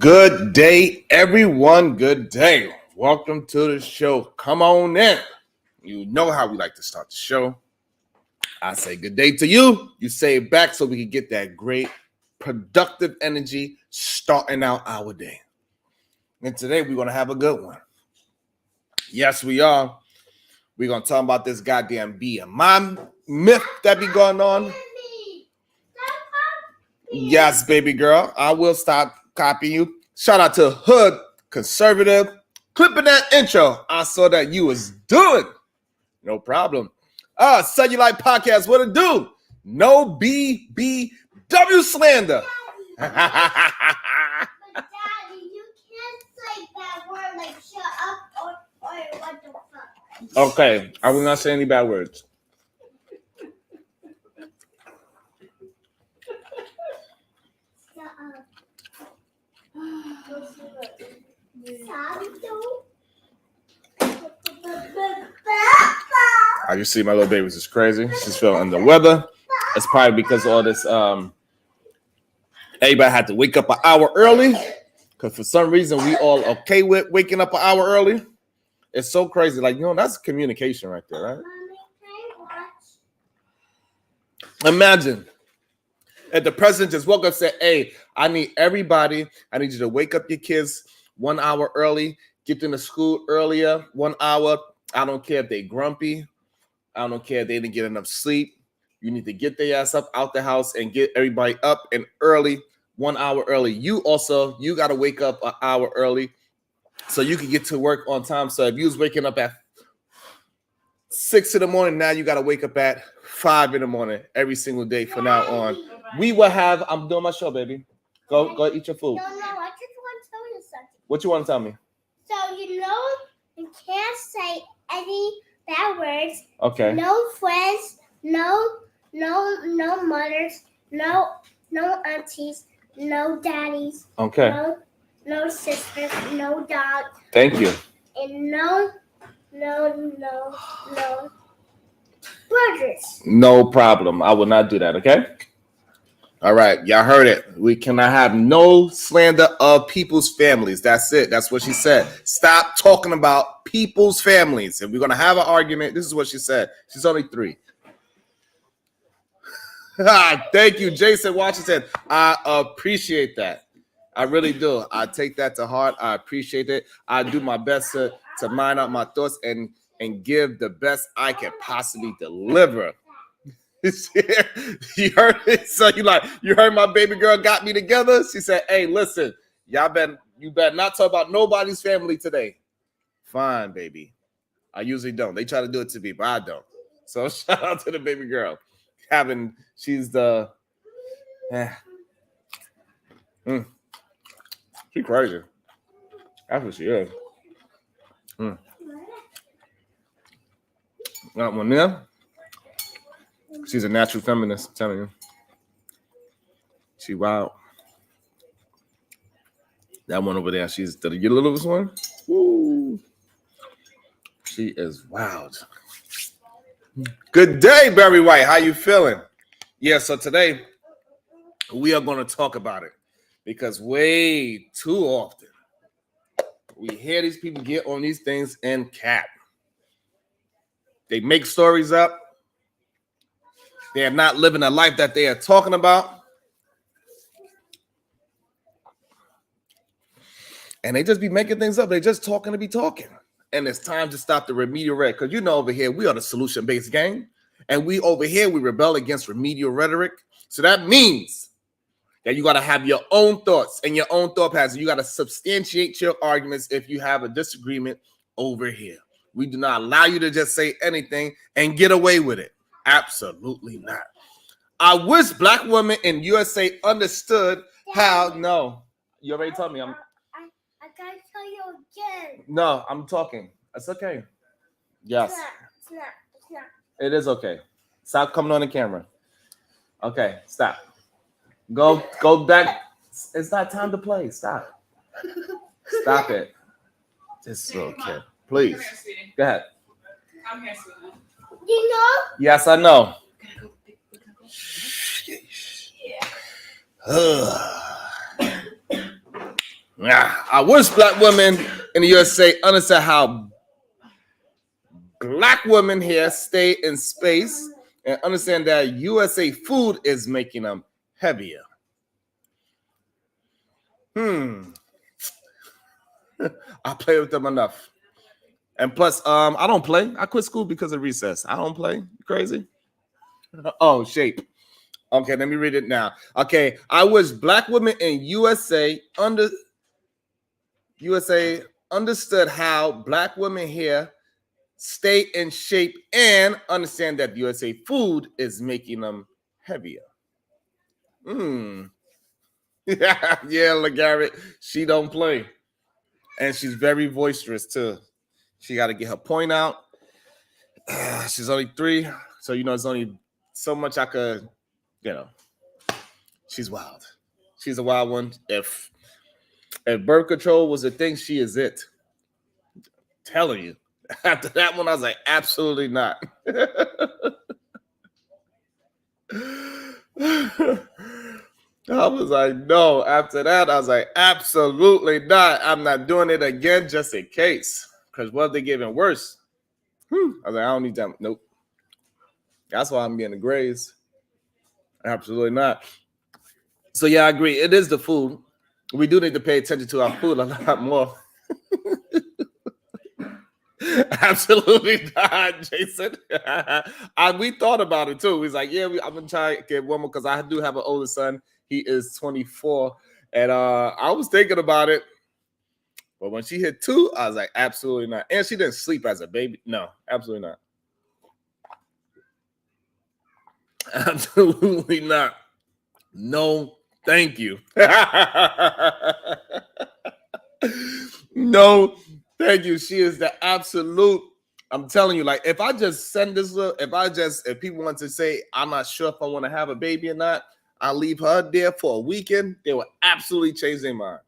Good day, everyone. Good day. Welcome to the show. Come on in. You know how we like to start the show. I say good day to you. You say it back so we can get that great, productive energy starting out our day. And today we're going to have a good one. Yes, we are. We're going to talk about this goddamn BMI myth that be going on. Yes, baby girl. I will stop copying you. Shout out to Hood Conservative. Clipping that intro. I saw that you was doing. No problem. Cellulite Podcast. What it do? No BBW slander. But Daddy, you can't say that word like shut up or what the fuck. Okay, I will not say any bad words. I just see my little baby's just crazy. She's feeling under the weather. It's probably because of all this. Everybody had to wake up an hour early because for some reason we all okay with waking up an hour early. It's so crazy. Like, that's communication right there, right? Imagine if the president just woke up and said, hey, I need you to wake up your kids 1 hour early, get them to school earlier, 1 hour. I don't care if they grumpy. I don't care if they didn't get enough sleep. You need to get their ass up out the house and get everybody up and early, 1 hour early. You got to wake up an hour early so you can get to work on time. So if you was waking up at 6 in the morning, now you got to wake up at 5 in the morning every single day from now on. I'm doing my show, baby. Go eat your food. No, I just want to tell you something. What you want to tell me? So, you can't say any bad words. Okay. No friends, no mothers, no aunties, no daddies. Okay. No sisters, no dog. Thank you. And no brothers. No problem. I will not do that, okay? All right. Y'all heard it. We cannot have no slander of people's families. That's it. That's what she said. Stop talking about people's families. If we're going to have an argument, this is what she said. She's only 3. Thank you, Jason Washington. I appreciate that. I really do. I take that to heart. I appreciate it. I do my best to mind out my thoughts and give the best I can possibly deliver. You heard it? So you heard my baby girl got me together? She said, hey, listen, you better not talk about nobody's family today. Fine, baby. I usually don't. They try to do it to me, but I don't. So shout out to the baby girl. She's the She's crazy. That's what she is. Got one there. She's a natural feminist, I'm telling you. She wild. That one over there, she's the littlest one. Woo. She is wild. Good day, Barry White. How you feeling? Yeah, so today we are going to talk about it because way too often we hear these people get on these things and cap. They make stories up. They are not living the life that they are talking about. And they just be making things up. They just talking to be talking. And it's time to stop the remedial rhetoric. Because over here, we are the solution-based gang. And we rebel against remedial rhetoric. So that means that you got to have your own thoughts and your own thought patterns. You got to substantiate your arguments if you have a disagreement over here. We do not allow you to just say anything and get away with it. Absolutely not. I wish black women in USA understood how. No, you already told me. I gotta tell you again. No, I'm talking. It's okay. Yes. It's not. It is okay. Stop coming on the camera. Okay, stop. Go back. It's not time to play. Stop. Stop it. This little kid. Please. Go ahead. I'm here, sweetie. You know? Yes, I know. I wish black women in the USA understand how black women here stay in space and understand that USA food is making them heavier. I play with them enough. And plus, I don't play. I quit school because of recess. I don't play. You crazy? Oh, shape. Okay, let me read it now. Okay, I wish black women in USA understood how black women here stay in shape and understand that USA food is making them heavier. Yeah, LeGarrette, she don't play. And she's very boisterous too. She got to get her point out. She's only 3, so it's only so much I could, she's wild. She's a wild one. If birth control was a thing, she is it. Telling you. After that one, I was like, absolutely not. I was like, no. After that, I was like, absolutely not. I'm not doing it again just in case. Because what if they giving worse? I was like, I don't need that. Nope. That's why I'm getting the grades. Absolutely not. So yeah, I agree. It is the food. We do need to pay attention to our food a lot more. Absolutely not, Jason. We thought about it too. He's like, yeah, I'm gonna try to get one more because I do have an older son. He is 24, and I was thinking about it, but when she hit 2, I was like, absolutely not. And she didn't sleep as a baby. No, absolutely not. Absolutely not. No, thank you. No, thank you. She is the absolute. I'm telling you, like, if I just send this little, if people want to say, I'm not sure if I want to have a baby or not, I'll leave her there for a weekend, they will absolutely change their mind.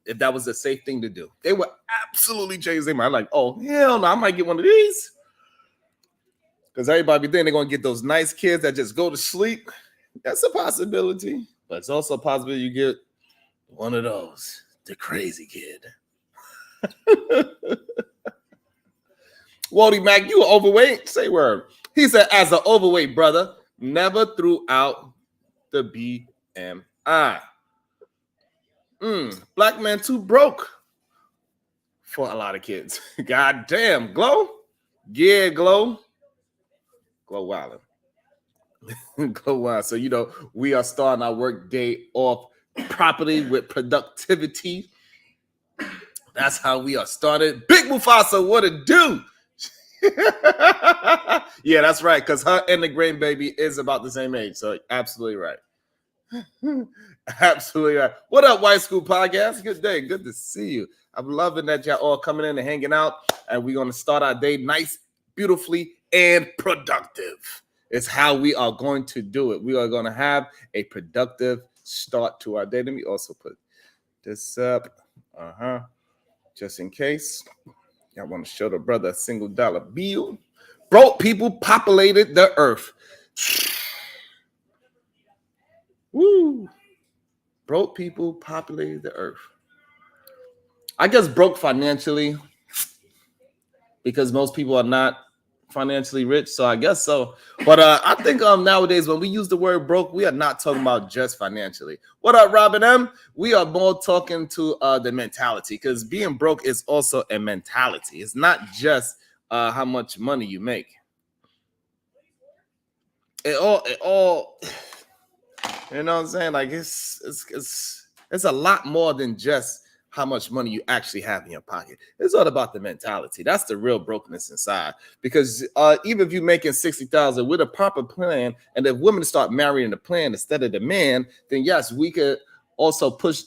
If that was a safe thing to do, they would absolutely change their mind. Like, oh, hell no, I might get one of these. Because everybody think they're going to get those nice kids that just go to sleep. That's a possibility. But it's also a possibility you get one of those, the crazy kid. Waldy Mac, you are overweight? Say word. He said, as an overweight brother, never threw out the BMI. Black man too broke for a lot of kids. God damn. Glow? Yeah, Glow. Glow Wilder. Glow Wilder. So, we are starting our work day off properly with productivity. That's how we are started. Big Mufasa, what it do? Yeah, that's right. Because her and the grandbaby is about the same age. So absolutely right. Absolutely right. What up, White School Podcast? Good day. Good to see you. I'm loving that y'all all coming in and hanging out. And we're going to start our day nice, beautifully, and productive. It's how we are going to do it. We are going to have a productive start to our day. Let me also put this up. Just in case. Y'all want to show the brother a $1 bill. Broke people populated the earth. Woo. Broke people populated the earth. I guess broke financially because most people are not financially rich. So I guess so. But I think nowadays when we use the word broke, we are not talking about just financially. What up, Robin M? We are more talking to the mentality because being broke is also a mentality. It's not just how much money you make. It all, you know what I'm saying? Like it's a lot more than just how much money you actually have in your pocket. It's all about the mentality. That's the real brokenness inside. Because even if you're making $60,000 with a proper plan, and if women start marrying the plan instead of the man, then yes, we could also push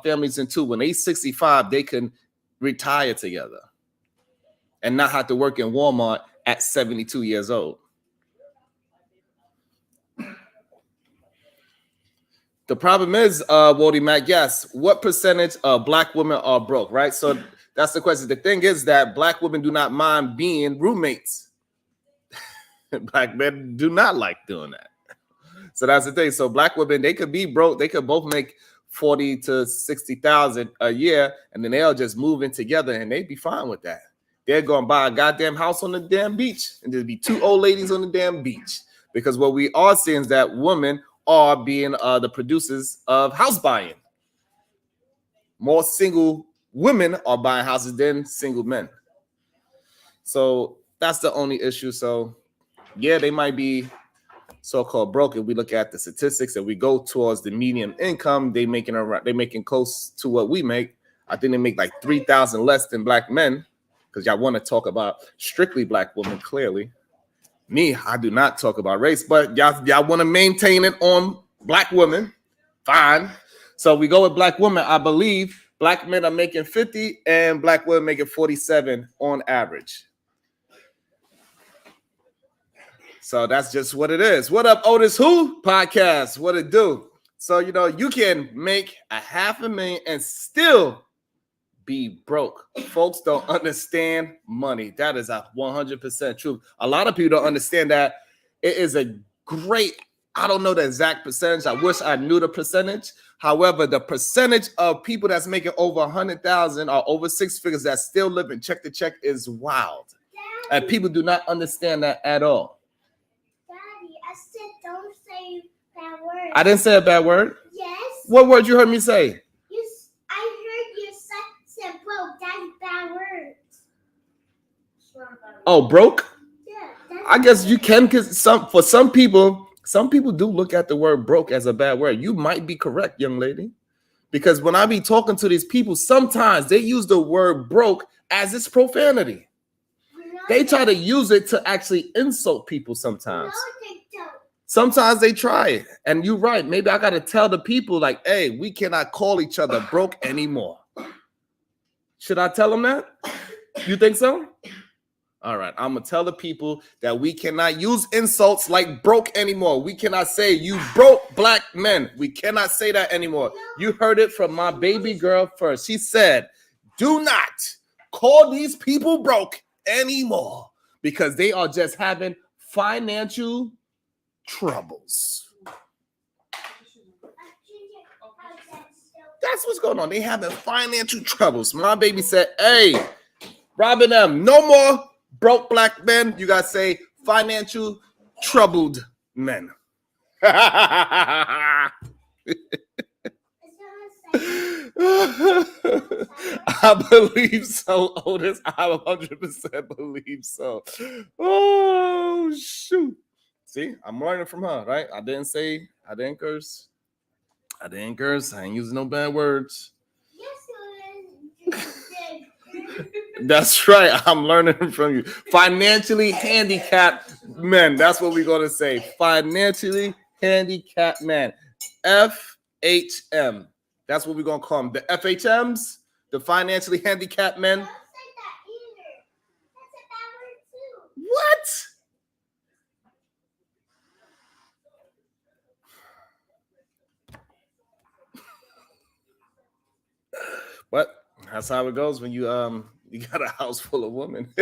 families into when they're 65, they can retire together and not have to work in Walmart at 72 years old. The problem is, Waldy Mac, yes, what percentage of black women are broke, right? So that's the question. The thing is that black women do not mind being roommates. Black men do not like doing that. So that's the thing. So black women, they could be broke. They could both make 40 to 60,000 a year, and then they'll just move in together and they'd be fine with that. They're gonna buy a goddamn house on the damn beach, and there'll be 2 old ladies on the damn beach. Because what we are seeing is that women are being the producers of house buying. More single women are buying houses than single men. So that's the only issue. So yeah, they might be so-called broke. If we look at the statistics and we go towards the median income, they're making close to what we make. I think they make like 3,000 less than black men, because y'all want to talk about strictly black women. Clearly, me, I do not talk about race, but y'all want to maintain it on black women. Fine. So we go with black women. I believe black men are making 50 and black women making 47 on average. So that's just what it is. What up, Otis Who podcast? What it do? So, you can make $500,000 and still be broke. Folks don't understand money. That is a 100% truth. A lot of people don't understand that it is a great, I don't know the exact percentage. I wish I knew the percentage. However, the percentage of people that's making over 100,000 or over 6 figures that still living check to check is wild. And people do not understand that at all. Daddy, I said don't say bad words. I didn't say a bad word. Yes. What word you heard me say? I heard you said broke. That's bad words. Oh, broke? Yeah. I guess you can, because some people do look at the word broke as a bad word. You might be correct, young lady. Because when I be talking to these people, sometimes they use the word broke as its profanity. They try to use it to actually insult people sometimes. No, they don't. Sometimes they try it. And you're right. Maybe I got to tell the people like, hey, we cannot call each other broke anymore. Should I tell them that? You think so? All right. I'm going to tell the people that we cannot use insults like broke anymore. We cannot say you broke black men. We cannot say that anymore. You heard it from my baby girl first. She said, do not call these people broke anymore because they are just having financial troubles. That's what's going on. They having financial troubles. My baby said, hey, Robin M, no more broke black men. You got to say financial troubled men. I believe so, Otis. I 100% believe so. Oh, shoot. See, I'm learning from her, right? I didn't curse. I ain't using no bad words. Yes, That's right. I'm learning from you. Financially handicapped men. That's what we're going to say. Financially handicapped men. FHM. That's what we're going to call them. The FHMs, the financially handicapped men. Don't say that either. That's a bad word too. What? But that's how it goes when you got a house full of women.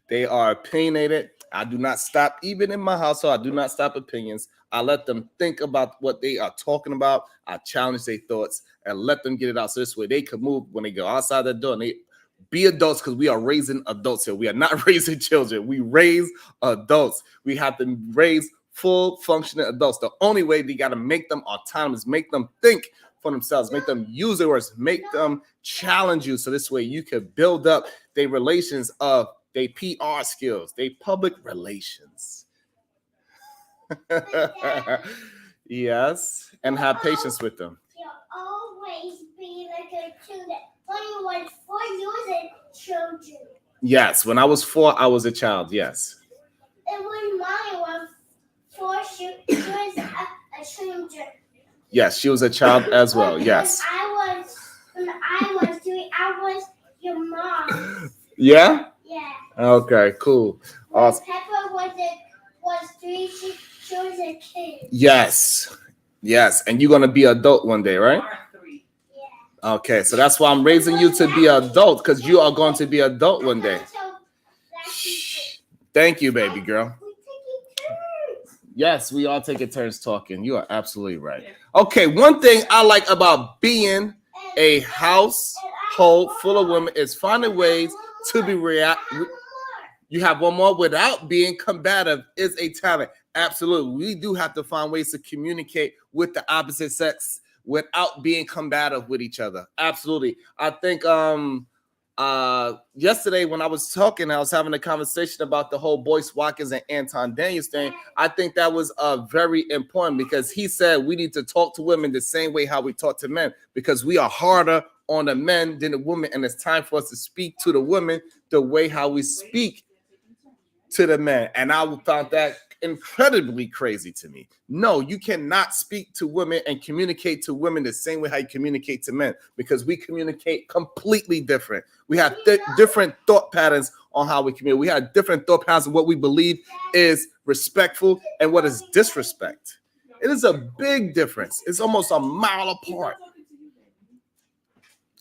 They are opinionated. I do not stop, even in my household, I do not stop opinions. I let them think about what they are talking about. I challenge their thoughts and let them get it out. So this way they can move when they go outside the door and they be adults, because we are raising adults here. We are not raising children. We raise adults. We have to raise full functioning adults. The only way they got to make them autonomous, make them think for themselves, make them use their words, make them challenge you. So this way you can build up their relations of their PR skills, their public relations. Yes, and have patience with them. You'll always be like a student. When you were 4 years a children. Yes, when I was 4, I was a child. Yes. And when Mommy was 4, she was a children. Yes, she was a child as well. Yes. When I was 3, I was your mom. Yeah? Yeah. Okay, cool. When Awesome. Pepper was 3, she was a kid. Yes. Yes. And you're gonna be an adult one day, right? Yeah. Okay, so that's why I'm raising you to be an adult, because you are going to be an adult one day. Thank you, baby girl. We're taking turns. Yes, we all taking turns talking. You are absolutely right. Okay, one thing I like about being a household full of women is finding ways to be you have one more. Without being combative is a talent. Absolutely. We do have to find ways to communicate with the opposite sex without being combative with each other. Absolutely. I think yesterday when I was talking, I was having a conversation about the whole Boyce Watkins and Anton Daniels thing. I think that was very important because he said we need to talk to women the same way how we talk to men because we are harder on the men than the women, and it's time for us to speak to the women the way how we speak to the men. And I found that incredibly crazy to me. No, you cannot speak to women and communicate to women the same way how you communicate to men because we communicate completely different. We have different thought patterns on how we communicate. We have different thought patterns of what we believe is respectful and what is disrespect. It is a big difference. It's almost a mile apart.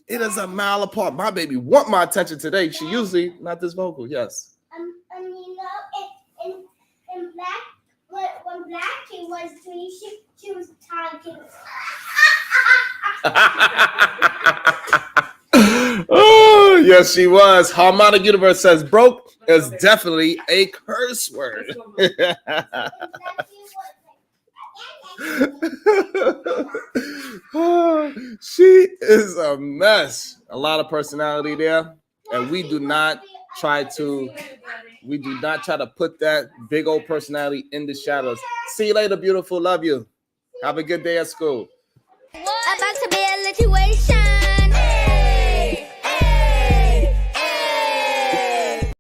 It is a mile apart. My baby want my attention today. She usually not this vocal. Yes. You know, in Black, when Black King was 3, she was talking. Oh, yes, she was. Harmonic Universe says broke is definitely a curse word. She is a mess. A lot of personality there. And we do not try to put that big old personality in the shadows. See you later, beautiful. Love you. Have a good day at school. About to be a situation. Hey, hey, hey.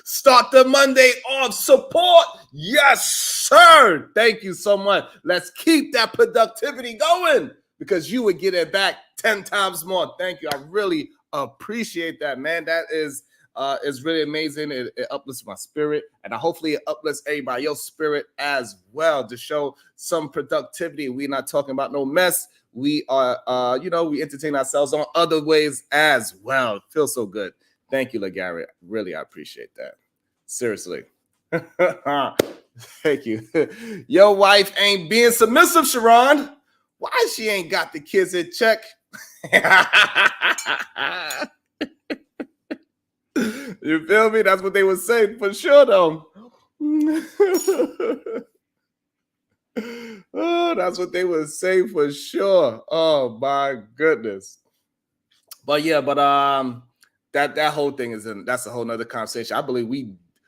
Start the Monday off support. Yes, sir. Thank you so much. Let's keep that productivity going because you would get it back 10 times more. Thank you. I really appreciate that, man. That is really amazing. It uplifts my spirit, and hopefully it uplifts everybody else's spirit as well to show some productivity. We're not talking about no mess. We are, we entertain ourselves on other ways as well. It feels so good. Thank you, LaGarrett. Really, I appreciate that. Seriously. Thank you. Your wife ain't being submissive, Sharon. Why she ain't got the kids in check? You feel me? That's what they were saying for sure, though. Oh, that's what they would say for sure. Oh my goodness. But yeah, that whole thing that's a whole nother conversation. I believe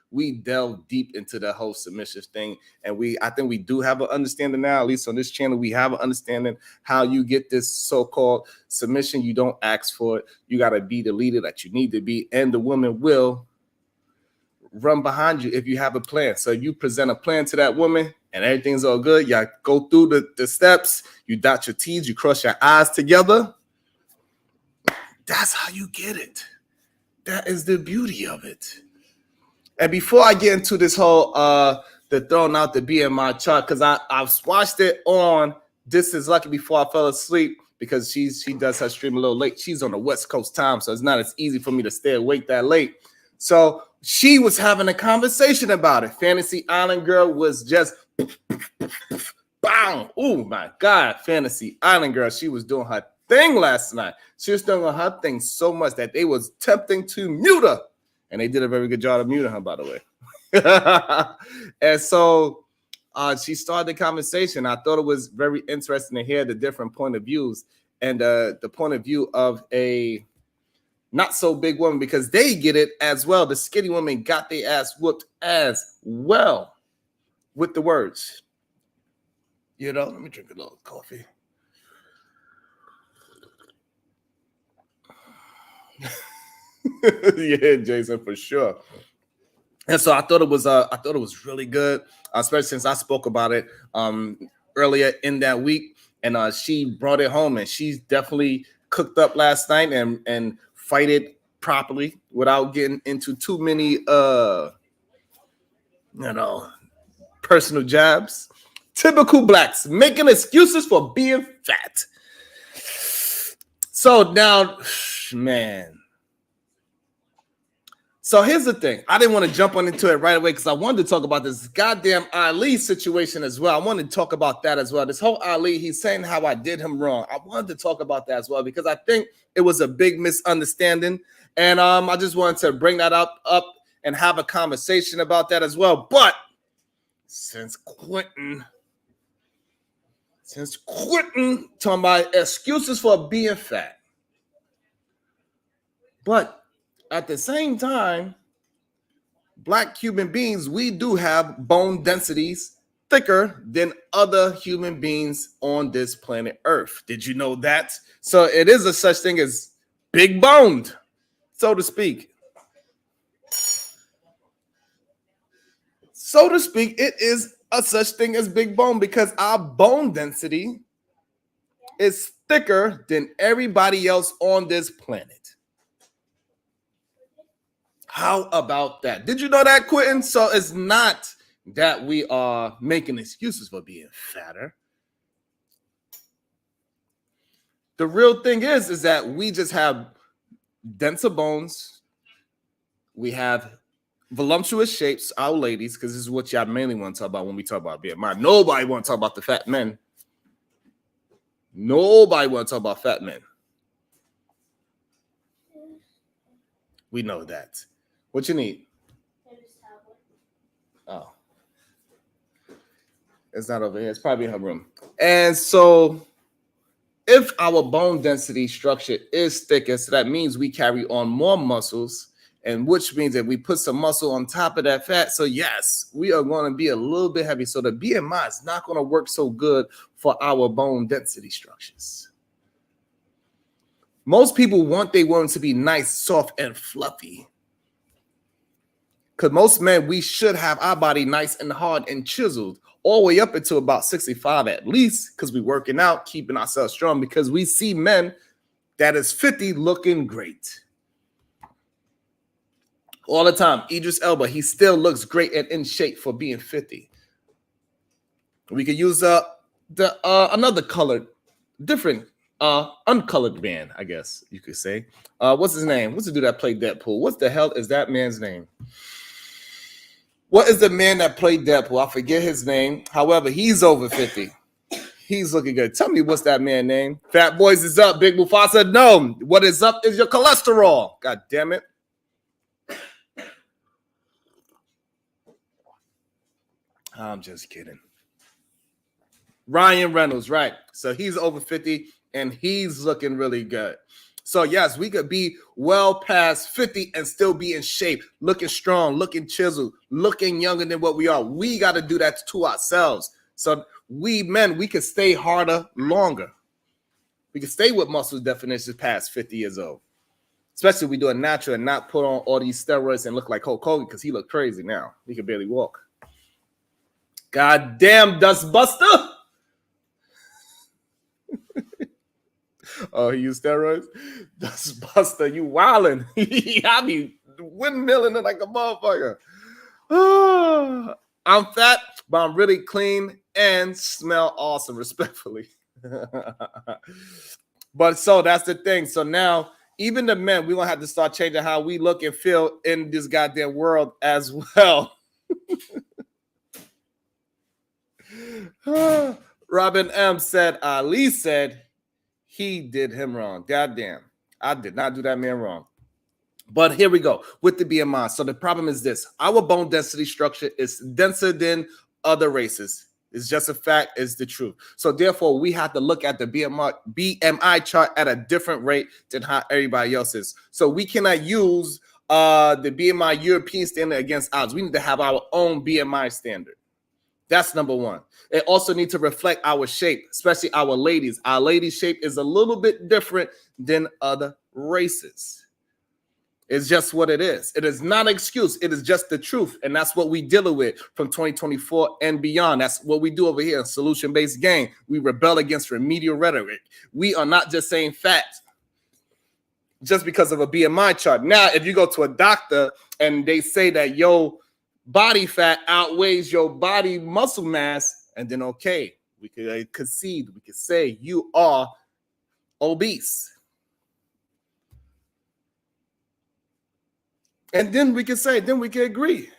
we delve deep into the whole submission thing, and I think we do have an understanding now. At least on this channel, we have an understanding how you get this so-called submission. You don't ask for it. You got to be the leader that you need to be, and the woman will run behind you if you have a plan. So you present a plan to that woman, and everything's all good. You go through the steps. You dot your T's. You cross your I's together. That's how you get it. That is the beauty of it. And before I get into this whole the throwing out the BMI chart, because I've watched it on This Is Lucky before I fell asleep because she does her stream a little late. She's on the West Coast time, so it's not as easy for me to stay awake that late. So she was having a conversation about it. Fantasy Island Girl was just bang. Oh my God, Fantasy Island Girl. She was doing her thing last night. She was doing her thing so much that they was tempting to mute her. And they did a very good job of muting her, by the way. And so she started the conversation. I thought it was very interesting to hear the different point of views and the point of view of a not so big woman, because they get it as well. The skinny woman got their ass whooped as well with the words. You know, let me drink a little coffee. Yeah, Jason, for sure. And so I thought it was really good, especially since I spoke about it earlier in that week, and she brought it home, and she's definitely cooked up last night and fight it properly without getting into too many personal jabs. Typical blacks making excuses for being fat. So now, man. So here's the thing. I didn't want to jump on into it right away because I wanted to talk about this goddamn Ali situation as well. I wanted to talk about that as well. This whole Ali, he's saying how I did him wrong. I wanted to talk about that as well because I think it was a big misunderstanding. And I just wanted to bring that up and have a conversation about that as well. But since Quentin talking about excuses for being fat, but at the same time, Black human beings, we do have bone densities thicker than other human beings on this planet Earth. Did you know that? So it is a such thing as big boned, so to speak. So to speak, it is a such thing as big bone because our bone density is thicker than everybody else on this planet. How about that? Did you know that, Quentin? So it's not that we are making excuses for being fatter. The real thing is that we just have denser bones. We have voluptuous shapes, our ladies, because this is what y'all mainly want to talk about when we talk about BMI. Nobody want to talk about the fat men. Nobody want to talk about fat men. We know that. What you need? Oh. It's not over here. It's probably in her room. And so if our bone density structure is thicker, so that means we carry on more muscles, and which means that we put some muscle on top of that fat. So yes, we are going to be a little bit heavy. So the BMI is not going to work so good for our bone density structures. Most people want their women to be nice, soft, and fluffy. Because most men, we should have our body nice and hard and chiseled all the way up until about 65 at least, because we're working out, keeping ourselves strong, because we see men that is 50 looking great. All the time. Idris Elba, he still looks great and in shape for being 50. We could use another colored, different, uncolored man, I guess you could say. What's his name? What's the dude that played Deadpool? What the hell is that man's name? What is the man that played Deadpool? I forget his name. However, he's over 50. He's looking good. Tell me what's that man's name? Fat Boys is up. Big Mufasa. No. What is up is your cholesterol. God damn it. I'm just kidding. Ryan Reynolds, right. So he's over 50 and he's looking really good. So yes, we could be well past 50 and still be in shape, looking strong, looking chiseled, looking younger than what we are. We got to do that to ourselves. So we men, we can stay harder longer. We can stay with muscle definitions past 50 years old. Especially if we do it natural and not put on all these steroids and look like Hulk Hogan because he look crazy now. He can barely walk. God damn, Dustbuster. Oh, he used steroids? Dustbuster, you wildin'. I be windmilling it like a motherfucker. I'm fat, but I'm really clean and smell awesome, respectfully. But so that's the thing. So now, even the men, we're going to have to start changing how we look and feel in this goddamn world as well. Robin M. said, Ali said, he did him wrong. Goddamn. I did not do that man wrong. But here we go with the BMI. So the problem is this. Our bone density structure is denser than other races. It's just a fact. It's the truth. So therefore, we have to look at the BMI chart at a different rate than how everybody else is. So we cannot use the BMI European standard against ours. We need to have our own BMI standard. That's number one. It also needs to reflect our shape, especially our ladies. Our ladies' shape is a little bit different than other races. It's just what it is. It is not an excuse. It is just the truth. And that's what we deal with from 2024 and beyond. That's what we do over here, solution-based game. We rebel against remedial rhetoric. We are not just saying facts just because of a BMI chart. Now, if you go to a doctor and they say that your body fat outweighs your body muscle mass, and then okay, we could concede, we could say you are obese. And then we can say, then we can agree.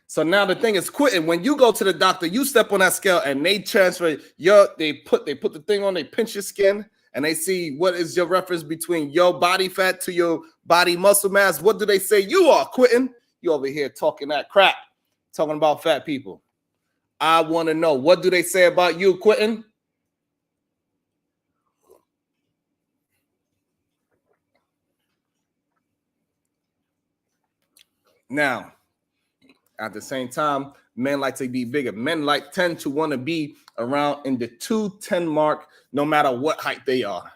So now the thing is quitting. When you go to the doctor, you step on that scale and they transfer they put the thing on, they pinch your skin and they see what is your reference between your body fat to your body muscle mass. What do they say? You are quitting. You over here talking that crap, talking about fat people. I want to know, what do they say about you quitting? Now, at the same time, men like to be bigger. Men tend to want to be around in the 210 mark, no matter what height they are.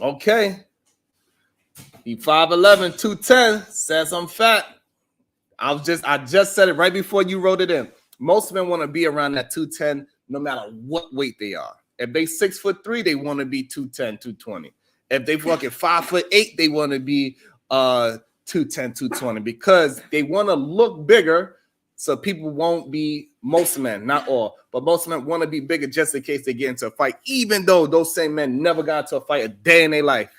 Okay. He 5'11", 210, says I'm fat. I just said it right before you wrote it in. Most men want to be around that 210, no matter what weight they are. If they 6'3", they want to be 210, 220. If they fucking 5'8", they want to be 210, 220, because they want to look bigger, so people won't be, most men, not all, but most men want to be bigger just in case they get into a fight, even though those same men never got into a fight a day in their life.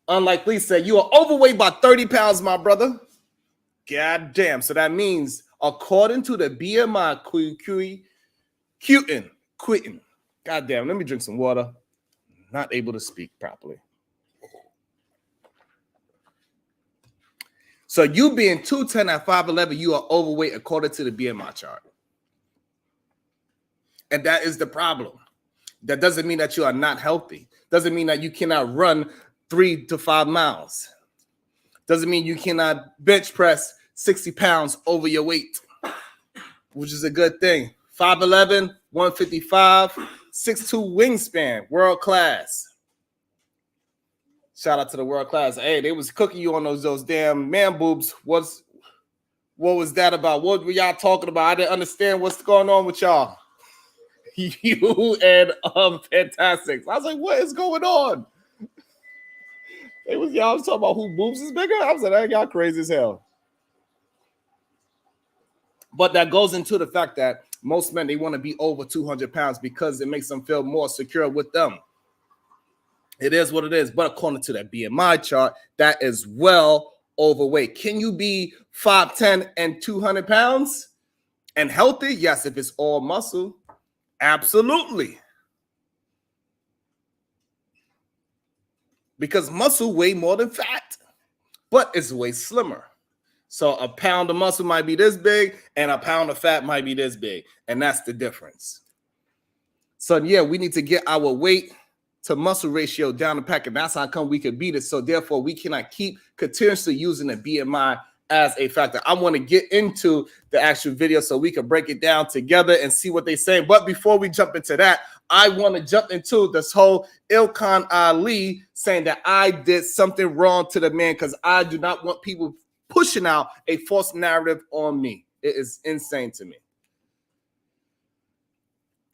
Unlike Lee said, you are overweight by 30 pounds, my brother. God damn. So that means, according to the BMI, quitting. God damn. Let me drink some water. Not able to speak properly. So you being 210 at 5'11", you are overweight according to the BMI chart. And that is the problem. That doesn't mean that you are not healthy. Doesn't mean that you cannot run 3 to 5 miles. Doesn't mean you cannot bench press 60 pounds over your weight, which is a good thing. 5'11", 155, 6'2" wingspan, world class. Shout out to the world class. Hey, they was cooking you on those damn man boobs. What was that about? What were y'all talking about? I didn't understand what's going on with y'all. You and Fantastic. I was like, what is going on? Y'all was talking about who boobs is bigger. I was like, hey, y'all crazy as hell. But that goes into the fact that most men, they want to be over 200 pounds because it makes them feel more secure with them. It is what it is. But according to that BMI chart, that is well overweight. Can you be 5'10" and 200 pounds and healthy? Yes, if it's all muscle. Absolutely. Because muscle weigh more than fat, but it's way slimmer. So a pound of muscle might be this big and a pound of fat might be this big. And that's the difference. So yeah, we need to get our weight to muscle ratio down the pack, and that's how come we can beat it. So therefore, we cannot keep continuously using the BMI as a factor. I want to get into the actual video so we can break it down together and see what they're saying. But before we jump into that, I want to jump into this whole Ilkan Ali saying that I did something wrong to the man because I do not want people pushing out a false narrative on me. It is insane to me.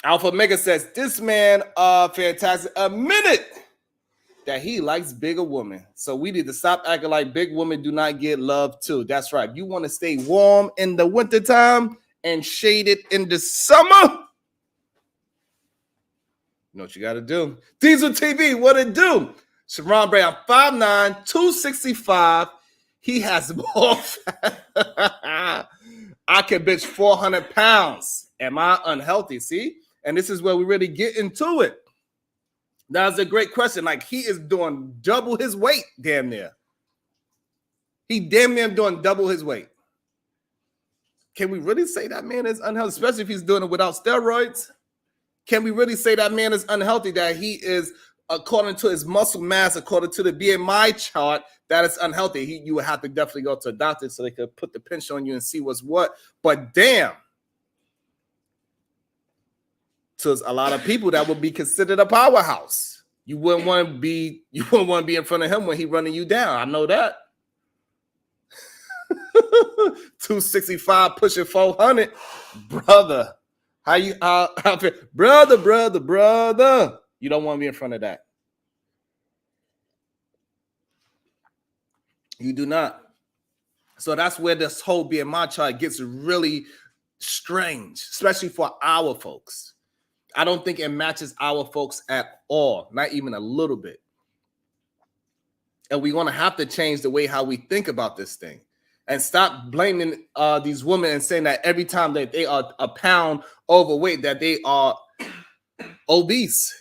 Alpha Mega says, this man, Fantastic, admitted that he likes bigger women. So we need to stop acting like big women do not get love too. That's right. You want to stay warm in the wintertime and shaded in the summer? You know what you got to do. Diesel TV, what it do? Sharon Bray, I'm 5'9", 265. He has more fat. I can bench 400 pounds. Am I unhealthy? See? And this is where we really get into it. That's a great question. Like, he is doing double his weight, damn near. He damn near doing double his weight. Can we really say that man is unhealthy, especially if he's doing it without steroids? Can we really say that man is unhealthy, that he is, according to his muscle mass, according to the BMI chart, that is unhealthy? You would have to definitely go to a doctor so they could put the pinch on you and see what's what. But damn. To a lot of people, that would be considered a powerhouse. You wouldn't want to be in front of him when he's running you down. I know that. 265 pushing 400, brother. Brother. You don't want to be in front of that. You do not. So that's where this whole BMI chart gets really strange, especially for our folks. I don't think it matches our folks at all, not even a little bit. And we're going to have to change the way how we think about this thing and stop blaming these women and saying that every time that they are a pound overweight, that they are obese.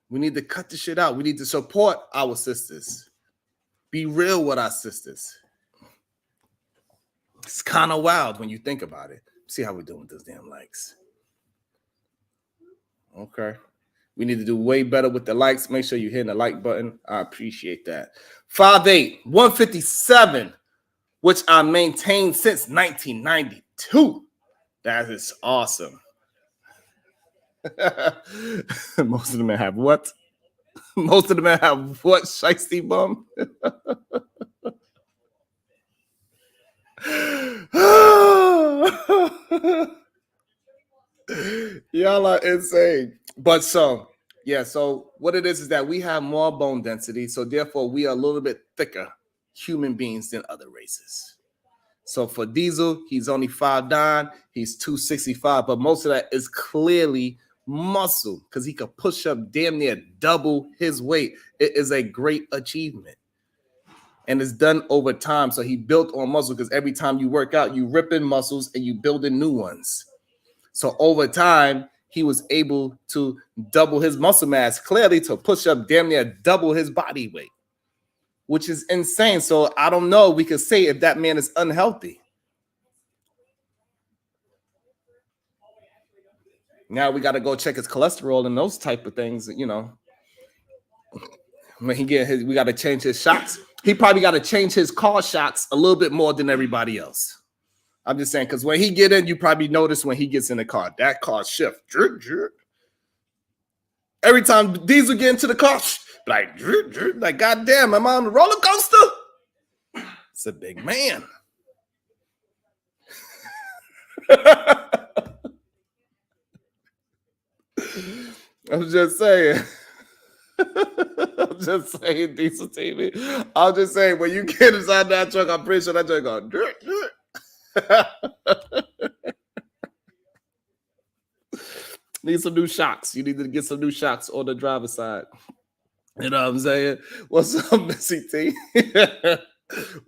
We need to cut the shit out. We need to support our sisters. Be real with our sisters. It's kind of wild when you think about it. See how we're doing with those damn likes. Okay. We need to do way better with the likes. Make sure you're hitting the like button. I appreciate that. 5'8", 157, which I maintained since 1992. That is awesome. Most of the men have what? Most of the men have what? Shiesty bum? Y'all are insane. But so what it is that we have more bone density, so therefore we are a little bit thicker human beings than other races. So for Diesel, he's only 5'9", he's 265, but most of that is clearly muscle because he could push up damn near double his weight. It is a great achievement. And it's done over time. So he built on muscle because every time you work out, you ripping muscles and you building new ones. So over time, he was able to double his muscle mass, clearly to push up damn near double his body weight, which is insane. So I don't know. We could say if that man is unhealthy. Now we got to go check his cholesterol and those type of things, you know. When he get his, we got to change his shocks. He probably got to change his car shocks a little bit more than everybody else. I'm just saying, because when he get in, you probably notice when he gets in the car, that car shift. Every time Diesel get into the car, like, goddamn, am I on the roller coaster? It's a big man. I'm just saying. I'm just saying, Diesel TV. I'm just saying, when you get inside that truck, I'm pretty sure that truck going. Need some new shocks. You need to get some new shocks on the driver's side. You know what I'm saying? What's up, Missy T?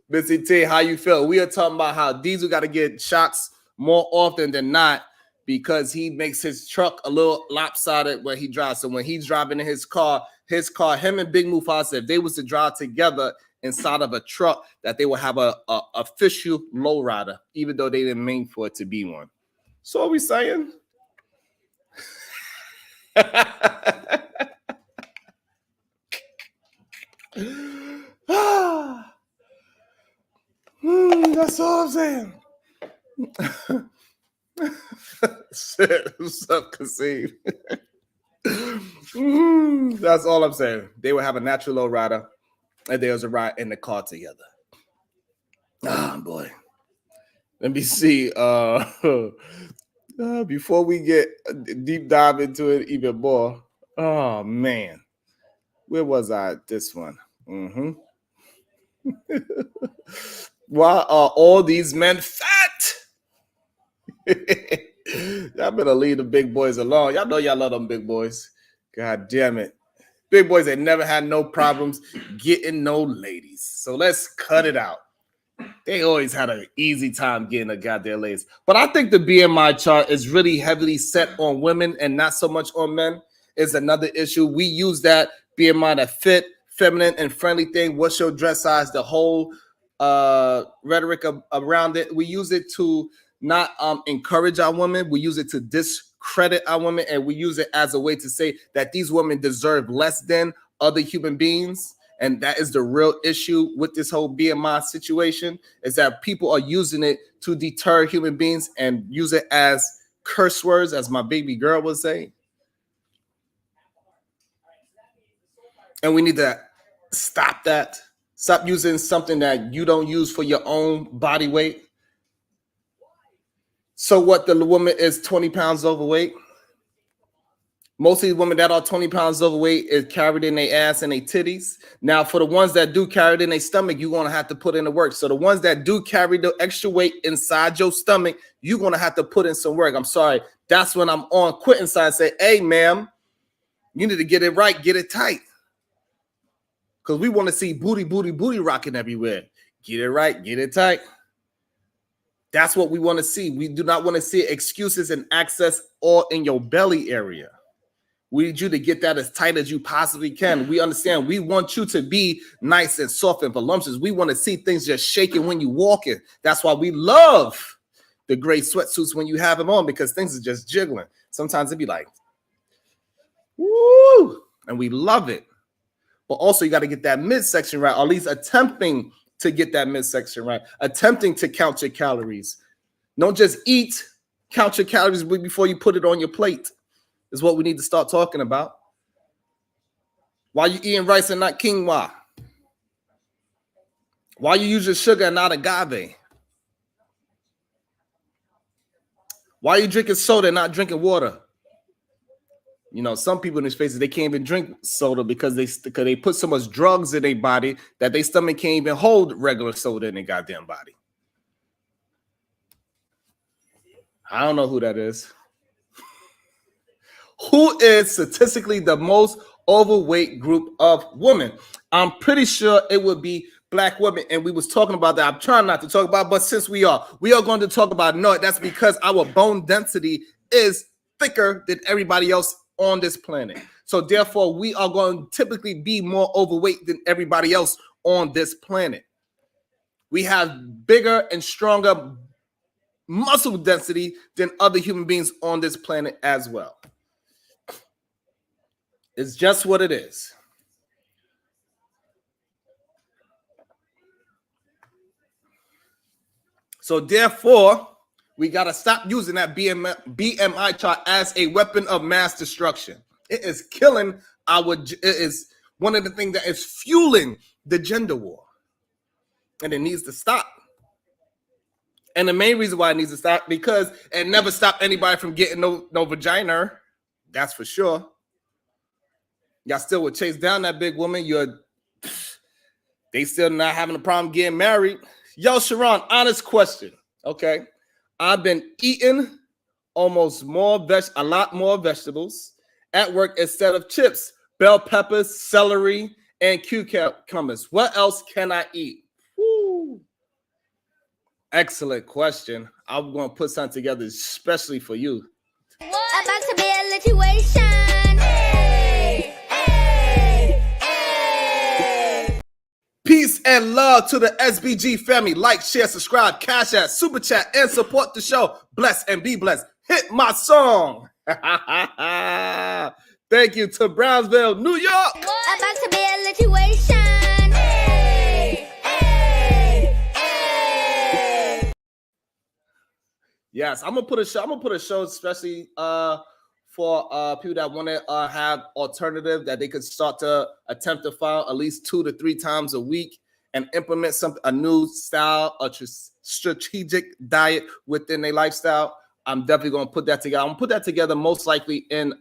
Missy T, how you feel? We are talking about how Diesel got to get shocks more often than not because he makes his truck a little lopsided when he drives. So when he's driving in his car, him and Big Mufasa, if they was to drive together inside of a truck, that they will have a official lowrider, even though they didn't mean for it to be one. So what are we saying? That's all I'm saying. Shit, what's up, Kasim? That's all I'm saying. They will have a natural low rider, and there's a ride in the car together. Ah, boy. Let me see. Before we get deep dive into it even more. Oh man, where was I? This one. Why are all these men fat? Y'all better leave the big boys alone. Y'all know y'all love them big boys. God damn it. Big boys that never had no problems getting no ladies. So let's cut it out. They always had an easy time getting a goddamn ladies. But I think the BMI chart is really heavily set on women and not so much on men. Is another issue. We use that BMI to fit, feminine and friendly thing. What's your dress size? The whole rhetoric around it. We use it to not encourage our women. We use it to discredit our women, and we use it as a way to say that these women deserve less than other human beings. And that is the real issue with this whole BMI situation, is that people are using it to deter human beings and use it as curse words, as my baby girl would say. And we need to stop that. Stop using something that you don't use for your own body weight. So what, the woman is 20 pounds overweight? Most of these women that are 20 pounds overweight is carried in their ass and their titties. Now, for the ones that do carry it in their stomach, you're going to have to put in the work. So the ones that do carry the extra weight inside your stomach, you're going to have to put in some work. I'm sorry. That's when I'm on quitting side and say, hey, ma'am, you need to get it right, get it tight. Because we want to see booty, booty, booty rocking everywhere. Get it right, get it tight. That's what we want to see. We do not want to see excuses and access all in your belly area. We need you to get that as tight as you possibly can. We understand. We want you to be nice and soft and voluptuous. We want to see things just shaking when you walking. That's why we love the gray sweatsuits when you have them on, because things are just jiggling. Sometimes it'd be like, woo, and we love it. But also you got to get that midsection right, or at least attempting to get that midsection right, attempting to count your calories. Don't just eat, count your calories before you put it on your plate. Is what we need to start talking about. Why you eating rice and not quinoa? Why you using sugar and not agave? Why you drinking soda and not drinking water? You know, some people in these spaces, they can't even drink soda because they put so much drugs in their body that their stomach can't even hold regular soda in their goddamn body. I don't know who that is. Who is statistically the most overweight group of women? I'm pretty sure it would be Black women, and we was talking about that. I'm trying not to talk about, but since we are going to talk about no. That's because our bone density is thicker than everybody else on this planet. So therefore, we are going to typically be more overweight than everybody else on this planet. We have bigger and stronger muscle density than other human beings on this planet as well. It's just what it is. So therefore, we got to stop using that BMI chart as a weapon of mass destruction. It is killing it is one of the things that is fueling the gender war. And it needs to stop. And the main reason why it needs to stop, because it never stopped anybody from getting no vagina. That's for sure. Y'all still would chase down that big woman. They still not having a problem getting married. Yo, Sharon, honest question. Okay. I've been eating a lot more vegetables at work instead of chips, bell peppers, celery, and cucumbers. What else can I eat? Woo. Excellent question. I'm going to put something together especially for you. About to be a situation. Peace and love to the SBG family. Like, share, subscribe, cash app, super chat, and support the show. Bless and be blessed. Hit my song. Thank you to Brownsville, New York. About to be a situation. Yes, I'm gonna put a show, especially for people that want to have alternative that they could start to attempt to follow at least 2 to 3 times a week and implement a new style, a strategic diet within their lifestyle. I'm definitely gonna put that together. I'm gonna put that together most likely in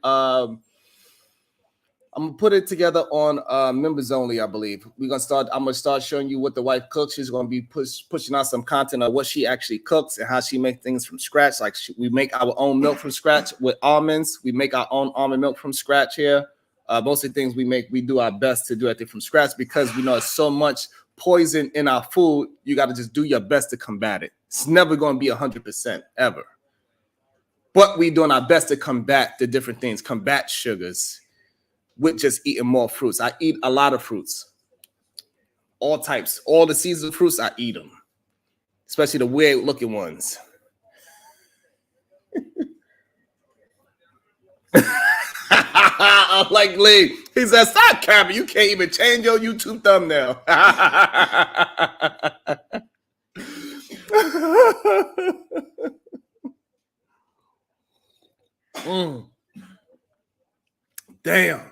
I'm gonna put it together on members only, I believe. I'm gonna start showing you what the wife cooks. She's gonna be pushing out some content of what she actually cooks and how she makes things from scratch. Like we make our own milk from scratch with almonds. We make our own almond milk from scratch here. Most of the things we do our best to do it from scratch because we know there's so much poison in our food. You got to just do your best to combat it. It's never going to be 100% ever. But we're doing our best to combat the different things, combat sugars, with just eating more fruits. I eat a lot of fruits, all types, all the seasonal fruits. I eat them, especially the weird looking ones. I'm like Lee. He said, "Stop, Cameron. You can't even change your YouTube thumbnail." Damn.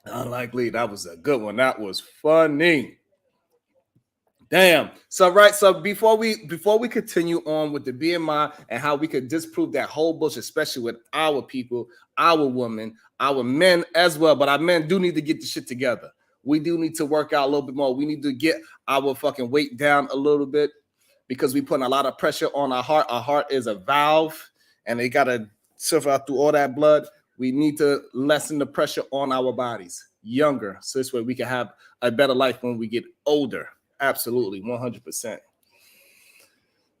Unlikely. That was a good one. That was funny. Damn. So right. So before we continue on with the BMI and how we could disprove that whole bullshit, especially with our people, our women, our men as well. But our men do need to get the shit together. We do need to work out a little bit more. We need to get our fucking weight down a little bit because we putting a lot of pressure on our heart. Our heart is a valve, and they gotta surf out through all that blood. We need to lessen the pressure on our bodies younger, so this way we can have a better life when we get older. Absolutely, 100%.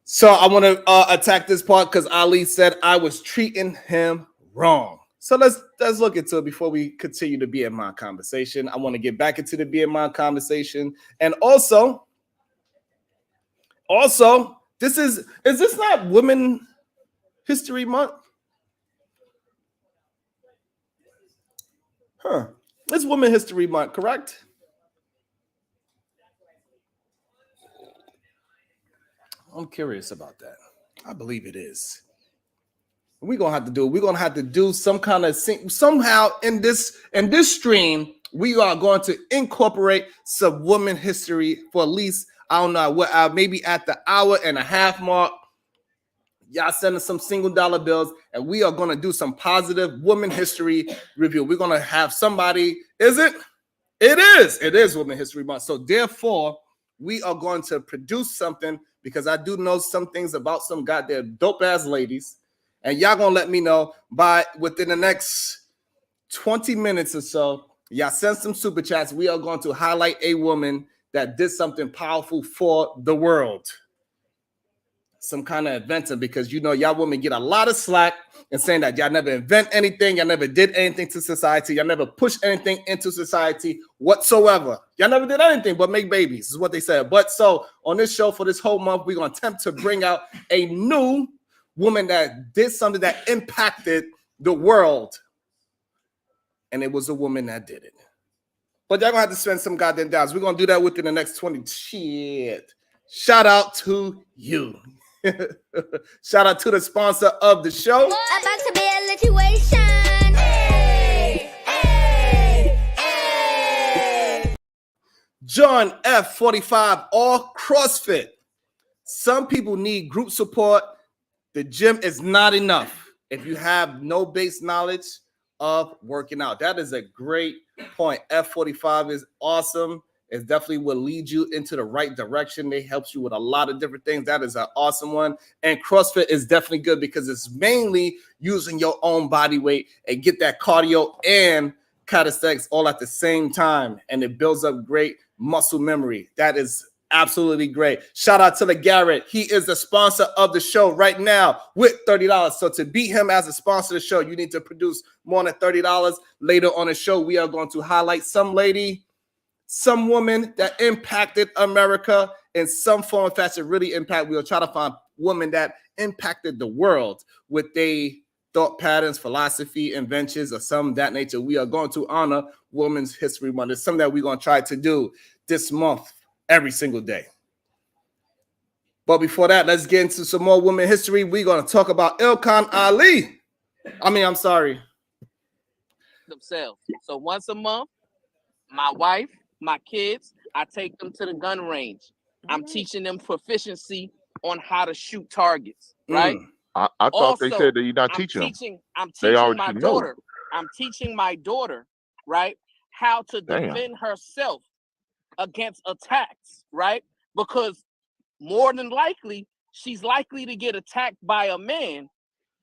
So I want to attack this part because Ali said I was treating him wrong. So let's look into it before we continue the BMI conversation. I want to get back into the BMI conversation, and also, this is this not Women History Month? Huh? It's Women History Month, correct? I'm curious about that. I believe it is. We're gonna have to do it. We're gonna have to do some kind of somehow in this stream. We are going to incorporate some women history for at least I don't know what maybe at the hour and a half mark. Y'all send us some $1 bills, and we are gonna do some positive women history review. We're gonna have somebody. Is it? It is. It is Women History Month. So therefore, we are going to produce something because I do know some things about some goddamn dope ass ladies, and y'all gonna let me know by within the next 20 minutes or so. Y'all send some super chats. We are going to highlight a woman that did something powerful for the world. Some kind of inventor, because you know y'all women get a lot of slack and saying that y'all never invent anything, y'all never did anything to society, y'all never pushed anything into society whatsoever. Y'all never did anything but make babies, is what they said. But so on this show for this whole month, we're gonna attempt to bring out a new woman that did something that impacted the world, and it was a woman that did it. But y'all gonna have to spend some goddamn dollars. We're gonna do that within the next 20. Shit. Shout out to you. Shout out to the sponsor of the show. About to be a situation. Hey, hey, hey. John F45 or CrossFit. Some people need group support. The gym is not enough if you have no base knowledge of working out. That is a great point. F45 is awesome. It definitely will lead you into the right direction. They helps you with a lot of different things. That is an awesome one. And CrossFit is definitely good because it's mainly using your own body weight and get that cardio and calisthenics all at the same time. And it builds up great muscle memory. That is absolutely great. Shout out to the Garrett. He is the sponsor of the show right now with $30. So to beat him as a sponsor of the show, you need to produce more than $30. Later on the show, we are going to highlight some lady, some woman that impacted America in some form of fashion, really impact. We'll try to find women that impacted the world with their thought patterns, philosophy, inventions, or some of that nature. We are going to honor Women's History Month. It's something that we're going to try to do this month, every single day. But before that, let's get into some more women history. We're going to talk about Ilkan Ali. Themselves. So once a month, my wife, my kids, I take them to the gun range. I'm teaching them proficiency on how to shoot targets, right? I thought Also, they said that you're not teaching them. I'm They teaching already my know. daughter. I'm teaching my daughter, right, how to Damn. defend herself against attacks, right? Because more than likely, she's likely to get attacked by a man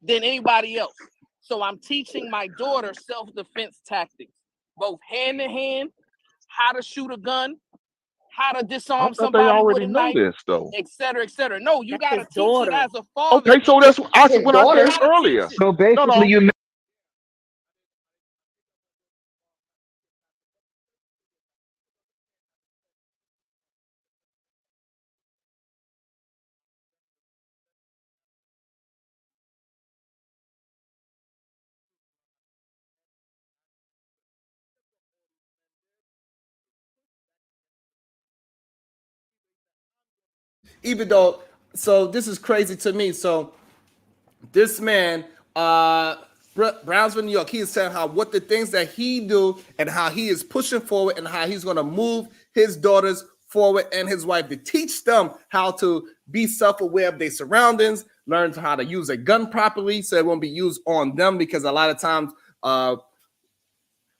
than anybody else. So I'm teaching my daughter self-defense tactics, both hand-to-hand, how to shoot a gun, how to I disarm thought they somebody with already a know knife, this though. et cetera, et cetera. No, you That's got to his teach it daughter. as a father. Okay, so that's what I said His when I daughter. said earlier. Teach it. So basically, you Even though, so this is crazy to me. So this man, Brownsville, New York, he is saying how what the things that he do and how he is pushing forward and how he's going to move his daughters forward and his wife to teach them how to be self-aware of their surroundings, learn how to use a gun properly so it won't be used on them, because a lot of times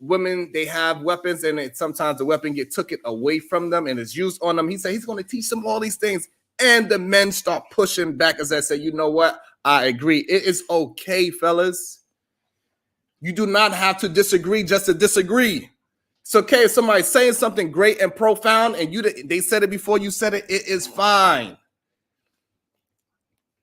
women, they have weapons and sometimes the weapon get took it away from them and is used on them. He said he's going to teach them all these things, and the men start pushing back as I say, you know what? I agree. It is okay, fellas. You do not have to disagree just to disagree. It's okay if somebody's saying something great and profound and they said it before you said it. It is fine.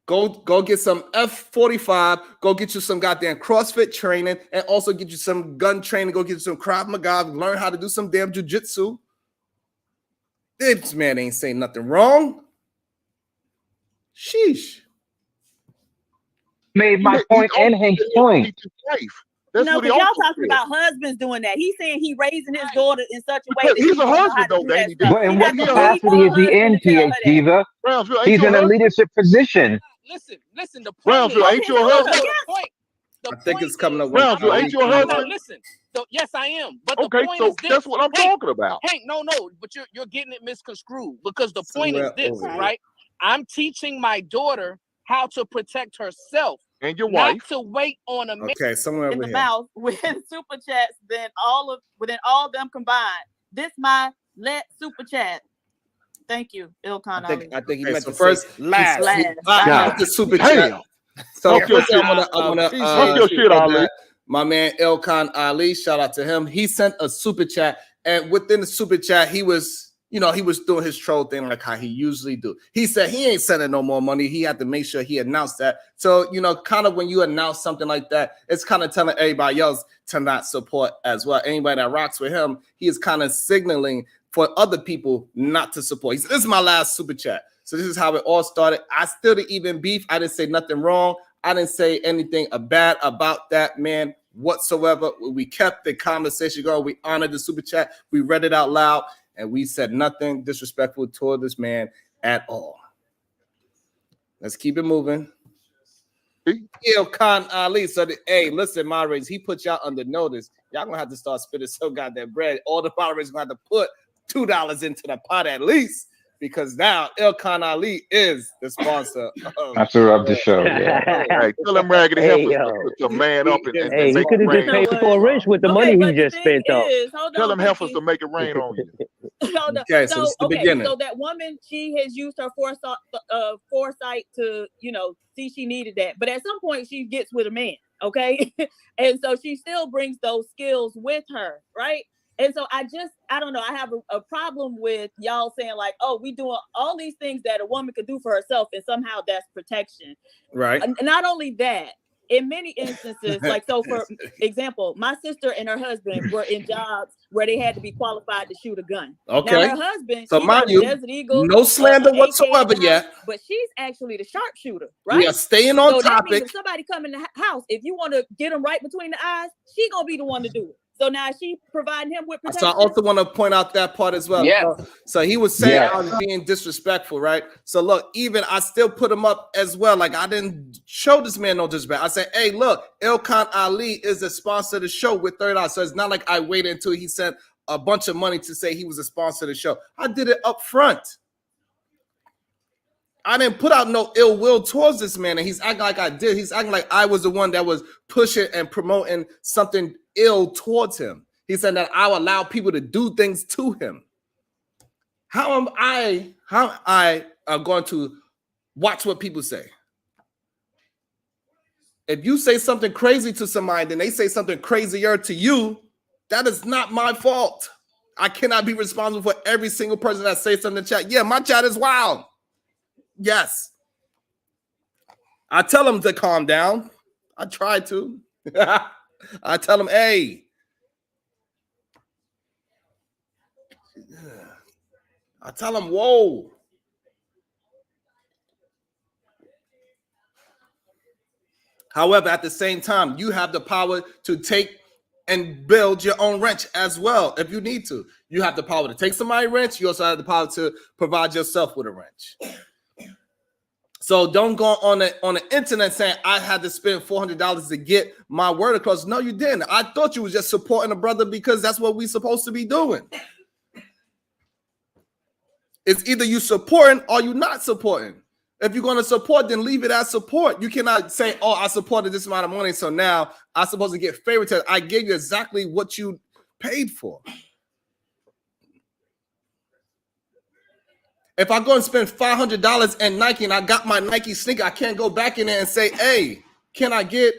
Go get some F45. Go get you some goddamn CrossFit training, and also get you some gun training. Go get you some Krav Maga. Learn how to do some damn jiu-jitsu. This man ain't saying nothing wrong. Sheesh. Made my point and Hank's point. That's no, what because he y'all also talking said. about husbands doing that. He's saying he raising his daughter in such a way that He's he a don't know how husband, to though, do that Danny. stuff. But in He what has to leave capacity her is he husband in, to tell her TH that. Diva? Brownsville, ain't He's your in a husband? leadership position. Listen. The point Brownsville, is, ain't your husband? I think it's coming up with Brownsville, ain't your husband? Listen. Yes, I am. But the Okay, point so is this. that's what I'm talking about. Hank, no, but you're getting it misconstrued, because the point is Somewhere this, over here. right? I'm teaching my daughter how to protect herself, And your not wife. to wait on a man. Okay, somewhere In over the here. mouth with super chats than all of them combined. This my super chat. Thank you, Ilkan Ali. I think he Okay, meant so to first, say last. Last. I the super chat. Damn. So Talk your first, I shit. wanna Talk your shit, Ali. my man Ilkan Ali, shout out to him. He sent a super chat, and within the super chat, he was doing his troll thing like how he usually do. He said he ain't sending no more money. He had to make sure he announced that. So, kind of when you announce something like that, it's kind of telling everybody else to not support as well. Anybody that rocks with him, he is kind of signaling for other people not to support. He said, this is my last super chat. So this is how it all started. I still didn't even beef. I didn't say nothing wrong. I didn't say anything bad about that man whatsoever. We kept the conversation going. We honored the super chat. We read it out loud, and we said nothing disrespectful toward this man at all. Let's keep it moving. Ilkan Ali. So, hey, listen, moderators, he put y'all under notice. Y'all gonna have to start spitting some goddamn bread. All the moderators gonna have to put $2 into the pot at least, because now Ilkan Ali is the sponsor. After rub the show. Yeah. Hey, tell him Raggedy Heifers to man up and Hey, he make could it have just rain. paid for a wrench with the money he just spent on. Tell him Heifers to make it rain on you. Okay, so this is the beginning. So that woman, she has used her foresight to, see she needed that. But at some point, she gets with a man, okay? And so she still brings those skills with her, right? And so I don't know. I have a problem with y'all saying like, oh, we doing all these things that a woman could do for herself, and somehow that's protection. Right. And not only that, in many instances, like, so for example, my sister and her husband were in jobs where they had to be qualified to shoot a gun. Okay. Now her husband, so mind you, Desert Eagle, no slander AK whatsoever yet. But she's actually the sharpshooter, right? We are staying on so topic. That means if somebody come in the house, if you want to get them right between the eyes, she gonna be the one to do it. So now she providing him with protection. So I also want to point out that part as well. Yes. So he was saying I was being disrespectful, right? So look, even I still put him up as well. Like I didn't show this man no disrespect. I said, hey, look, Ilkan Ali is the sponsor of the show with $30. So it's not like I waited until he sent a bunch of money to say he was a sponsor of the show. I did it up front. I didn't put out no ill will towards this man, and he's acting like I did. He's acting like I was the one that was pushing and promoting something ill towards him. He said that I allow people to do things to him. How am I going to watch what people say? If you say something crazy to somebody, then they say something crazier to you. That is not my fault. I cannot be responsible for every single person that says something in the chat. Yeah, my chat is wild. Yes. I tell them to calm down. I try to. I tell them, hey. I tell them, whoa. However, at the same time, you have the power to take and build your own wrench as well if you need to. You have the power to take somebody's wrench. You also have the power to provide yourself with a wrench. So don't go on the internet saying I had to spend $400 to get my word across. No, you didn't. I thought you was just supporting a brother because that's what we're supposed to be doing. It's either you supporting or you not supporting. If you're going to support, then leave it as support. You cannot say, oh, I supported this amount of money, so now I'm supposed to get favoritism. I gave you exactly what you paid for. If I go and spend $500 in Nike and I got my Nike sneaker, I can't go back in there and say, hey, can I get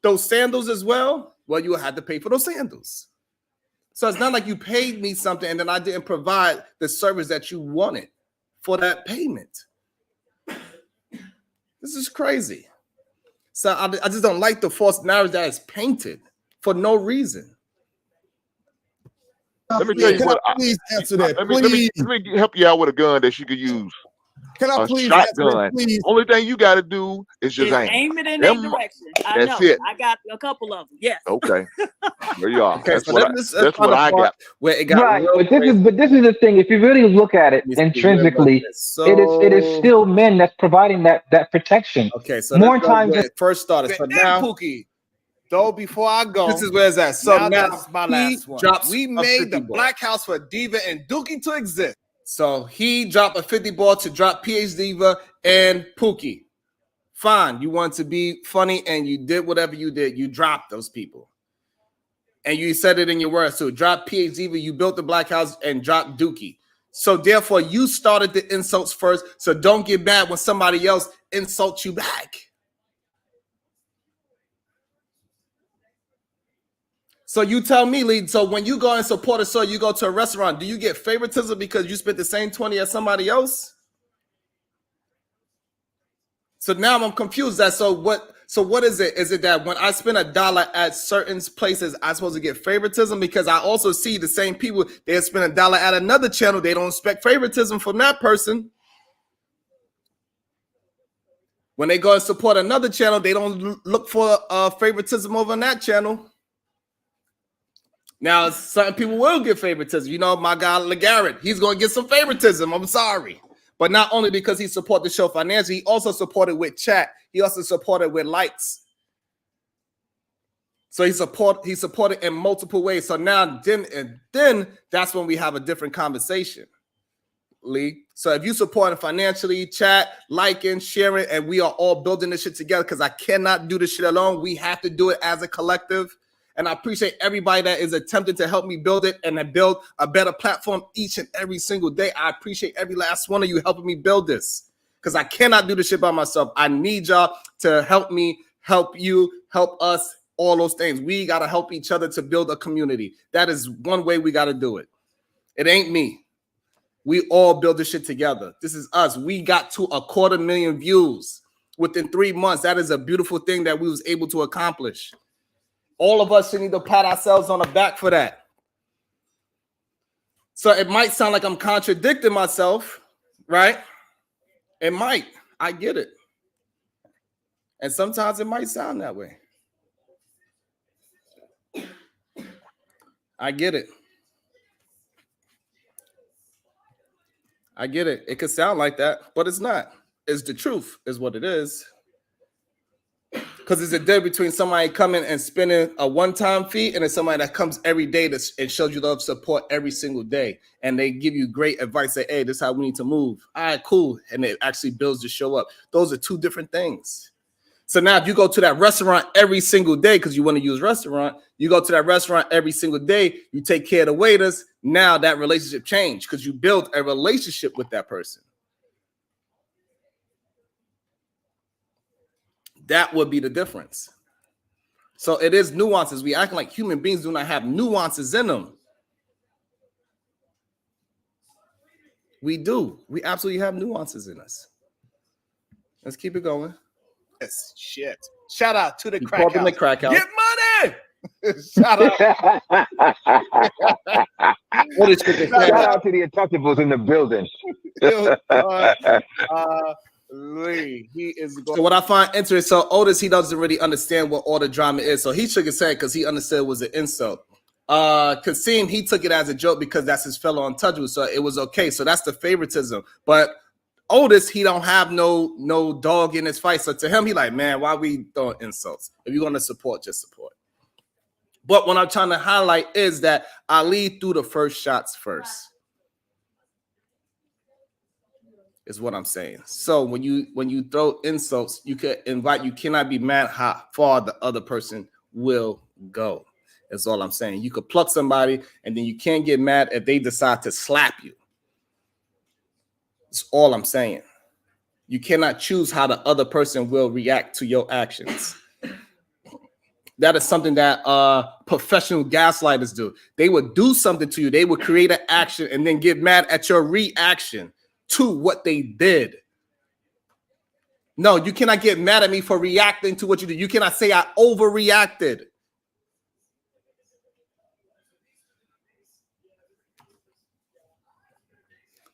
those sandals as well? Well, you will have to pay for those sandals. So it's not like you paid me something and then I didn't provide the service that you wanted for that payment. This is crazy. So I just don't like the false narrative that is painted for no reason. Let me tell you what. Please answer that. Let Please. me help you out with a gun that you could use. Can I A please answer shotgun. that, please? Only thing you got to do is just aim. Aim it in that Them- direction. I that's know. it. I got a couple of them. Yes. Okay, there you are. Okay, That's so what that's what I got. where it got Right, real but crazy. this is the thing. If you really look at it Let me see where intrinsically, was it is still men that's providing that protection. okay. So more let's go times where than- it first started. So now Pookie, though, before I go, this is where it's at. So now that's my he last one. drops We a made 50 the ball. Black House for Diva and Dookie to exist. So he dropped a 50 ball to drop PH Diva and Pookie. Fine, you want to be funny and you did whatever you did. You dropped those people. And you said it in your words. So drop PH Diva, you built the Black House and dropped Dookie. So therefore, you started the insults first. So don't get mad when somebody else insults you back. So you tell me, Lee, so when you go and support a show, you go to a restaurant, do you get favoritism because you spent the same 20 as somebody else? So now I'm confused. So what is it? Is it that when I spend $1 at certain places, I'm supposed to get favoritism? Because I also see the same people, they spend $1 at another channel, they don't expect favoritism from that person. When they go and support another channel, they don't look for favoritism over on that channel. Now, certain people will get favoritism. You know, my guy LeGarrette, he's going to get some favoritism. I'm sorry. But not only because he supported the show financially, he also supported with chat. He also supported with likes. So he supported in multiple ways. So now then that's when we have a different conversation, Lee. So if you support financially, chat, liking, sharing, and we are all building this shit together, because I cannot do this shit alone. We have to do it as a collective. And I appreciate everybody that is attempting to help me build it and to build a better platform each and every single day. I appreciate every last one of you helping me build this, because I cannot do this shit by myself. I need y'all to help me, help you, help us, all those things. We got to help each other to build a community. That is one way we got to do it. It ain't me. We all build this shit together. This is us. We got to 250,000 views within 3 months. That is a beautiful thing that we was able to accomplish. All of us should need to pat ourselves on the back for that. So it might sound like I'm contradicting myself, right? It might. I get it. And sometimes it might sound that way. I get it. I get it. It could sound like that, but it's not. It's the truth, is what it is. Because there's a difference between somebody coming and spending a one-time fee and then somebody that comes every day and shows you love support every single day. And they give you great advice, say, hey, this is how we need to move. All right, cool. And it actually builds to show up. Those are two different things. So now if you go to that restaurant every single day, because you want to use restaurant, you go to that restaurant every single day, you take care of the waiters, now that relationship changed because you build a relationship with that person. That would be the difference. So it is nuances. We act like human beings do not have nuances in them. We do. We absolutely have nuances in us. Let's keep it going. Yes, shit. Shout out to the Keep crack pumping house. the crack house. Get money. Shout out. What is chicken Shout sandwich? out to the Untouchables in the building. Lee, he is So going. what I find interesting, so Otis, he doesn't really understand what all the drama is. So he shook his head because he understood it was an insult. Kasim, he took it as a joke because that's his fellow untouchable. So it was okay. So that's the favoritism. But Otis, he don't have no dog in his fight. So to him, he like, man, why we throwing insults? If you're going to support, just support. But what I'm trying to highlight is that Ali threw the first shots first. is what I'm saying. So when you throw insults, you cannot be mad how far the other person will go. That's all I'm saying. You could pluck somebody and then you can't get mad if they decide to slap you. That's all I'm saying. You cannot choose how the other person will react to your actions. That is something that professional gaslighters do. They would do something to you. They would create an action and then get mad at your reaction to what they did. No, you cannot get mad at me for reacting to what you did. You cannot say I overreacted.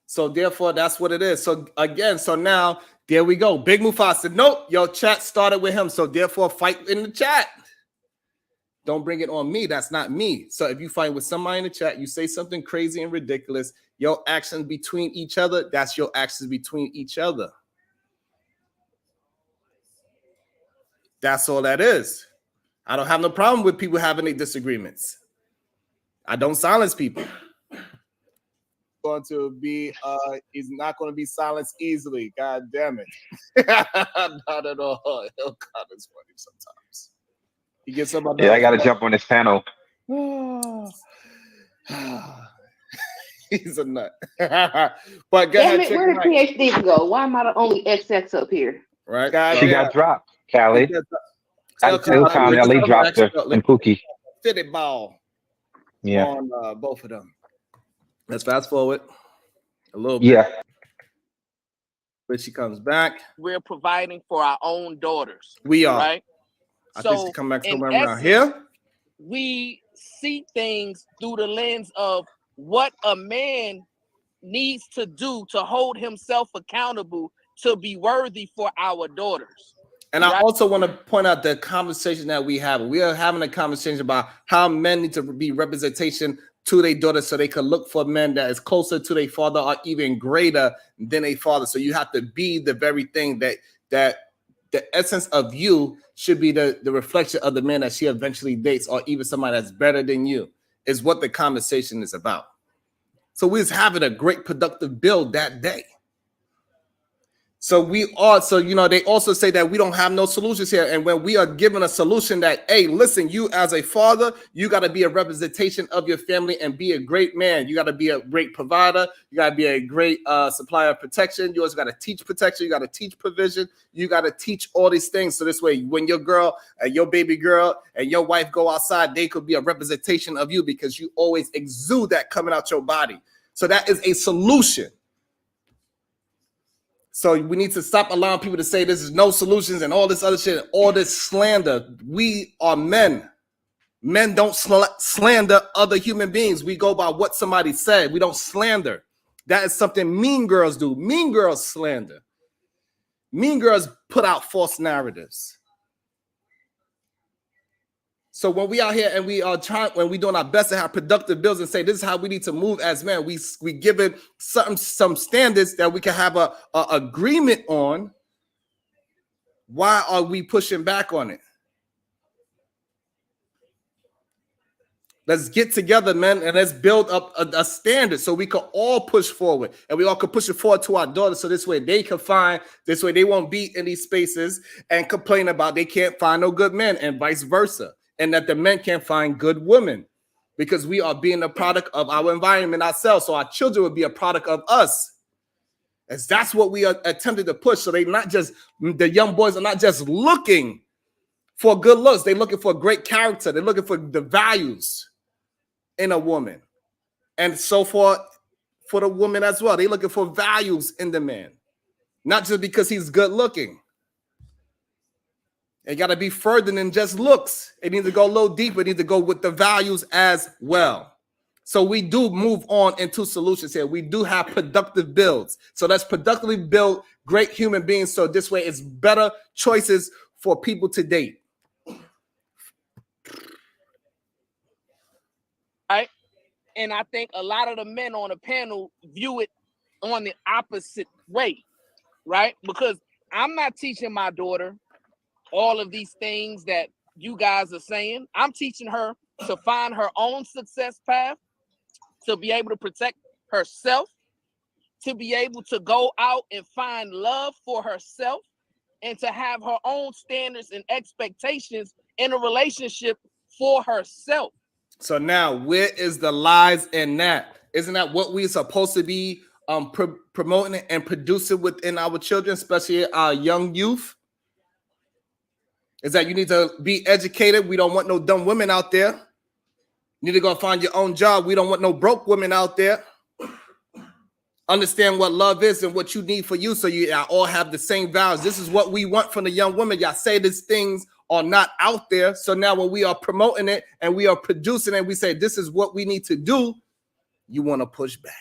So therefore, that's what it is. So again, so now there we go. Big Mufasa said, nope, your chat started with him. So therefore, fight in the chat. Don't bring it on me. That's not me. So if you fight with somebody in the chat, you say something crazy and ridiculous, your actions between each other, that's your actions between each other. That's all that is. I don't have no problem with people having their disagreements. I don't silence people. Going to be he's not going to be silenced easily. God damn it. Not at all. Oh, God, it's funny sometimes. He gets somebody. Yeah, I got to jump on this panel. He's a nut. But go Damn ahead, it, where did PhD go? Why am I the only XX up here? right? God, She got dropped, Callie. Ilcon LA dropped her and Pookie. Fitted ball. Yeah. On both of them. Let's fast forward a little bit. Yeah. When she comes back, We're providing for our own daughters. we are. Right? I think So she come back in somewhere around essence, here. we see things through the lens of what a man needs to do to hold himself accountable to be worthy for our daughters. And I also want to point out the conversation that we have. We are having a conversation about how men need to be representation to their daughters so they can look for men that is closer to their father or even greater than a father. So you have to be the very thing that the essence of you should be the reflection of the man that she eventually dates, or even somebody that's better than you, is what the conversation is about. So we was having a great productive build that day. So we are, so, you know, they also say that we don't have no solutions here. And when we are given a solution that, hey, listen, you as a father, you got to be a representation of your family and be a great man. You got to be a great provider. You got to be a great supplier of protection. You also got to teach protection. You got to teach provision. You got to teach all these things. So this way, when your girl, your baby girl and your wife go outside, they could be a representation of you because you always exude that coming out your body. So that is a solution. So we need to stop allowing people to say this is no solutions and all this other shit, all this slander. We are men. Men don't slander other human beings. We go by what somebody said. We don't slander. That is something mean girls do. Mean girls slander. Mean girls put out false narratives. So when we out here and we are trying, when we doing our best to have productive builds and say this is how we need to move as men, we give it some standards that we can have a agreement on. Why are we pushing back on it? Let's get together, man, and let's build up a standard so we can all push forward and we all can push it forward to our daughters. So this way they can find, this way they won't be in these spaces and complain about they can't find no good men and vice versa. And that the men can't find good women because we are being a product of our environment ourselves. So our children will be a product of us. As that's what we are attempting to push. So they not just, the young boys are not just looking for good looks. They're looking for great character. They're looking for the values in a woman. And so for the woman as well. They're looking for values in the man. Not just because he's good looking. It got to be further than just looks. It needs to go a little deeper. It needs to go with the values as well. So we do move on into solutions here. We do have productive builds. So let's productively build great human beings. So this way it's better choices for people to date. Right? And I think a lot of the men on the panel view it on the opposite way, right? Because I'm not teaching my daughter all of these things that you guys are saying. I'm teaching her to find her own success path, to be able to protect herself, to be able to go out and find love for herself and to have her own standards and expectations in a relationship for herself. So now, where is the lies in that? Isn't that what we're supposed to be promoting and producing within our children, especially our young youth? Is that you need to be educated. We don't want no dumb women out there. You need to go find your own job. We don't want no broke women out there. Understand what love is and what you need for you, so you all have the same values. This is what we want from the young women. Y'all say these things are not out there. So now when we are promoting it and we are producing it, we say this is what we need to do, you want to push back.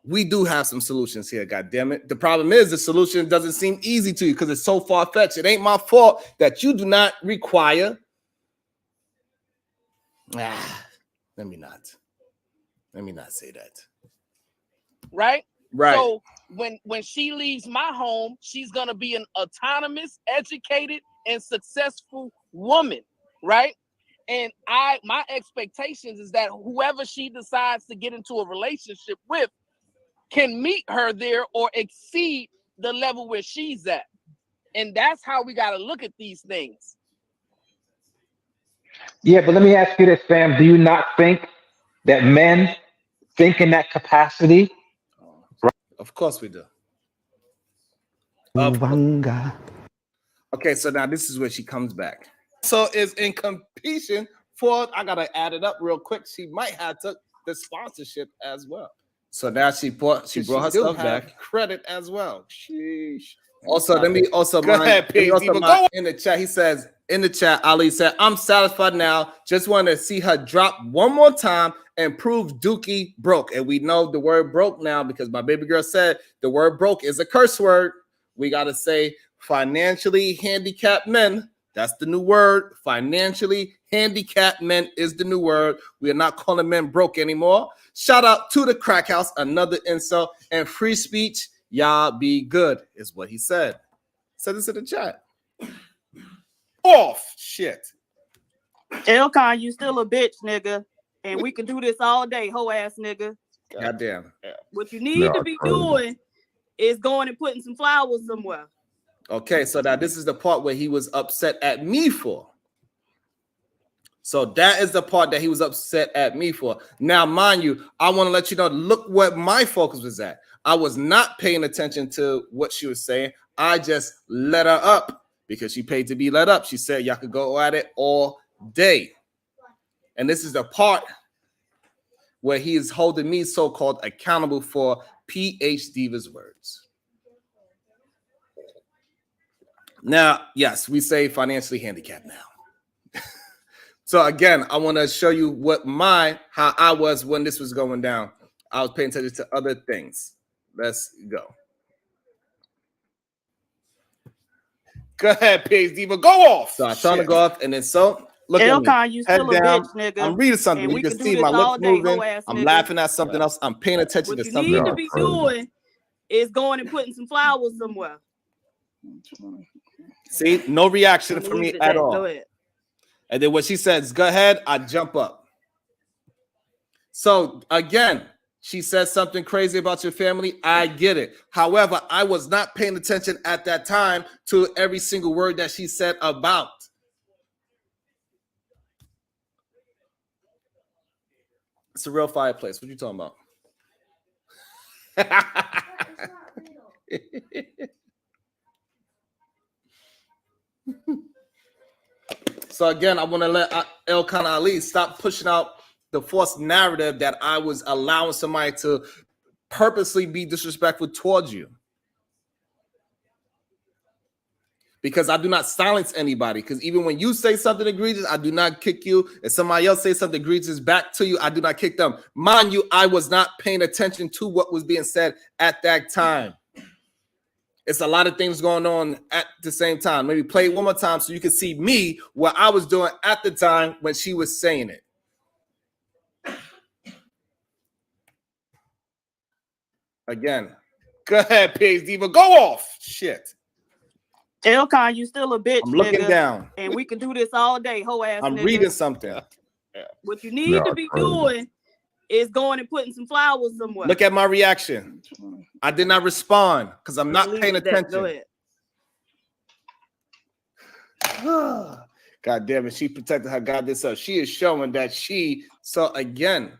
We do have some solutions here, God damn it. The problem is the solution doesn't seem easy to you because it's so far-fetched. It ain't my fault that you do not require. Let me not say that. Right? Right. So when she leaves my home, she's gonna be an autonomous, educated, and successful woman, right? And my expectations is that whoever she decides to get into a relationship with can meet her there or exceed the level where she's at. And that's how we got to look at these things. Yeah, but let me ask you this, fam. Do you not think that men think in that capacity? Of course we do. Uvanga. Okay, so now this is where she comes back. So is in competition for, I gotta add it up real quick. She might have took the sponsorship as well. So now she brought herself back. Credit as well. Sheesh. Also, let me also Go ahead, Pete. Go in the chat. He says in the chat, Ali said, "I'm satisfied now. Just want to see her drop one more time and prove Dookie broke." And we know the word broke now because my baby girl said the word broke is a curse word. We got to say financially handicapped men. That's the new word. Financially handicapped men is the new word. We are not calling men broke anymore. Shout out to the crack house, another insult, and free speech. Y'all be good, is what he said. Said this in the chat. Off shit. Elcon, you still a bitch, nigga. And we can do this all day, hoe ass nigga. Goddamn. What you need to be doing is going and putting some flowers somewhere. Okay, so now this is the part where he was upset at me for. So that is the part that he was upset at me for. Now, mind you, I want to let you know, look what my focus was at. I was not paying attention to what she was saying. I just let her up because she paid to be let up. She said y'all could go at it all day. And this is the part where he is holding me so-called accountable for PH Diva's words. Now, yes, we say financially handicapped now. So again, I want to show you how I was when this was going down. I was paying attention to other things. Let's go. Go ahead, PH Diva. Go off. So I'm trying to go off, and then look Elcon, at me. you still Head a down. bitch, nigga. I'm reading something. And You we can can do see this my all lips day, moving. hoe ass I'm nigga. laughing at something else. I'm paying attention What to you something need else. to be doing is going and putting some flowers somewhere. See, no reaction from me at all. Go ahead. And then when she says, go ahead, I jump up. So again, she says something crazy about your family. I get it. However, I was not paying attention at that time to every single word that she said about. It's a real fireplace. What you talking about? So again, I want to let Elkan Ali stop pushing out the false narrative that I was allowing somebody to purposely be disrespectful towards you. Because I do not silence anybody. Because even when you say something egregious, I do not kick you. If somebody else says something egregious back to you, I do not kick them. Mind you, I was not paying attention to what was being said at that time. It's a lot of things going on at the same time. Maybe play it one more time so you can see me, what I was doing at the time when she was saying it. Again. Go ahead, PH Diva. Go off. Shit. Elcon, you still a bitch, I'm looking nigga. down. And we can do this all day, hoe ass I'm nigga. reading something. What you need to be doing is going and putting some flowers somewhere. Look at my reaction. I did not respond because I'm not paying Go attention. ahead. God damn it, she protected her goddess self. She is showing that so again,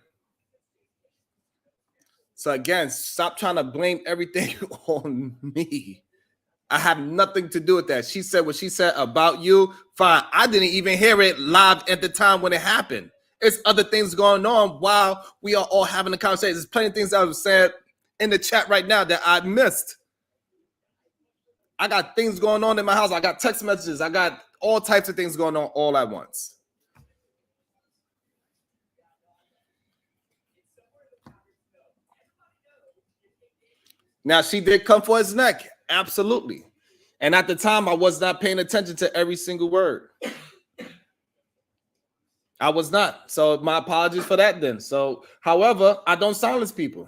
stop trying to blame everything on me. I have nothing to do with that. She said what she said about you. Fine. I didn't even hear it live at the time when it happened. It's other things going on while we are all having a conversation. There's plenty of things I was saying in the chat right now that I missed. I got things going on in my house. I got text messages. I got all types of things going on all at once. Now, she did come for his neck. Absolutely. And at the time, I was not paying attention to every single word. I was not. So my apologies for that then. So, however, I don't silence people.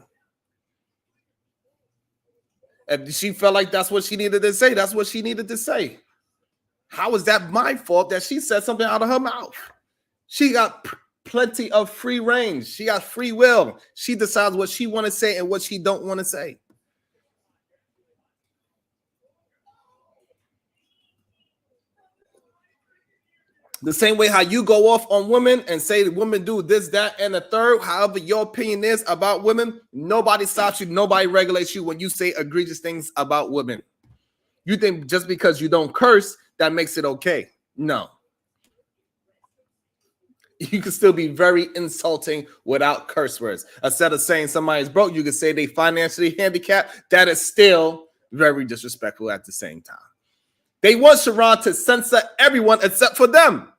If she felt like that's what she needed to say, that's what she needed to say. How is that my fault that she said something out of her mouth? She got plenty of free range. She got free will. She decides what she want to say and what she don't want to say. The same way how you go off on women and say women do this, that, and the third, however your opinion is about women, nobody stops you, nobody regulates you when you say egregious things about women. You think just because you don't curse, that makes it okay. No. You can still be very insulting without curse words. Instead of saying somebody's broke, you can say they financially handicapped. That is still very disrespectful at the same time. They want Sharon to censor everyone except for them.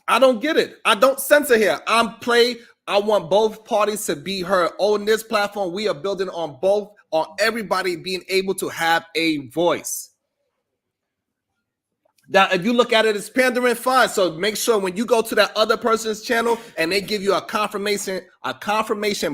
I don't get it. I don't censor here. I want both parties to be heard. On this platform, we are building on everybody being able to have a voice. Now, if you look at it as pandering, fine. So make sure when you go to that other person's channel and they give you a confirmation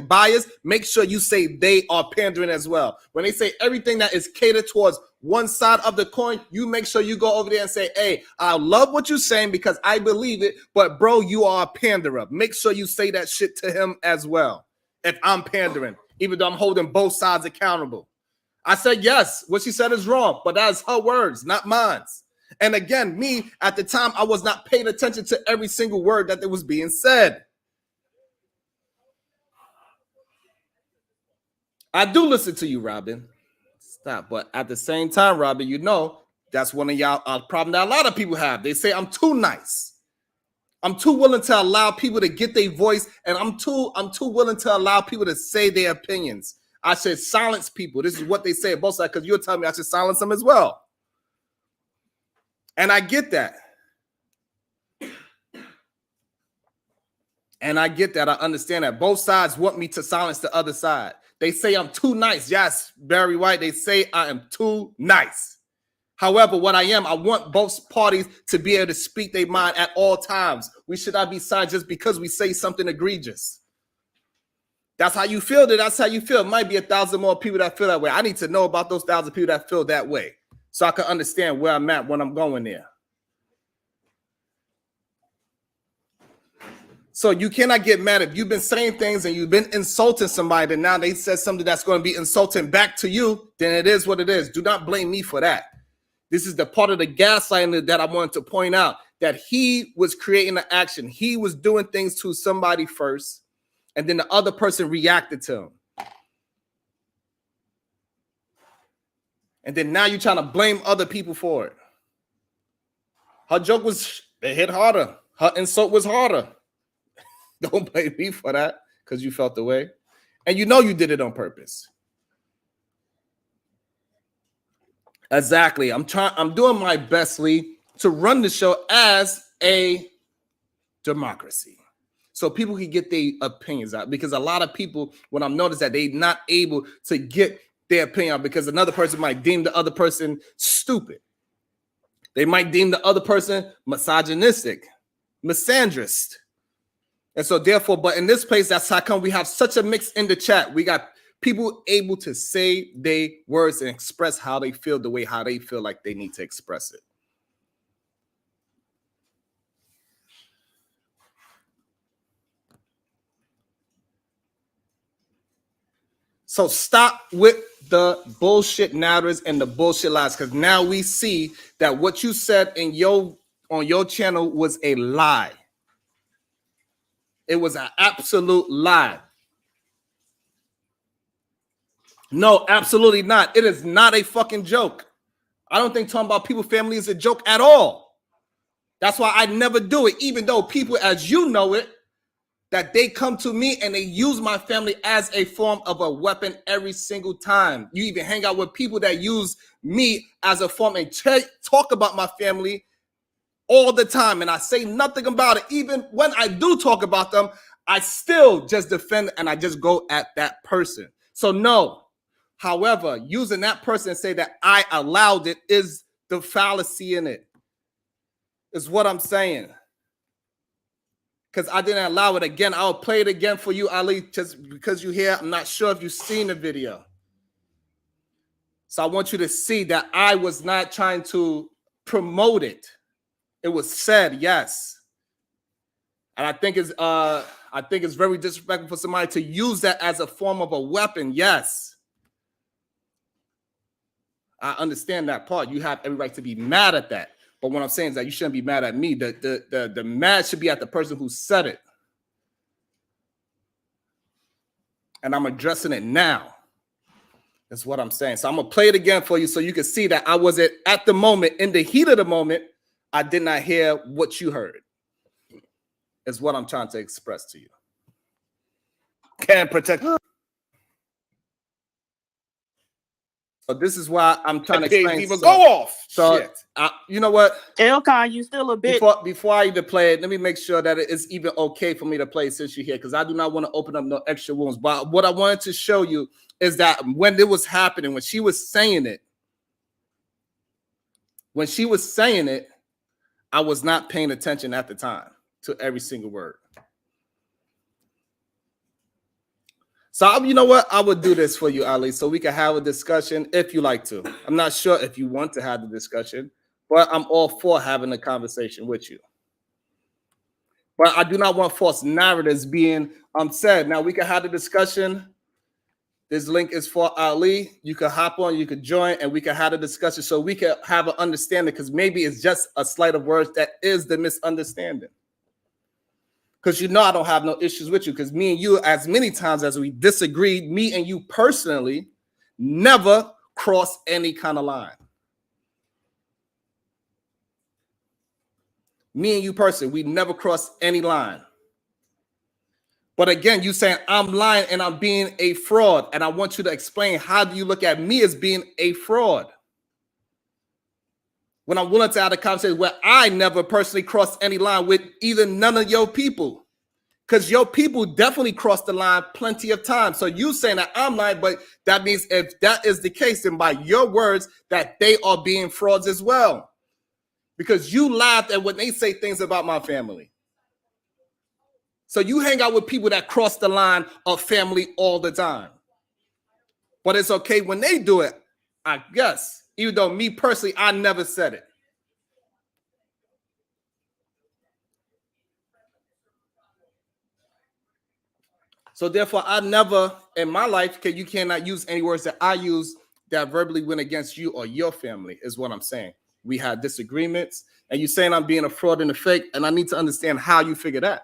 bias, make sure you say they are pandering as well. When they say everything that is catered towards one side of the coin, you make sure you go over there and say, hey, I love what you're saying because I believe it, but bro, you are a panderer. Make sure you say that shit to him as well. If I'm pandering, even though I'm holding both sides accountable. I said, yes, what she said is wrong, but that's her words, not mine. And again, me, at the time, I was not paying attention to every single word that was being said. I do listen to you, Robin. Stop. But at the same time, Robin, you know, that's one of y'all problem that a lot of people have. They say I'm too nice. I'm too willing to allow people to get their voice, and I'm too willing to allow people to say their opinions. I should silence people. This is what they say both sides, because you're telling me I should silence them as well. And I get that. And I get that. I understand that. Both sides want me to silence the other side. They say I'm too nice. Yes, Barry White, they say I am too nice. However, what I am, I want both parties to be able to speak their mind at all times. We should not be silenced just because we say something egregious. That's how you feel. That's how you feel. It might be 1,000 more people that feel that way. I need to know about those 1,000 people that feel that way, so I can understand where I'm at when I'm going there. So you cannot get mad if you've been saying things and you've been insulting somebody, and now they said something that's going to be insulting back to you, then it is what it is. Do not blame me for that. This is the part of the gaslighting that I wanted to point out, that he was creating an action. He was doing things to somebody first, and then the other person reacted to him. And then now you're trying to blame other people for it. Her joke was, it hit harder. Her insult was harder. Don't blame me for that because you felt the way. And you know you did it on purpose. Exactly. I'm doing my best, Lee, to run the show as a democracy, so people can get their opinions out. Because a lot of people, when I've noticed that they're not able to get their opinion out because another person might deem the other person stupid. They might deem the other person misogynistic, misandrist. And so therefore, but in this place, that's how come we have such a mix in the chat. We got people able to say their words and express how they feel the way how they feel like they need to express it. So stop with the bullshit narratives and the bullshit lies, because now we see that what you said in on your channel was a lie. It was an absolute lie. No, absolutely not. It is not a fucking joke. I don't think talking about people's family is a joke at all. That's why I never do it, even though people, as you know it, that they come to me and they use my family as a form of a weapon every single time. You even hang out with people that use me as a form and talk about my family all the time. And I say nothing about it. Even when I do talk about them, I still just defend and I just go at that person. So no. However, using that person and say that I allowed it is the fallacy in it. Is what I'm saying. Because I didn't allow it again. I'll play it again for you, Ali, just because you're here. I'm not sure if you've seen the video. So I want you to see that I was not trying to promote it. It was said, yes. And I think it's very disrespectful for somebody to use that as a form of a weapon. Yes. I understand that part. You have every right to be mad at that. But what I'm saying is that you shouldn't be mad at me. The mad should be at the person who said it. And I'm addressing it now. That's what I'm saying. So I'm going to play it again for you so you can see that I wasn't at the moment, in the heat of the moment, I did not hear what you heard. Is what I'm trying to express to you. Can't protect. So this is why I'm trying to explain. People go off. So Shit. you know what? Elcon, you still a bit. Before I even play it, let me make sure that it is even okay for me to play since you're here, because I do not want to open up no extra wounds. But what I wanted to show you is that when it was happening, when she was saying it, I was not paying attention at the time to every single word. So you know what? I would do this for you, Ali, so we can have a discussion if you like to. I'm not sure if you want to have the discussion, but I'm all for having a conversation with you. But I do not want false narratives being said. Now we can have the discussion. This link is for Ali. You can hop on, you can join, and we can have a discussion so we can have an understanding, because maybe it's just a sleight of words that is the misunderstanding. Because you know I don't have no issues with you, because me and you, as many times as we disagreed, me and you personally never cross any kind of line. Me and you personally, we never cross any line. But again, you saying I'm lying and I'm being a fraud, and I want you to explain, how do you look at me as being a fraud? When I'm willing to have a conversation where I never personally crossed any line with either none of your people. Because your people definitely crossed the line plenty of times. So you saying that I'm lying, but that means if that is the case, then by your words, that they are being frauds as well. Because you laughed at when they say things about my family. So you hang out with people that cross the line of family all the time. But it's okay when they do it, I guess. Even though me personally, I never said it. So therefore, I never in my life, you cannot use any words that I use that verbally went against you or your family, is what I'm saying. We had disagreements, and you're saying I'm being a fraud and a fake, and I need to understand how you figure that.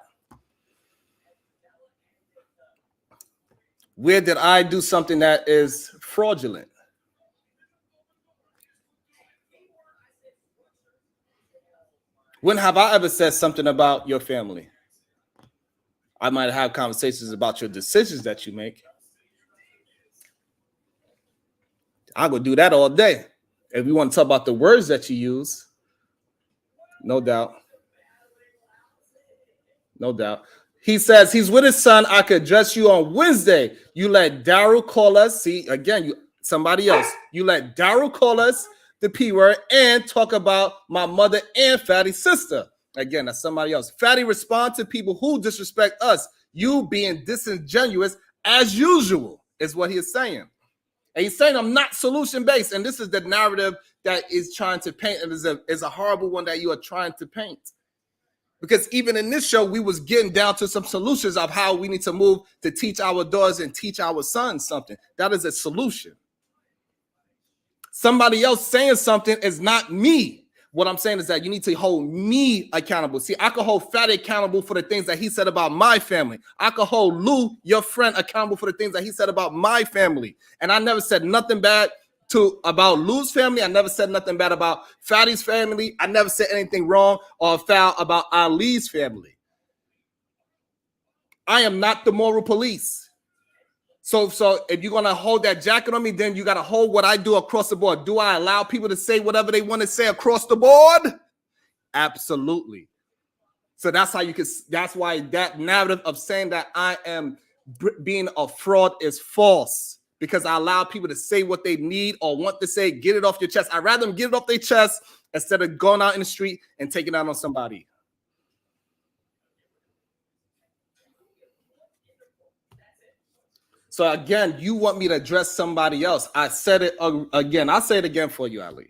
Where did I do something that is fraudulent? When have I ever said something about your family? I might have conversations about your decisions that you make. I would do that all day. If we want to talk about the words that you use, no doubt. No doubt. He says he's with his son. I could address you on Wednesday. You let Daryl call us. See, again, somebody else. You let Daryl call us the P word and talk about my mother and Fatty's sister. Again, that's somebody else. Fatty respond to people who disrespect us. You being disingenuous as usual is what he is saying. And he's saying I'm not solution-based. And this is the narrative that is trying to paint. And is a horrible one that you are trying to paint. Because even in this show, we was getting down to some solutions of how we need to move to teach our daughters and teach our sons something. That is a solution. Somebody else saying something is not me. What I'm saying is that you need to hold me accountable. See, I could hold Fatty accountable for the things that he said about my family. I could hold Lou, your friend, accountable for the things that he said about my family. And I never said nothing bad about Lou's family. I never said nothing bad about Fatty's family. I never said anything wrong or foul about Ali's family. I am not the moral police. So if you're going to hold that jacket on me, then you got to hold what I do across the board. Do I allow people to say whatever they want to say across the board? Absolutely. So that's how that's why that narrative of saying that I am being a fraud is false, because I allow people to say what they need or want to say, get it off your chest. I'd rather them get it off their chest instead of going out in the street and taking it out on somebody. So again, you want me to address somebody else. I said it again. I'll say it again for you, Ali.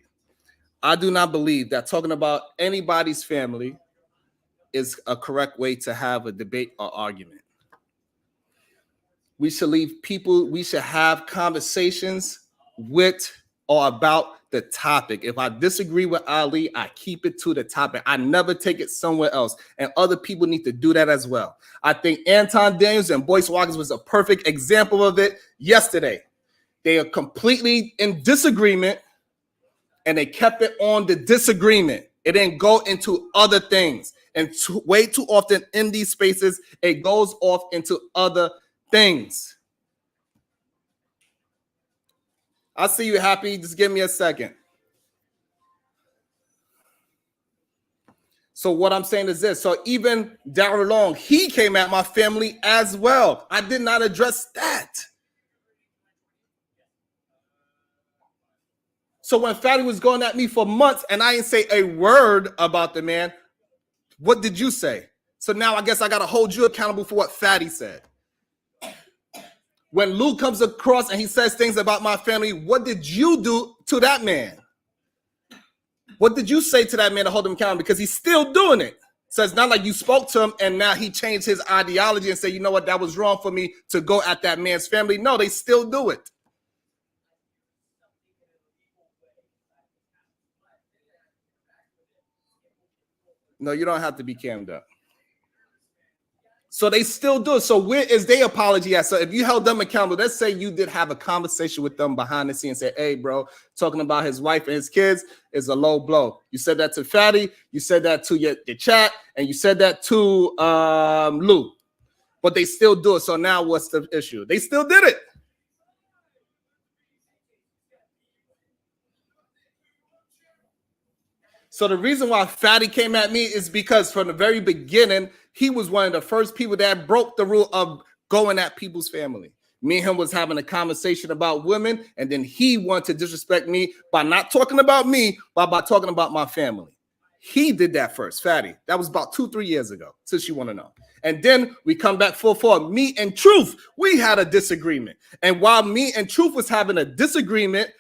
I do not believe that talking about anybody's family is a correct way to have a debate or argument. We should have conversations with or about the topic. If I disagree with Ali, I keep it to the topic. I never take it somewhere else. And other people need to do that as well. I think Anton Daniels and Boyce Watkins was a perfect example of it yesterday. They are completely in disagreement, and they kept it on the disagreement. It didn't go into other things. And way too often in these spaces, it goes off into other things. I see you happy. Just give me a second. So what I'm saying is this. So even Darryl Long, he came at my family as well. I did not address that. So when Fatty was going at me for months and I didn't say a word about the man, what did you say? So now I guess I got to hold you accountable for what Fatty said. When Lou comes across and he says things about my family, what did you do to that man? What did you say to that man to hold him accountable? Because he's still doing it. So it's not like you spoke to him and now he changed his ideology and said, you know what, that was wrong for me to go at that man's family. No, they still do it. No, you don't have to be cammed up. So they still do it. So where is their apology at? So if you held them accountable, let's say you did have a conversation with them behind the scenes and say, hey, bro, talking about his wife and his kids is a low blow. You said that to Fatty, you said that to your chat, and you said that to Lou. But they still do it. So now what's the issue? They still did it. So the reason why Fatty came at me is because from the very beginning, he was one of the first people that broke the rule of going at people's family. Me and him was having a conversation about women, and then he wanted to disrespect me by not talking about me, but by talking about my family. He did that first, Fatty. That was about 2-3 years ago, since you want to know. And then we come back full forward. Me and Truth, we had a disagreement. And while me and Truth was having a disagreement,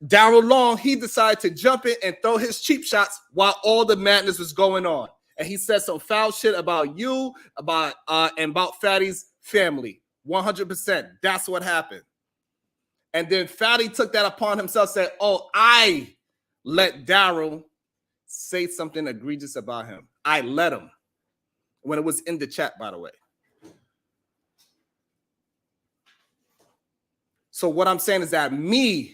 Darryl Long, he decided to jump in and throw his cheap shots while all the madness was going on. And he said some foul shit about you, and about Fatty's family. 100%. That's what happened. And then Fatty took that upon himself, said, oh, I let Darryl say something egregious about him. I let him. When it was in the chat, by the way. So what I'm saying is that when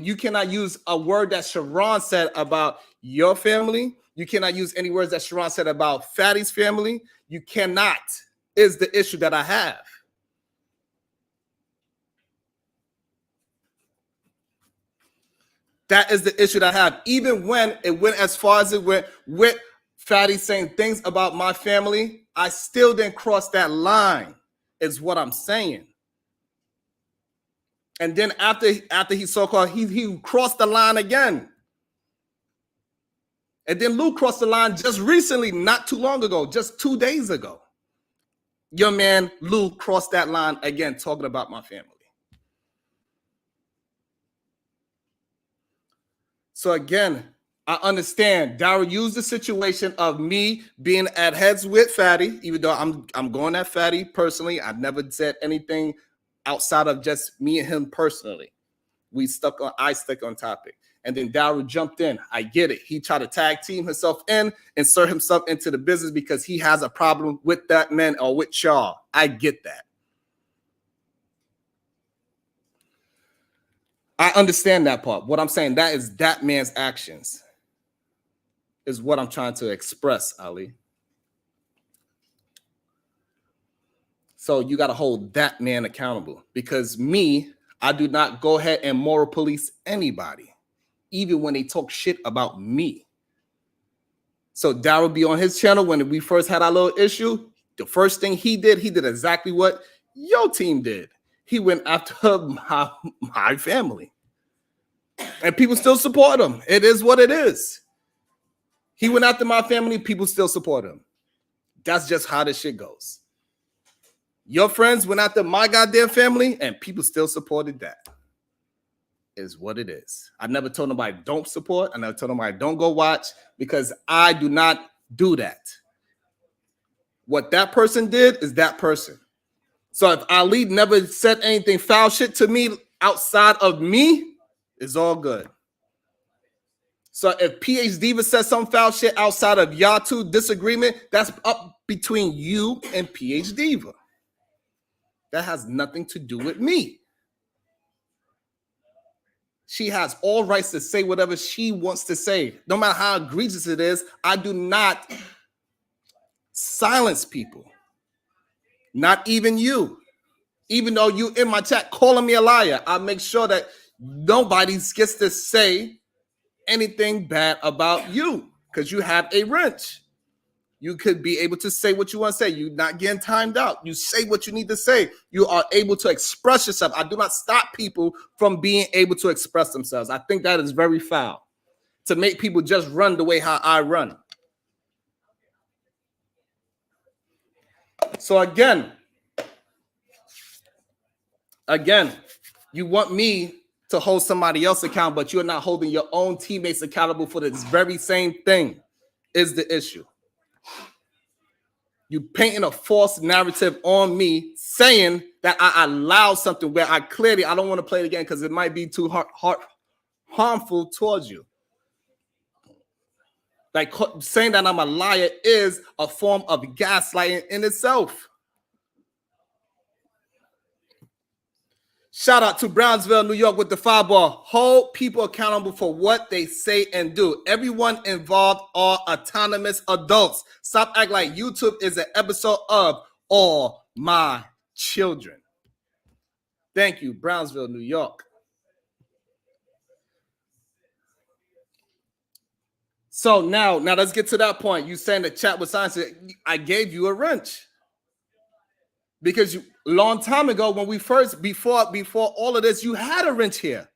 you cannot use a word that Sharon said about your family, you cannot use any words that Sharon said about Fatty's family, you cannot, is the issue that I have. That is the issue that I have. Even when it went as far as it went with Fatty saying things about my family, I still didn't cross that line, is what I'm saying. And then after he so-called, he crossed the line again. And then Lou crossed the line just recently, not too long ago, just 2 days ago. Your man Lou crossed that line again, talking about my family. So again, I understand. Daryl used the situation of me being at heads with Fatty, even though I'm going at Fatty personally. I never said anything outside of just me and him personally. I stuck on topic. And then Daryl jumped in. I get it. He tried to tag team himself in, insert himself into the business because he has a problem with that man or with y'all. I get that. I understand that part. What I'm saying, that is that man's actions, is what I'm trying to express, Ali. So you got to hold that man accountable, because me, I do not go ahead and moral police anybody, even when they talk shit about me. So Daryl be on his channel when we first had our little issue. The first thing he did exactly what your team did. He went after my family. And people still support him. It is what it is. He went after my family. People still support him. That's just how this shit goes. Your friends went after my goddamn family, and people still supported that. Is what it is. I never told nobody don't support. I never told nobody don't go watch, because I do not do that. What that person did is that person. So if Ali never said anything foul shit to me outside of me, it's all good. So if PH Diva says some foul shit outside of y'all two disagreement, that's up between you and PH Diva. That has nothing to do with me. She has all rights to say whatever she wants to say. No matter how egregious it is, I do not silence people. Not even you. Even though you in my chat calling me a liar, I make sure that nobody gets to say anything bad about you, because you have a wrench. You could be able to say what you want to say. You're not getting timed out. You say what you need to say. You are able to express yourself. I do not stop people from being able to express themselves. I think that is very foul, to make people just run the way how I run. So again, you want me to hold somebody else accountable, but you're not holding your own teammates accountable for this very same thing, is the issue. You painting a false narrative on me, saying that I allow something where I don't want to play it again because it might be too harmful towards you. Like saying that I'm a liar is a form of gaslighting in itself. Shout out to Brownsville, New York with the 5-ball. Hold people accountable for what they say and do. Everyone involved are autonomous adults. Stop acting like YouTube is an episode of All My Children. Thank you, Brownsville, New York. So now let's get to that point. You saying the chat was science. I gave you a wrench. Because a long time ago, when we first, before all of this, you had a wrench here.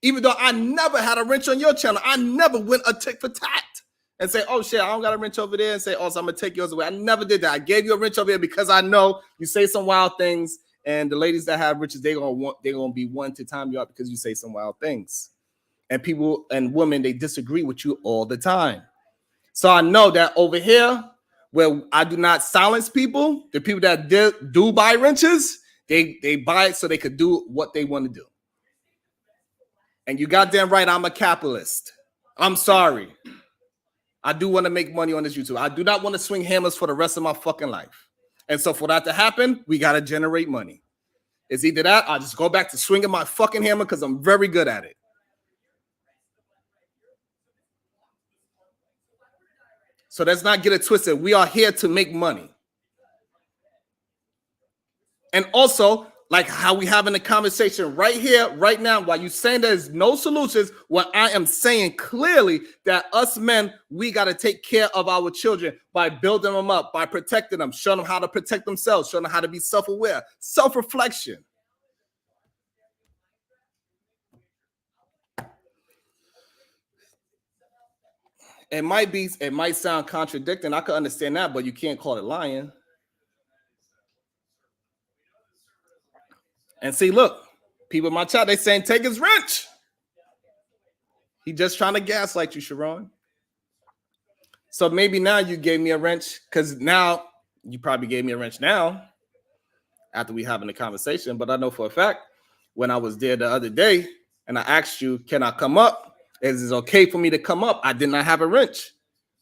Even though I never had a wrench on your channel. I never went a tick for tat and say, oh shit, I don't got a wrench over there, and say, oh, so I'm gonna take yours away. I never did that. I gave you a wrench over here because I know you say some wild things, and the ladies that have wrenches, they're gonna be one to time you up because you say some wild things. And people and women, they disagree with you all the time. So I know that over here, where I do not silence people, the people that do buy wrenches, they buy it so they could do what they want to do. And you goddamn right, I'm a capitalist. I'm sorry. I do want to make money on this YouTube. I do not want to swing hammers for the rest of my fucking life. And so for that to happen, we got to generate money. It's either that, I'll just go back to swinging my fucking hammer because I'm very good at it. So let's not get it twisted. We are here to make money. And also, like how we having a conversation right here, right now, while you saying there's no solutions, what I am saying clearly that us men, we got to take care of our children by building them up, by protecting them, showing them how to protect themselves, showing them how to be self-aware, self-reflection. It might sound contradicting. I could understand that, but you can't call it lying. And see, look, people in my chat, they saying take his wrench. He just trying to gaslight you, Sharon. So maybe now you gave me a wrench because now you probably gave me a wrench now after we having a conversation. But I know for a fact when I was there the other day and I asked you, can I come up? Is it okay for me to come up? I did not have a wrench.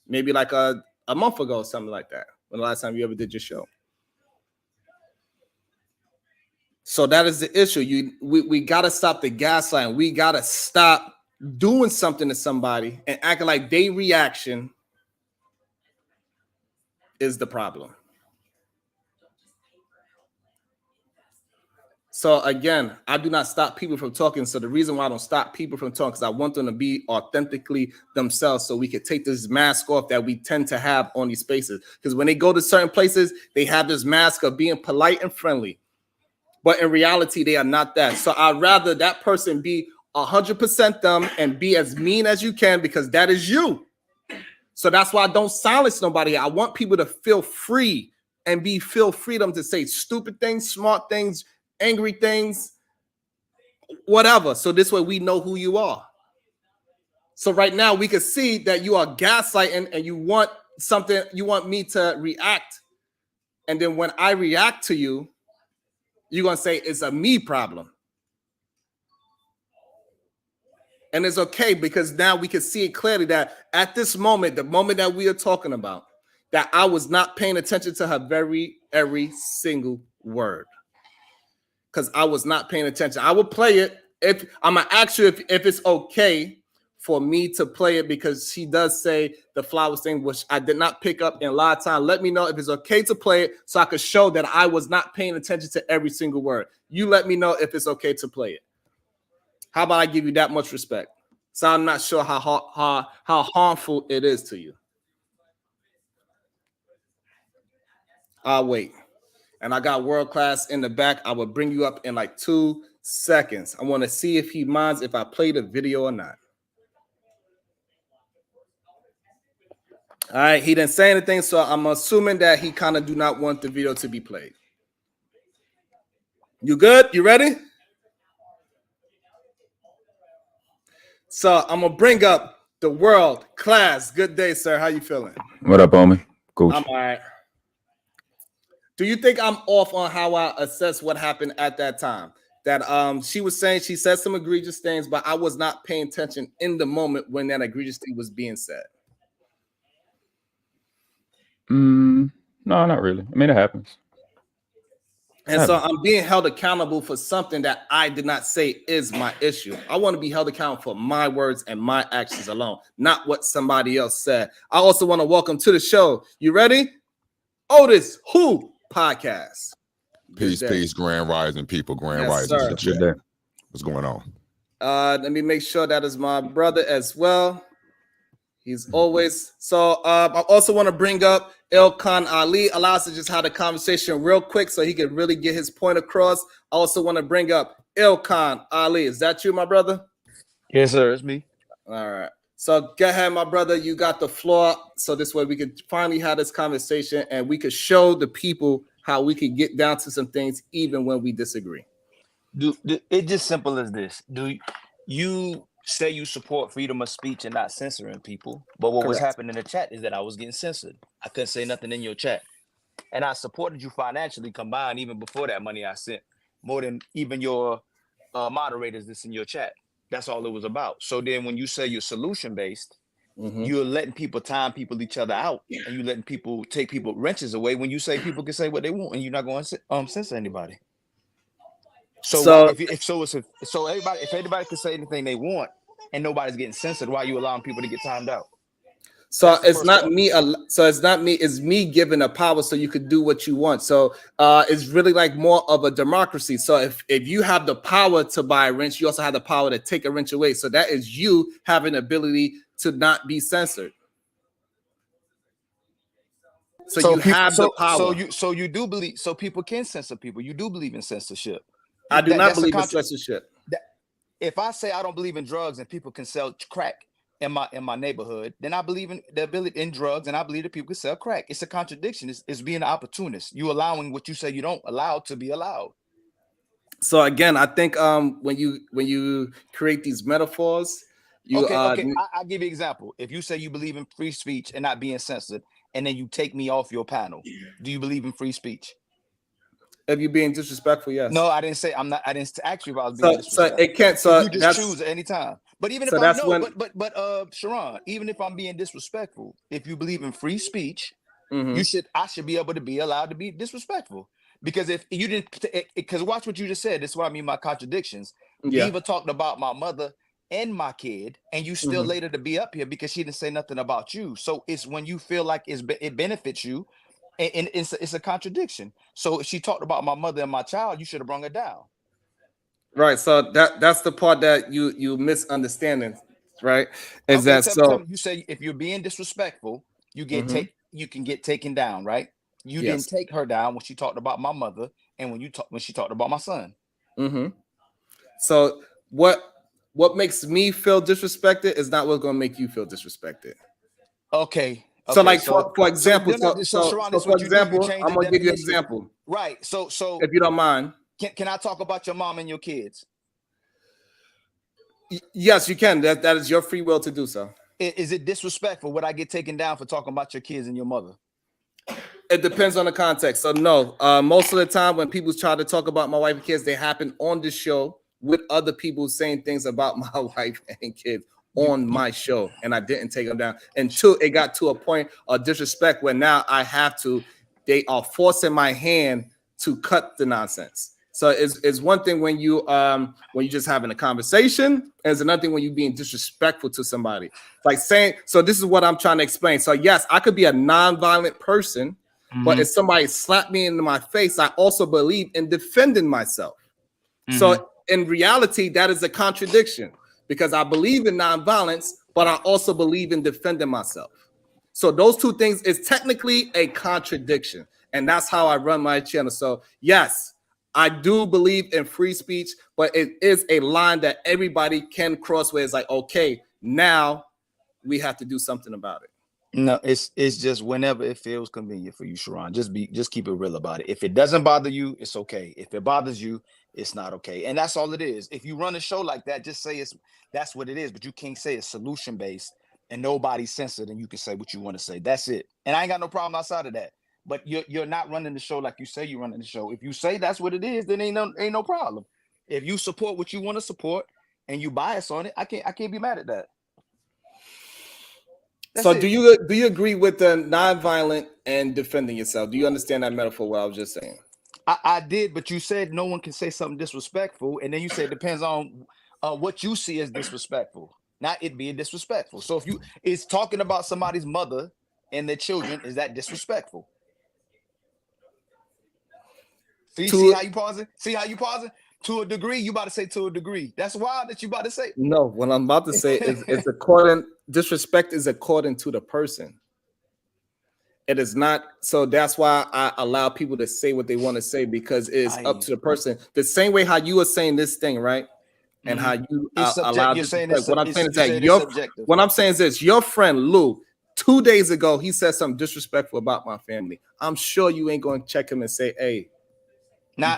Maybe like a month ago or something like that. When the last time you ever did your show. So that is the issue. We got to stop the gaslighting. We got to stop doing something to somebody and acting like their reaction is the problem. So again, I do not stop people from talking. So the reason why I don't stop people from talking is I want them to be authentically themselves so we can take this mask off that we tend to have on these spaces. Because when they go to certain places, they have this mask of being polite and friendly. But in reality, they are not that. So I'd rather that person be 100% them and be as mean as you can because that is you. So that's why I don't silence nobody. I want people to feel free and feel freedom to say stupid things, smart things, angry things, whatever. So this way we know who you are. So right now we can see that you are gaslighting and you want something, you want me to react. And then when I react to you, you're going to say it's a me problem. And it's okay because now we can see it clearly that at this moment, the moment that we are talking about, that I was not paying attention to her every single word. Because I was not paying attention. I will play it. If I'm gonna ask you if it's okay for me to play it because she does say the flowers thing, which I did not pick up in a lot of time. Let me know if it's okay to play it so I could show that I was not paying attention to every single word. You let me know if it's okay to play it. How about I give you that much respect? So I'm not sure how harmful it is to you. I'll wait. And I got world class in the back. I will bring you up in like 2 seconds. I want to see if he minds if I play the video or not. All right, he didn't say anything, so I'm assuming that he kind of do not want the video to be played. You good? You ready? So I'm gonna bring up the world class. Good day, sir. How you feeling? What up, homie? Coach. I'm all right. Do you think I'm off on how I assess what happened at that time? That she was saying she said some egregious things, but I was not paying attention in the moment when that egregious thing was being said. No, not really. I mean, it happens. And so I'm being held accountable for something that I did not say is my issue. I want to be held accountable for my words and my actions alone, not what somebody else said. I also want to welcome to the show. You ready? Otis Who Podcast. Peace, Grand Rising people, Grand Rising to the chat. What's going on? Let me make sure that is my brother as well. He's always so. I also want to bring up Ilkan Ali. Allow us to just have a conversation real quick so he can really get his point across. I also want to bring up Ilkan Ali. Is that you, my brother? Yes, sir. It's me. All right. So go ahead, my brother. You got the floor. So this way we could finally have this conversation and we could show the people how we can get down to some things even when we disagree. It's just simple as this. Do you say you support freedom of speech and not censoring people? But what was happening in the chat is that I was getting censored. I couldn't say nothing in your chat. And I supported you financially combined even before that money I sent, more than even your moderators that's in your chat. That's all it was about. So then when you say you're solution-based, you're letting people time people each other out, and you're letting people take people wrenches away when you say people can say what they want and you're not going to censor anybody. So if anybody can say anything they want and nobody's getting censored, why are you allowing people to get timed out? So it's not me. So it's not me. It's me giving the power so you could do what you want. So it's really like more of a democracy. So if you have the power to buy a wrench, you also have the power to take a wrench away. So that is you having the ability to not be censored. So you have the power. So you do believe. So people can censor people. You do believe in censorship. I do not believe in censorship. If I say I don't believe in drugs and people can sell crack in my neighborhood, then I believe in the ability in drugs, and I believe that people can sell crack. It's a contradiction. It's being an opportunist. You allowing what you say you don't allow to be allowed. So again, I think when you create these metaphors, Okay. I'll give you an example. If you say you believe in free speech and not being censored, and then you take me off your panel, do you believe in free speech? If you're being disrespectful, yes. No, I didn't say I'm not. I didn't ask you if I was being disrespectful. So it can't. So you just choose at any time. But even if I'm Sharon, even if I'm being disrespectful, if you believe in free speech, I should be able to be allowed to be disrespectful. Because if you didn't, because watch what you just said. This is what I mean by contradictions. Diva talked about my mother and my kid, and you still later to be up here because she didn't say nothing about you. So it's when you feel like it benefits you, and it's a contradiction. So if she talked about my mother and my child, you should have brought her down. Right. So that's the part that you misunderstanding, right? Is okay, that tell me, you say if you're being disrespectful, you get you can get taken down, right? You didn't take her down when she talked about my mother and when she talked about my son. So what makes me feel disrespected is not what's going to make you feel disrespected. Okay. So like for example, I'm gonna give you an example. Right. So if you don't mind, can I talk about your mom and your kids? Yes, you can. That is your free will to do so. Is it disrespectful? Would I get taken down for talking about your kids and your mother? It depends on the context. So no, most of the time when people try to talk about my wife and kids, they happen on the show with other people saying things about my wife and kids on my show, and I didn't take them down until it got to a point of disrespect where now I have to. They are forcing my hand to cut the nonsense. So it's one thing when you just having a conversation, and it's another thing when you being disrespectful to somebody. Like saying, so this is what I'm trying to explain. So yes, I could be a non-violent person, but if somebody slapped me in my face, I also believe in defending myself. So in reality, that is a contradiction because I believe in nonviolence, but I also believe in defending myself. So those two things is technically a contradiction, and that's how I run my channel. So yes, I do believe in free speech, but it is a line that everybody can cross where it's like, okay, now we have to do something about it. No, it's just whenever it feels convenient for you, Sharon. Just keep it real about it. If it doesn't bother you, it's okay. If it bothers you, it's not okay. And that's all it is. If you run a show like that, just say that's what it is. But you can't say it's solution based and nobody's censored, and you can say what you want to say. That's it. And I ain't got no problem outside of that. But you're not running the show like you say you're running the show. If you say that's what it is, then ain't no problem. If you support what you want to support and you bias on it, I can't be mad at that. So do you agree with the nonviolent and defending yourself? Do you understand that metaphor? What I was just saying. I did, but you said no one can say something disrespectful, and then you said it depends on what you see as disrespectful, not it being disrespectful. So if it's talking about somebody's mother and their children, is that disrespectful? See how you pausing? See how you pausing? To a degree, you about to say to a degree. That's wild that you about to say. No, what I'm about to say is it's according. Disrespect is according to the person. It is not. So that's why I allow people to say what they want to say because it's up to the person. The same way how you were saying this thing, right? And how you allow disrespect. What I'm saying is that what I'm saying is this: your friend Lou, 2 days ago, he said something disrespectful about my family. I'm sure you ain't going to check him and say, "Hey." Now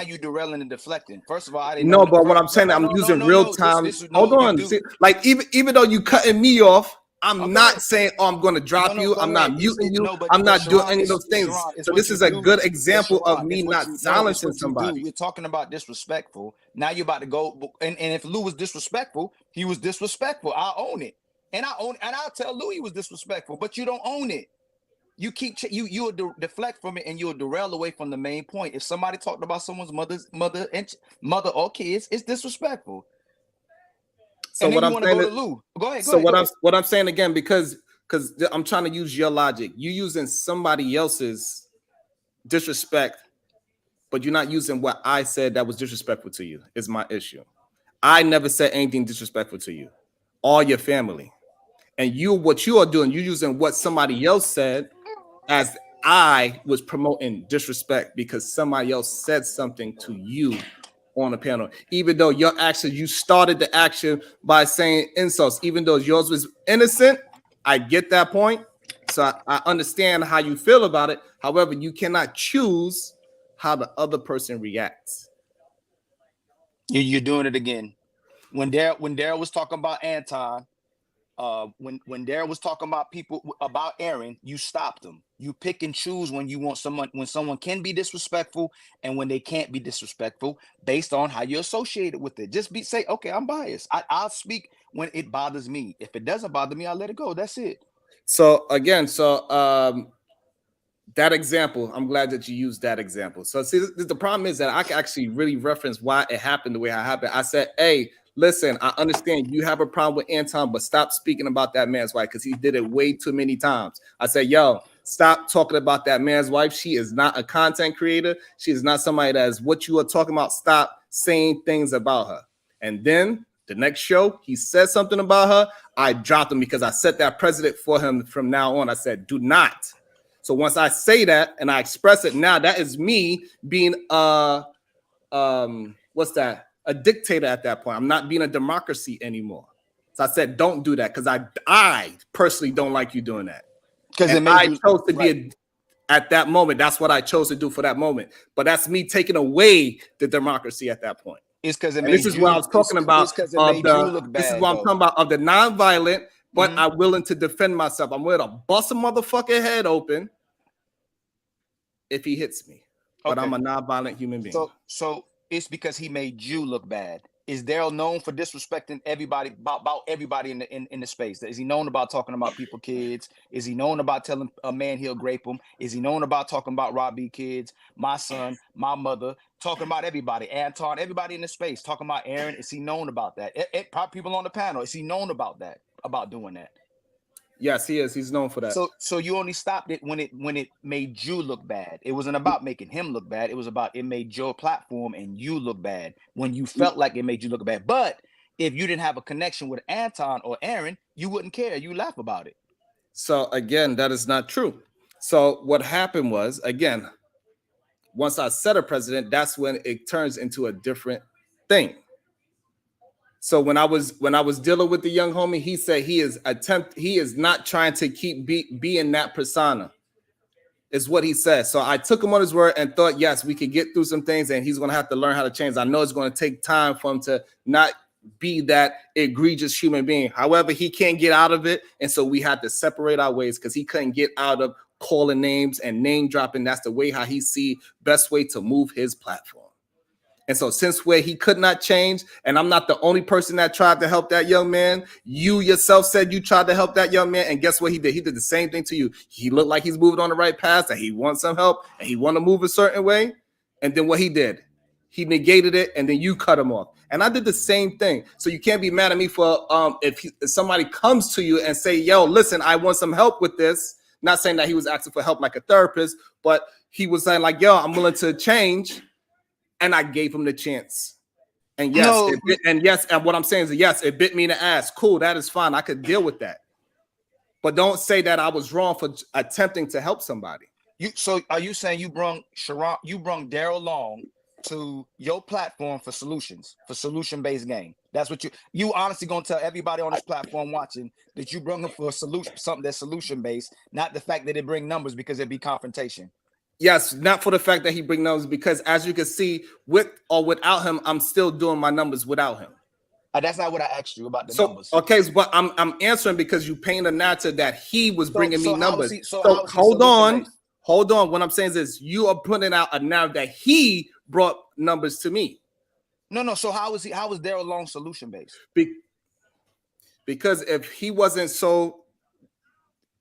you derailing and deflecting. First of all, I didn't know. But what I'm saying, I'm using real time. Hold on. See, like even though you cutting me off, I'm not saying, "Oh, I'm going to drop you." I'm not muting you. I'm not doing any of those things. So this is a good example of me not silencing somebody. We're talking about disrespectful. Now you're about to go, and if Lou was disrespectful, he was disrespectful. I own it, and I'll tell Lou he was disrespectful, but you don't own it. You keep you'll deflect from it and you'll derail away from the main point. If somebody talked about someone's mother or kids, it's disrespectful. So what I'm saying, go to Lou. Go ahead. So what I'm saying again, because I'm trying to use your logic. You're using somebody else's disrespect, but you're not using what I said that was disrespectful to you. Is my issue. I never said anything disrespectful to you or your family, and what you are doing, you're using what somebody else said as I was promoting disrespect because somebody else said something to you on the panel, even though your action, you started the action by saying insults, even though yours was innocent. I get that point. So I understand how you feel about it. However, you cannot choose how the other person reacts. You're doing it again. When Daryl was talking about Anton, when Daryl was talking about people about Aaron, you stopped them. You pick and choose when you want when someone can be disrespectful and when they can't be disrespectful based on how you're associated with it. Just say, okay, I'm biased. I'll speak when it bothers me. If it doesn't bother me, I'll let it go. That's it. So again, that example, I'm glad that you used that example. So see, the problem is that I can actually really reference why it happened the way it happened. I said, hey, listen, I understand you have a problem with Anton, but stop speaking about that man's wife because he did it way too many times. I said, yo, stop talking about that man's wife. She is not a content creator. She is not somebody that is what you are talking about. Stop saying things about her. And then the next show, he said something about her. I dropped him because I set that precedent for him from now on. I said, do not. So once I say that and I express it, now that is me being what's that? A dictator at that point. I'm not being a democracy anymore. So I said, don't do that because I personally don't like you doing that. Because I chose to be at that moment. That's what I chose to do for that moment. But that's me taking away the democracy at that point. It's because this is what I was talking about. This is what I'm talking about of the nonviolent, but I'm willing to defend myself. I'm willing to bust a motherfucking head open if he hits me. But I'm a nonviolent human being. So it's because he made you look bad. Is Daryl known for disrespecting everybody about everybody in the space? Is he known about talking about people's kids? Is he known about telling a man he'll grape him? Is he known about talking about Robbie kids, my son, my mother, talking about everybody, Anton, everybody in the space, talking about Aaron? Is he known about that? People on the panel, is he known about that, about doing that? Yes, he is. He's known for that. So you only stopped it when it made you look bad. It wasn't about making him look bad. It was about it made your platform and you look bad when you felt like it made you look bad. But if you didn't have a connection with Anton or Aaron, you wouldn't care. You laugh about it. So again, that is not true. So what happened was, again, once I set a precedent, that's when it turns into a different thing. So when I was dealing with the young homie, he said he is not trying to keep being that persona, is what he said. So I took him on his word and thought, yes, we could get through some things and he's going to have to learn how to change. I know it's going to take time for him to not be that egregious human being. However, he can't get out of it. And so we had to separate our ways because he couldn't get out of calling names and name dropping. That's the way how he see best way to move his platform. And so since where he could not change, and I'm not the only person that tried to help that young man, you yourself said you tried to help that young man, and guess what he did? He did the same thing to you. He looked like he's moving on the right path, and he wants some help, and he want to move a certain way. And then what he did, he negated it, and then you cut him off. And I did the same thing. So you can't be mad at me for if somebody comes to you and say, yo, listen, I want some help with this. Not saying that he was asking for help like a therapist, but he was saying like, yo, I'm willing to change. And I gave him the chance. And yes, and what I'm saying is yes, it bit me in the ass. Cool, that is fine. I could deal with that. But don't say that I was wrong for attempting to help somebody. So are you saying you brung Daryl Long to your platform for solution-based game? That's what you honestly gonna tell everybody on this platform watching that you brung him for a solution, something that's solution-based, not the fact that it bring numbers because it'd be confrontation. Yes, not for the fact that he bring numbers, because as you can see, with or without him, I'm still doing my numbers without him. That's not what I asked you about the numbers. Okay, but I'm answering because you paint a narrative that he was bringing me numbers. Hold on. What I'm saying is you are putting out a narrative that he brought numbers to me. No. So how is Daryl Long solution based? Because if he wasn't so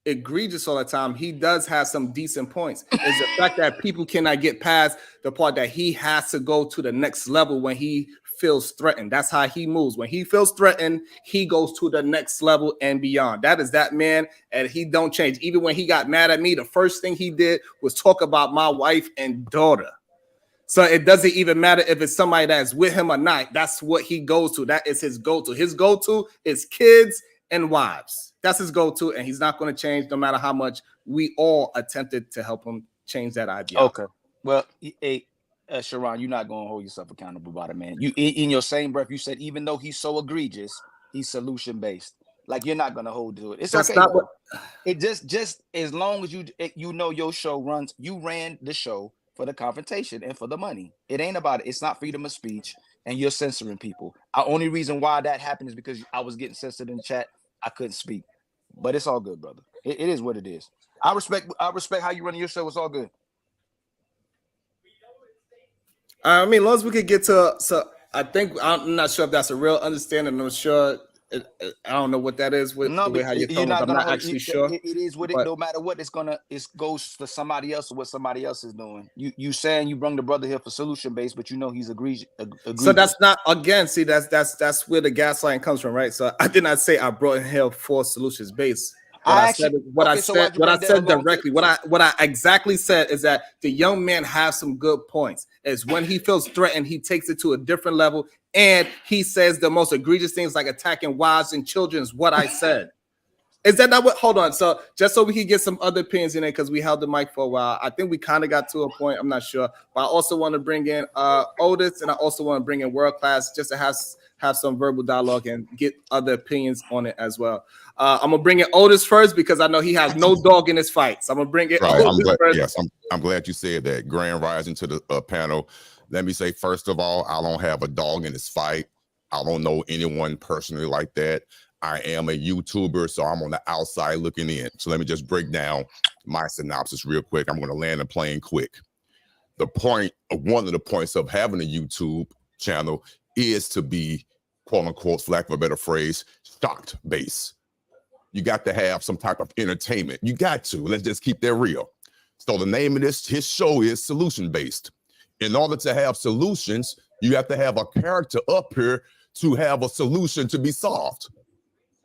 egregious all the time, he does have some decent points. It's the fact that people cannot get past the part that he has to go to the next level when he feels threatened. That's how he moves. When he feels threatened, he goes to the next level and beyond. That is that man, and he don't change. Even when he got mad at me, the first thing he did was talk about my wife and daughter. So it doesn't even matter if it's somebody that's with him or not. That's what he goes to. That is his go-to. His go-to is kids and wives. That's his go-to, and he's not going to change no matter how much we all attempted to help him change that idea. Okay. Well, Sharon, you're not going to hold yourself accountable about it, man. You in your same breath, you said even though he's so egregious, he's solution-based. Like you're not going to hold to it. It's That's okay. Not what... It just as long as you know your show runs, you ran the show for the confrontation and for the money. It ain't about it. It's not freedom of speech. and you're censoring people. The only reason why that happened is because I was getting censored in the chat. I couldn't speak, but it's all good, brother. It is what it is. I respect how you running your show. It's all good. I mean, as long as we could get to, so I think I'm not sure if that's a real understanding. I'm sure. I don't know what that is with No, the way but how you're you're talking. not I'm gonna not hold actually sure. it is what it. But No matter what, it goes to somebody else or what somebody else is doing. You saying you bring the brother here for solution based, but you know he's egregious. So that's not, again. See, that's where the gaslighting comes from, right? So I did not say I brought in here for solutions based. What I said directly, what I exactly said is that the young man has some good points. Is when he feels threatened, he takes it to a different level, and he says the most egregious things like attacking wives and children. Is what I said. Is that not what? Hold on. So just so we can get some other opinions in there, because we held the mic for a while. I think we kind of got to a point. I'm not sure, but I also want to bring in Otis, and I also want to bring in World Class just to have some verbal dialogue and get other opinions on it as well. I'm gonna bring in Otis first because I know he has no dog in his fight. So I'm gonna bring it. Right. Otis first. Yes, I'm glad you said that. Grand rising to the panel. Let me say first of all, I don't have a dog in this fight. I don't know anyone personally like that. I am a YouTuber, so I'm on the outside looking in. So let me just break down my synopsis real quick. I'm going to land the plane quick. One of the points of having a YouTube channel is to be, quote unquote, for lack of a better phrase, shocked base. You got to have some type of entertainment. You got to. Let's just keep that real. So the name of his show is solution based. In order to have solutions, you have to have a character up here to have a solution to be solved.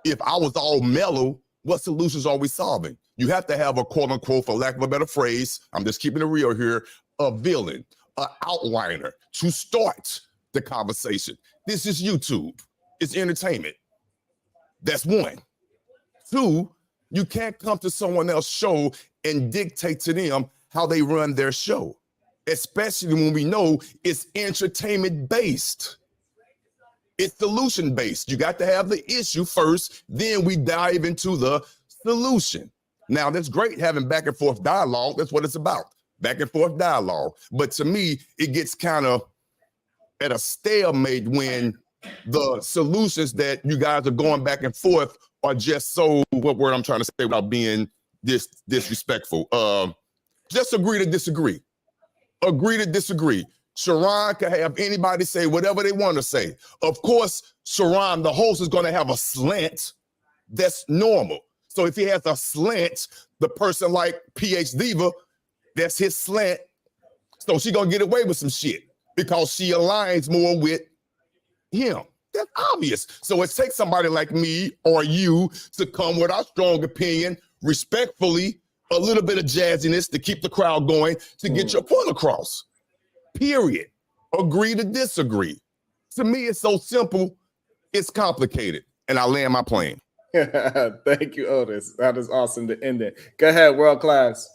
If I was all mellow, what solutions are we solving? You have to have a quote unquote, for lack of a better phrase, I'm just keeping it real here, a villain, an outliner to start the conversation. This is YouTube. It's entertainment. That's one. Two, you can't come to someone else's show and dictate to them how they run their show, especially when we know it's entertainment based. It's solution based. You got to have the issue first, then we dive into the solution. Now, that's great having back and forth dialogue. That's what it's about, back and forth dialogue. But to me, it gets kind of at a stalemate when the solutions that you guys are going back and forth are just so, what word I'm trying to say without being disrespectful. Just agree to disagree. Agree to disagree. Sharon can have anybody say whatever they want to say. Of course, Sharon, the host, is going to have a slant. That's normal. So if he has a slant, the person like PH Diva, that's his slant. So she's going to get away with some shit because she aligns more with him. That's obvious. So it takes somebody like me or you to come with our strong opinion, respectfully, a little bit of jazziness to keep the crowd going, to get your point across. Period. Agree to disagree. To me, it's so simple, it's complicated. And I land my plane. Thank you, Otis. That is awesome to end it. Go ahead, World Class.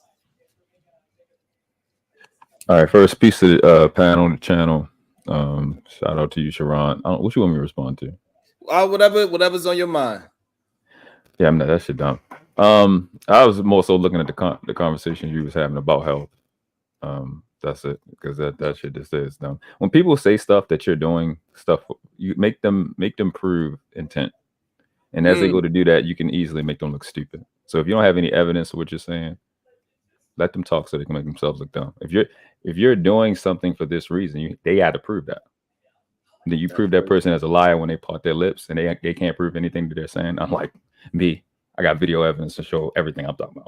All right, first piece of the panel on the channel. Shout out to you, Sharon. What you want me to respond to? Whatever's on your mind. Yeah, I'm not, that shit dumb. I was more so looking at the conversation you was having about health. That's it, because that shit just is dumb. When people say stuff that you're doing stuff, you make them prove intent, and as they go to do that, you can easily make them look stupid. So if you don't have any evidence of what you're saying, let them talk so they can make themselves look dumb. If you're doing something for this reason, they got to prove that. Then you prove that person as a liar when they part their lips and they can't prove anything that they're saying. I'm like, I got video evidence to show everything I'm talking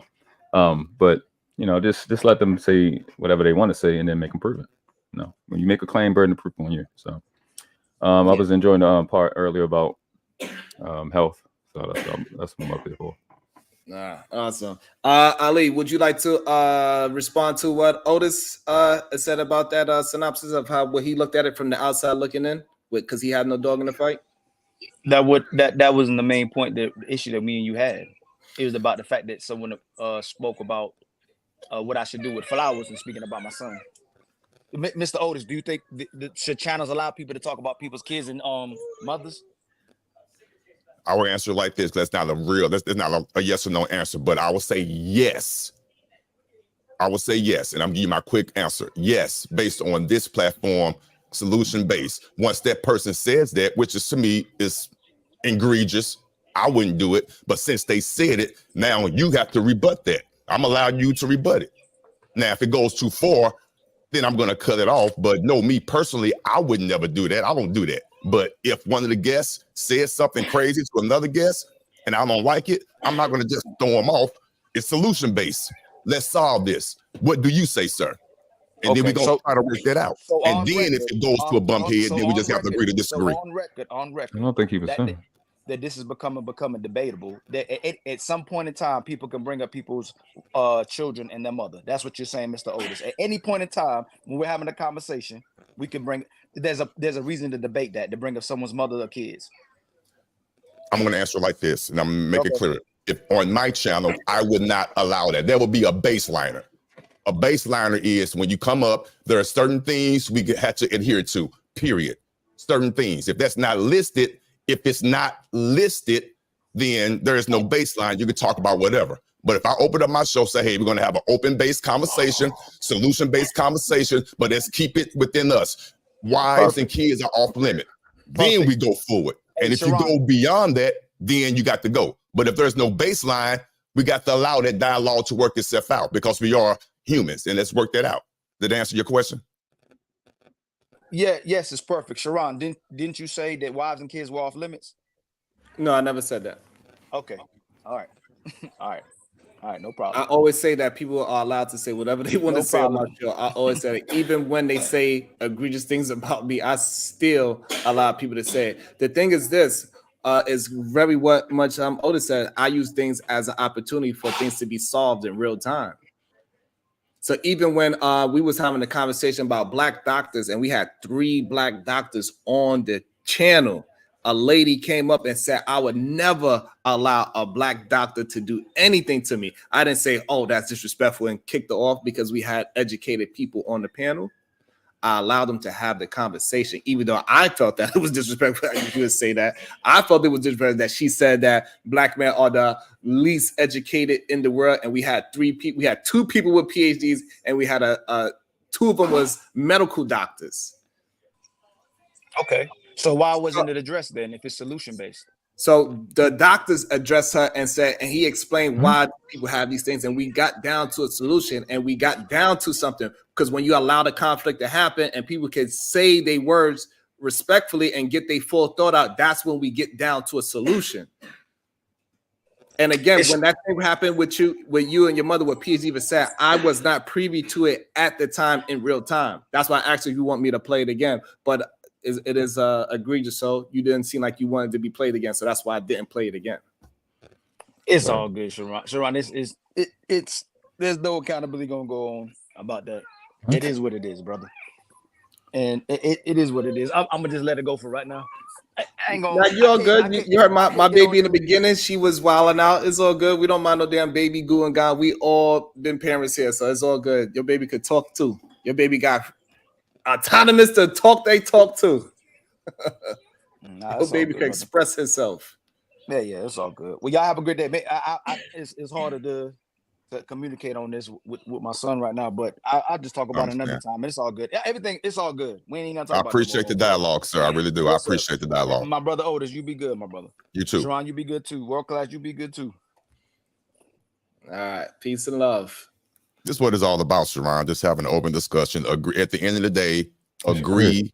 about. But you know, just let them say whatever they want to say and then make them prove it. No, when you make a claim, burden of proof on you. So I was enjoying the part earlier about health. So that's what I'm up here for. Awesome. Ali, would you like to respond to what Otis said about that synopsis of what he looked at it from the outside looking in, because he had no dog in the fight? That wasn't the main point, the issue that me and you had. It was about the fact that someone spoke about what I should do with flowers and speaking about my son. Mr. Otis, do you think should channels allow people to talk about people's kids and mothers? I will answer like this. That's not a yes or no answer, but I will say yes. I will say yes, and I'm giving you my quick answer. Yes, based on this platform, solution based. Once that person says that, which is to me is egregious, I wouldn't do it. But since they said it, now you have to rebut that. I'm allowing you to rebut it. Now, if it goes too far, then I'm going to cut it off. But no, me personally, I would never do that. I don't do that. But if one of the guests says something crazy to another guest and I don't like it, I'm not going to just throw them off. It's solution based. Let's solve this. What do you say, sir? And then we're going to try to work that out. And then if it goes to a bump head, then we just have to agree to disagree. On record, I don't think he was saying. that this is becoming debatable. That at some point in time, people can bring up people's children and their mother. That's what you're saying, Mr. Otis. At any point in time, when we're having a conversation, we can bring. There's a reason to debate that, to bring up someone's mother or kids. I'm going to answer like this, and I'm going to make it clear. If on my channel, I would not allow that. There will be a baseliner. A baseliner is when you come up, there are certain things we have to adhere to, period. Certain things. If that's not listed, if it's not listed, then there is no baseline. You can talk about whatever. But if I open up my show, say, hey, we're going to have an open-based conversation, solution-based conversation, but let's keep it within us. Wives and kids are off limit. Then we go forward. And if you go beyond that, then you got to go. But if there's no baseline, we got to allow that dialogue to work itself out because we are humans, and let's work that out. Did I answer your question? Yeah, yes, it's perfect. Sharon, didn't you say that wives and kids were off limits? No, I never said that. Okay. All right. All right, no problem. I always say that people are allowed to say whatever they want to say on my show. I always say that even when they say egregious things about me, I still allow people to say it. The thing is this, is very much Otis said, I use things as an opportunity for things to be solved in real time. So even when we was having a conversation about black doctors and we had 3 black doctors on the channel, a lady came up and said, I would never allow a black doctor to do anything to me. I didn't say, oh, that's disrespectful and kicked her off because we had educated people on the panel. I allowed them to have the conversation, even though I felt that it was disrespectful. You would say that. I felt it was disrespectful that she said that black men are the least educated in the world, and we had 3 people. We had 2 people with PhDs, and we had 2 of them was medical doctors. Okay, so why wasn't it addressed then if it's solution based? So the doctors addressed her and said, and he explained why people have these things, and we got down to a solution, and we got down to something. Because when you allow the conflict to happen and people can say their words respectfully and get their full thought out, that's when we get down to a solution. And again, when that thing happened with you and your mother, what PhD even said, I was not privy to it at the time in real time. That's why I asked if you want me to play it again. But it is egregious. So you didn't seem like you wanted to be played again. So that's why I didn't play it again. It's all good, Sharon. Sharon, it's there's no accountability gonna go on about that. It is what it is, brother. And it is what it is. I'm gonna just let it go for right now. I ain't gonna. Now, you're all good. You heard my baby in the beginning. She was wilding out. It's all good. We don't mind no damn baby goo and God. We all been parents here, so it's all good. Your baby could talk too. Your baby got autonomous to talk. They talk too. Your baby can express himself. Yeah, it's all good. Well, y'all have a good day. It's harder to communicate on this with my son right now, but I'll just talk about it another time. It's all good. Everything, it's all good. We ain't even gonna talk about it. I appreciate the dialogue, sir. I really do. I appreciate the dialogue. My brother Otis, you be good, my brother. You too. Sharon, you be good too. World class, you be good too. All right. Peace and love. This is what it's all about, Sharon. Just having an open discussion. Agree at the end of the day, agree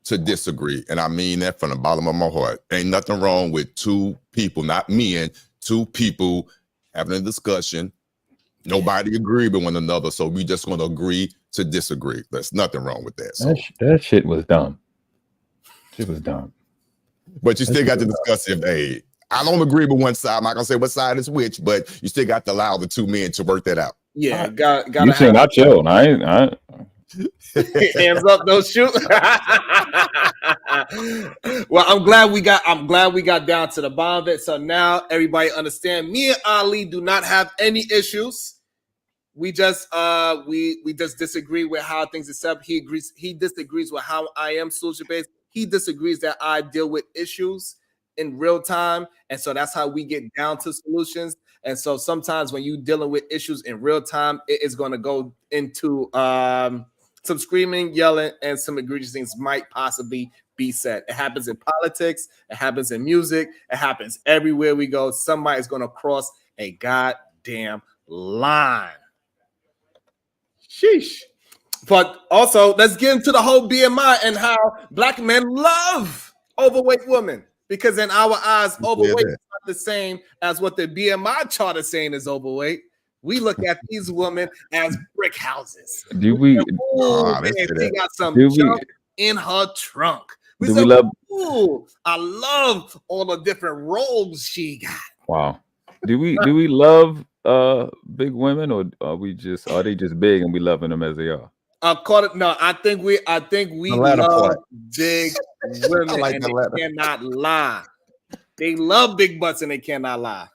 to disagree. And I mean that from the bottom of my heart. Ain't nothing wrong with 2 people, not men, 2 people having a discussion. Nobody agree with one another, so we just going to agree to disagree. There's nothing wrong with that. So. That shit was dumb. Shit was dumb. But you still got to discuss it. Hey, I don't agree with one side. I'm not going to say what side is which, but you still got to allow the 2 men to work that out. Yeah, got you think I chilled? I hands up, don't shoot. Well, I'm glad we got down to the bottom of it. So now everybody understand. Me and Ali do not have any issues. We just we just disagree with how things are set up. He disagrees with how I am solution based. He disagrees that I deal with issues in real time, and so that's how we get down to solutions. And so sometimes when you're dealing with issues in real time, it is going to go into some screaming, yelling, and some egregious things might possibly be said. It happens in politics. It happens in music. It happens everywhere we go. Somebody's going to cross a goddamn line. Sheesh. But also, let's get into the whole BMI and how black men love overweight women. Because in our eyes, overweight is not the same as what the BMI chart is saying is overweight. We look at these women as brick houses. Do we? Oh, man, she got some junk in her trunk. We love? Ooh, I love all the different roles she got. Wow. Do we love big women, or are they just big and we loving them as they are? No, I think we love big women like and the they latter. cannot lie. They love big butts and they cannot lie.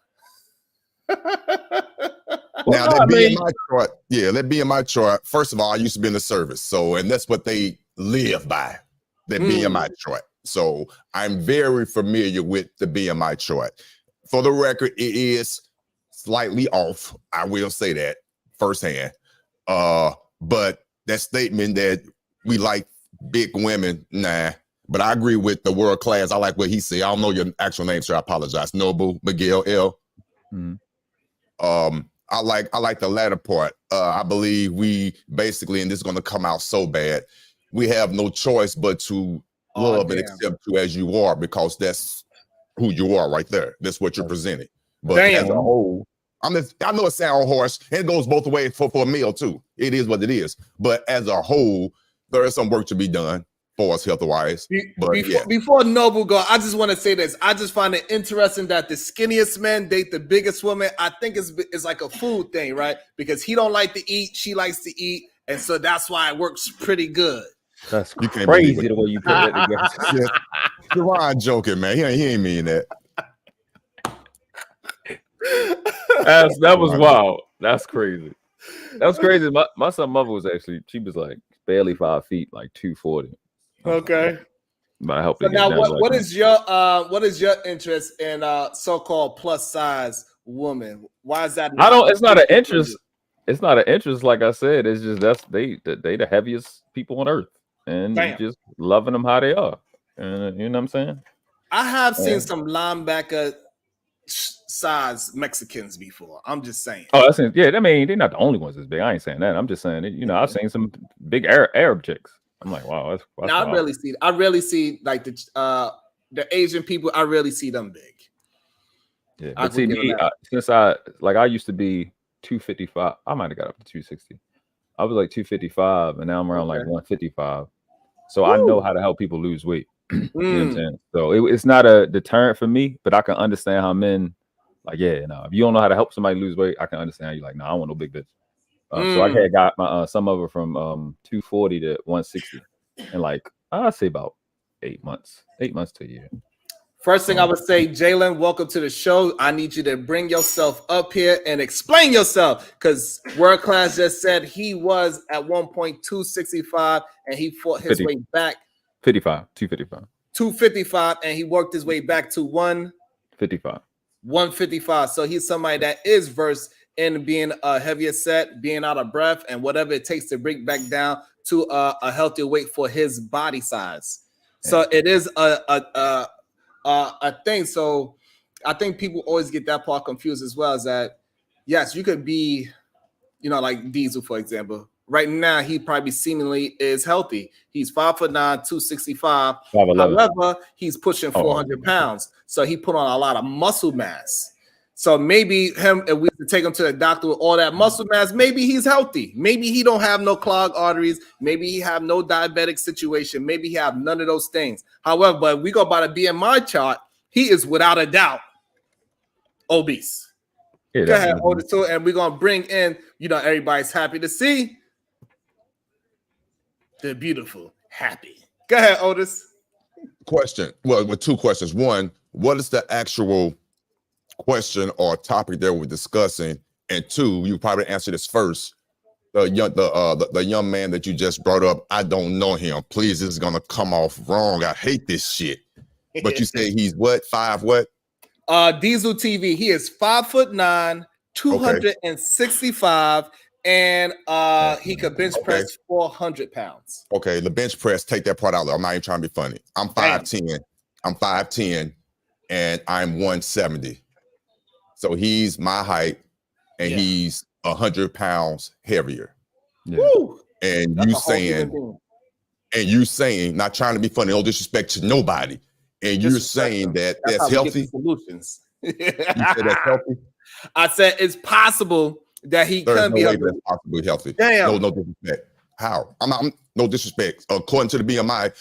Now that BMI chart, that BMI chart. First of all, I used to be in the service, and that's what they live by, the BMI chart. So I'm very familiar with the BMI chart. For the record, it is slightly off. I will say that firsthand. But that statement that we like big women, nah. But I agree with the world class. I like what he said. I don't know your actual name, sir. I apologize. Noble Miguel L. I like the latter part. I believe we basically, and this is going to come out so bad, we have no choice but to love and accept you as you are, because that's who you are right there. That's what you're presenting. But as a whole, I know it sounds harsh, and it goes both ways for a meal too. It is what it is. But as a whole, there is some work to be done for us health-wise. Before Noble go, I just want to say this. I just find it interesting that the skinniest men date the biggest women. I think it's like a food thing, right? Because he don't like to eat, she likes to eat, and so that's why it works pretty good. That's crazy the way you put that together. Jerron joking, man. He ain't mean that. That was wild. That's crazy. That was crazy. My son mother was she was like barely 5 feet, like 240. Okay. But I helped So her now, get down what is your interest in so-called plus size woman? Why is that? It's not an interest. It's not an interest, like I said. It's just they the heaviest people on earth, and you just loving them how they are. And you know what I'm saying? I have seen some linebacker size Mexicans before. I'm just saying. Oh, I mean, they're not the only ones that's big. I ain't saying that. I'm just saying that, I've seen some big Arab chicks. I'm like, wow, that's now I really see like the Asian people. I really see them big. Yeah, but see me, since I used to be 255. I might have got up to 260. I was like 255, and now I'm around like 155. So I know how to help people lose weight. You know what I'm saying? So it's not a deterrent for me, but I can understand how men if you don't know how to help somebody lose weight, I can understand how you're like, I don't want no big bitch. So I had got my some of it from 240 to 160 and I'd say about 8 months to a year. First thing I would say, Jalen, welcome to the show. I need you to bring yourself up here and explain yourself, because World Class just said he was at 1.265 and he fought his way back 255, and he worked his way back to 155. So he's somebody that is versed in being a heavier set, being out of breath, and whatever it takes to bring back down to a healthier weight for his body size. So it is a thing. So I think people always get that part confused as well, is that yes, you could be, like Diesel, for example. Right now, he probably seemingly is healthy. He's 5'9", 265. 5'11". However, he's pushing 400 pounds. So he put on a lot of muscle mass. So maybe if we could take him to the doctor with all that muscle mass, maybe he's healthy. Maybe he don't have no clogged arteries. Maybe he have no diabetic situation. Maybe he have none of those things. However, but if we go by the BMI chart, he is without a doubt obese. Go ahead, Otis, and we're gonna bring in, everybody's happy to see the beautiful happy. Go ahead, Otis. Question. Well, with two questions. One, what is the actual question or topic that we're discussing? And two, you probably answer this first. The young man that you just brought up, I don't know him. Please, this is gonna come off wrong. I hate this shit. But you say he's what? 5 what? Diesel TV. He is 5'9", 265, and he could bench press 400 pounds. Okay, the bench press, take that part out. I'm not even trying to be funny. I'm 5'10". I'm 5'10", and I'm 170. So he's my height, and he's 100 pounds heavier. Yeah. Woo! And you saying, not trying to be funny, no disrespect to nobody, and you're saying that that's healthy. Solutions. You said that's healthy. I said it's possible that he There's can no be way healthy. that's possibly healthy. Damn. No disrespect. How? I'm no disrespect. According to the BMI,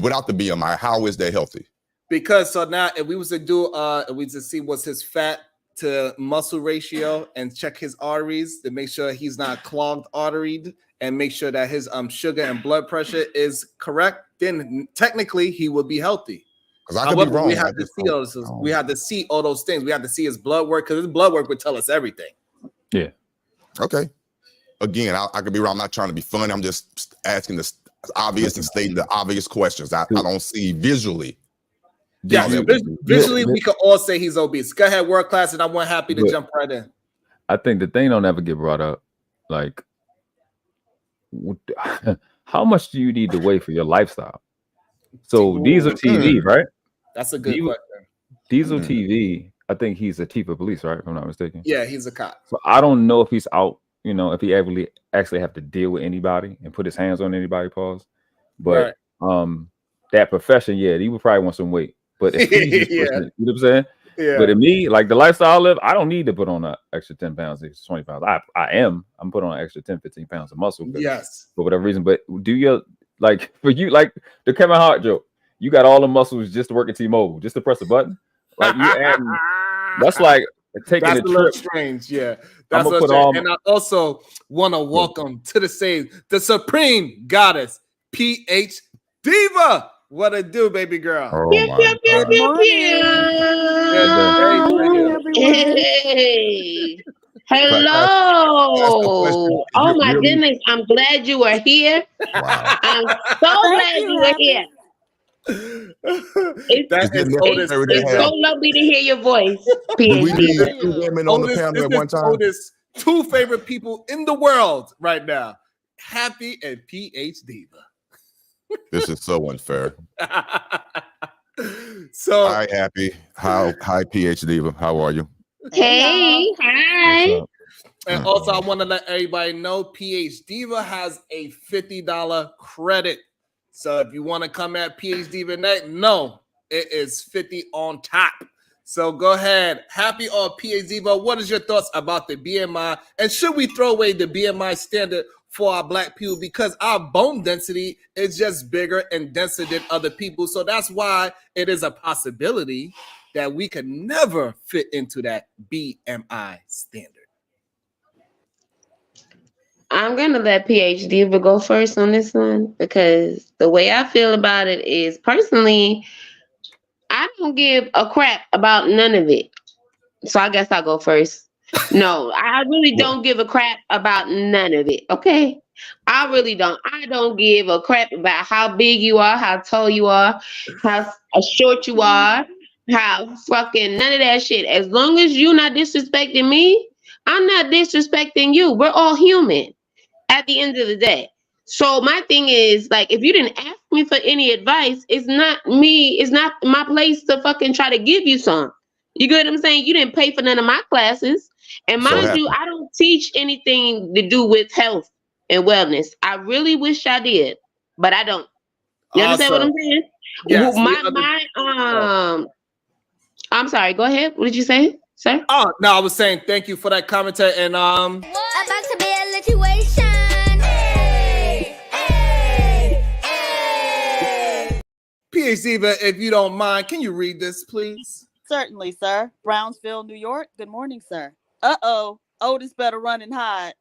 without the BMI, how is that healthy? Because so now if we was to do if we just see what's his fat to muscle ratio and check his arteries to make sure he's not clogged arteried and make sure that his sugar and blood pressure is correct, then technically he would be healthy. Because I could be wrong. We have to see all those, we have to see all those things. We have to see his blood work because his blood work would tell us everything. Yeah. Okay. Again, I could be wrong. I'm not trying to be funny. I'm just asking the obvious and stating the obvious questions. I don't see visually. Yeah, visually, we could all say he's obese. Go ahead, world class, and I'm happy to jump right in. I think the thing don't ever get brought up. Like, how much do you need to weigh for your lifestyle? So Diesel TV, right? That's a good question. Diesel TV, I think he's a chief of police, right? If I'm not mistaken. Yeah, he's a cop. So I don't know if he's out, if he actually have to deal with anybody and put his hands on anybody, pause. But that profession, he would probably want some weight. But if he's just pushing, you know what I'm saying? Yeah. But in me, like the lifestyle I live, I don't need to put on an extra 10 pounds, 20 pounds. I'm putting on an extra 10, 15 pounds of muscle. Yes. For whatever reason. But do you, like, for you, like the Kevin Hart joke, you got all the muscles just to work at T-Mobile, just to press a button? Like, you add, that's like taking that's a little trip. strange. Yeah. That's I'm gonna what's put all, and I also want to welcome to the stage the supreme goddess, PH Diva. What it do, baby girl? Oh my Hey. Hello. Oh my goodness. I'm glad you are here. Wow. I'm so glad you are here. It's so lovely to hear your voice. Do we need 2 women on the panel at one time? Otis, 2 favorite people in the world right now. Happy and PH Diva. This is so unfair. So hi, Happy. Hi, PH Diva. How are you? Hey, hi. And also, I want to let everybody know PH Diva has a $50 credit. So if you want to come at PH Diva next, no, it is 50 on top. So go ahead. Happy on PH Diva. What is your thoughts about the BMI? And should we throw away the BMI standard for our black people because our bone density is just bigger and denser than other people? So that's why it is a possibility that we could never fit into that BMI standard. I'm going to let PH Diva go first on this one because the way I feel about it is personally, I don't give a crap about none of it. So I guess I'll go first. No, I really don't give a crap about none of it. Okay. I really don't. I don't give a crap about how big you are, how tall you are, how short you are, how fucking none of that shit. As long as you're not disrespecting me, I'm not disrespecting you. We're all human at the end of the day. So my thing is, like, if you didn't ask me for any advice, it's not my place to fucking try to give you some. You get what I'm saying? You didn't pay for none of my classes. And mind you, I don't teach anything to do with health and wellness. I really wish I did, but I don't. You understand what I'm saying? Yes, I'm sorry. Go ahead. What did you say, sir? Oh, no, I was saying thank you for that commentary. And About to be a situation. PH Diva, if you don't mind, can you read this, please? Certainly, sir. Brownsville, New York. Good morning, sir. Uh-oh. Otis better run and hide.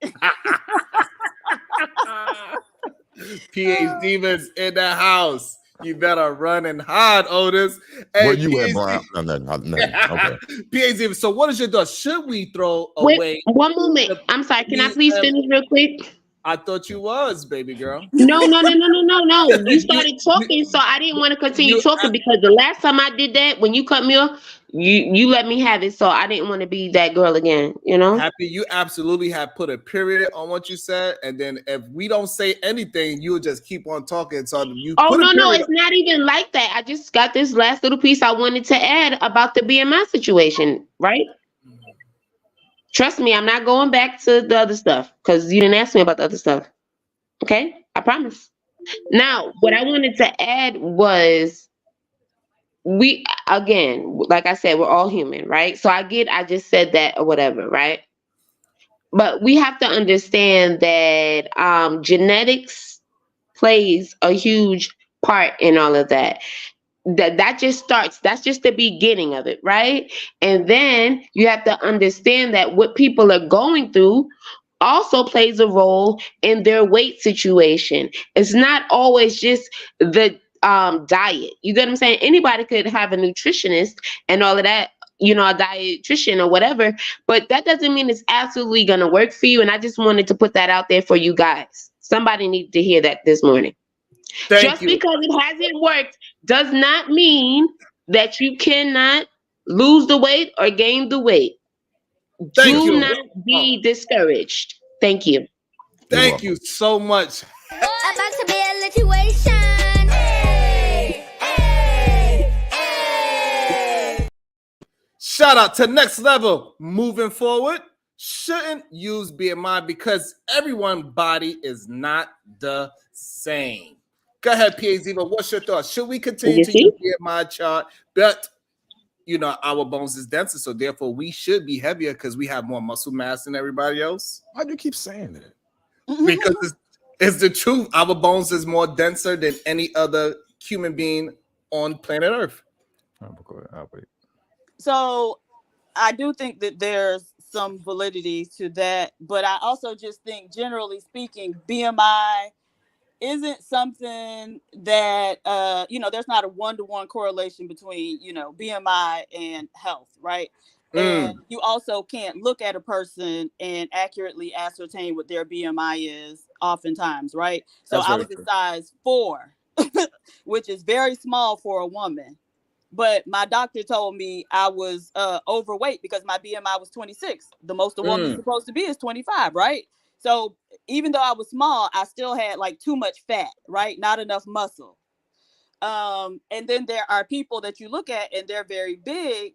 PH Diva's in the house. You better run and hide, Otis. Hey, where you at, Brown? No. Okay. PH Diva, so what is your thought? Should we throw away? One moment. I'm sorry. Can I please finish real quick? I thought you was, baby girl. No. You started talking, so I didn't want to continue talking because the last time I did that, when you cut me off, you let me have it, so I didn't want to be that girl again, you know? Happy, you absolutely have put a period on what you said, and then if we don't say anything, you'll just keep on talking. So you Oh, put a no, period. it's not even like that. I just got this last little piece I wanted to add about the BMI situation, right? Trust me, I'm not going back to the other stuff because you didn't ask me about the other stuff. Okay? I promise. Now, what I wanted to add was we, again, like I said, we're all human, right? So I just said that or whatever, right? But we have to understand that genetics plays a huge part in all of that. That just starts, that's just the beginning of it, right? And then you have to understand that what people are going through also plays a role in their weight situation. It's not always just the diet. You get what I'm saying? Anybody could have a nutritionist and all of that, you know, a dietitian or whatever, but that doesn't mean it's absolutely going to work for you. And I just wanted to put that out there for you guys. Somebody needed to hear that this morning. Just because it hasn't worked does not mean that you cannot lose the weight or gain the weight. Do not be discouraged. Thank you. Thank you so much. About to be a situation. Shout out to Next Level. Moving forward, shouldn't use BMI because everyone's body is not the same. Go ahead, PA Ziva. What's your thoughts? Should we continue to use BMI chart? But you know, our bones is denser, so therefore we should be heavier because we have more muscle mass than everybody else. Why do you keep saying that? Because it's the truth. Our bones is more denser than any other human being on planet Earth. So I do think that there's some validity to that, but I also just think, generally speaking, BMI isn't something that you know, there's not a one-to-one correlation between, you know, BMI and health, right? And you also can't look at a person and accurately ascertain what their BMI is oftentimes, right? So I was a size 4, which is very small for a woman. But my doctor told me I was overweight because my BMI was 26. The most a woman's supposed to be is 25, right? So even though I was small, I still had like too much fat, right? Not enough muscle. And then there are people that you look at and they're very big,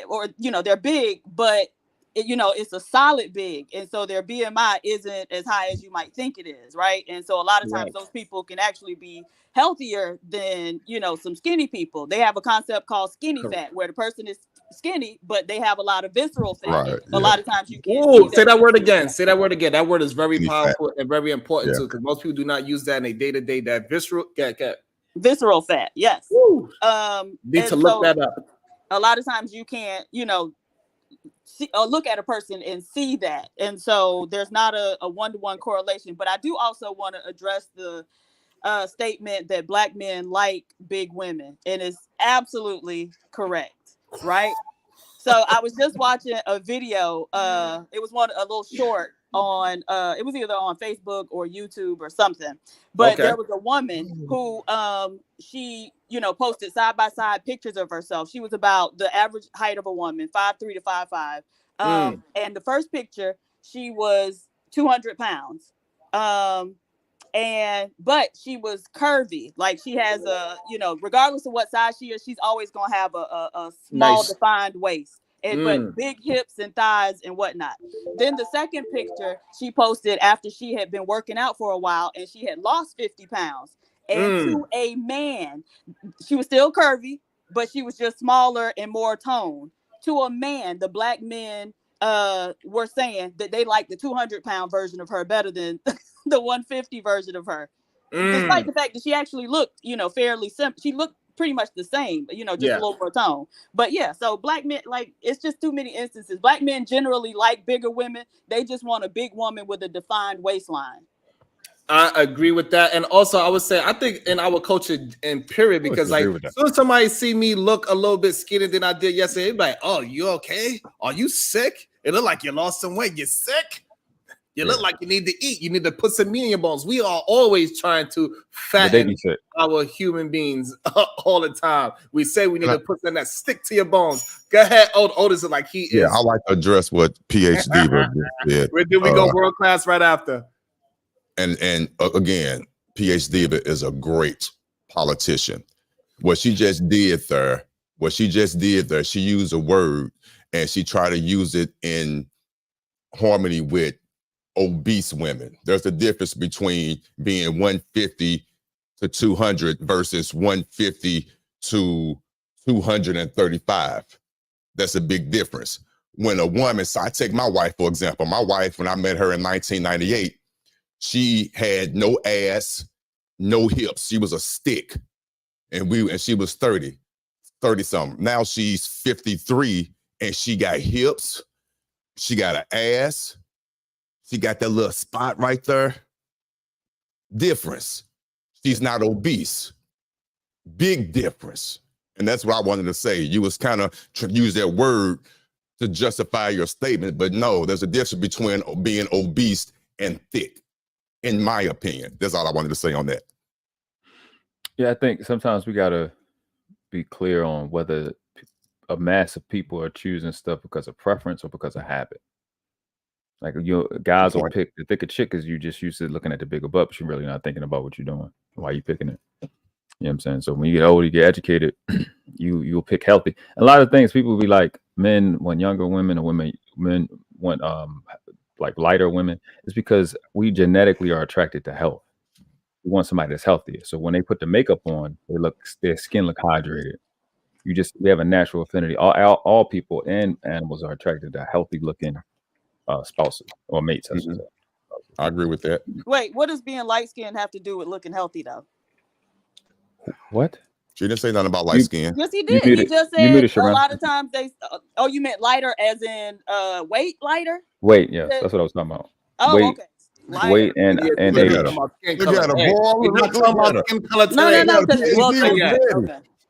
or, you know, they're big, but you know, it's a solid big. And so their BMI isn't as high as you might think it is, right? And so a lot of times those people can actually be healthier than, you know, some skinny people. They have a concept called skinny fat, where the person is skinny, but they have a lot of visceral fat. A lot of times you can't say that word again. Say that word again. That word is very powerful and very important too, because most people do not use that in a day-to-day. That visceral fat, yes. Need to look that up. A lot of times you can't, you know, see or look at a person and see that. And so there's not a one-to-one correlation. But I do also want to address the statement that Black men like big women, and it's absolutely correct, right? So I was just watching a video. It was a little short on it was either on Facebook or YouTube or something. But there was a woman who she, you know, posted side by side pictures of herself. She was about the average height of a woman, 5'3" to 5'5". And the first picture, she was 200 pounds. But she was curvy. Like, she has a, you know, regardless of what size she is, she's always gonna have a small defined waist. But big hips and thighs and whatnot. Then the second picture she posted after she had been working out for a while and she had lost 50 pounds. And to a man, she was still curvy, but she was just smaller and more toned. To a man, the Black men were saying that they like the 200-pound version of her better than the 150 version of her. Despite the fact that she actually looked, you know, fairly simple. She looked pretty much the same, you know, just a little more tone. But yeah, so Black men, like, it's just too many instances. Black men generally like bigger women. They just want a big woman with a defined waistline. I agree with that. And also I would say, I think in our culture in period, because like as soon as somebody see me look a little bit skinnier than I did yesterday, they'd be like, oh, you okay? Are you sick? It look like you lost some weight. You're sick? You look like you need to eat. You need to put some meat in your bones. We are always trying to fatten our human beings all the time. We say we need to put something that stick to your bones. Go ahead, Otis is like he is. Yeah, I like to address what PhD did. Where did we go world class right after? And again, PhD is a great politician. What she just did there, she used a word and she tried to use it in harmony with obese women. There's a difference between being 150 to 200 versus 150 to 235. That's a big difference. When a woman, so I take my wife, for example, my wife, when I met her in 1998, she had no ass, no hips. She was a stick. And she was 30 something. Now she's 53 and she got hips. She got an ass. She got that little spot right there. Difference. She's not obese. Big difference. And that's what I wanted to say. You was kind of use that word to justify your statement, but no, there's a difference between being obese and thick, in my opinion. That's all I wanted to say on that. Yeah, I think sometimes we gotta be clear on whether a mass of people are choosing stuff because of preference or because of habit. Like guys will pick the thicker chick because you just used to looking at the bigger butt, but you're really not thinking about what you're doing. Why you picking it? You know what I'm saying? So when you get older, you get educated, you'll pick healthy. A lot of things people will be like, men want younger women or men want like lighter women. It's because we genetically are attracted to health. We want somebody that's healthier. So when they put the makeup on, their skin look hydrated. We have a natural affinity. All people and animals are attracted to healthy looking spouses or mates. I agree with that. Wait, what does being light skinned have to do with looking healthy though? What? She didn't say nothing about light skin. Yes, he did. He just said a lot of times they. Oh, you meant lighter as in weight lighter? Weight, yes, that's what I was talking about. Oh, weight, okay. Lighter. Weight and age. Look at him, boy. No.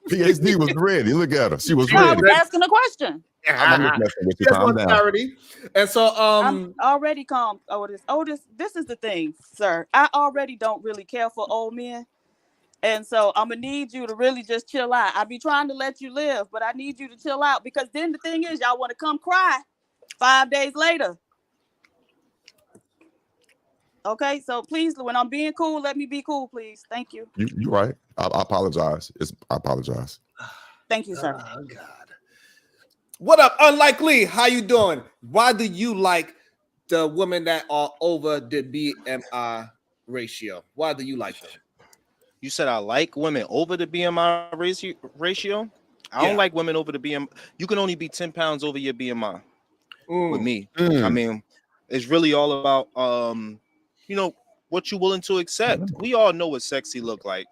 PhD was ready. Look at her. She was I ready. was asking a question. I'm just messing with you. Just Calm want down. clarity. And so I'm already calm. Otis, this is the thing, sir. I already don't really care for old men. And so I'm gonna need you to really just chill out. I be trying to let you live, but I need you to chill out because then the thing is, y'all want to come cry 5 days later. Okay, so please, when I'm being cool, let me be cool, please. Thank you. You're right. I apologize. I apologize. Thank you, sir. Oh, God. What up, Unlikely? How you doing? Why do you like the women that are over the BMI ratio? Why do you like them? You said I like women over the BMI ratio? I don't like women over the BMI. You can only be 10 pounds over your BMI with me. I mean, it's really all about, what you're willing to accept. We all know what sexy look like.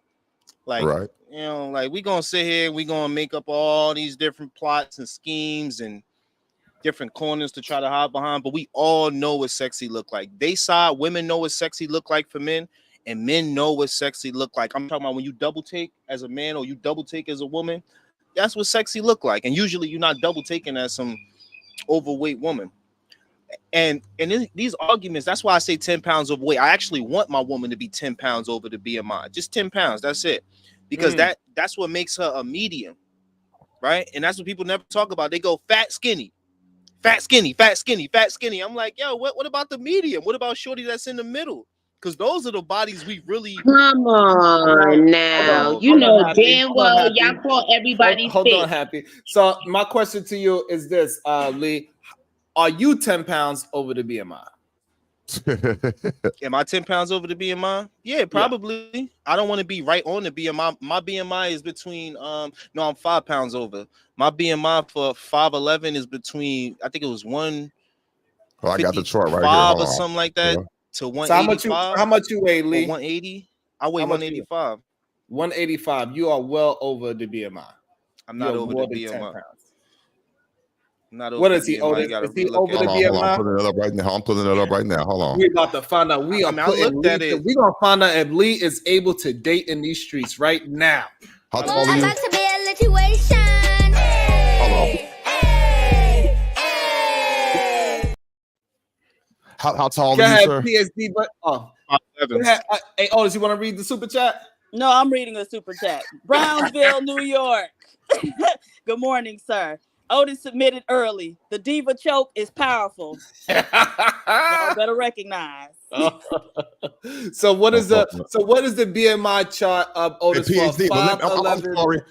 Like, right. Like we gonna sit here, we gonna make up all these different plots and schemes and different corners to try to hide behind, but we all know what sexy look like. Women know what sexy look like for men, and men know what sexy look like. I'm talking about when you double take as a man or you double take as a woman, that's what sexy look like. And usually you're not double taking as some overweight woman. And these arguments, that's why I say 10 pounds overweight. I actually want my woman to be 10 pounds over the BMI, just 10 pounds. That's it. Because that's what makes her a medium, right? And that's what people never talk about. They go fat, skinny, fat, skinny, fat, skinny, fat, skinny. I'm like, yo, what about the medium? What about shorty that's in the middle? Because those are the bodies we really come on now. You know damn well y'all call everybody hold fit. on, Happy. So my question to you is this, Lee. Are you 10 pounds over the BMI? Am I 10 pounds over the BMI? Yeah, probably. Yeah. I don't want to be right on the BMI. My BMI is between I'm 5 pounds over. My BMI for 5'11" is between, I think it was 1. Oh, I got the chart right here. Or something like that to 185. So how much you weigh, Lee? 180. I weigh 185. 185. You are well over the BMI. I'm not over the BMI. What is he? Is he over the BMI? I'm pulling it up right now. I'm pulling it up right now. Hold on. We're about to find out. We're gonna find out if Lee is able to date in these streets right now. How tall are you? About to be a situation. Hold on. How tall Go are you, ahead, sir? PSD. But go 5'11". ahead. Hey, Otis, you want to read the super chat? No, I'm reading a super chat. Brownsville, New York. Good morning, sir. Otis submitted early. The diva choke is powerful. Y'all better recognize. So what is the BMI chart of Otis for PhD, but I'm 5'11"? sorry.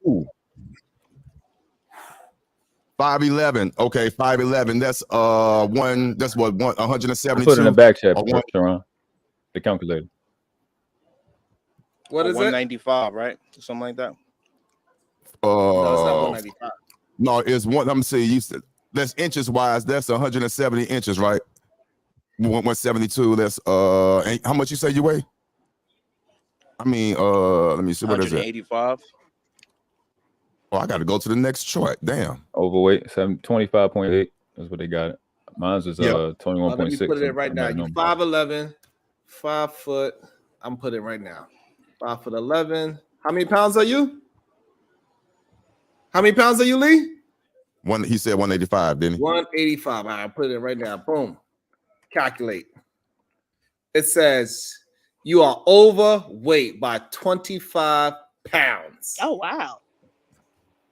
Ooh. 5'11". Okay, 5'11". That's one. That's what 172. Put it in the back chat, Or one- Sharon. The calculator. What is it? 195, right? Something like that. No, it's not 195. No, it's one. I'm saying you said that's inches wise. That's 170 inches, right? 172. That's how much you say you weigh? I mean, let me see. What is it? 185. Oh, I got to go to the next chart. Damn. Overweight, 25.8. That's what they got it. Mine's was 21.6. Let me put it in right now. You number. 5'11", 5 foot. I'm putting it right now. 5'11". How many pounds are you? How many pounds are you, Lee? He said 185, didn't he? 185. All right, put it in right now. Boom. Calculate. It says you are overweight by 25 pounds. Oh, wow.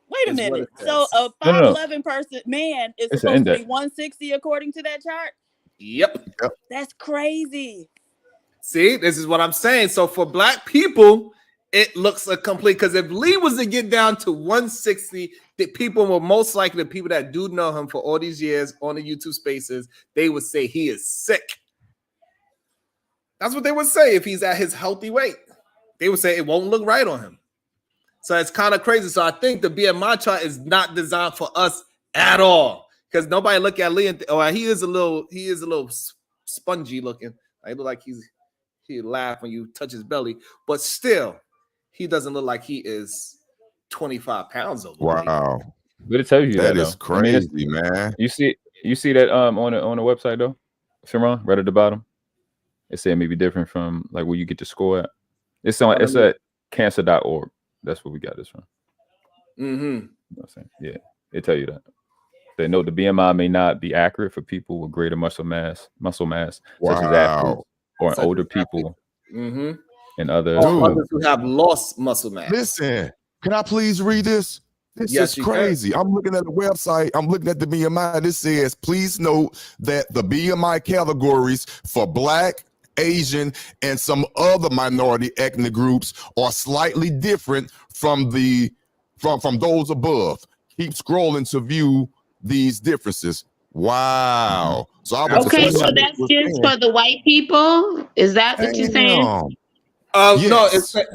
Wait a Is what minute. it So says. a No. 5'11" person man is It's an supposed to be index. 160 according to that chart? Yep. That's crazy. See, this is what I'm saying. So for black people, it looks a complete, because if Lee was to get down to 160, the people will most likely, the people that do know him for all these years on the YouTube spaces, they would say he is sick. That's what they would say if he's at his healthy weight. They would say it won't look right on him. So it's kind of crazy. So I think the BMI chart is not designed for us at all, because nobody look at Lee and he is a little spongy looking. I look like he laugh when you touch his belly, but still, he doesn't look like he is 25 pounds overweight. Wow. But it tells you That that is though. I mean, crazy, man. You see that on the website though, Sharon, right at the bottom. It said maybe different from like where you get the score at. It's at cancer.org. That's where we got this from. Mm-hmm. You know what I'm saying? Yeah, it tell you that. They know the BMI may not be accurate for people with greater muscle mass, such as athletes or older people, Mm-hmm. and other others who have lost muscle mass. Listen, can I please read this? This Yes, is you crazy. I'm looking at the website. I'm looking at the BMI. This says, please note that the BMI categories for Black, Asian, and some other minority ethnic groups are slightly different from those above. Keep scrolling to view these differences. Wow. So I was Okay, so that's just for the white people. Is that what you're saying? No,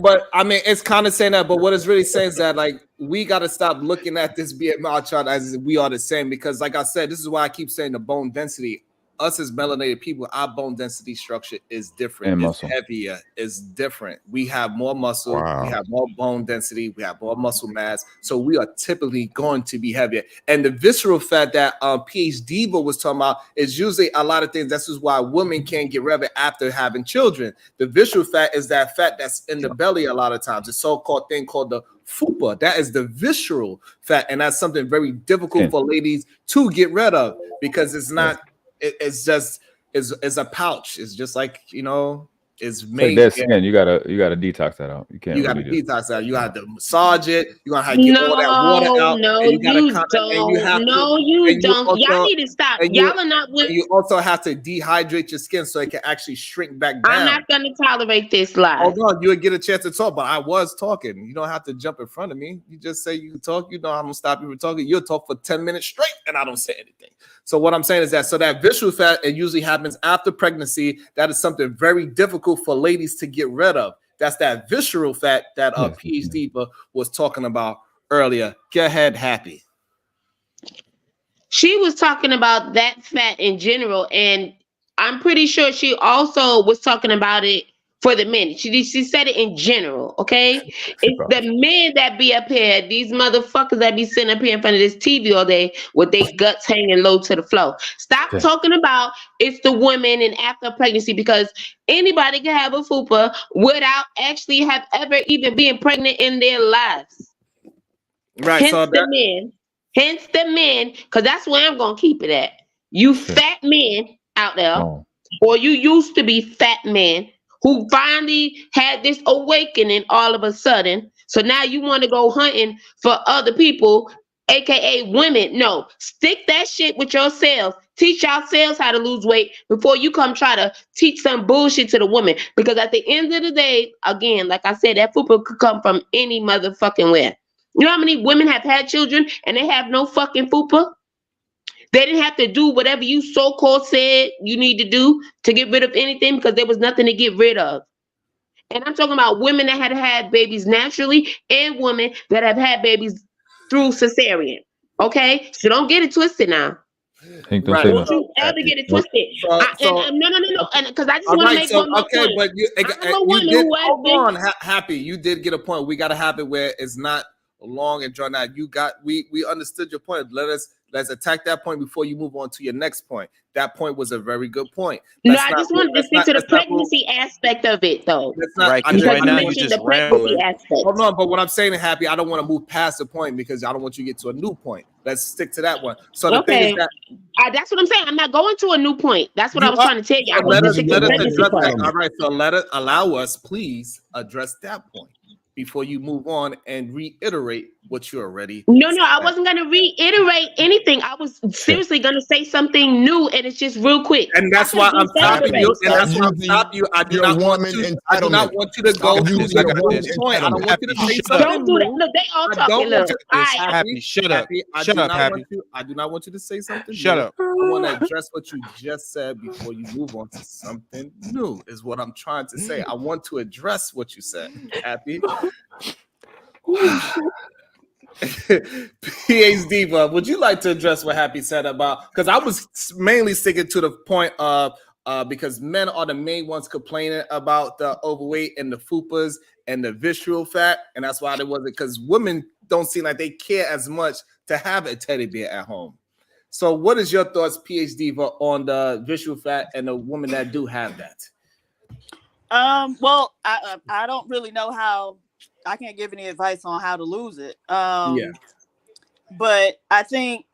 but I mean, it's kind of saying that, but what it's really saying is that like we got to stop looking at this BMI chart as we are the same, because like I said, this is why I keep saying the bone density. Us as melanated people, our bone density structure is different. And it's muscle. heavier. It's different. We have more muscle. Wow. We have more bone density. We have more muscle mass. So we are typically going to be heavier. And the visceral fat that PhD was talking about is usually a lot of things. This is why women can't get rid of it after having children. The visceral fat is that fat that's in the belly a lot of times. The so-called thing called the fupa. That is the visceral fat. And that's something very difficult for ladies to get rid of, because it's not. It's just it's a pouch. It's just like, it's made. Like that skin, you gotta detox that out. You can't. You gotta really detox that. You have to massage it. You gotta have to get all that water out. No, and you gotta you don't. don't. Also, Y'all need to stop. Y'all are not with. You also have to dehydrate your skin so it can actually shrink back down. I'm not gonna tolerate this live. Hold on, you would get a chance to talk, but I was talking. You don't have to jump in front of me. You just say you can talk. You know I'm gonna stop you from talking. You'll talk for 10 minutes straight, and I don't say anything. So what I'm saying is that that visceral fat, it usually happens after pregnancy. That is something very difficult for ladies to get rid of. That's that visceral fat that PhD was talking about earlier. Go ahead, Happy. She was talking about that fat in general, and I'm pretty sure she also was talking about it for the men. She said it in general, okay? It's the men that be up here, these motherfuckers that be sitting up here in front of this TV all day with their guts hanging low to the floor. Stop talking about it's the women and after pregnancy, because anybody can have a fupa without actually have ever even been pregnant in their lives. Right. Hence the men, because that's where I'm going to keep it at. You fat men out there, Oh. or you used to be fat men who finally had this awakening all of a sudden. So now you want to go hunting for other people, aka women. No, stick that shit with yourselves. Teach yourselves how to lose weight before you come try to teach some bullshit to the women. Because at the end of the day, again, like I said, that fupa could come from any motherfucking where. You know how many women have had children and they have no fucking fupa? They didn't have to do whatever you so-called said you need to do to get rid of anything because there was nothing to get rid of. And I'm talking about women that had babies naturally and women that have had babies through cesarean. Okay? So don't get it twisted now. Hank, don't Right. say Don't nothing. you ever get it Nope. twisted. So, No. And because I just all want to right. make So one more okay, point. but I'm a you woman did. who has Hold been. on, Happy. You did get a point. We got to have it where it's not long and drawn out. You got. We understood your point. Let's attack that point before you move on to your next point. That point was a very good point. No, I just wanted to stick to the pregnancy aspect of it, though. Right, because Because right you now you mentioned just the pregnancy rambling. aspect. Hold on, but what I'm saying, Happy, I don't want to move past the point because I don't want you to get to a new point. Let's stick to that one. So the thing is that That's what I'm saying. I'm not going to a new point. That's what I was trying to tell you. So I want to stick to the let us pregnancy address part. that. All right, so allow us, please, address that point before you move on and reiterate what you already No, I said. wasn't going to reiterate anything. I was seriously going to say something new, and it's just real quick. And that's why I'm stopping you. And that's why I'm stopping you. I do not want you. I do not want you to go to the point. I don't want you to say something. Don't do that. Look, they all I talking. don't want Look, you. all right. Happy, shut up. Shut up, Happy. I do not want you to say something. Shut new. up. I want to address what you just said before you move on to something new. Is what I'm trying to say. I want to address what you said. Happy. PhD Diva, would you like to address what Happy said about? Because I was mainly sticking to the point of because men are the main ones complaining about the overweight and the fupas and the visceral fat, and that's why there wasn't, because women don't seem like they care as much to have a teddy bear at home. So, what is your thoughts, PhD Diva, on the visceral fat and the women that do have that? Well, I don't really know how. I can't give any advice on how to lose it. Yeah. But I think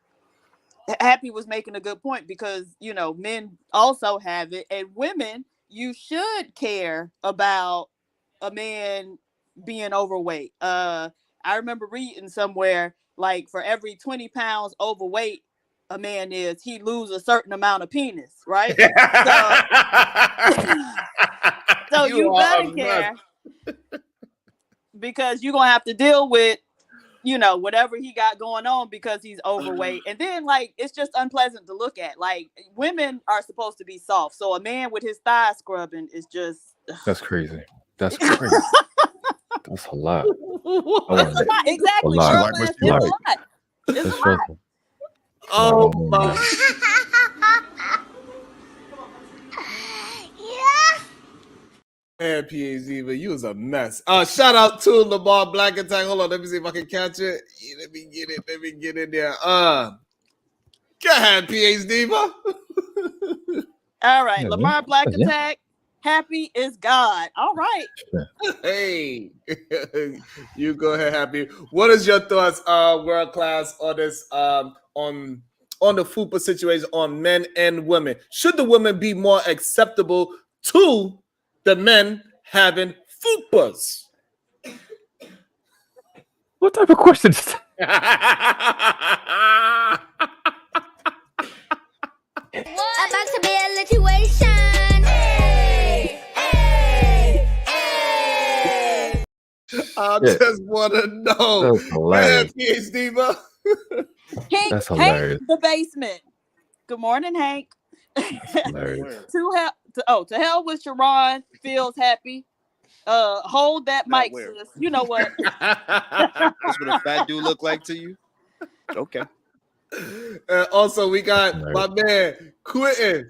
Happy was making a good point because, you know, men also have it, and women, you should care about a man being overweight. I remember reading somewhere, like, for every 20 pounds overweight a man is, he lose a certain amount of penis, right? So you better care. Because you're gonna have to deal with, you know, whatever he got going on because he's overweight. And then, like, it's just unpleasant to look at. Like, women are supposed to be soft, so a man with his thighs scrubbing is just That's crazy. That's crazy. That's a lot. That's a lot. Exactly. A lot. Girl, it's a lot. It's That's a lot. stressful. Oh my. Man, PhD, but you was a mess. Shout out to Lamar Black Attack. Hold on, let me see if I can catch it. Yeah, let me get it. Let me get in there. Go ahead, PhD. All right, Lamar Black Attack. Happy is God. All right. Hey, you go ahead, Happy. What is your thoughts, world class, on this, on the FUPA situation on men and women? Should the women be more acceptable to the men having FUPAs? What type of question is About to be a situation. Hey, hey, hey. I just want to know. That's hilarious. PhD, bro. Hank, That's Hank, hilarious. the basement. Good morning, Hank. Hilarious. To hell with Sharon. Feels happy. Hold that mic, sis. You know what? That's what a fat dude look like to you? Okay. Also, we got my man Quentin.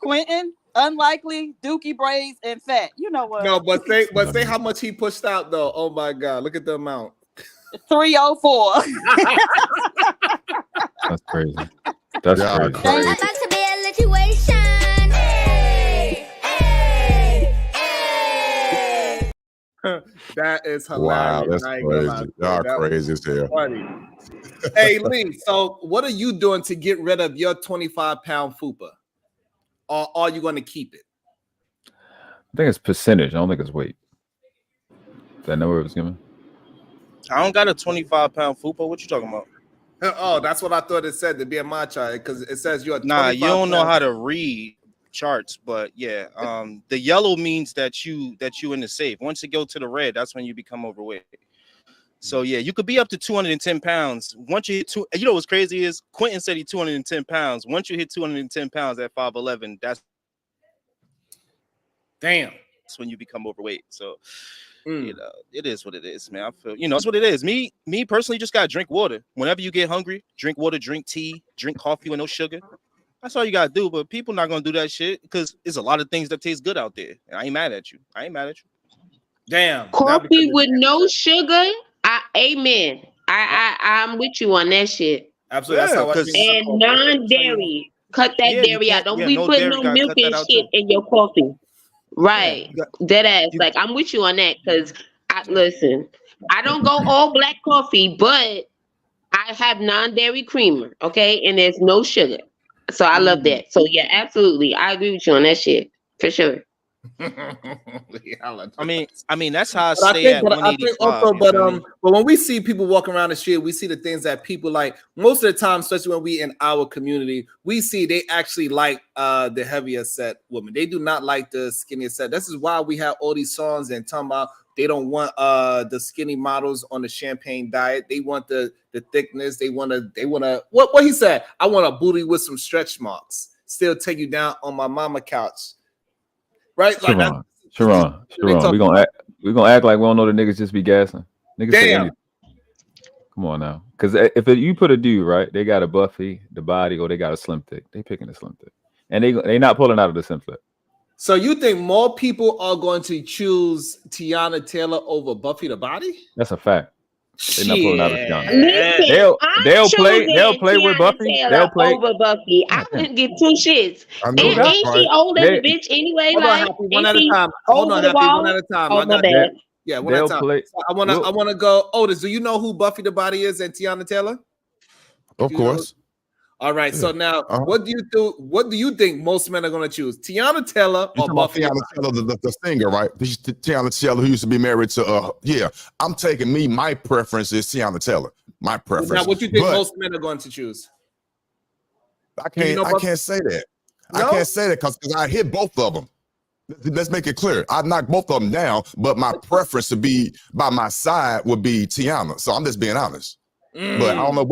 Quentin, unlikely, dookie braids, and fat. You know what? No, but say how much he pushed out though. Oh my God, look at the amount. 304. That's crazy. That's crazy. About to be a situation. Hey, hey, hey. That is Wow, hilarious. that's crazy. Y'all crazy as hell. Funny. Hey Lee, so what are you doing to get rid of your 25-pound fupa? Or are you going to keep it? I think it's percentage. I don't think it's weight. Did I know where it was given? I don't got a 25-pound fupa. What you talking about? Oh, that's what I thought it said, the BMI chart, because it says you're Nah, you don't know 25 how to read charts, but yeah, the yellow means that you in the safe. Once it go to the red, that's when you become overweight. So yeah, you could be up to 210 pounds. Once you hit you know what's crazy is Quentin said he 210 pounds. Once you hit 210 pounds at 5'11", that's when you become overweight. So you know, it is what it is, man. I feel, you know, it's what it is. Me personally, just gotta drink water. Whenever you get hungry, drink water, drink tea, drink coffee with no sugar. That's all you gotta do. But people not gonna do that shit because there's a lot of things that taste good out there. And I ain't mad at you. Damn. Coffee with no sugar. Amen. I'm with you on that shit. Absolutely. That's how I drink my And coffee. non-dairy. Cut that dairy out. Don't be no putting dairy, no gotta milk cut that and out shit too. in your coffee. Right. Dead ass. Like, I'm with you on that because listen, I don't go all black coffee, but I have non-dairy creamer, okay? And there's no sugar. So I love that. So yeah, absolutely. I agree with you on that shit. For sure. I mean that's how I But stay at I 185. think also, but when we see people walking around the street, we see the things that people like. Most of the time, especially when we in our community, we see they actually like the heavier set women. They do not like the skinnier set. This is why we have all these songs and talking about they don't want the skinny models on the champagne diet. They want the thickness. They want to what he said. I want a booty with some stretch marks. Still take you down on my mama couch. Right? Like Sharon. We gonna act like we don't know the niggas just be gassing. Niggas say Damn. anything. Come on now, because if you put a dude right, they got a Buffy, the body, or they got a slim thick. They picking the slim thick, and they not pulling out of the slim thick. So you think more people are going to choose Tiana Taylor over Buffy the Body? That's a fact. They're not pulling out of Tiana. Listen, They'll play with Tiana Buffy. Taylor They'll play over Buffy. I wouldn't give two shits. I And know that's ain't right. she old as a bitch anyway? Hold on, Like, Happy, one ain't at a she time. Hold over on, the Happy, wall? one at a time. Oh, my bad. Yeah, one at a time. So I want to go. Otis, do you know who Buffy the Body is and Tiana Taylor? Of course. All right. So now, what do you think most men are going to choose? Tiana Taylor or Buffy? Tiana Taylor, the singer, right? Tiana Taylor, who used to be married to I'm taking my preference is Tiana Taylor. My preference. Now, what do you think most men are going to choose? I can't say that. No? I can't say that because I hit both of them. Let's make it clear. I knocked both of them down, but my preference to be by my side would be Tiana. So I'm just being honest. But I don't know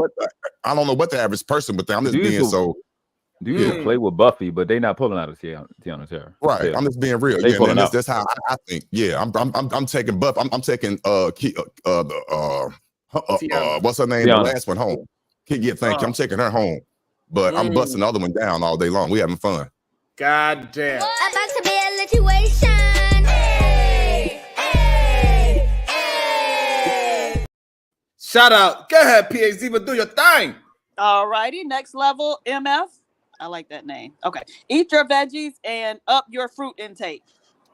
what the average person would think. I'm just being so. Dudes play with Buffy, but they not pulling out of Tiana Taylor. Right. Yeah. I'm just being real. They pulling out. That's how I think. Yeah. I'm taking Buff. I'm taking what's her name? Tiana. The last one home. Thank you. I'm taking her home. But I'm busting the other one down all day long. We having fun. God damn. About to be a situation. Shout out. Go ahead, PhD, but do your thing. All righty. Next level, MF. I like that name. Okay. Eat your veggies and up your fruit intake.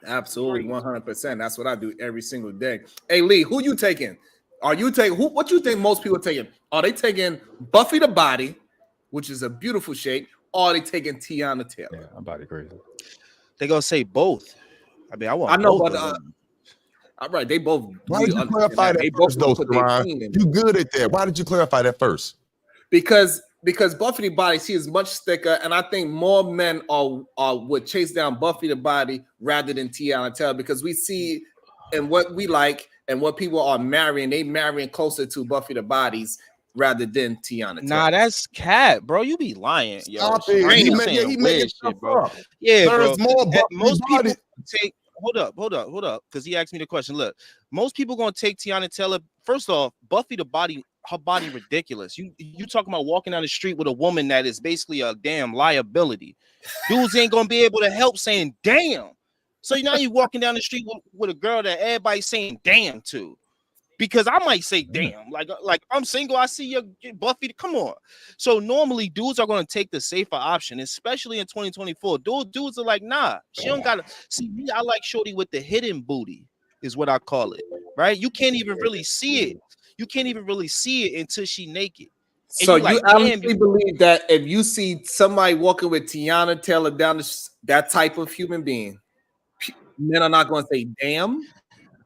Absolutely, 100%. That's what I do every single day. Hey, Lee, who you taking? Are you taking what you think most people are taking? Are they taking Buffy the Body, which is a beautiful shape, or are they taking Tiana Taylor? Yeah, I'm body crazy. They gonna say both. I mean, I know, both but of them. all right, they both. Why did you clarify that first, though, Saran? You good at that. Why did you clarify that first? Because Buffy the Body, she is much thicker, and I think more men would chase down Buffy the Body rather than Tiana Taylor, because we see and what we like and what people are marrying, they marrying closer to Buffy the Bodies rather than Tiana Taylor. Nah, that's cat, bro. You be lying, yo. Stop it. He made shit, bro. up. Yeah, There's bro. more Buffy Most people Body. take. Hold up, because he asked me the question. Look, most people gonna take Tiana Taylor. First off, Buffy the Body, her body ridiculous. You talking about walking down the street with a woman that is basically a damn liability. Dudes ain't gonna be able to help saying damn. So now you walking down the street with a girl that everybody's saying damn to. Because I might say damn, like I'm single, I see your Buffy. Come on. So normally dudes are gonna take the safer option, especially in 2024. Dudes are like, nah, she don't gotta see me. I like shorty with the hidden booty, is what I call it. Right? You can't even really see it. You can't even really see it until she naked. So you you like, damn, honestly believe that if you see somebody walking with Tiana Taylor down that type of human being, men are not going to say, "Damn."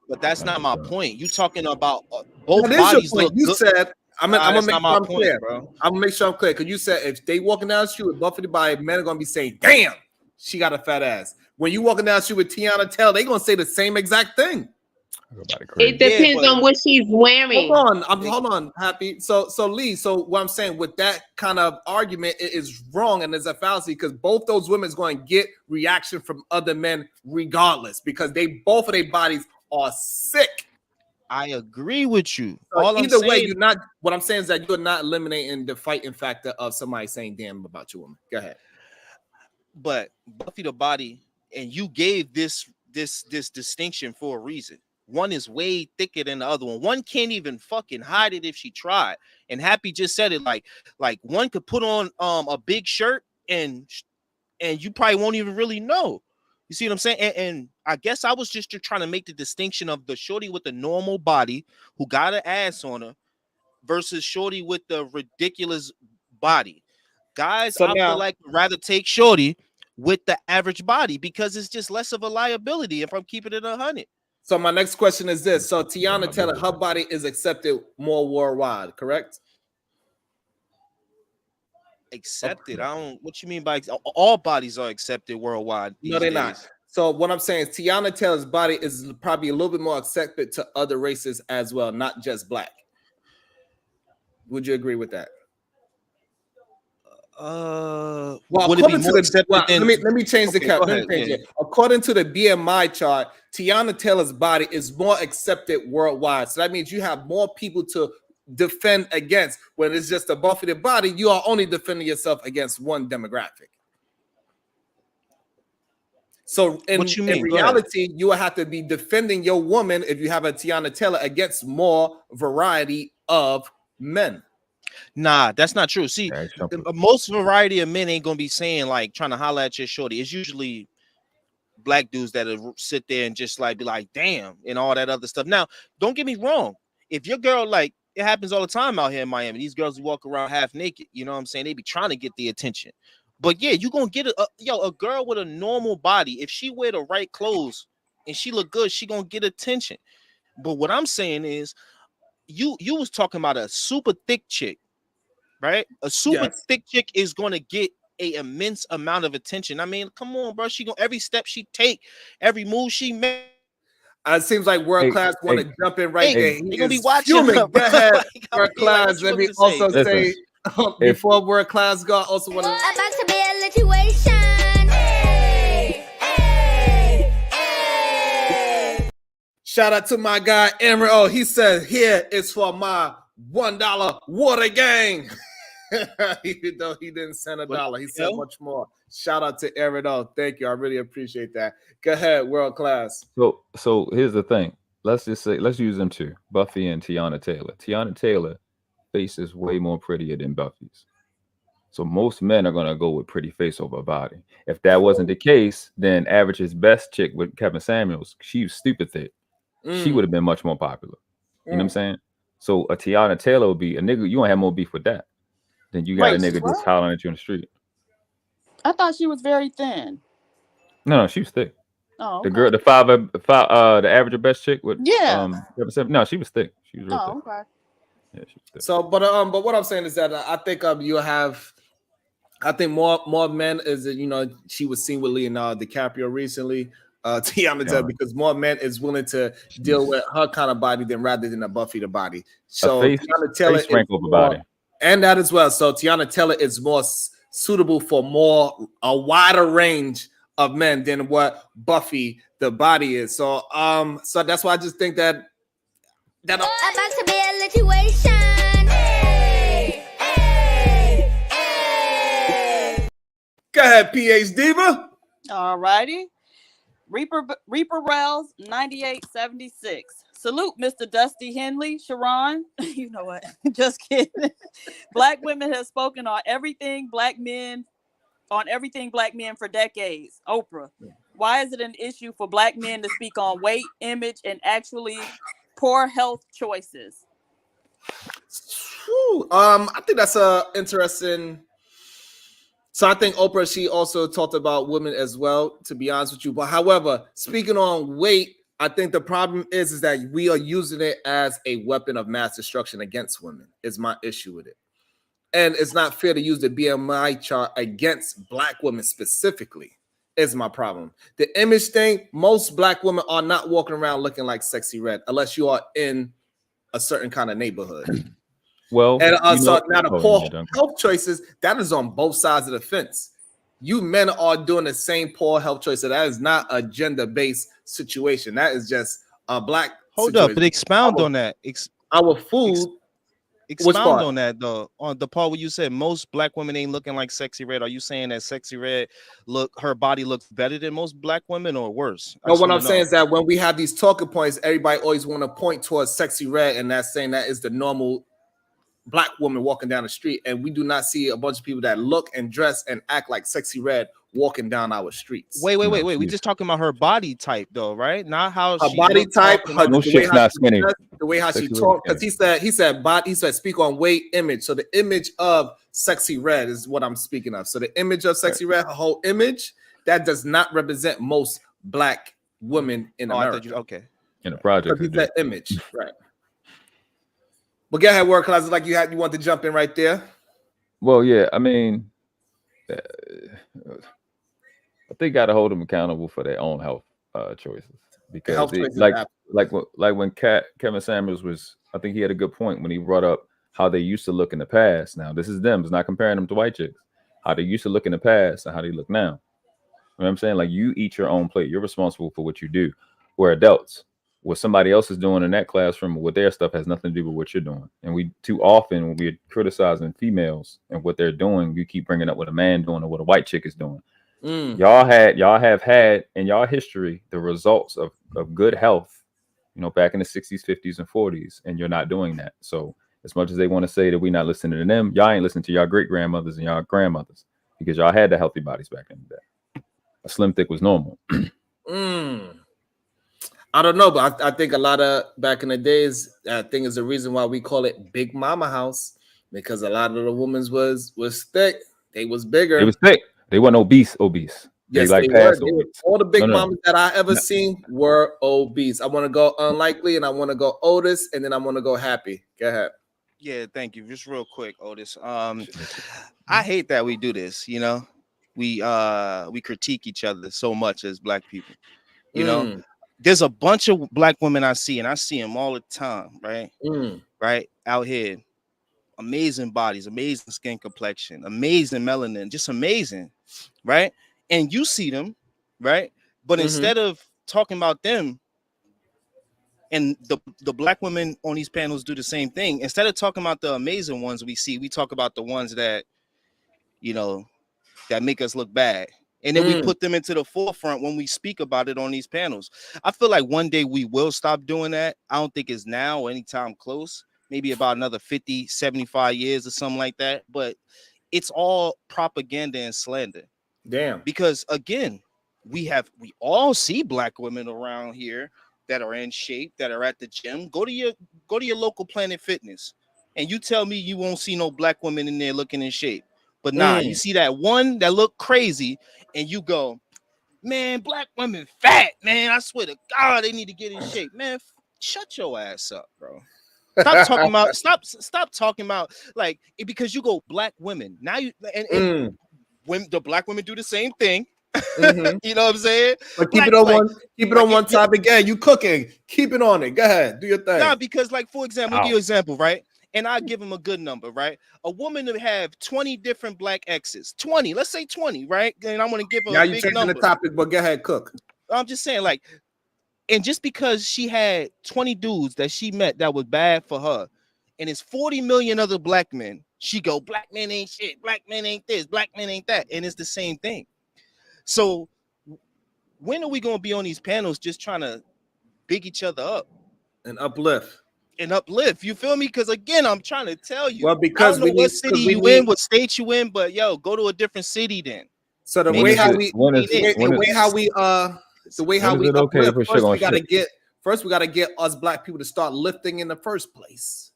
but that's not my point. You talking about both That is your bodies point. look You good. said, I'm Nah, gonna that's make not sure my I'm point, clear. bro. I'm gonna make sure I'm clear because you said if they walking down the street with Buffy the Body, men are gonna be saying, "Damn, she got a fat ass." When you walking down the street with Tiana Taylor, they gonna say the same exact thing. It depends on what she's wearing. Hold on, Happy. So Lee, so what I'm saying with that kind of argument, it is wrong and it's a fallacy because both those women is going to get reaction from other men regardless because both of their bodies are sick. I agree with you. So All I'm either way, saying, you're not. What I'm saying is that you're not eliminating the fighting factor of somebody saying "damn" about your woman. Go ahead. but Buffy the Body, and you gave this distinction for a reason. One is way thicker than the other one. One can't even fucking hide it if she tried. And Happy just said it like one could put on a big shirt and you probably won't even really know. You see what I'm saying? And I guess I was just trying to make the distinction of the shorty with the normal body who got an ass on her versus shorty with the ridiculous body. Guys, So I now- feel like rather take shorty with the average body because it's just less of a liability if I'm keeping it 100. So my next question is this: so Tiana Taylor, her body is accepted more worldwide, correct? Accepted. I don't. What you mean by all bodies are accepted worldwide? No, they're not. So what I'm saying is Tiana Taylor's body is probably a little bit more accepted to other races as well, not just black. Would you agree with that? Well, Well, would it be according to more accepted than? let me change the Okay, cap. go Let me ahead, change yeah. it. According to the BMI chart, Tiana Taylor's body is more accepted worldwide. So that means you have more people to defend against. When it's just a Buffy the Body, you are only defending yourself against one demographic. So in What you mean? Go ahead. reality, you will have to be defending your woman if you have a Tiana Taylor against more variety of men. Nah, that's not true. See, most variety of men ain't gonna be saying like trying to holler at your shorty. It's usually black dudes that'll sit there and just like be like, damn, and all that other stuff. Now, don't get me wrong. If your girl, like, it happens all the time out here in Miami. These girls who walk around half naked, you know what I'm saying? They be trying to get the attention. But yeah, you gonna get a girl with a normal body. If she wear the right clothes and she look good, she gonna get attention. But what I'm saying is, you was talking about a super thick chick, right? A super thick chick is gonna get a immense amount of attention. I mean, come on, bro. She gonna every step she take, every move she make. It seems like World Class want to jump in right there. They gonna be watching fuming. her, Go bro. ahead, Like, World Class. Let me also say before World Class go, I also want to. About to be a situation. Shout out to my guy Emery. Oh, he said, "Here is for my $1 water gang." Even though he didn't send $1, he said much more. Shout out to Emery. Oh, thank you. I really appreciate that. Go ahead, World Class. So here's the thing. Let's use them two, Buffy and Tiana Taylor. Tiana Taylor face is way more prettier than Buffy's. So most men are gonna go with pretty face over body. If that wasn't the case, then Average's best chick with Kevin Samuels, she was stupid thick. She would have been much more popular. You know what I'm saying? So a Tiana Taylor would be a nigga. You don't have more beef with that than you got a nigga just hollering at you on the street. I thought she was very thin. No, she was thick. Oh, okay. The girl, the average best chick with Kevin Samuels. No, she was thick. She was real thick. Okay. Yeah, she was thick. So, but what I'm saying is that I think you have. I think more men is that she was seen with Leonardo DiCaprio recently. Tiana Taylor, because more men is willing to deal with her kind of body than rather than a Buffy the Body. So Tiana Taylor is more, and that as well. So Tiana Taylor is more suitable for a wider range of men than what Buffy the Body is. So so that's why I just think that About to be a situation. Go ahead, PH Diva. All righty. Reaper Rails 9876. Salute, Mr. Dusty Henley, Sharon. You know what? Just kidding. Black women have spoken on everything black men for decades. Oprah. Why is it an issue for black men to speak on weight, image, and actually poor health choices? Woo. I think that's a interesting. So I think Oprah, she also talked about women as well, to be honest with you. But however, speaking on weight, I think the problem is that we are using it as a weapon of mass destruction against women, is my issue with it. And it's not fair to use the BMI chart against Black women specifically, is my problem. The image thing, most Black women are not walking around looking like Sexy Red unless you are in a certain kind of neighborhood. Well, And you so know, now the oh, poor yeah, Duncan. health choices, that is on both sides of the fence. You men are doing the same poor health choice. So that is not a gender-based situation. That is just a Black Hold situation. up, but expound on that. Our food. Which Expound part? on that though. On the part where you said most Black women ain't looking like Sexy Red. Are you saying that Sexy Red her body looks better than most Black women or worse? No, what I'm saying is that when we have these talking points, everybody always want to point towards Sexy Red, and that's saying that is the normal Black woman walking down the street, and we do not see a bunch of people that look and dress and act like Sexy Red walking down our streets. Wait. We just talking about her body type though, right? Not how Her she body look, type, talking her, about- the way how she dressed, the way how she talked. Because he said speak on weight, image. So the image of Sexy Red is what I'm speaking of. So the image of Sexy Red, her whole image, that does not represent most Black women in America. Okay. In the project, Because that image, right? But go ahead, work class. Like you want to jump in right there. Well, yeah, I mean, I think got to hold them accountable for their own health choices, because Health choices, like when Kevin Samuels was, I think he had a good point when he brought up how they used to look in the past. Now this is them; it's not comparing them to white chicks. How they used to look in the past and how they look now. You know what I'm saying? Like, you eat your own plate. You're responsible for what you do. We're adults. What somebody else is doing in that classroom with their stuff has nothing to do with what you're doing. And we too often, when we're criticizing females and what they're doing, you keep bringing up what a man doing or what a white chick is doing. Y'all have had in y'all history the results of good health, back in the 60s, 50s, and 40s, and you're not doing that. So as much as they want to say that we're not listening to them, y'all ain't listening to y'all great grandmothers and y'all grandmothers, because y'all had the healthy bodies back in the day. A slim thick was normal. I don't know, but I think a lot of back in the days, I think is the reason why we call it Big Mama House, because a lot of the women was thick. They was bigger. They was thick. They weren't obese. Yes, they were. obese. All the big mamas that I ever seen were obese. I want to go unlikely, and I want to go Otis, and then I want to go happy. Go ahead. Yeah, thank you. Just real quick, Otis. I hate that we do this. We critique each other so much as Black people. There's a bunch of Black women I see, and I see them all the time, right? Right out here, amazing bodies, amazing skin complexion, amazing melanin, just amazing, right? And you see them, right? But instead of talking about them, and the Black women on these panels do the same thing. Instead of talking about the amazing ones we see, we talk about the ones that, that make us look bad. And then we put them into the forefront when we speak about it on these panels. I feel like one day we will stop doing that. I don't think it's now or anytime close. Maybe about another 50, 75 years or something like that. But it's all propaganda and slander. Damn. Because again, we all see Black women around here that are in shape, that are at the gym. Go to your local Planet Fitness, and you tell me you won't see no Black women in there looking in shape. But nah, you see that one that look crazy, and you go, man, Black women fat, man. I swear to God, they need to get in shape, man. Shut your ass up, bro. Stop talking about stop talking about like it, because you go Black women now. When the Black women do the same thing, you know what I'm saying? But keep it on one topic. Yeah, you cooking. Keep it on it. Go ahead, do your thing. Nah, because like for example, I'll give you an example, right? And I give them a good number, right? A woman to have 20 different Black exes, 20, let's say 20, right? And I'm gonna give her now a you big changing number. the topic, but go ahead, cook. I'm just saying, like, and just because she had 20 dudes that she met that was bad for her, and it's 40 million other Black men, she go, Black men ain't shit, Black men ain't this, Black men ain't that, and it's the same thing. So when are we gonna be on these panels just trying to big each other up and uplift? You feel me? Because again, I'm trying to tell you. Well, because I don't know what city you in, what state you in, but yo, go to a different city then. So the way how we uplift, first we gotta get us Black people to start lifting in the first place.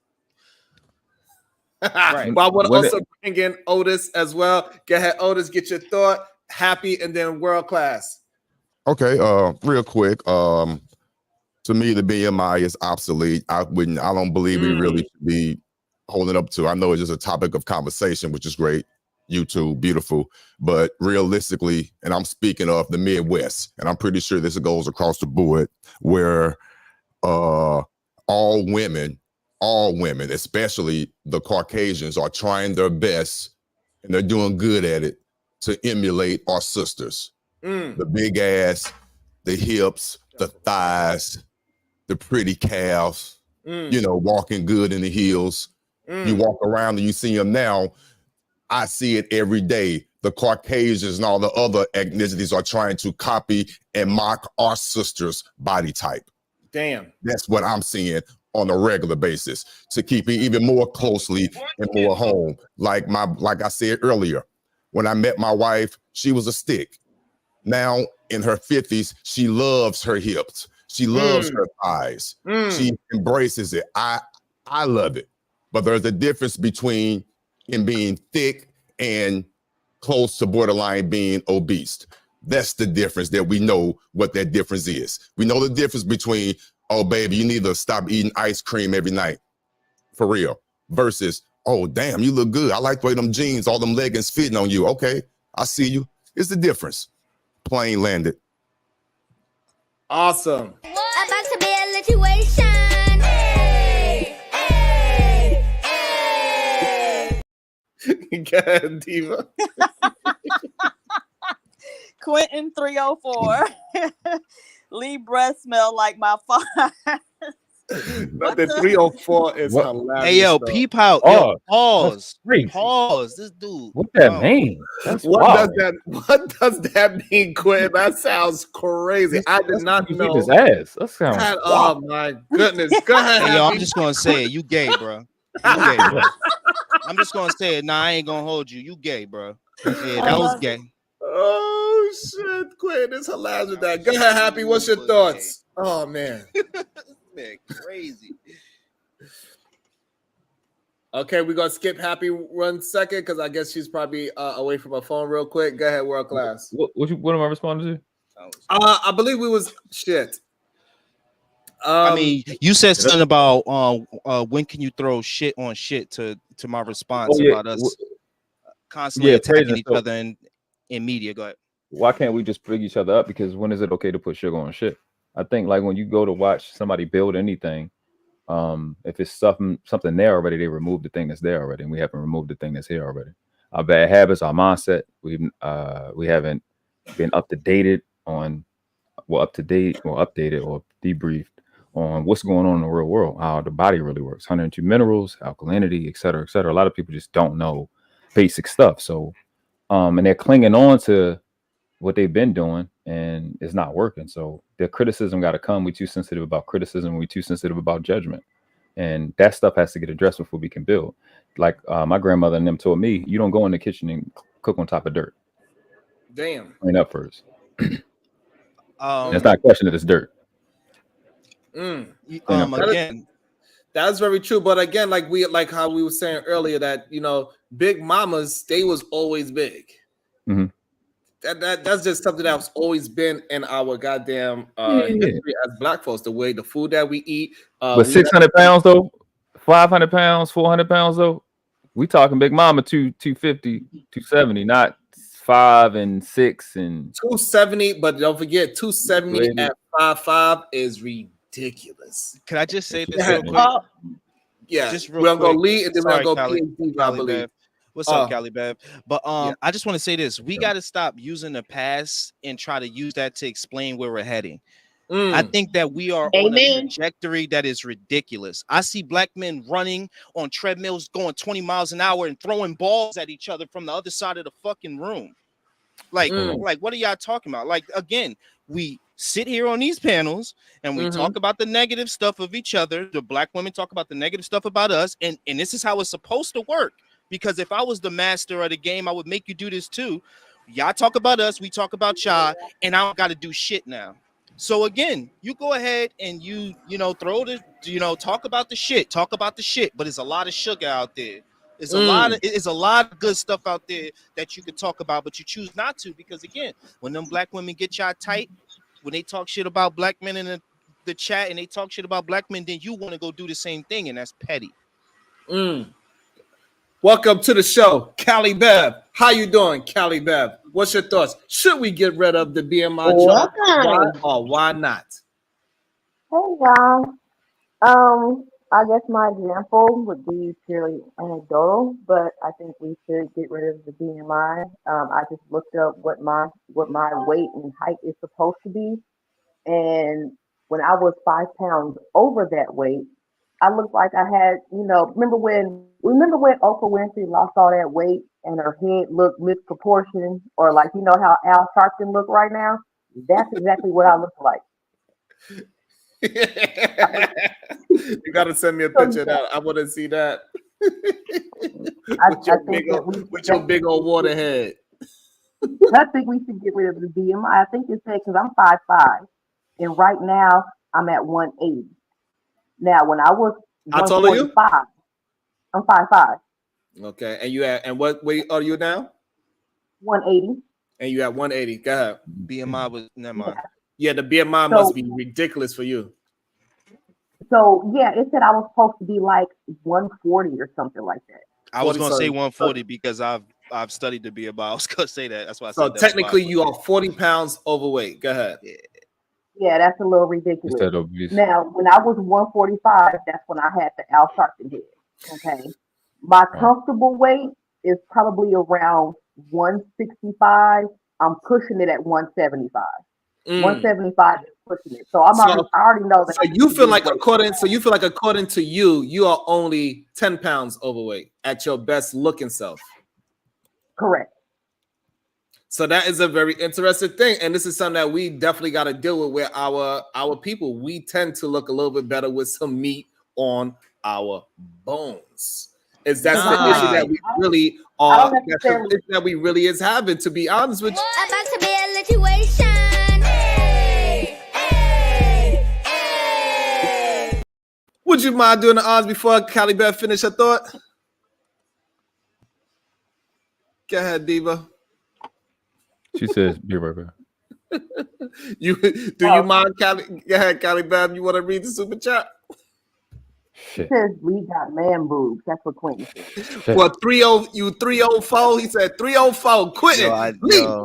Right. But I want to When it- also bring in Otis as well. Go ahead, Otis, get your thought. Happy and then world class. Okay, real quick. To me, the BMI is obsolete. I don't believe we really should be holding up to. I know it's just a topic of conversation, which is great. YouTube, beautiful. But realistically, and I'm speaking of the Midwest, and I'm pretty sure this goes across the board, where all women, especially the Caucasians, are trying their best and they're doing good at it to emulate our sisters. The big ass, the hips, the thighs, the pretty calves, walking good in the heels. You walk around and you see them now. I see it every day. The Caucasians and all the other ethnicities are trying to copy and mock our sisters' body type. Damn. That's what I'm seeing on a regular basis to keep it even more closely and more home. Like I said earlier, when I met my wife, she was a stick. Now in her 50s, she loves her hips. She loves her thighs. She embraces it. I love it. But there's a difference between him being thick and close to borderline being obese. That's the difference that we know what that difference is. We know the difference between, oh, baby, you need to stop eating ice cream every night, for real, versus, oh, damn, you look good. I like the way them jeans, all them leggings fitting on you. Okay, I see you. It's the difference. Plane landed. Awesome. About to be a situation. Go ahead, Diva. Quentin 304. Lee breath smell like my father. But the 304 is hilarious. Hey yo, though. peep out. Oh, Yo, pause. crazy. Pause. This dude. What that mean? That's What wild. does that mean, Quinn? That sounds crazy. I did not Beat know. his ass. That sounds That- wild. oh my goodness. Go ahead. Hey, yo, I'm Happy. just gonna say it. You gay, bro. You gay, bro. I'm just gonna say it. Nah, I ain't gonna hold you. You gay, bro. Yeah, that was gay. Oh shit, Quinn. It's hilarious with that. Go ahead, Happy. What's your thoughts? Oh man. Man, crazy. Okay, we're gonna skip Happy 1 second because I guess she's probably away from her phone real quick. Go ahead, world class. What am I responding to? I believe we was shit. I mean, you said something about when can you throw shit on shit to my response about us constantly attacking praising. each other in media. Go ahead. Why can't we just bring each other up? Because when is it okay to put sugar on shit? I think like when you go to watch somebody build anything, if it's something there already, they remove the thing that's there already, and we haven't removed the thing that's here already. Our bad habits, our mindset, we haven't been up to date or updated or debriefed on what's going on in the real world, how the body really works, 102 minerals, alkalinity, et cetera, et cetera. A lot of people just don't know basic stuff. So, and they're clinging on to what they've been doing and it's not working. So the criticism got to come. We're too sensitive about criticism. We're too sensitive about judgment. And that stuff has to get addressed before we can build. Like my grandmother and them told me, you don't go in the kitchen and cook on top of dirt. Damn. Clean up first. It's Um, not a question that it's dirt. Again, that's very true. But again, like how we were saying earlier, that big mamas, they was always big. Mhm. That's just something that's always been in our goddamn Yeah. history as Black folks. The way the food that we eat. But 600 pounds though, 500 pounds, 400 pounds though, we talking big mama 250, 270, not 5 and 6 and 270. But don't forget, 270 at 5'5" is ridiculous. can I just say this real quick? Yeah, Just real we're gonna go quick. lead and then we're Sorry, gonna go Callie. PhD, I Callie believe. Bev. What's up, Callie Bev? But I just want to say this: we Yeah. got to stop using the past and try to use that to explain where we're heading. I think that we are on a trajectory that is ridiculous. I see black men running on treadmills, going 20 miles an hour and throwing balls at each other from the other side of the fucking room. Like, what are y'all talking about? Like, again, we sit here on these panels and we talk about the negative stuff of each other. The black women talk about the negative stuff about us, and this is how it's supposed to work. Because if I was the master of the game, I would make you do this too. Y'all talk about us, we talk about y'all, and I don't got to do shit now. So again, you go ahead and you throw the talk about the shit, but there's a lot of sugar out there. It's a lot of good stuff out there that you could talk about, but you choose not to because again, when them black women get y'all tight, when they talk shit about black men in the chat and they talk shit about black men, then you want to go do the same thing, and that's petty. Welcome to the show, Callie Bev. How you doing, Callie Bev? What's your thoughts? Should we get rid of the BMI chart? Why or why not? Hey y'all. I guess my example would be purely anecdotal, but I think we should get rid of the BMI. I just looked up what my weight and height is supposed to be, and when I was 5 pounds over that weight, I looked like I had, remember when Oprah Winfrey lost all that weight and her head looked misproportioned, or like how Al Sharpton look right now? That's exactly what I look like. You gotta send me a picture of that. I want to see that. With your big old water head. I think we should get rid of the BMI. I think it's that because I'm 5'5", and right now I'm at 180. Now, when I was how tall are you? I'm 5'5". Okay, and what weight are you now? 180. And you at 180. Go ahead. BMI was never mind. Yeah, the BMI must be ridiculous for you. So yeah, it said I was supposed to be like 140 or something like that. I was gonna say 140 because I've studied the BMI. I was gonna say that. That's why I said so that. Technically, you are 40 pounds overweight. Go ahead. Yeah, that's a little ridiculous. Now, when I was 145, that's when I had the Al Sharpton head. Okay, my comfortable weight is probably around 165. I'm pushing it at 175. 175 is pushing it. So I already know that. So you feel like according to you, you are only 10 pounds overweight at your best looking self. Correct. So that is a very interesting thing, and this is something that we definitely got to deal with our people. We tend to look a little bit better with some meat on our bones. That's the issue that we really are. That's the issue that we really is having. To be honest with you. About to be a situation. Hey. Would you mind doing the odds before Callie Beth finish her thought? Go ahead, Diva. She says, "Be right back." You mind, Callie? Go ahead, Callie Beth. You want to read the super chat? It says we got man boobs. That's what Quentin said. Well, 304. He said 304. Quentin,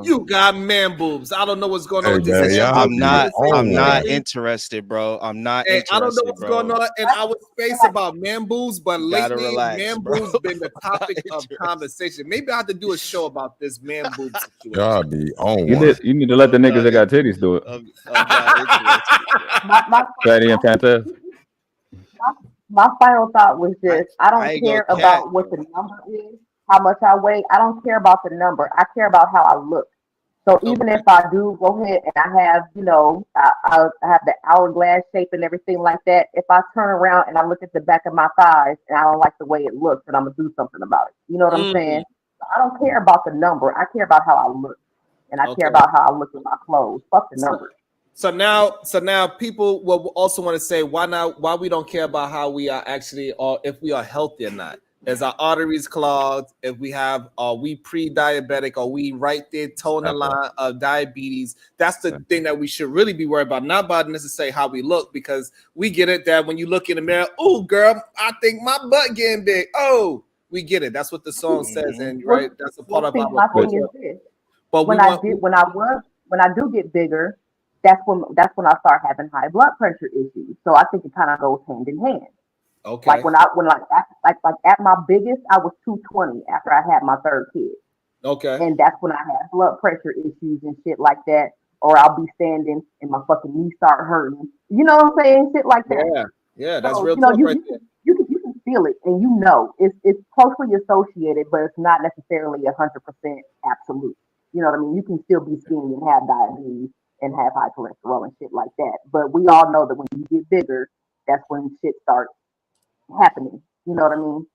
you got man boobs. I don't know what's going on with this. I'm not interested, bro. I'm not interested. I don't know what's going on in our space about man boobs, but lately, relax, man boobs been the topic of conversation. Maybe I have to do a show about this man boob situation. God be on you need to let the niggas that got titties do it. Fatty and Fantastic. My final thought was just, I don't care about what the number is, how much I weigh. I don't care about the number. I care about how I look. So even if I do go ahead and I have, I have the hourglass shape and everything like that, if I turn around and I look at the back of my thighs and I don't like the way it looks, then I'm going to do something about it. You know what I'm saying? So I don't care about the number. I care about how I look. And I care about how I look in my clothes. Fuck the number. So now people will also want to say why we don't care about how we are actually, or if we are healthy or not. Is our arteries clogged? If we are we pre-diabetic? Are we right there towing the line of diabetes? That's the thing that we should really be worried about, not about necessarily how we look, because we get it that when you look in the mirror, oh girl, I think my butt getting big. Oh, we get it. That's what the song says, and right, that's a part of our culture. But when I do get bigger, that's when I start having high blood pressure issues. So I think it kind of goes hand in hand. Okay. Like at my biggest, I was 220 after I had my third kid. Okay. And that's when I had blood pressure issues and shit like that. Or I'll be standing and my fucking knee start hurting. You know what I'm saying? Shit like that. Yeah, that's real talk right there. You can feel it, and it's closely associated, but it's not necessarily 100% absolute. You know what I mean? You can still be skinny and have diabetes and have high cholesterol and shit like that. But we all know that when you get bigger, that's when shit starts happening. You know what I mean?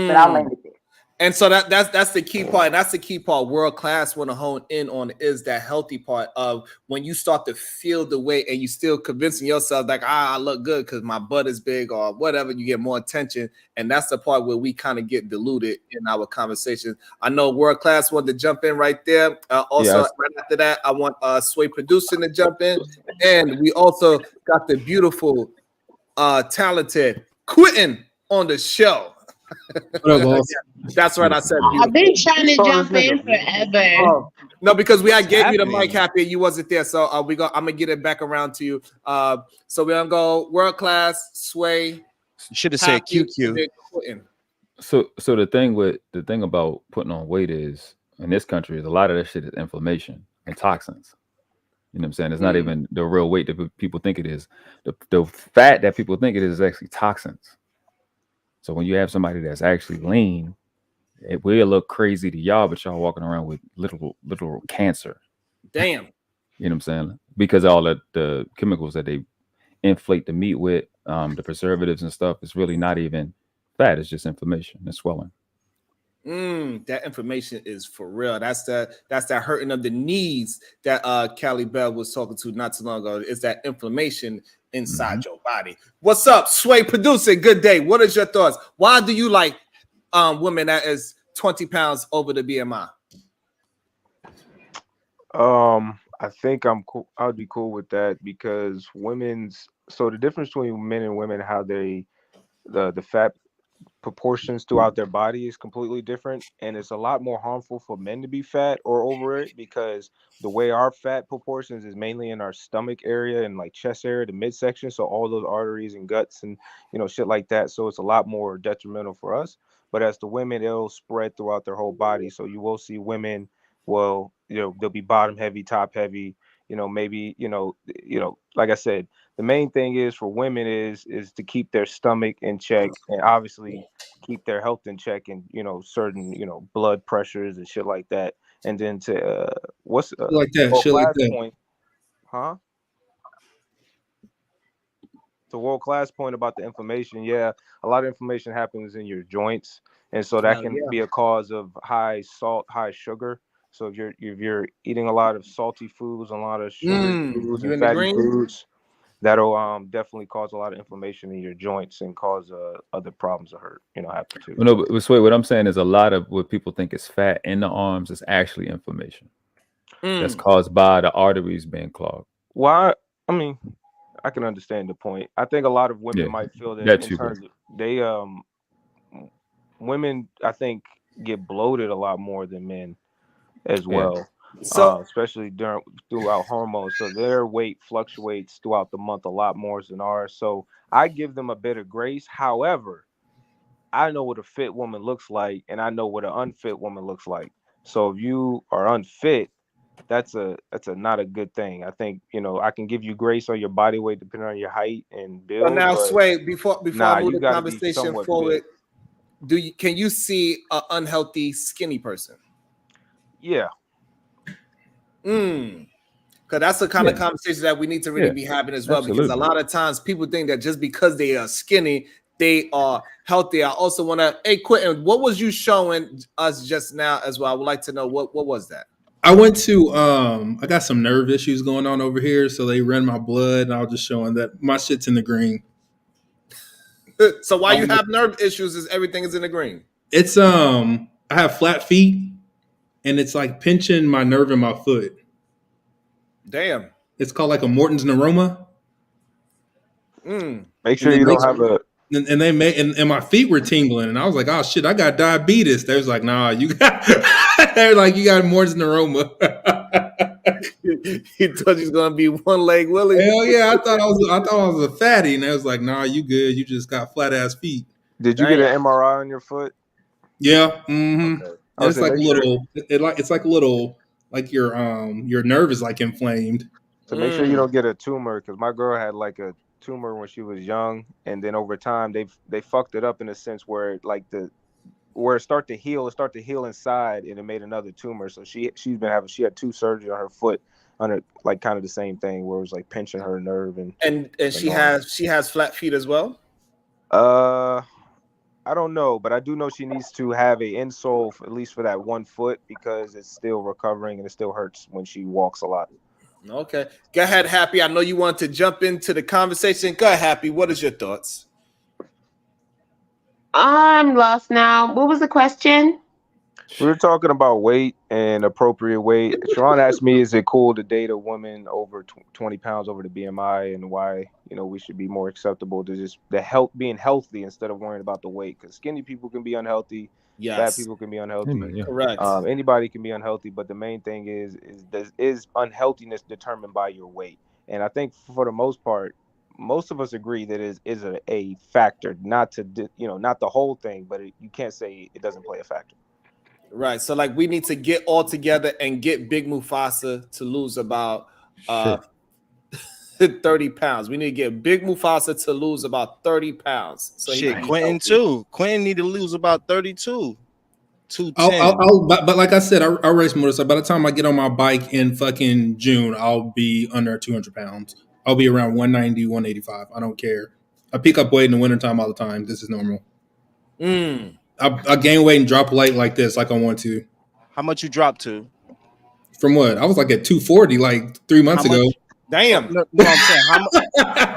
But I'll land it there. And so that's the key part. And that's the key part. World class want to hone in on is that healthy part of when you start to feel the way and you still convincing yourself like, I look good because my butt is big or whatever. You get more attention. And that's the part where we kind of get diluted in our conversation. I know world class wanted to jump in right there. Also, right after that, I want Sway Producing to jump in. And we also got the beautiful, talented Quentin on the show. What up, boss? That's right. I said I've been trying to jump in forever. Oh, no, because I gave you the happening? mic, Happy, and you wasn't there. So I'm gonna get it back around to you. So we're gonna go world class, Sway. Should have said Happy, QQ. and then Quentin. So the thing about putting on weight is in this country is a lot of that shit is inflammation and toxins. You know what I'm saying? It's not even the real weight that people think it is. The fat that people think it is actually toxins. So when you have somebody that's actually lean, it will look crazy to y'all, but y'all walking around with literal cancer. Damn. You know what I'm saying? Because all the chemicals that they inflate the meat with, the preservatives and stuff, it's really not even fat. It's just inflammation and swelling. That information is for real. That's that hurting of the knees that Callie Bell was talking to not too long ago. It's that inflammation inside your body. What's up, Sway Producer? Good day. What is your thoughts? Why do you like women that is 20 pounds over the BMI? I think I'm cool. I'd be cool with that because so the difference between men and women, how the fat proportions throughout their body is completely different, and it's a lot more harmful for men to be fat or over it because the way our fat proportions is mainly in our stomach area and like chest area, the midsection, so all those arteries and guts and shit like that, so it's a lot more detrimental for us. But as the women, it'll spread throughout their whole body, so you will see women, well, they'll be bottom heavy, top heavy, maybe like I said, the main thing is for women is to keep their stomach in check and obviously keep their health in check and certain blood pressures and shit like that. And then to what's like that shit like that. Point, huh? The world class point about the inflammation, yeah, a lot of inflammation happens in your joints, and so that can be a cause of high salt, high sugar. So if you're eating a lot of salty foods, a lot of sugar foods and fatty foods, that'll definitely cause a lot of inflammation in your joints and cause other problems to hurt, happen too. Well, no, but wait, what I'm saying is a lot of what people think is fat in the arms is actually inflammation. That's caused by the arteries being clogged. Why? I mean, I can understand the point. I think a lot of women might feel that in terms of they women, I think, get bloated a lot more than men as well. So especially throughout hormones, so their weight fluctuates throughout the month a lot more than ours. So I give them a bit of grace. However, I know what a fit woman looks like, and I know what an unfit woman looks like. So if you are unfit, that's not a good thing. I think I can give you grace on your body weight depending on your height and build. So now, Sway, before I move the conversation forward, can you see an unhealthy skinny person? Yeah. Because that's the kind of conversation that we need to really be having as well. Absolutely. Because a lot of times people think that just because they are skinny, they are healthy. I also want to, hey, Quentin, what was you showing us just now as well? I would like to know what was that? I went to I got some nerve issues going on over here, so they ran my blood, and I was just showing that my shit's in the green. So why you have nerve issues is everything is in the green? It's I have flat feet, and it's like pinching my nerve in my foot. Damn. It's called like a Morton's neuroma. Make sure you don't have a. And they made and my feet were tingling, and I was like, "Oh shit, I got diabetes." They was like, "Nah, you got." They're like, "You got Morton's neuroma." He thought he was gonna be one leg Willie. Hell yeah, I thought I was a fatty, and they was like, "Nah, you good. You just got flat ass feet." Did you get an MRI on your foot? Yeah. Mm-hmm. Okay. It's like a little. It's like a little. Like your nerve is like inflamed. So make sure you don't get a tumor, because my girl had like a tumor when she was young, and then over time they fucked it up in a sense where it start to heal inside, and it made another tumor. So she had 2 surgeries on her foot under like kind of the same thing where it was like pinching her nerve and she has flat feet as well. I I don't know, but I do know she needs to have a insole at least for that 1 foot because it's still recovering and it still hurts when she walks a lot. Okay. Go ahead, Happy. I know you want to jump into the conversation. Go ahead, Happy. What is your thoughts? I'm lost now. What was the question? We were talking about weight and appropriate weight. Sharon asked me, is it cool to date a woman over 20 pounds over the BMI, and why, we should be more acceptable to just being healthy instead of worrying about the weight? Because skinny people can be unhealthy. Fat Yes. people can be unhealthy. Yeah. Correct. Anybody can be unhealthy, but the main thing is unhealthiness determined by your weight? And I think for the most part, most of us agree that is a factor, not not the whole thing, but you can't say it doesn't play a factor. Right. So like we need to get all together and get Big Mufasa to lose about 30 pounds. We need to get Big Mufasa to lose about 30 pounds. So he Shit, can be Quentin healthy. too. Quentin need to lose about 32. 210. But like I said, I race motorcycle. By the time I get on my bike in fucking June, I'll be under 200 pounds. I'll be around 190, 185. I don't care. I pick up weight in the wintertime all the time. This is normal. I gain weight and drop weight like this, like I want to. How much you dropped to? From what? I was like at 240 like 3 months ago. Damn. No, I'm saying how much.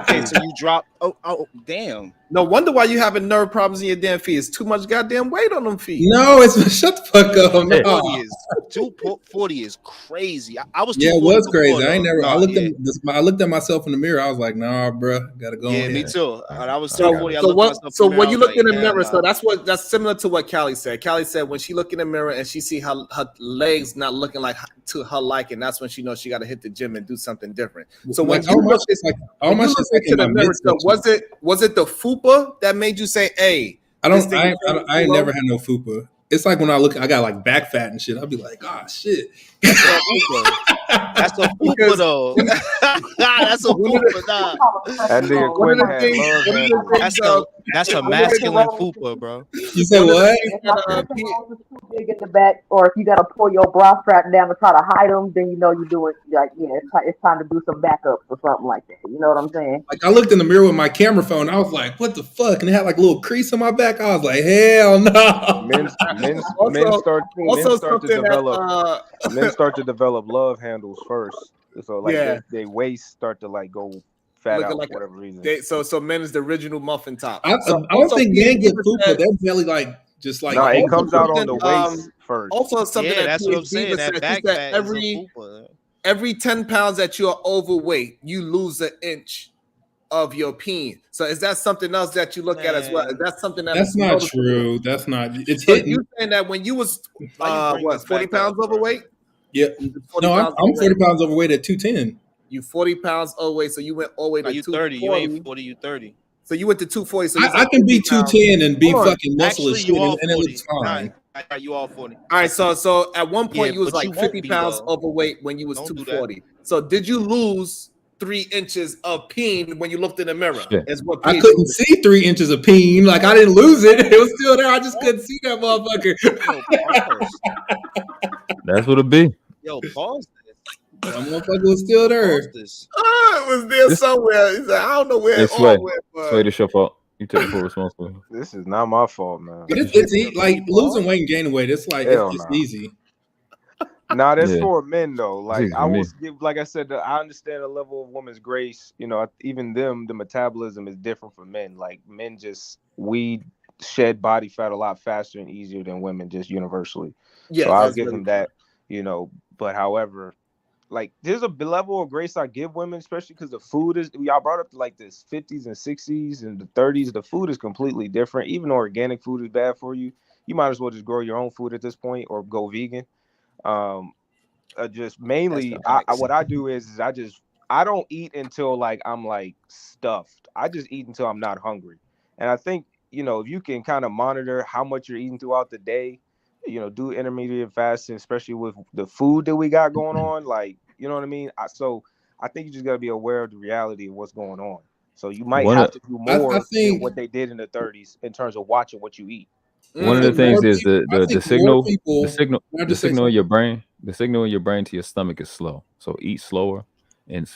Okay, so you dropped. Oh, damn. No wonder why you having nerve problems in your damn feet. It's too much goddamn weight on them feet. No, it's shut the fuck up. No. 240 is crazy. I was. Yeah, it was crazy. Before, I ain't never. though. I Nah, looked at myself in the mirror. I was like, nah, bro, gotta go. Yeah, on me here. too. I was So, 240. I so looked what? myself So in the when mirror, you I look was in the like, mirror, hell so nah. that's similar to what Callie said. Callie said when she look in the mirror and she see her legs not looking like to her liking, that's when she knows she got to hit the gym and do something different. So when Like, you all my look shit's like all my shit's like into in my the mirror, so midsection. was it the fupa that made you say, "Hey, I this don't. thing is I too ain't low"? never had no fupa. It's like when I look, I got like back fat and shit. I'll be like, ah, shit. That's a fupa though. That's a fupa. Nah. That nigga One of Quinn the had things, love one of handles. the things, That's a When your masculine pectorals fupa, bro. You said one of the what? things if my that pectorals is too big in the back, or if you gotta pull your bra strap down to try to hide them, then you know you're doing like it's time to do some backups or something like that. You know what I'm saying? Like I looked in the mirror with my camera phone. I was like, what the fuck? And it had like a little crease on my back. I was like, hell no. Men start to something develop that men start to develop love handles first. So like yeah, they waist start to like go fat looking out like for whatever reason. so men is the original muffin top. I So don't also think men get PhD fupa. said, Their belly like just like No, it also comes out on something, the waist first. also something Yeah, that that's what I'm PhD saying. That said. She back said fat is a fupa. every 10 pounds that you're overweight, you lose an inch of your peen. So is that something else that you look at as well? Is that something that that's is not noticeable? true. That's not. It's So hitting. you saying that when you was Why you bring this 40 back pounds up, bro? overweight? Yeah. You was 40 No, pounds I'm 40 overweight. pounds overweight at 210. You 40 pounds overweight, so you went all the way Now to you 30. You ain't 240. 40. You 30. So you went to 240. So you was I like can be 50 pounds. 210 and be Hold on. fucking muscle as Actually, shit, you all and it 40. looks fine. Nah, you all 40. All right, so at one point Yeah, you was but like you won't 50 be pounds though. overweight when you was Don't do that. 240. So did you lose 3 inches of peen when you looked in the mirror? Shit. Is what I PhD couldn't see 3 inches of peen. Like I didn't lose it. It was still there. I just couldn't see that motherfucker. Yo, pause. That's what it be. Yo, pause this. That motherfucker was still there. Pause this. it was there This- somewhere. He said, I don't know where Hey, it Sway. all went, but Sway, this your fault. You take full responsibility. This is not my fault, man. But it's like losing weight and gaining weight. It's like Hell it's no. easy. Nah, that's Yeah. for men though. Like easy I for me. will give, like I said, I understand the level of women's grace. Even them, the metabolism is different for men. Like men we shed body fat a lot faster and easier than women just universally. yes, So I'll that's give very them that. But however, like there's a level of grace I give women, especially because the food is. Y'all brought up like this 50s and 60s and the 30s. The food is completely different. Even though organic food is bad for you, you might as well just grow your own food at this point or go vegan. Just mainly what I do is I don't eat until like I'm like stuffed. I just eat until I'm not hungry. And I think if you can kind of monitor how much you're eating throughout the day, do intermediate fasting, especially with the food that we got going on, like you know what I mean. So I think you just got to be aware of the reality of what's going on. So you might One have of to do more than think what they did in the 30s in terms of watching what you eat. one of the think more things is people. I the think more signal people. the signal Can I the just say signal in your something? brain the signal in your brain to your stomach is slow. So eat slower and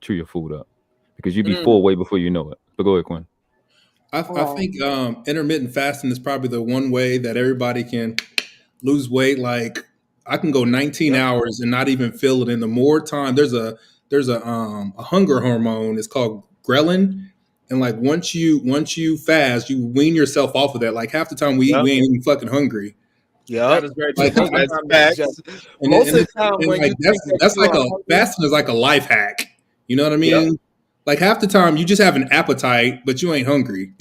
chew your food up because you be full way before you know it. But go ahead, Quinn. I think intermittent fasting is probably the one way that everybody can lose weight. Like I can go 19 hours and not even feel it. And the more time there's a hunger hormone. It's called ghrelin. And like once you fast, you wean yourself off of that. Like half the time we eat, we ain't even fucking hungry. Yeah, That is very true. Like, Most of the time, that's just- and most of the it's- time and when like you think that that's you like are a hungry- fasting is like a life hack. You know what I mean? Yep. Like half the time you just have an appetite, but you ain't hungry.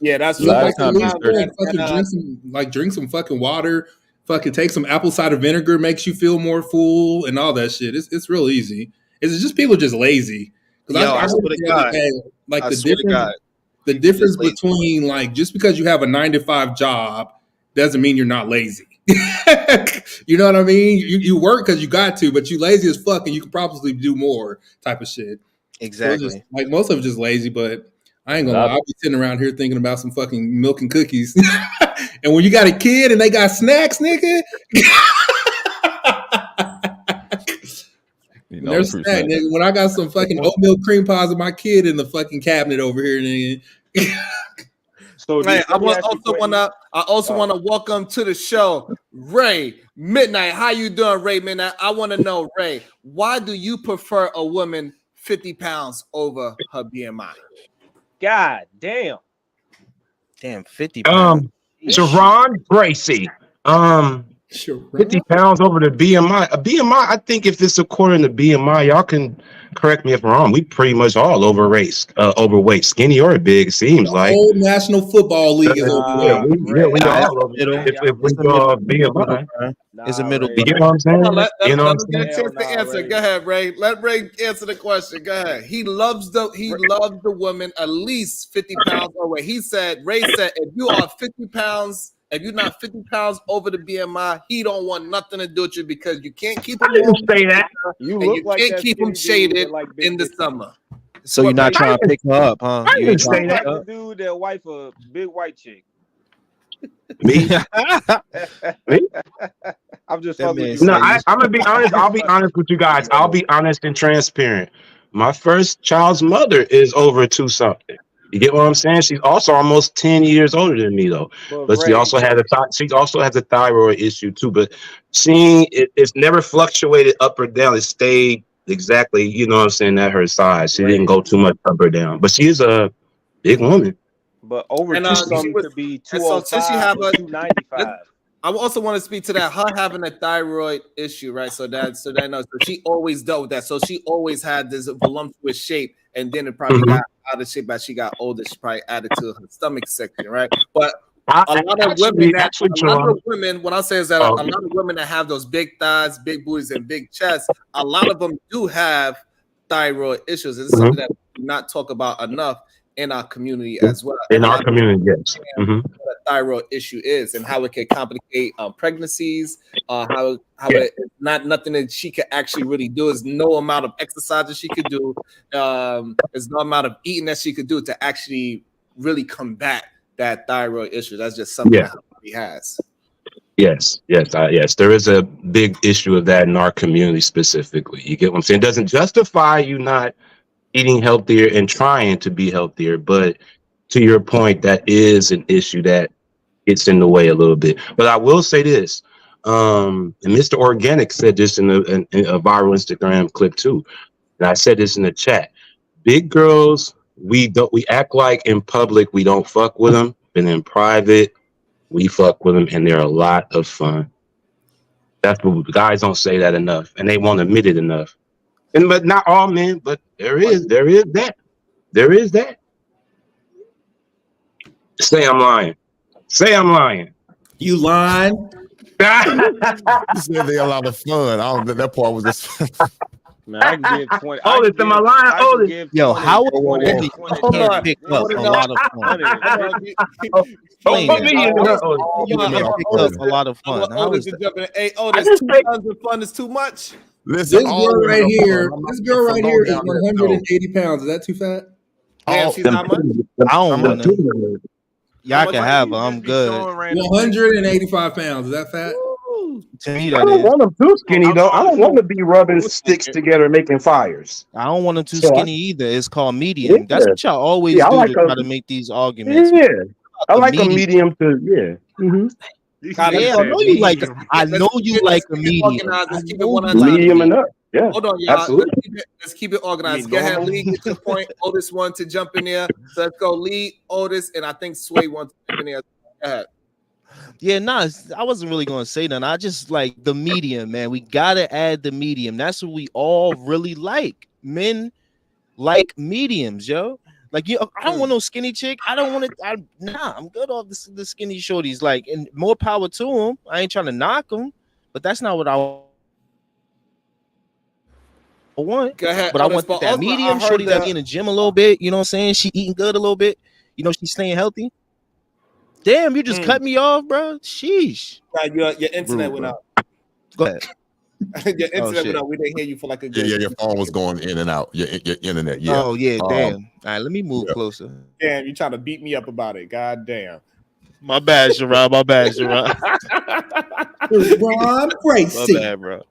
Yeah, that's You know, true. like, Most of the time, drink some fucking water. Fucking take some apple cider vinegar, makes you feel more full, and all that shit. It's real easy. It's just people are just lazy. Because Yo, I swear to God. like I the swear to God. the difference between like just because you have a 9-to-5 job doesn't mean you're not lazy. You know what I mean? You work because you got to, but you lazy as fuck, and you could probably do more type of shit. Exactly. So just, like most of it just lazy, but I ain't gonna lie. I'll be sitting around here thinking about some fucking milk and cookies. And when you got a kid and they got snacks, nigga, there's snack, nigga. When I got some fucking oatmeal cream pies with my kid in the fucking cabinet over here, nigga. So Hey, I also want to welcome to the show Ray Midnight. How you doing, Ray Midnight? I want to know, Ray, why do you prefer a woman 50 pounds over her BMI? God damn. Damn, 50 pounds. Sharon Gracie. 50 pounds over the BMI. A BMI, I think if it's according to BMI, y'all can correct me if I'm wrong. We pretty much all overweight, skinny or big, it seems The like. whole National Football League is overweight. we all over. If we go BMI. It's a middle. You know what I'm saying? Let You know what I'm him get a saying? chance to answer. Go ahead, Ray. Let Ray answer the question. Go ahead. He loves the woman at least 50 pounds overweight. Ray said, if you are 50 pounds, if you're not 50 pounds over the BMI, he don't want nothing to do with you because you can't keep him warm. Say that. You and look you like can't that keep him skinny dude shaded that like big in the dicks. summer. So you're not trying to pick her up, huh? I You didn't ain't say trying to that. pick her The up? dude that wife a big white chick. Me? I'm just That fucking man with you. No, Ray. I'm gonna be honest. I'll be honest with you guys. I'll be honest and transparent. My first child's mother is over 2 something. You get what I'm saying? She's also almost 10 years older than me, though. But she Ray, also had she also has a thyroid issue too. But seeing it's never fluctuated up or down. It stayed exactly, you know what I'm saying, at her size. She didn't go too much up or down. But she is a big woman. but over And two something could be 205 since you have or 295. I also want to speak to that. Her having a thyroid issue, right? So she always dealt with that. So she always had this voluptuous shape, and then it probably got out of shape as she got older. She probably added to her stomach section, right? But a lot of women, what I'll say is that a lot of women that have those big thighs, big booties, and big chests, a lot of them do have thyroid issues. It's something that we do not talk about enough in our community as well. In our community, yes. What a thyroid issue is and how it can complicate pregnancies. How it's not nothing that she could actually really do. Is no amount of exercise that she could do. There's no amount of eating that she could do to actually really combat that thyroid issue. That's just something that her body has. Yes, there is a big issue of that in our community specifically. You get what I'm saying? It doesn't justify you not eating healthier and trying to be healthier, but to your point, that is an issue that gets in the way a little bit. But I will say this, and Mr. Organic said this in a viral Instagram clip too, and I said this in the chat. Big girls, we act like in public we don't fuck with them, and in private we fuck with them, and they're a lot of fun. That's what guys don't say that enough, and they won't admit it enough. But not all men, but there is that. Say I'm lying. You lying? You said they're a lot of fun. I don't think that part was just. Man, I can give 20. Oldest, am I lying? Oldest. Yo, how would Hold on. pick up a lot of fun? Don't put me in there. You can pick up a lot of fun. How is that? Hey, Otis, 2 tons of fun is too much. Listen, This girl right here is 180 pounds. Is that too fat? Damn, she's not much. I don't want to. Y'all can have her. I'm good. 185 pounds. Is that fat? To me, I that don't is. want them too skinny though. I don't want to be rubbing sticks together making fires. I don't want them too So skinny either. It's called yeah, medium. That's what y'all always yeah, I do like to a try to make these arguments. yeah, I A like a medium. medium to yeah. Mm-hmm. Got it. Yeah, I know you like. I know you like a Keep it medium. organized. I Let's keep it know one you at a like a time. Medium and medium. up. Yeah, Hold on, y'all. absolutely. Let's keep it organized. mean Go ahead, normal? Lee. Get your point. Otis one to jump in there. So let's go, Lee, Otis, and I think Sway wants to jump in there. Go ahead. Yeah, nah, I wasn't really gonna say nothing. I just like the medium, man. We gotta add the medium. That's what we all really like. Men like mediums, yo. Like you, I don't want no skinny chick. I don't want to. Nah, I'm good off the skinny shorties. Like, and more power to them. I ain't trying to knock them, but that's not what I want. Go ahead, But I Otis. want But that also, I medium heard shorty that be the in the gym a little bit. You know what I'm saying? She eating good a little bit. You know, she's staying healthy. Damn, you just cut me off, bro. Sheesh. your internet Rude, went bro. out. Go ahead. Your Oh internet went shit. out. We didn't hear you for like a Yeah, good. yeah, your phone was going in and out. Your internet, yeah. Oh yeah, damn. All right, let me move yeah. closer. Damn, you trying to beat me up about it? God damn. My bad, Sherrod. My bad, Sherrod. Ron My Crazy. bad, bro.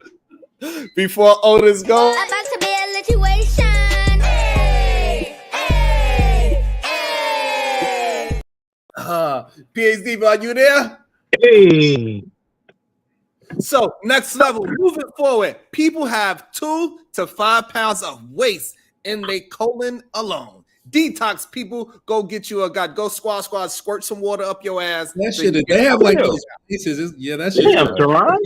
Before Otis go, About to be a situation. Hey, hey, hey. PhD, bro, are you there? Hey, So next level, moving forward, people have 2 to 5 pounds of waste in their colon alone. Detox, people, go get you a god. Go squat, squirt some water up your ass. That so shit, you they get- have like Damn. those places. Yeah, that shit. damn, Teron.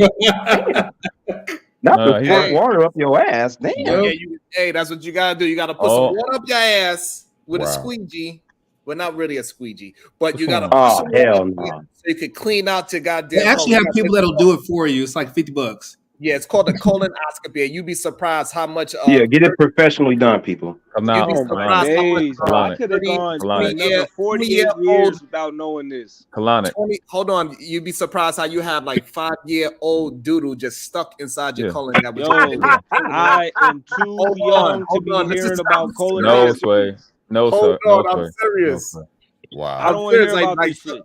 Not to He squirt right. water up your ass. Damn. Yeah, hey, that's what you gotta do. You gotta put some Oh. water up your ass with a Wow. squeegee. Well, not really a squeegee, but What's you gotta going put Oh some water hell up no. there so you can clean out your goddamn. They actually colon. have people that'll do it for you. It's like $50. Yeah, it's called a colonoscopy. And you'd be surprised how much. Yeah, get it professionally done, people. You'd be Colonic. Oh my surprised how much. days, bro. I could have 30, gone for 20 another year, 48 20-year-old years without knowing this. Colonic. 20, hold on, you'd be surprised how you have like 5-year-old doodle just stuck inside your Yeah. colon. That was Yo, I am too hold young on, to be this hearing is about No, colonoscopy. Sway. No, hold sir. on, No, I'm Sway. No, serious. Sway. I Wow. don't want to hear serious, about this shit.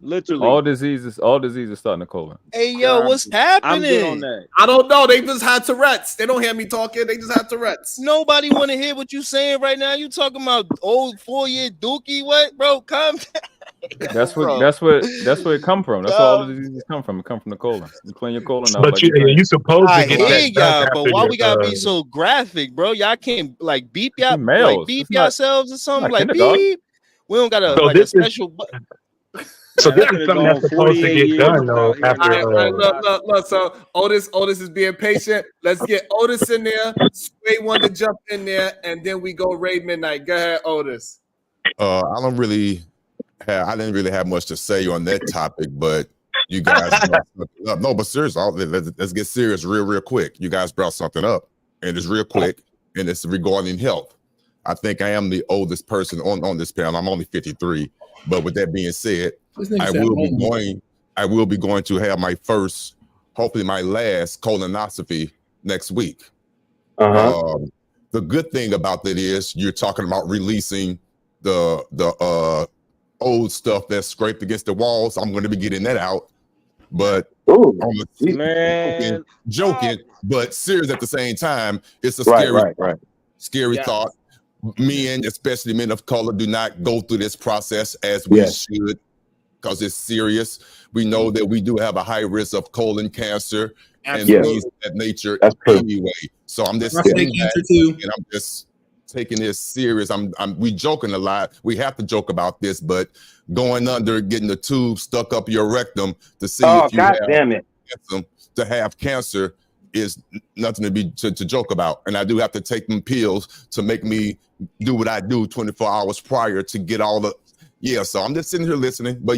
Literally. All diseases start in the colon. Hey, yo, what's happening? I'm good on that. I don't know. They just had Tourette's. They don't hear me talking. They just had Tourette's. Nobody want to hear what you saying right now. You talking about old 4-year dookie? What, bro? Come. That's Bro. where it come from. That's where all the diseases come from. It come from the colon. You clean your colon out. But like you saying. you supposed I to get hear that done y'all, after but why your, we gotta be so graphic, bro? Y'all can't like beep y'all, Males. like beep It's not- yourselves or something, not like kindergarten. beep. We don't got a So like a this is- special. So Man, I this is could've something gone that's supposed to 48 get years done though without hearing after All right, look. So Otis is being patient. Let's get Otis in there. Sway one to jump in there, and then we go Ray Midnight. Go ahead, Otis. I didn't really have much to say on that topic, but you guys no, but seriously, let's get serious real quick. You guys brought something up, and it's real quick, and it's regarding health. I think I am the oldest person on this panel. I'm only 53, but with that being said, I will be going to have my first, hopefully my last colonoscopy next week. The good thing about that is you're talking about releasing the old stuff that's scraped against the walls. I'm going to be getting that out, but Man. joking, but serious at the same time. It's a scary thought. Men, especially men of color, do not go through this process as we should, because it's serious. We know that we do have a high risk of colon cancer and things of that nature anyway. So I'm just saying that, and I'm just taking this serious. We joking a lot. We have to joke about this, but going under, getting the tube stuck up your rectum to see if you have cancer is nothing to joke about. And I do have to take them pills to make me do what I do 24 hours prior to get all the so I'm just sitting here listening. But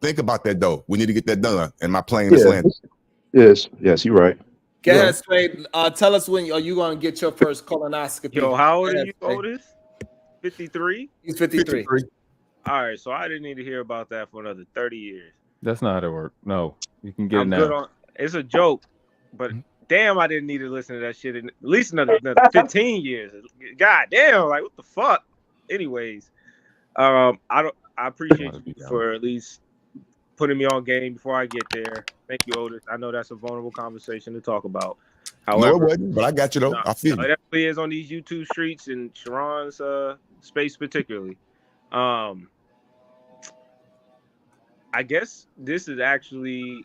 think about that though. We need to get that done. And my plane is landing. Yes, you're right. Go ahead, Sway. Tell us when are you going to get your first colonoscopy? Yo, how old are you, Otis? 53? He's 53. All right, so I didn't need to hear about that for another 30 years. That's not how it works. No, you can get it now. Good on. It's a joke, but damn, I didn't need to listen to that shit in at least another 15 years. God damn, like what the fuck? Anyways, I appreciate you for at least putting me on game before I get there. Thank you, Otis. I know that's a vulnerable conversation to talk about. No, it However, wasn't, but I got you though. I feel it you. definitely is on these YouTube streets and Sharon's space particularly. I guess this is actually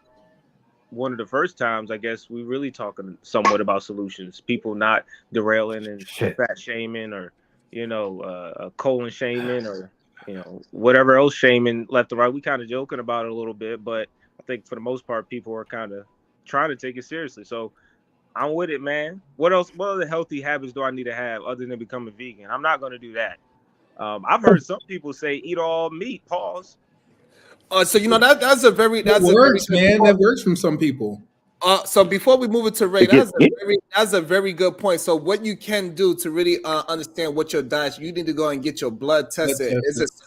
one of the first times I guess we really talking somewhat about solutions. People not derailing and fat shaming or colon shaming or whatever else shaming left or right. We kind of joking about it a little bit, but I think for the most part people are kind of trying to take it seriously. So I'm with it, man. What else? What other healthy habits do I need to have other than becoming vegan? I'm not going to do that. I've heard some people say eat all meat. Pause. So that's a very That good works, man. point. That works from some people. So before we move it to Ray, that's a very good point. So what you can do to really understand what your diet, you need to go and get your blood tested.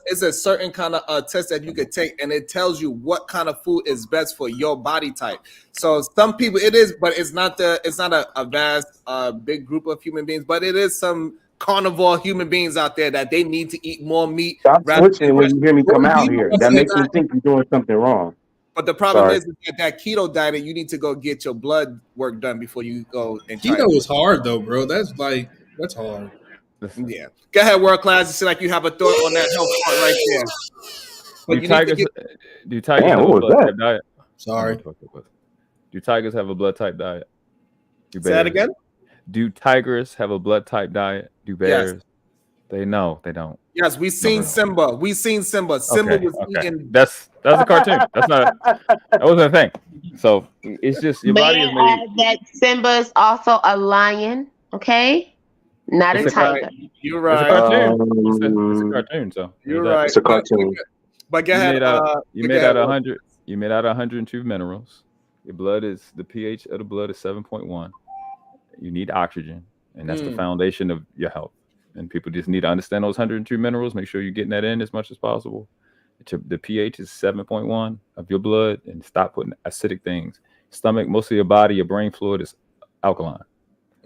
It's a certain kind of test that you could take, and it tells you what kind of food is best for your body type. So some people it is, but it's not a vast big group of human beings, but it is some carnivore human beings out there that they need to eat more meat. Stop switching when you hear me come out here. That makes me think you're doing something wrong. But the problem is that keto diet, you need to go get your blood work done before you go and try. Keto is hard though, bro. That's hard. Yeah. Go ahead, world class. It seems like you have a thought on that health part right there. But Do tigers have a blood type diet? Sorry. Do tigers have a blood type diet? Say that again? Do tigers have a blood type diet? Do bears? Yes. They don't. Yes, we seen Simba. Simba was eating. That's a cartoon. That wasn't a thing. So it's just your body is made. That Simba is also a lion, okay? Not a tiger. You're right. It's a cartoon. It's a cartoon. So you're right. It's a cartoon. But go ahead. You made out 100. You made out 102 minerals. Your blood the pH of the blood is 7.1. You need oxygen, and that's the foundation of your health. And people just need to understand those 102 minerals. Make sure you're getting that in as much as possible. The pH is 7.1 of your blood, and stop putting acidic things. Stomach, most of your body, your brain fluid is alkaline.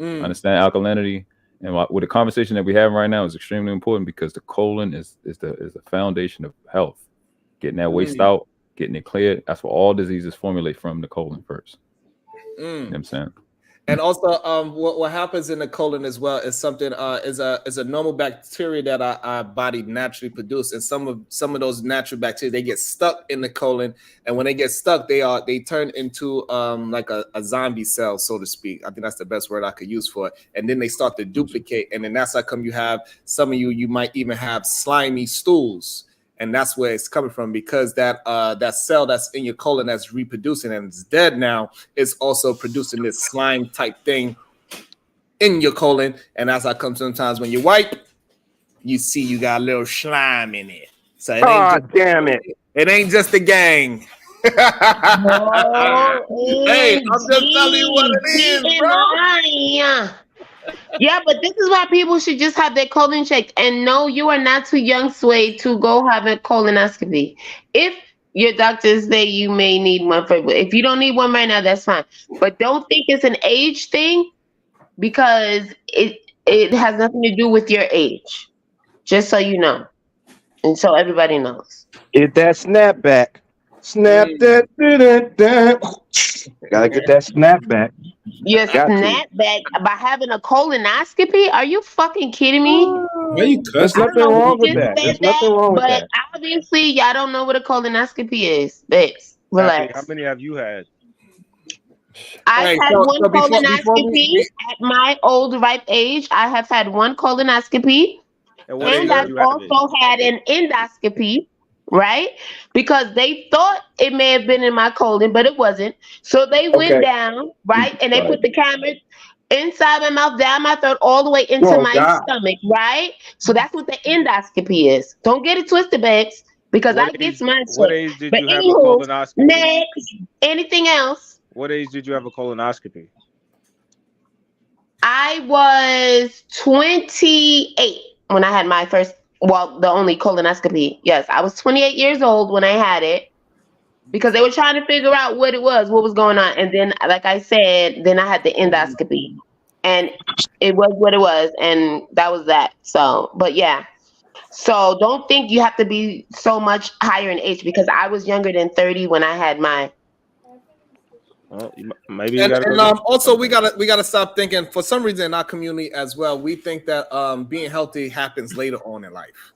Understand alkalinity, and with the conversation that we're having right now is extremely important because the colon is the foundation of health. Getting that waste out, getting it cleared. That's where all diseases formulate from the colon first. You know what I'm saying? And also, what happens in the colon as well is something is a normal bacteria that our body naturally produces, and some of those natural bacteria they get stuck in the colon, and when they get stuck, they turn into like a zombie cell, so to speak. I think that's the best word I could use for it. And then they start to duplicate, and then that's how come you have some of you might even have slimy stools. And that's where it's coming from because that cell that's in your colon that's reproducing and it's dead now is also producing this slime type thing in your colon. And that's how come sometimes when you wipe, you see you got a little slime in it. So damn it. It ain't just a gang. Hey, I'm just telling you what it is, bro. Yeah, but this is why people should just have their colon checked. And no, you are not too young, Sway, to go have a colonoscopy. If your doctors say you may need one, if you don't need one right now, that's fine. But don't think it's an age thing because it has nothing to do with your age. Just so you know. And so everybody knows. Get that snapback. Snap that. Gotta get that snapback. Your snapback by having a colonoscopy? Are you fucking kidding me? Why you There's nothing wrong with that. There's nothing wrong with that. But obviously, y'all don't know what a colonoscopy is. Babes, relax. How many have you had? I've had one colonoscopy at my old ripe age. I have had one colonoscopy, and I've also had an endoscopy. Right? Because they thought it may have been in my colon, but it wasn't. So they went down, right? And they put the camera inside my mouth, down my throat, all the way into my stomach, right? So that's what the endoscopy is. Don't get it twisted, babes, because I get mine. What age did you have a colonoscopy? Next, anything else? What age did you have a colonoscopy? I was 28 when I had my first. Well, the only colonoscopy. Yes, I was 28 years old when I had it because they were trying to figure out what it was, what was going on. And then, like I said, then I had the endoscopy and it was what it was. And that was that. So, but yeah, So don't think you have to be so much higher in age because I was younger than 30 when I had my. Maybe you And, gotta go and get also we gotta stop thinking. For some reason in our community as well, we think that being healthy happens later on in life.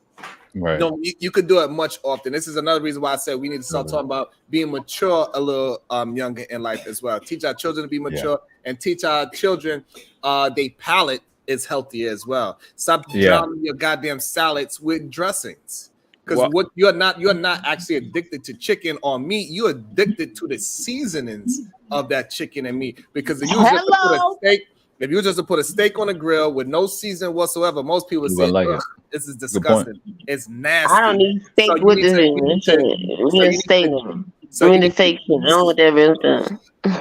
Right. No, you could do it much often. This is another reason why I said we need to start talking about being mature a little younger in life as well. Teach our children to be mature and teach our children their palate is healthier as well. Stop drowning your goddamn salads with dressings. Because what you're not actually addicted to chicken or meat, you're addicted to the seasonings of that chicken and meat. Because if you just put a steak, if you just put a steak on a grill with no season whatsoever, most people You say, wouldn't like "Ugh, it." this is Good point. disgusting. It's nasty." I don't eat steak So with you need the to, steak. so you need Steak. I don't know what that is.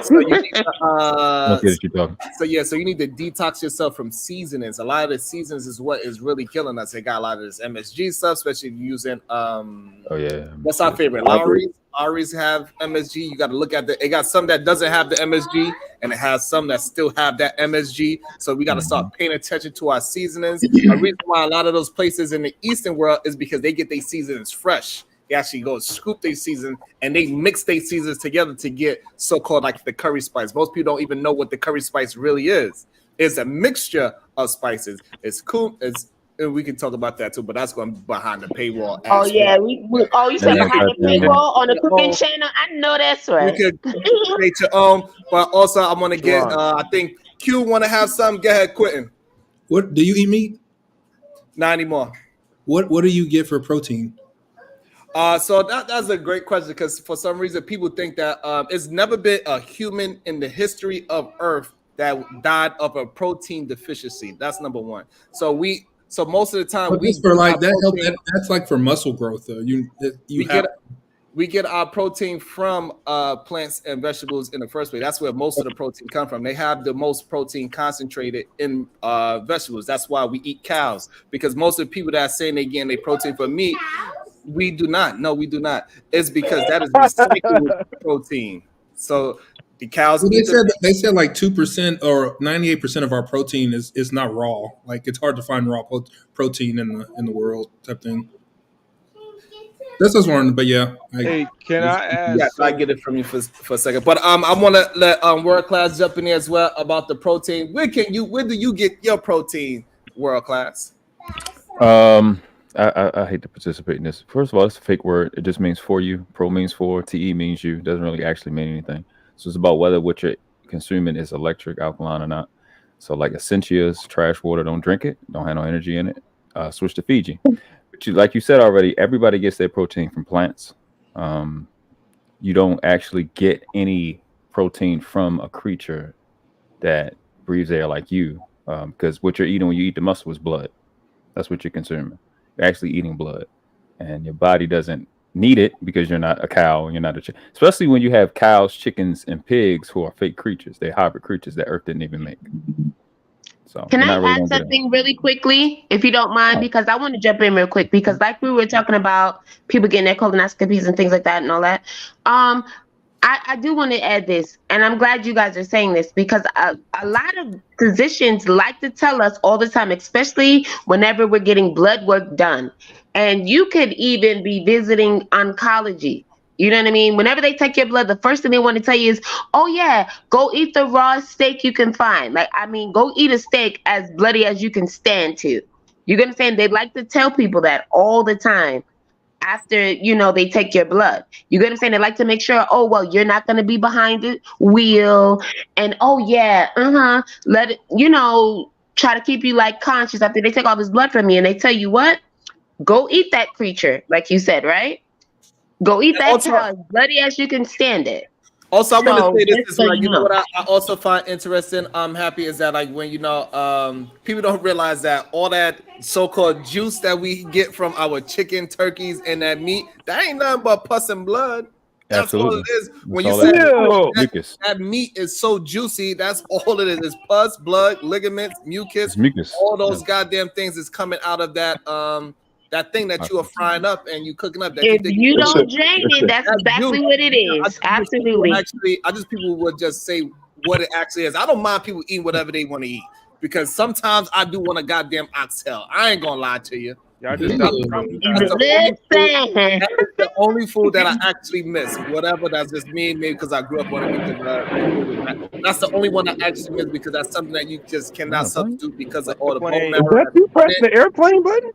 so you need to, Don't get it, you talking. so you need to detox yourself from seasonings. A lot of the seasonings is what is really killing us. They got a lot of this MSG stuff, especially if you're using what's our favorite? Lowry's have MSG. You got to look at it got some that doesn't have the MSG, and it has some that still have that MSG. So we got to start paying attention to our seasonings. A reason why a lot of those places in the Eastern world is because they get their seasonings fresh. They actually go scoop their season and they mix their seasons together to get so-called like the curry spice. Most people don't even know what the curry spice really is. It's a mixture of spices. It's cool. And we can talk about that too, but that's going behind the paywall. Oh yeah, you said behind the paywall on the cooking channel. I know that's right. You could create your own, but also I want to get. I think Q want to have some. Go ahead, Quentin. What do you eat meat? Not anymore. What do you get for protein? So that's a great question because for some reason people think that it's never been a human in the history of Earth that died of a protein deficiency. That's number one. So most of the time But for like that that's like for muscle growth though. We get our protein from plants and vegetables in the first place. That's where most of the protein come from. They have the most protein concentrated in vegetables. That's why we eat cows, because most of the people that are saying they getting their protein from meat, we do not. No, we do not. It's because that is recycled protein. So the cows. Well, they said like 2% or 98% of our protein is not raw. Like it's hard to find raw protein in the world type thing. That's just one, but yeah. Hey, can I ask? Yes, I get it from you for a second. But I want to let World Class jump in there as well about the protein. Where do you get your protein, World Class? I hate to participate in this. First of all, it's a fake word. It just means for you. Pro means for. TE means you. It doesn't really actually mean anything. So it's about whether what you're consuming is electric, alkaline, or not. So like Essentia's trash water, don't drink it. Don't have no energy in it. Switch to Fiji. But like you said already, everybody gets their protein from plants. You don't actually get any protein from a creature that breathes air like you, because what you're eating when you eat the mussel is blood. That's what you're consuming. You're actually eating blood, and your body doesn't need it because you're not a cow and you're not a chicken. Especially when you have cows, chickens, and pigs who are fake creatures. They're hybrid creatures that Earth didn't even make. So can I add something really quickly, if you don't mind? Because I want to jump in real quick, because like we were talking about people getting their colonoscopies and things like that and all that. I do want to add this, and I'm glad you guys are saying this, because a lot of physicians like to tell us all the time, especially whenever we're getting blood work done. And you could even be visiting oncology. You know what I mean? Whenever they take your blood, the first thing they want to tell you is, oh yeah, go eat the rawest steak you can find. Like, I mean, go eat a steak as bloody as you can stand to. You get what I'm saying? They like to tell people that all the time after, they take your blood. You get what I'm saying? They like to make sure, oh, well, you're not going to be behind the wheel. And, oh yeah, let it, try to keep you like conscious after they take all this blood from you. And they tell you what? Go eat that creature, like you said, right? Go eat that cow as bloody as you can stand it. Also, I want to say this is so like, what I also find interesting, I'm happy, is that like when, people don't realize that all that so-called juice that we get from our chicken, turkeys, and that meat, that ain't nothing but pus and blood. That's Absolutely. all it is. When That's you all say mucus. that meat is so juicy, that's all it is. It's pus, blood, ligaments, mucus. It's mucus. All those goddamn things is coming out of that that thing that you are frying up and you cooking up. That if you don't drain it, that's exactly what it is. Absolutely. People would just say what it actually is. I don't mind people eating whatever they want to eat, because sometimes I do want a goddamn oxtail. I ain't gonna lie to you. Y'all just stop Ew. talking That's about the only food. Listen. That is the only food that I actually miss. Whatever, that's just me, maybe because I grew up on it. Because that's the only one I actually miss because that's something that you just cannot substitute because of land all the the bone plane. Is marrow that that's you in pressing it. the airplane button?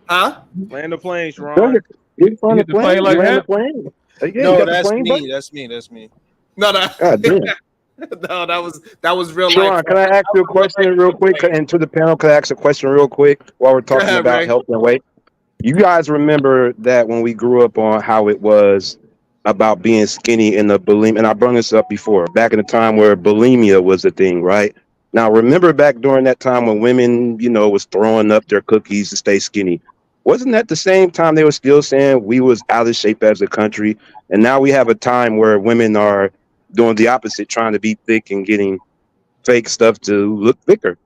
Huh? Land the plane, Go Sharon. ahead. You You on the hit the plane plane? like You land the that? plane? Yeah, you No, got the that's plane me. button? That's me. No, no, God damn. no. That was real life. Sharon, can I ask you a question real quick? And to the panel, can I ask a question real quick while we're Go talking ahead, about Ray. health and weight? You guys remember that when we grew up on how it was about being skinny and the bulimia, and I brought this up before, back in the time where bulimia was a thing, right? Now, remember back during that time when women, was throwing up their cookies to stay skinny. Wasn't that the same time they were still saying we was out of shape as a country? And now we have a time where women are doing the opposite, trying to be thick and getting fake stuff to look thicker,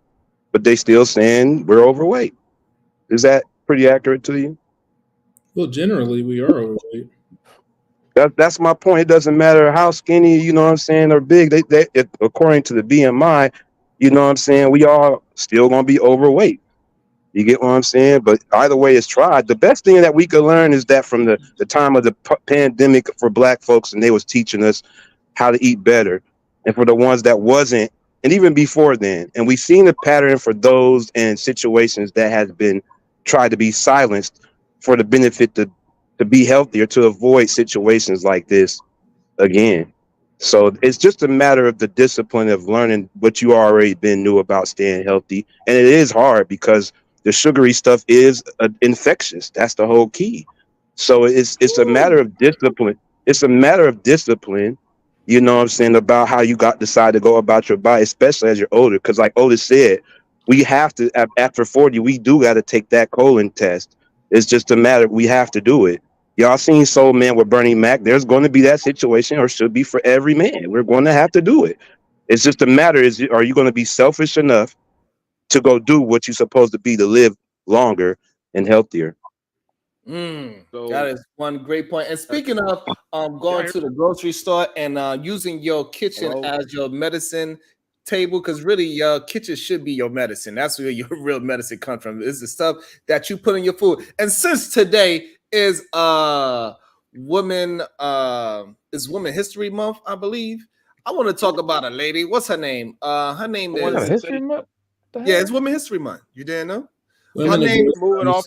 but they still saying we're overweight. Is that pretty accurate to you? Well, generally, we are overweight. That's my point. It doesn't matter how skinny, what I'm saying, or big. According to the BMI, what I'm saying, we all still gonna be overweight. You get what I'm saying? But either way it's tried. The best thing that we could learn is that from the time of the pandemic for Black folks, and they was teaching us how to eat better. And for the ones that wasn't, and even before then, and we've seen a pattern for those and situations that has been tried to be silenced for the benefit to be healthier, to avoid situations like this again. So it's just a matter of the discipline of learning what you already been knew about staying healthy. And it is hard because the sugary stuff is infectious. That's the whole key. So it's a matter of discipline. It's a matter of discipline, what I'm saying, about how you decide to go about your body, especially as you're older. Because like Otis said, we have to, after 40, we do got to take that colon test. It's just a matter, we have to do it. Y'all seen Soul Man with Bernie Mac. There's going to be that situation, or should be, for every man. We're going to have to do it. It's just a matter are you going to be selfish enough to go do what you're supposed to be to live longer and healthier? That is one great point. And speaking of going to the grocery store and using your kitchen as your medicine table, because really your kitchen should be your medicine. That's where your real medicine comes from. It's the stuff that you put in your food. And since today is Women History Month, I believe, I want to talk about a lady. What's her name? Her name is History Month? Yeah, it's Women History Month. You didn't know? Her name. Moving off,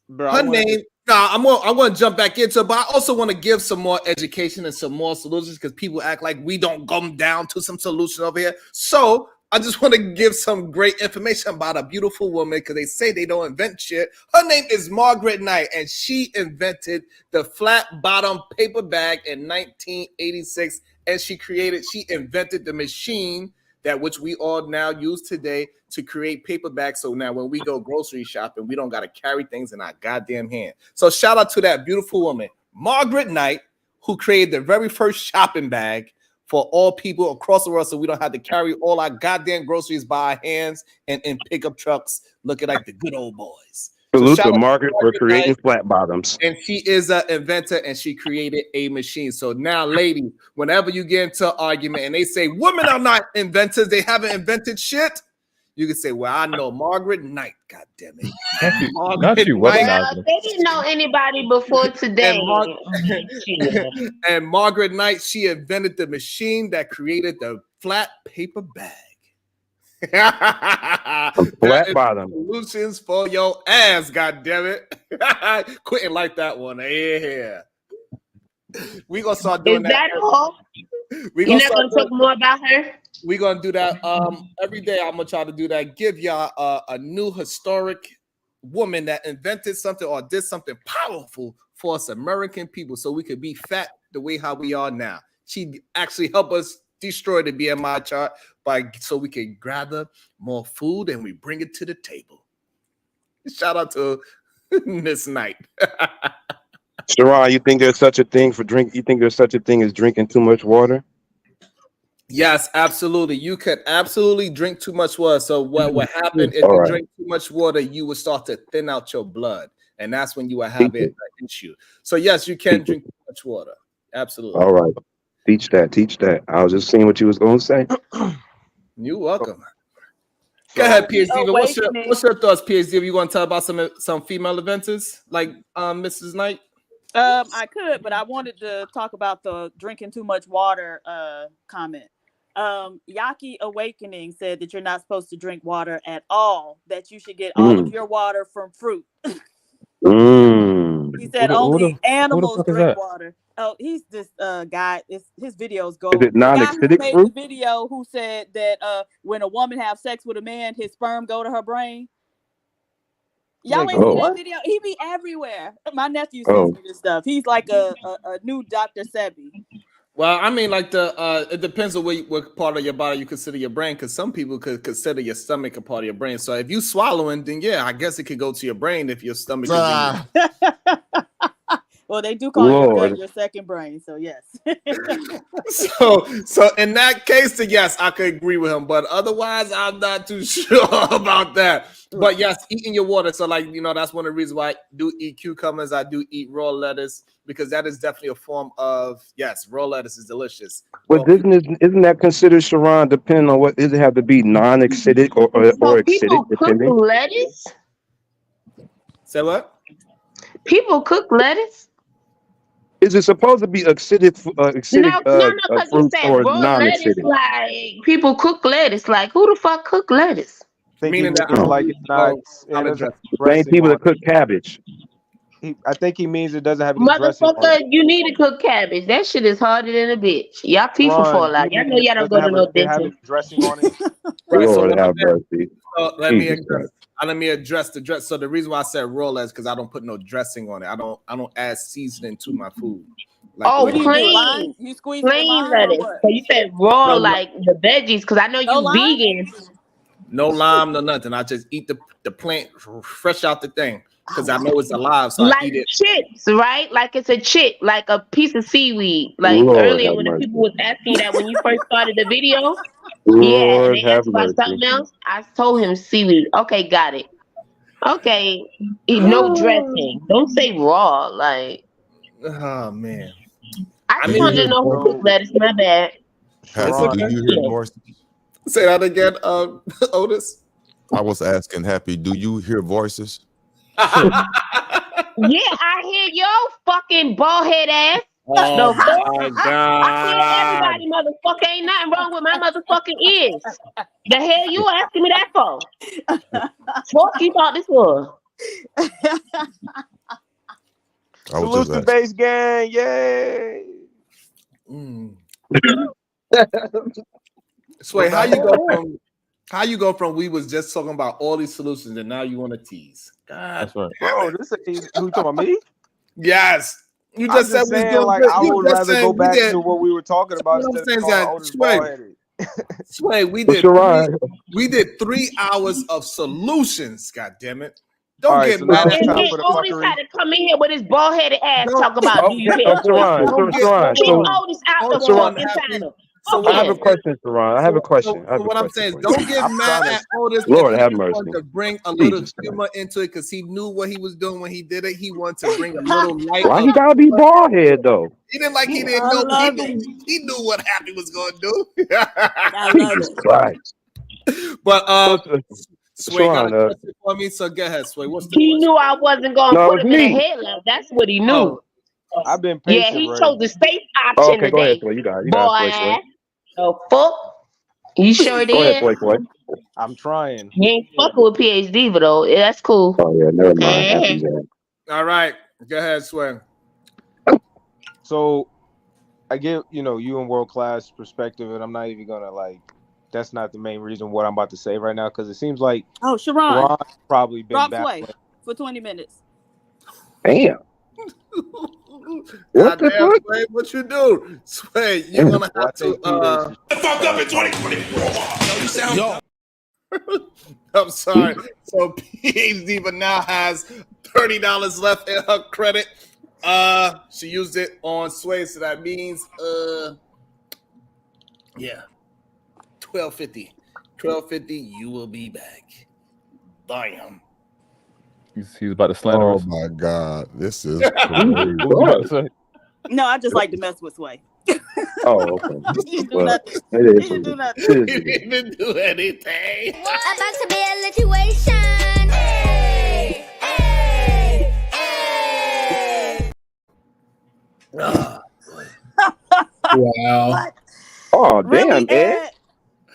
bro. Her name. No, I'm going to jump back into it, but I also want to give some more education and some more solutions because people act like we don't come down to some solution over here. So I just want to give some great information about a beautiful woman because they say they don't invent shit. Her name is Margaret Knight, and she invented the flat bottom paper bag in 1986, and she invented the machine that which we all now use today to create paper bags. So now when we go grocery shopping, we don't got to carry things in our goddamn hand. So shout out to that beautiful woman, Margaret Knight, who created the very first shopping bag for all people across the world, so we don't have to carry all our goddamn groceries by our hands and in pickup trucks looking like the good old boys. Salute So to shout out Margaret for creating Knight. flat bottoms. And she is an inventor, and she created a machine. So now, ladies, whenever you get into an argument and they say women are not inventors, they haven't invented shit, you can say, well, I know Margaret Knight, God damn it. Not you Knight. weaponizing Well, they didn't know anybody before today. And Margaret Knight, she invented the machine that created the flat paper bag. Flat bottom. Solutions for your ass, God damn it. Quitting like that one. Yeah. We gonna start doing Is that all? You're not gonna talk more about her? We're gonna do that every day. I'm gonna try to do that. Give y'all a new historic woman that invented something or did something powerful for us American people so we could be fat the way how we are now. She actually helped us destroy the BMI chart so we can gather more food and we bring it to the table. Shout out to Miss Knight. Sharon, you think there's such a thing for drink? You think there's such a thing as drinking too much water? Yes, absolutely. You could absolutely drink too much water. So what happened if you drink too much water, you would start to thin out your blood, and that's when you will have an issue. So yes, you can drink too much water. Absolutely. All right. Teach that. I was just seeing what you was going to say. You're welcome. Go ahead, PhD. But Awakening. what's your thoughts, PhD? If you want to talk about some female inventors like Mrs. Knight? I could, but I wanted to talk about the drinking too much water comment. Yaki Awakening said that you're not supposed to drink water at all, that you should get all of your water from fruit. He said only animals drink water. Oh, he's this guy. His videos go. Is it The guy who non-acidic made fruit? the video who said that when a woman have sex with a man, his sperm go to her brain. Y'all ain't see that video? He be everywhere. My nephew sends me this stuff. He's like a new Dr. Sebi. Well, I mean, like it depends on what part of your body you consider your brain, because some people could consider your stomach a part of your brain. So if you swallowing, then yeah, I guess it could go to your brain if your stomach is in Well, they do call your gut your second brain, so yes. So in that case, then yes, I could agree with him. But otherwise, I'm not too sure about that. But yes, eating your water. So like, that's one of the reasons why I do eat cucumbers. I do eat raw lettuce, because that is definitely a form of, yes, raw lettuce is delicious. But isn't that considered, Sharon, depending on what, does it have to be non-acidic or acidic? People cook Depending? lettuce? Say what? People cook lettuce? Is it supposed to be acidic No, because you fruits said or raw lettuce, non-acidic? like people cook lettuce. Like who the fuck cook lettuce? Meaning that like it's not. It doesn't have Same dressing people on that cook cabbage. I think he means it doesn't have any dressing on Motherfucker, it. you need to cook cabbage. That shit is harder than a bitch. Y'all people Ron, fall out. you Y'all know mean y'all it don't go to doesn't no have any dentist. dressing on it? Right, so Lord have mercy. let me Jesus address. Let me address the dress. So the reason why I said raw is because I don't put no dressing on it. I don't add seasoning to my food. Like Oh, What do you do? plain, Lime? You squeeze it with plain lime or lettuce. what? So you said raw, No, like the veggies, because I know No you lime? vegan. no lime, no nothing. I just eat the plant fresh out the thing because I know it's alive, so I Like eat it. chips, right? Like it's a chip, like a piece of seaweed. Like Lord earlier have when the mercy. people was asking that when you first started the video, and Lord they have asked about mercy. something else, I told him seaweed. Okay, got it. Okay, no dressing. Don't say raw. Like Oh man. I Do just you wanted hear to know who cooked lettuce. My bad. Happy? Do you hear voices? Say that again, Otis. I was asking Happy, do you hear voices? Yeah, I hear your fucking bald head ass. Oh The fuck? my I hear God. everybody, motherfucker. Ain't nothing wrong with my motherfucking ears. The hell you asking me that for? Fuck you thought this was? I was just Salute the asking. base gang, yay! Sway, how you go from we was just talking about all these solutions and now you want to tease? God, That's right. Bro, this is who you talking about me? yes. You I'm just said just we was saying, doing like, good. I You would just rather said go we back did. to what we were talking about What I'm instead saying of is calling that Otis bald headed. Sway, we did 3 hours of solutions. God damn it! Don't All right, get so now mad. it's And time then for the Otis fuckery. had to come in here with his bald headed ass Don't- talk about do you hear Sharon, voices? Sharon, Keep so Otis out the Hold on, fucking Happy. panel. So Fuck I have a him. question, Sharon. I have a question. I have So a what I'm question saying is, for you. don't get I'm mad trying at to. Otis Lord if he have just mercy. wanted to bring a little Jesus Christ. humor into it because he knew what he was doing when he did it. He wanted to bring a little light. Why he gotta be bald head though? He didn't like. He didn't I know. love it. He knew what Happy was going to do. I love Jesus it. Christ. But Sway got a Sharon, question for me, so go ahead, Sway. What's the He question? knew I wasn't gonna no, put it's him in a me. headlock. That's what he knew. Oh, I've been Yeah, patient, he Ray. chose the safe Oh, option okay, go ahead, today. Sway. You got it. Boy, the fuck? You sure Go ahead, did. Sway. I'm trying. He ain't fucking with PhD, but though that's cool. Oh yeah, never mind. Happy that. all right. Go ahead, Sway. So I get, you in world class perspective, and I'm not even gonna that's not the main reason what I'm about to say right now, because it seems like Oh, Sharon, Ron's probably been drop battling. Sway for 20 minutes. Damn. What the Goddamn, fuck? Sway, what you do? Sway, you're gonna Well, I have think to. Fuck up in 2020. Yo. I'm sorry. So PhD but now has $30 left in her credit. She used it on Sway, so that means yeah, $12.50. You will be back. Bam. He's about to slander Oh us. my God, this is What crazy. was you about to say? No, I just like to mess with Sway. Oh, okay. You do Well, nothing. it is You what do it nothing. is. It is He what it is. didn't even do anything. About to be a situation. Hey, hey, hey. Ah, Wow. What? Oh, Really, damn, Ed. Ed?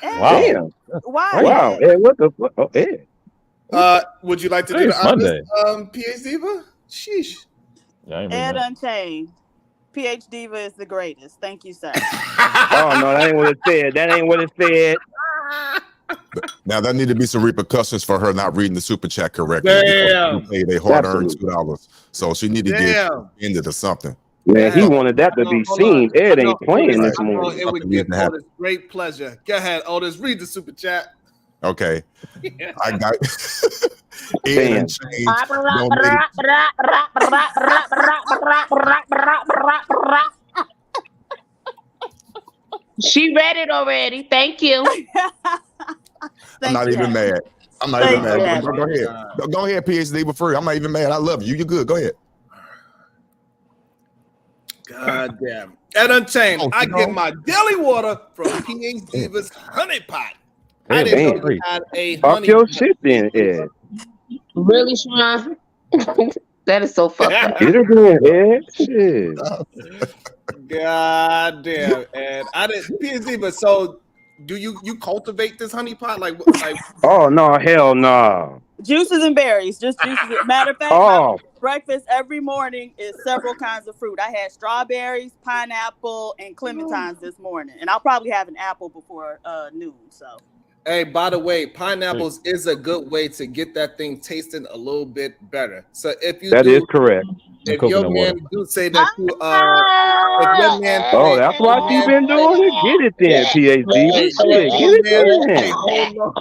Ed? Wow. Damn. Why, Wow, Ed? Ed. What the fuck? Oh, Ed. would you like to Hey, do the it's honors, Monday. PhD Diva? Sheesh. Yeah, I ain't reading Ed that. Unchained. PH Diva is the greatest. Thank you, sir. Oh no, that ain't what it said. That ain't what it said. Now there need to be some repercussions for her not reading the super chat correctly because Damn. she paid a hard-earned Absolutely. $2. So she need to get Damn. into the something. Man, he Damn. wanted that to be Hold on. seen. Ed I know ain't playing Otis. this I know morning. it would Something give needs to happen. Otis great pleasure. Go ahead, Otis. Read the super chat. Okay. I got Ed Damn. and Change donated. She read it already. Thank you. I'm Thank not you, even Hattie. mad. I'm not even Thank mad. you, Go, Hattie. go, go ahead. Go ahead, PhD for free. I'm not even mad. I love you. You're good. Go ahead. God damn. Ed Unchained, Oh, I you get know? my daily water from PH Diva's honey pot. I Hey, didn't know Damn. you had a Up honey your pot. shit then, Ed. Really, Sean? That is so fucked up. Get her then, Ed. Shit. God damn. And I didn't PH Diva. So do you cultivate this honey pot? Like Oh no, hell no. Juices and berries. Just juices. Matter of fact, my Oh, breakfast every morning is several kinds of fruit. I had strawberries, pineapple, and clementines this morning. And I'll probably have an apple before noon. So hey, by the way, pineapples is a good way to get that thing tasting a little bit better. So if you that is do, correct. if coconut your water. man do say that you if your man Oh, say, that's why she been doing it. Get it then, PhD. hey, But shit, get your it man, hey, then. hold on.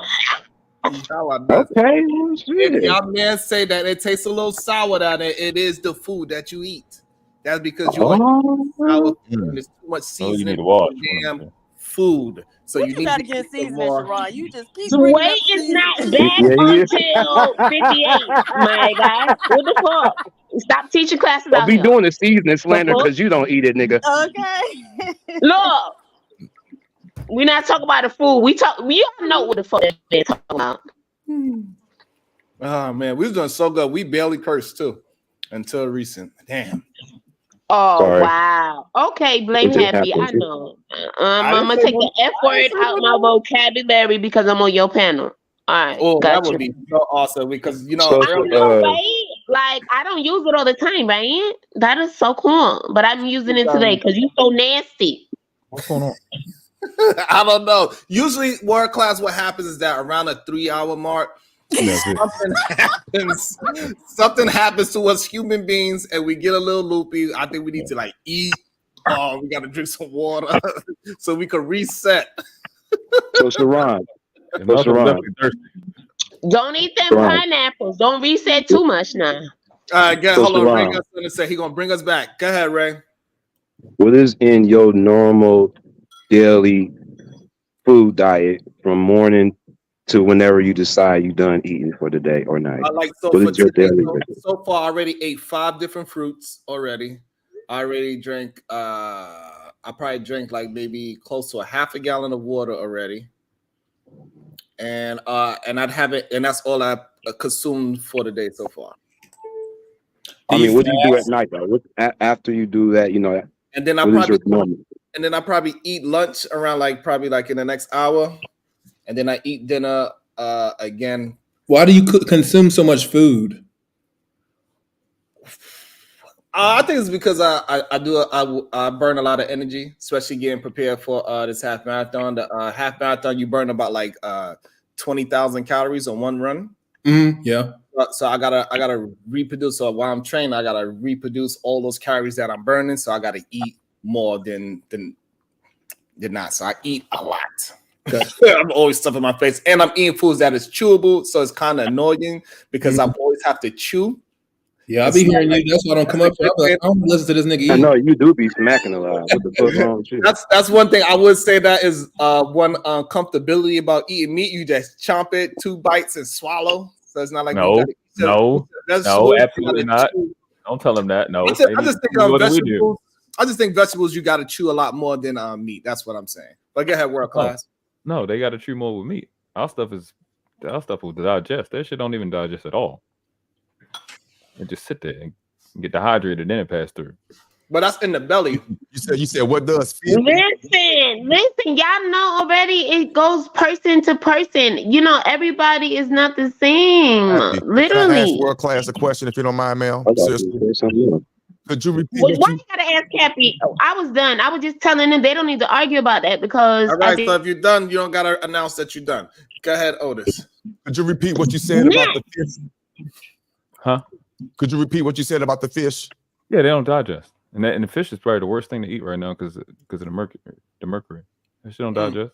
Y'all are nuts. Okay, well, If shit. y'all man say that it tastes a little sour down there, it is the food that you eat. That's because you are eating sour Oh, food and there's too much Oh, you need seasoning to in wash. your damn food. So what you you need got to to get eat some seasoning, more. Sharon? You just keep The bringing weight up is not seasoning. back yeah, until 58, my guy. What the fuck? Stop teaching classes Don't out be here. doing the seasoning The slander fuck? because you don't eat it, nigga. Okay. Look, we're not talking about the food. We all know what the fuck they're talking about. Oh man, we was doing so good. We barely cursed too until recent. Damn. Oh Sorry. wow. Okay, blame It just Happy. I happened. know. I I'm didn't gonna say take no. the F I didn't word say out no. my vocabulary because I'm on your panel. All right, Oh, that gotcha. would be so awesome because you know So, I earlier. know, right? Like I don't use it all the time, right? That is so cool. But I'm using it today because you so nasty. What's going on? I don't know. Usually, word class, what happens is that around a 3-hour mark, That's it. something happens to us human beings, and we get a little loopy. I think we need to like eat. Oh, we got to drink some water so we can reset. so Sharon. Your So mouth is Sharon. definitely thirsty. Don't eat them Sharon. pineapples. Don't reset too much now. All right, go. So Hold on. Ray Sharon, got something to say. He gonna bring us back. Go ahead, Ray. what is in your normal daily food diet from morning to whenever you decide you done eating for the day or night? Like so What for is your today. daily? So far, I already ate 5 different fruits already. I already drank. I probably drank like maybe close to a half a gallon of water already. And I'd have it, and that's all I consumed for the day so far. I mean, what do you do at night though? What, after you do that, you know, And then I what is probably your normal? and then I probably eat lunch around like probably like in the next hour, and then I eat dinner again. Why do you consume so much food? I think it's because I burn a lot of energy, especially getting prepared for this half marathon. The half marathon, you burn about like 20,000 calories on one run. Yeah. So I gotta reproduce. So while I'm training, I gotta reproduce all those calories that I'm burning. So I gotta eat more than not. So I eat a lot. I'm always stuffing my face, and I'm eating foods that is chewable. So it's kind of annoying because I always have to chew. Yeah, I'll be hearing you. That's why I don't come up here. I'll be like, I don't listen to this nigga eat. I know you do be smacking a lot. What the fuck wrong with you? That's one thing I would say that is one comfortability about eating meat. You just chomp it 2 bites and swallow. So it's not like No, that's no, smooth. absolutely not. Don't tell him that. No, I just think more on than we do. vegetables. I just think vegetables you got to chew a lot more than meat. That's what I'm saying. But go ahead, world class. No, they got to chew more with meat. Our stuff will digest. That shit don't even digest at all. It just sit there and get dehydrated, then it pass through. But that's in the belly. You said what does fish? Listen, y'all know already it goes person to person. You know, everybody is not the same. Can I ask Literally. world class a question if you don't mind, ma'am? Could you repeat Why what you gotta ask Cappy? Oh, I was done. I was just telling them they don't need to argue about that because all right, so if you're done, you don't gotta announce that you're done. Go ahead, Otis. Could you repeat what you said about the fish? Huh? Could you repeat what you said about the fish? Yeah, they don't digest. And the fish is probably the worst thing to eat right now because of the mercury. That shit don't digest.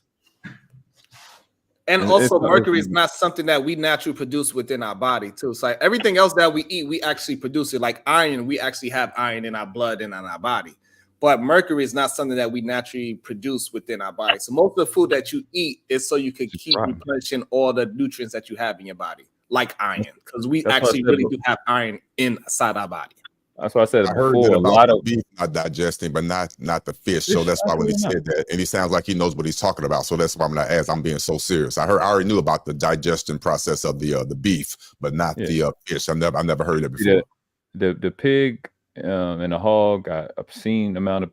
And also, mercury is not something that we naturally produce within our body, too. It's like everything else that we eat, we actually produce it. Like iron, we actually have iron in our blood and in our body. But mercury is not something that we naturally produce within our body. So most of the food that you eat is so you can keep replenishing all the nutrients that you have in your body, like iron, because we actually really do have iron inside our body. That's why I said I heard before. that A about lot the of beef not digesting, but not the fish. So that's why when he said that, and he sounds like he knows what he's talking about. So that's why I'm not as I'm being so serious. I already knew about the digestion process of the beef, but not the fish. I've never heard that before. The pig and the hog got obscene amount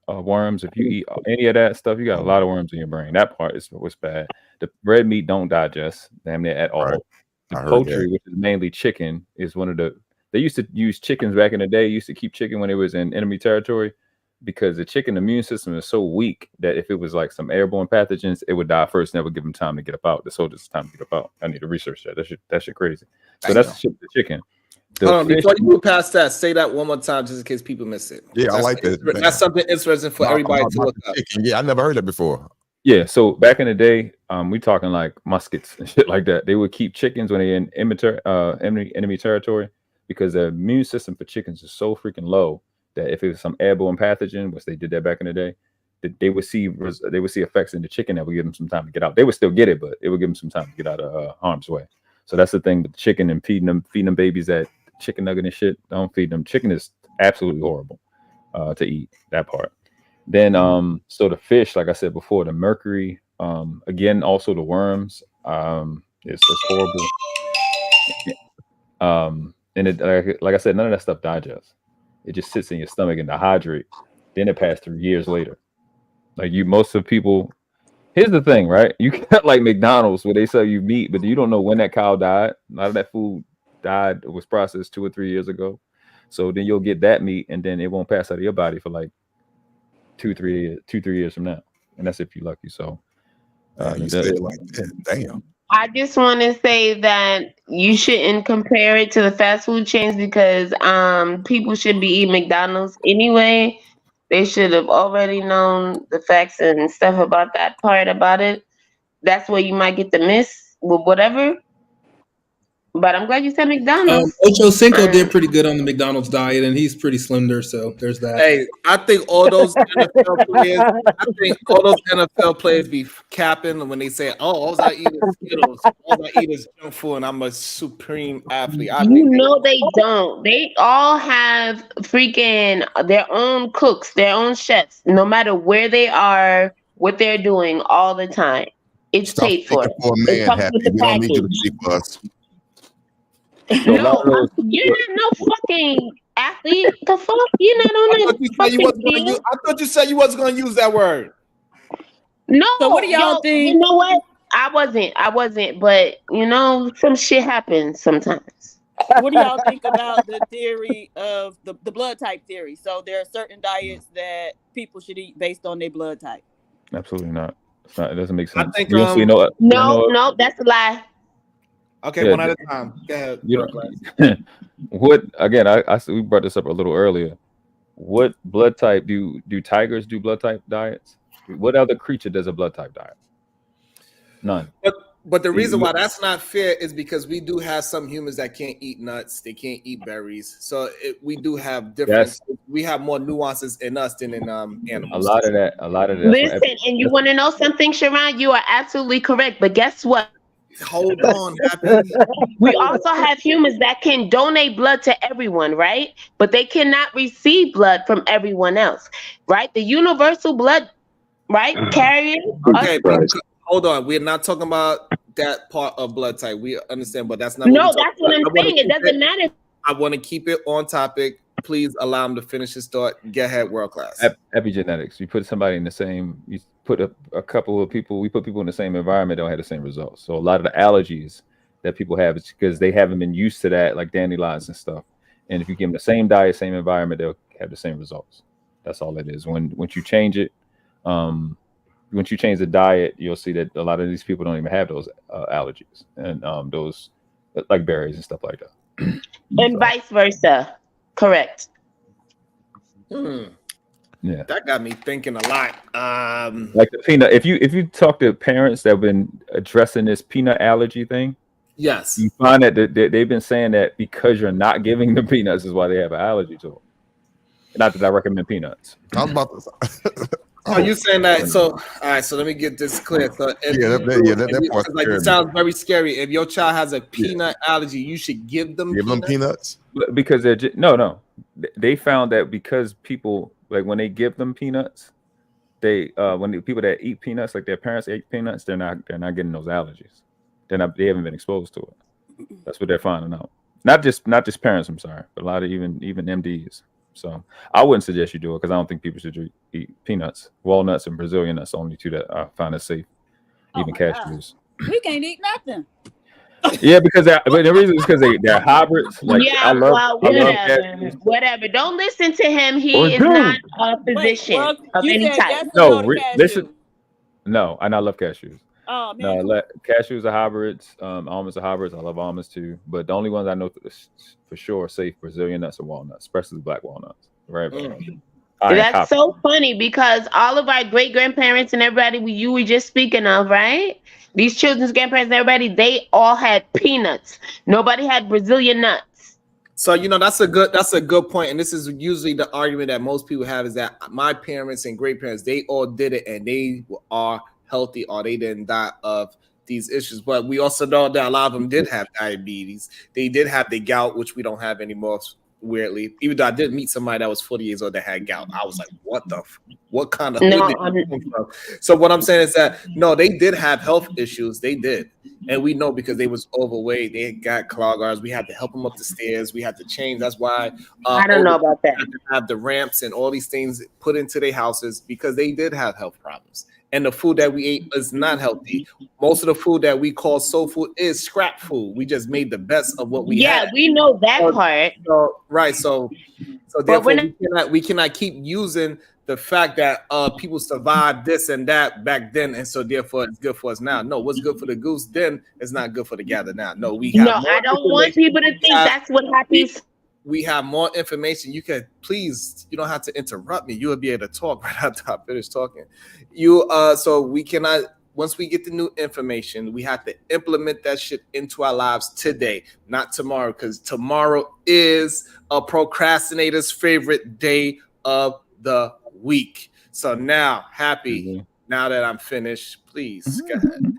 of worms. If you eat any of that stuff, you got a lot of worms in your brain. That part is what's bad. The red meat don't digest damn near at all. The poultry, which is mainly chicken, is one of the. They used to use chickens back in the day. Used to keep chicken when it was in enemy territory because the chicken immune system is so weak that if it was like some airborne pathogens, it would die first. Never give them time to get up out. The soldiers time to get up out. I need to research that. That shit crazy. So that's the chicken. Hold on, before you move past that, say that one more time just in case people miss it. Yeah, I like that. That's something interesting for everybody to look up. Yeah, I never heard that before. Yeah, so back in the day, we talking like muskets and shit like that. They would keep chickens when they're in enemy territory because the immune system for chickens is so freaking low that if it was some airborne pathogen, which they did that back in the day, that they would see effects in the chicken that would give them some time to get out. They would still get it, but it would give them some time to get out of harm's way. So that's the thing with the chicken and feeding them babies that chicken nugget and shit. Don't feed them. Chicken is absolutely horrible to eat, that part. Then so the fish, like I said before, the mercury, again, also the worms, it's horrible. And it, like I said, none of that stuff digests. It just sits in your stomach and dehydrate. Then it passed through years later. Like most of people, here's the thing, right? You got like McDonald's where they sell you meat, but you don't know when that cow died. A lot of that food died, it was processed 2 or 3 years ago. So then you'll get that meat and then it won't pass out of your body for like 2-3 years from now. And that's if you're lucky. So you say it like that. Damn. I just want to say that you shouldn't compare it to the fast food chains because people should be eating McDonald's anyway. They should have already known the facts and stuff about that part about it. That's where you might get the miss with whatever. But I'm glad you said McDonald's. Ocho Cinco did pretty good on the McDonald's diet, and he's pretty slender, so there's that. Hey, I think all those NFL players be capping when they say, "Oh, all I eat is Skittles, all I eat is junk food, and I'm a supreme athlete." They don't. They all have freaking their own cooks, their own chefs, no matter where they are, what they're doing all the time. It's paid for. For a man, happy. We don't need you to speak for us. No, you're not no fucking athlete. The fuck? You're not on that. I thought you said you wasn't going to use that word. No. So what do y'all think? You know what? I wasn't. But some shit happens sometimes. What do y'all think about the theory of the blood type theory? So there are certain diets that people should eat based on their blood type. Absolutely not. It doesn't make sense. I think no, that's a lie. Okay, one at a time. Go ahead. What again? We brought this up a little earlier. What blood type do tigers do blood type diets? What other creature does a blood type diet? None. But the reason why that's not fair is because we do have some humans that can't eat nuts, they can't eat berries. So we do have different. We have more nuances in us than in animals. A lot of that. Listen, and you want to know something, Sharon? You are absolutely correct. But guess what? Hold on, Happy. We also have humans that can donate blood to everyone, right? But they cannot receive blood from everyone else, right? The universal blood, right? Carrier. Okay, but hold on. We're not talking about that part of blood type. We understand, but that's not what No, we're talking that's what about. I'm saying. It doesn't matter. I want to keep it on topic. Please allow him to finish his thought. Get ahead, world class. Epigenetics. You put somebody in the same. You put a couple of people. We put people in the same environment. Don't have the same results. So a lot of the allergies that people have is because they haven't been used to that, like dandelions and stuff. And if you give them the same diet, same environment, they'll have the same results. That's all it is. Once you change it, once you change the diet, you'll see that a lot of these people don't even have those allergies and those like berries and stuff like that. And vice versa. Correct. Yeah, that got me thinking a lot. Like the peanut. If you talk to parents that have been addressing this peanut allergy thing, yes, you find that they've been saying that because you're not giving them peanuts is why they have an allergy to them. Not that I recommend peanuts. I'm about to. Are you saying that? So, all right. So let me get this clear. So, that part's like scary it sounds very scary. If your child has a peanut allergy, you should give them peanuts. Because they're no. They found that because people like when they give them peanuts, they when the people that eat peanuts, like their parents ate peanuts, they're not getting those allergies. They haven't been exposed to it. That's what they're finding out. Not just parents. I'm sorry, but a lot of even MDs. So I wouldn't suggest you do it because I don't think people should eat peanuts. Walnuts and Brazilian nuts, the only two that I find is safe. Even cashews. We can't eat nothing. Yeah, but the reason is because they're hybrids. Like I love cashews. Whatever. Don't listen to him. He is not a physician of any type. No, listen. No, and I love cashews. Oh man. No, cashews are hybrids. Almonds are hybrids. I love almonds too. But the only ones I know for sure safe Brazilian nuts and walnuts, especially black walnuts. Right. That's so funny because all of our great grandparents and everybody you were just speaking of, right? These children's grandparents and everybody, they all had peanuts. Nobody had Brazilian nuts. So that's a good point, and this is usually the argument that most people have is that my parents and great parents, they all did it and they are healthy or they didn't die of these issues. But we also know that a lot of them did have diabetes. They did have the gout, which we don't have anymore, weirdly. Even though I did meet somebody that was 40 years old that had gout. I was like, what kind of So what I'm saying is that no, they did have health issues. They did. And we know because they was overweight, they got cloggers. We had to help them up the stairs. We had to change. That's why I don't know about that. Have the ramps and all these things put into their houses because they did have health problems. And the food that we ate is not healthy. Most of the food that we call soul food is scrap food. We just made the best of what we had. Yeah, we know that part. So therefore we cannot keep using the fact that people survived this and that back then, and so therefore it's good for us now. No, what's good for the goose then is not good for the gander now. No, we have I don't want people to think that's what happens. We have more information. You can please, you don't have to interrupt me. You will be able to talk right after I finish talking. So we cannot, once we get the new information, we have to implement that shit into our lives today, not tomorrow, because tomorrow is a procrastinator's favorite day of the week. So now, now that I'm finished, please go ahead.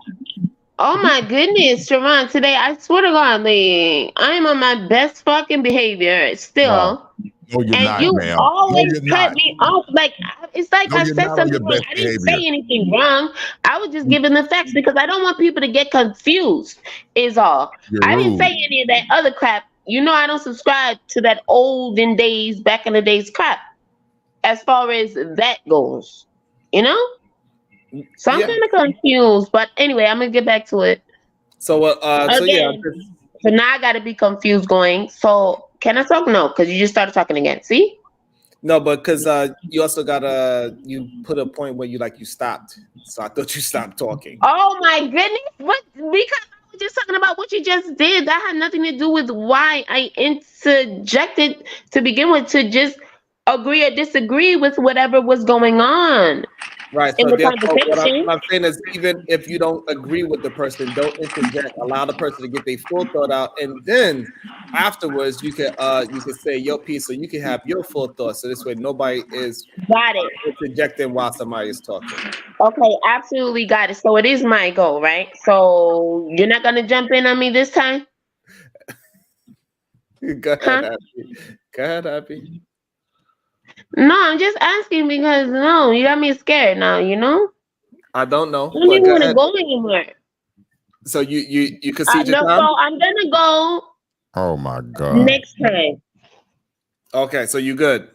Oh my goodness, Sharon, today I swear to God, I'm on my best fucking behavior still. No, you're not, you ma'am. always No, you're cut not. me off. Like it's like No, I you're said not on something your wrong. best I didn't behavior. say anything wrong. I was just giving the facts because I don't want people to get confused, is all. You're I didn't rude. say any of that other crap. I don't subscribe to that olden days, back in the days crap as far as that goes. So I'm kind of confused, but anyway, I'm gonna get back to it. So So now I gotta be confused going. So can I talk? No, because you just started talking again. See? No, but because you also you put a point where you stopped. So I thought you stopped talking. Oh my goodness! What? Because I was just talking about what you just did. That had nothing to do with why I interjected to begin with. To just agree or disagree with whatever was going on. Right. in So the therefore, conversation. what I'm saying is, even if you don't agree with the person, don't interject. Allow the person to get their full thought out, and then afterwards, you can say your piece, so you can have your full thought. So this way, nobody is Got it. interjecting while somebody is talking. Okay, absolutely got it. So it is my goal, right? So you're not gonna jump in on me this time, Go ahead, huh? Happy. Go ahead, Happy. No, I'm just asking because no, you got me scared now. You know, I don't know, I don't but even go want to ahead. go anymore. So you concede your No, so time. I'm gonna go Oh my God. next time. Okay, so you good.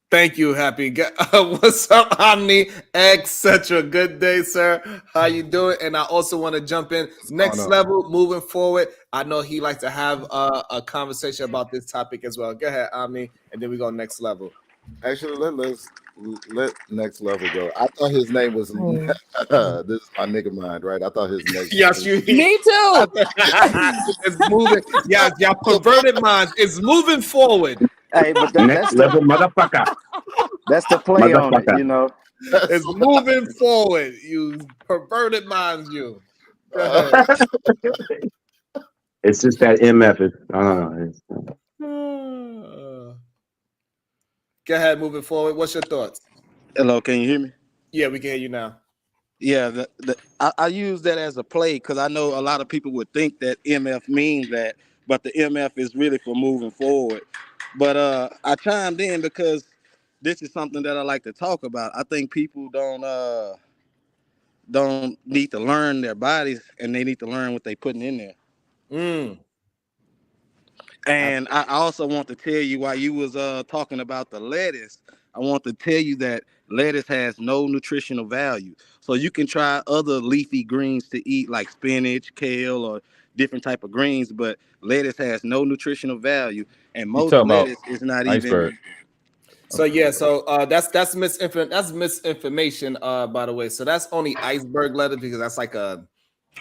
Thank you, Happy. What's up, Omni? Etc. Good day, sir. How you doing? And I also want to jump in next on? level, moving forward. I know he likes to have a conversation about this topic as well. Go ahead, Omni, and then we go next level. Actually, let next level go. I thought his name was this is my nigga mind, right? I thought his next Yes, you. Me too. It's moving. Yes, your perverted minds is moving forward. Hey, but Next that's the level, motherfucker. that's the play on it, Motherfucker. you know. It's moving forward. You perverted minds. You. Go ahead. It's just that MF is. Go ahead, moving forward. What's your thoughts? Hello, can you hear me? Yeah, we can hear you now. Yeah, I use that as a play because I know a lot of people would think that MF means that, but the MF is really for moving forward. But I chimed in because this is something that I like to talk about. I think people don't need to learn their bodies, and they need to learn what they're putting in there. Mm. And I also want to tell you, while you was talking about the lettuce, I want to tell you that lettuce has no nutritional value. So you can try other leafy greens to eat, like spinach, kale, or different type of greens, but lettuce has no nutritional value, and You most talking about lettuce is not iceberg? even. So yeah, so that's misinformation. By the way, so that's only iceberg lettuce because that's like a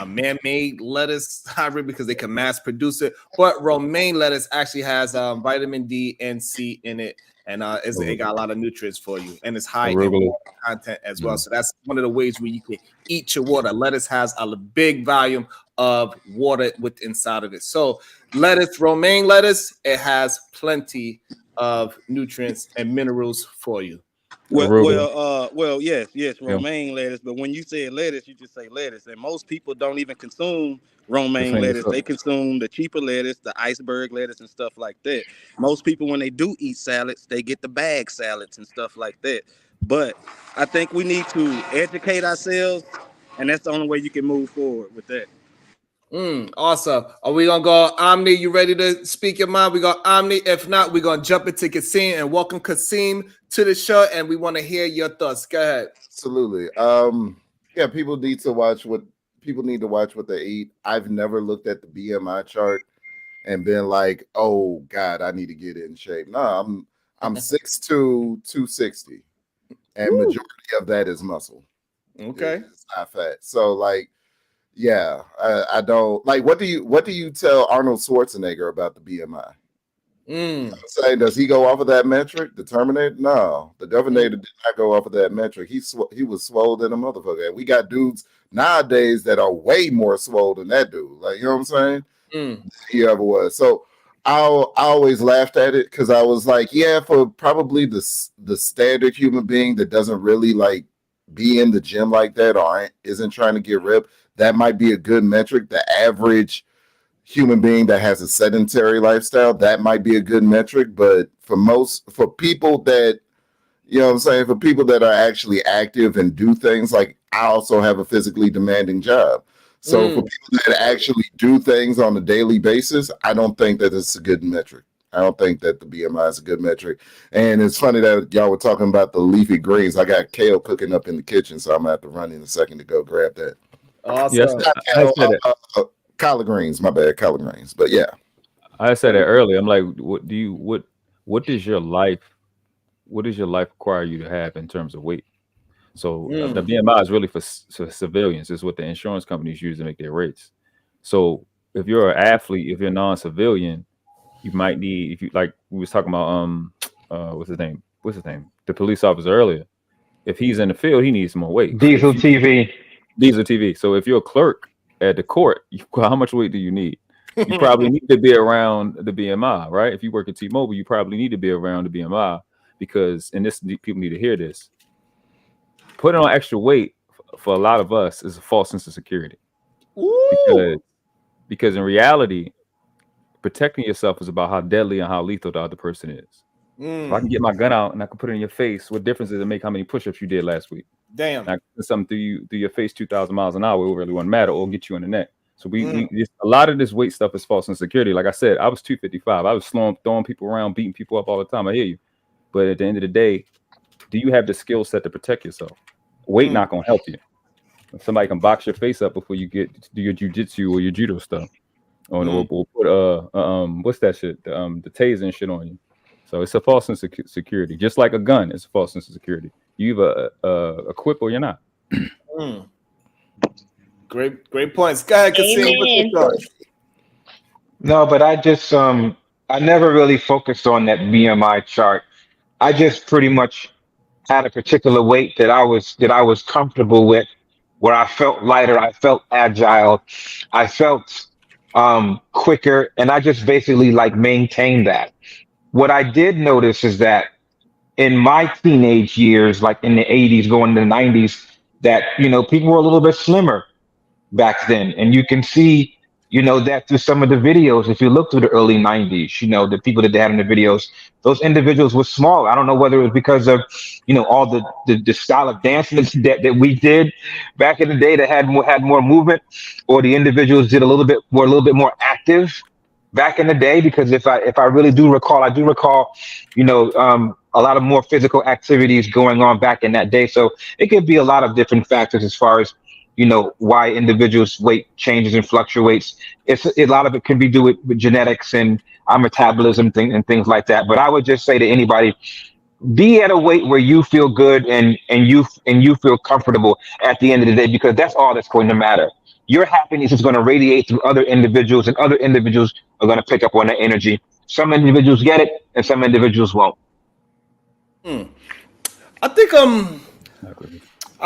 man-made lettuce hybrid because they can mass produce it. But romaine lettuce actually has vitamin D and C in it, and it got a lot of nutrients for you, and it's high in Arugula. water content as well. So that's one of the ways where you can eat your water. Lettuce has a big volume of water with inside of it. So lettuce, romaine lettuce, it has plenty of nutrients and minerals for you. Yes, Yeah. romaine lettuce. But when you say lettuce, you just say lettuce, and most people don't even consume romaine Defend lettuce. yourself. They consume the cheaper lettuce, the iceberg lettuce, and stuff like that. Most people, when they do eat salads, they get the bag salads and stuff like that. But I think we need to educate ourselves, and that's the only way you can move forward with that. Awesome. Are we gonna go Omni? You ready to speak your mind? We got Omni. If not, we're gonna jump into Kasim and welcome Kasim to the show. And we want to hear your thoughts. Go ahead. Absolutely. Yeah, people need to watch what they eat. I've never looked at the BMI chart and been like, oh God, I need to get in shape. No, I'm 6'2", 260. And majority of that is muscle. Okay. It's not fat. So like, yeah, I don't like. What do you tell Arnold Schwarzenegger about the BMI? I'm saying, does he go off of that metric? The Terminator? No, the Terminator did not go off of that metric. He was swole than a motherfucker. And we got dudes nowadays that are way more swole than that dude. Like, you know what I'm saying? He ever was. So I always laughed at it because I was like, yeah, for probably the standard human being that doesn't really like be in the gym like that or isn't trying to get ripped, that might be a good metric. The average human being that has a sedentary lifestyle, that might be a good metric. But for people that, you know what I'm saying, for people that are actually active and do things, like I also have a physically demanding job. So for people that actually do things on a daily basis, I don't think that it's a good metric. I don't think that the BMI is a good metric. And it's funny that y'all were talking about the leafy greens. I got kale cooking up in the kitchen, so I'm gonna have to run in a second to go grab that. Awesome. Yes, I said it. Collard greens, my bad, collard greens. But yeah, I said that earlier. I'm like, what does your life require you to have in terms of weight? So the BMI is really for civilians. It's what the insurance companies use to make their rates. So if you're an athlete, if you're non-civilian, you might need, if you like we was talking about what's his name, what's his name? The police officer earlier. If he's in the field, he needs more weight. Diesel TV. Diesel TV. So if you're a clerk at the court, how much weight do you need? You probably need to be around the BMI, right? If you work at T-Mobile, you probably need to be around the BMI because, and this people need to hear this. Putting on extra weight for a lot of us is a false sense of security. Because in reality, protecting yourself is about how deadly and how lethal the other person is. If I can get my gun out and I can put it in your face, what difference does it make how many push-ups you did last week? Damn. And I can put something through your face 2,000 miles an hour, it really wouldn't matter, or get you in the neck. So we a lot of this weight stuff is false insecurity. Like I said, I was 255. I was throwing people around, beating people up all the time. I hear you. But at the end of the day, do you have the skill set to protect yourself? Weight not gonna help you. Somebody can box your face up before you do your jujitsu or your judo stuff. Or put what's that shit? The taser and shit on you. So it's a false sense of security. Just like a gun, it's a false sense of security. You either equip or you're not. Great points. Go ahead, Kasim. What's your thoughts? No, but I just I never really focused on that BMI chart. I just pretty much had a particular weight that I was comfortable with, where I felt lighter, I felt agile, I felt quicker, and I just basically like maintained that. What I did notice is that in my teenage years, like in the 80s, going to the 90s, that people were a little bit slimmer back then, and you can see that through some of the videos. If you look through the early 90s, the people that they had in the videos, those individuals were small. I don't know whether it was because of all the style of dancing that we did back in the day that had more movement, or the individuals did a little bit more active back in the day. Because if I really do recall, a lot of more physical activities going on back in that day. So it could be a lot of different factors as far as why individuals' weight changes and fluctuates. A lot of it can be due with genetics and our metabolism and things like that. But I would just say to anybody, be at a weight where you feel good and you feel comfortable at the end of the day, because that's all that's going to matter. Your happiness is going to radiate through other individuals, and other individuals are going to pick up on that energy. Some individuals get it, and some individuals won't. I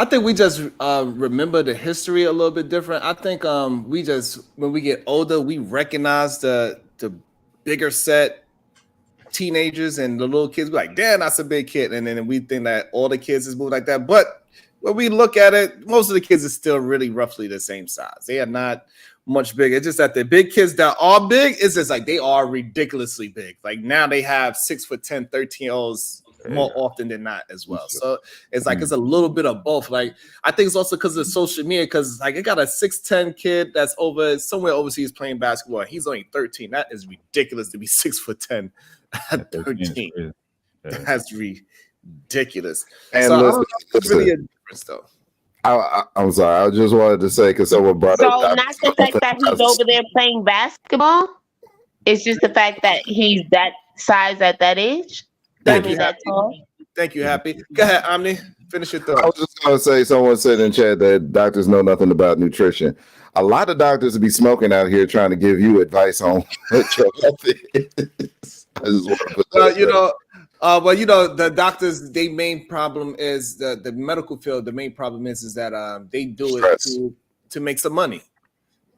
think we just remember the history a little bit different. I think we just, when we get older, we recognize the bigger set teenagers and the little kids. We're like, damn, that's a big kid. And then we think that all the kids is moving like that. But when we look at it, most of the kids are still really roughly the same size. They are not much bigger. It's just that the big kids that are big, it's just like they are ridiculously big. Like now they have 6'10", 13-year-olds more often than not as well. So it's like it's a little bit of both. Like I think it's also because of social media, because like I got a 6'10" kid that's somewhere overseas playing basketball. He's only 13. That is ridiculous to be 6'10" at 13. That's ridiculous. And so listen, it's really a difference though. I'm sorry. I just wanted to say, because someone brought So up. not the fact that he's over there playing basketball. It's just the fact that he's that size at that age. Thank you, Happy. Go ahead, Omni. Finish your thought. I was just going to say, someone said in chat that doctors know nothing about nutrition. A lot of doctors will be smoking out here trying to give you advice on what your health is. I just want to put that the doctors, their main problem is the medical field. The main problem is that they do it to make some money.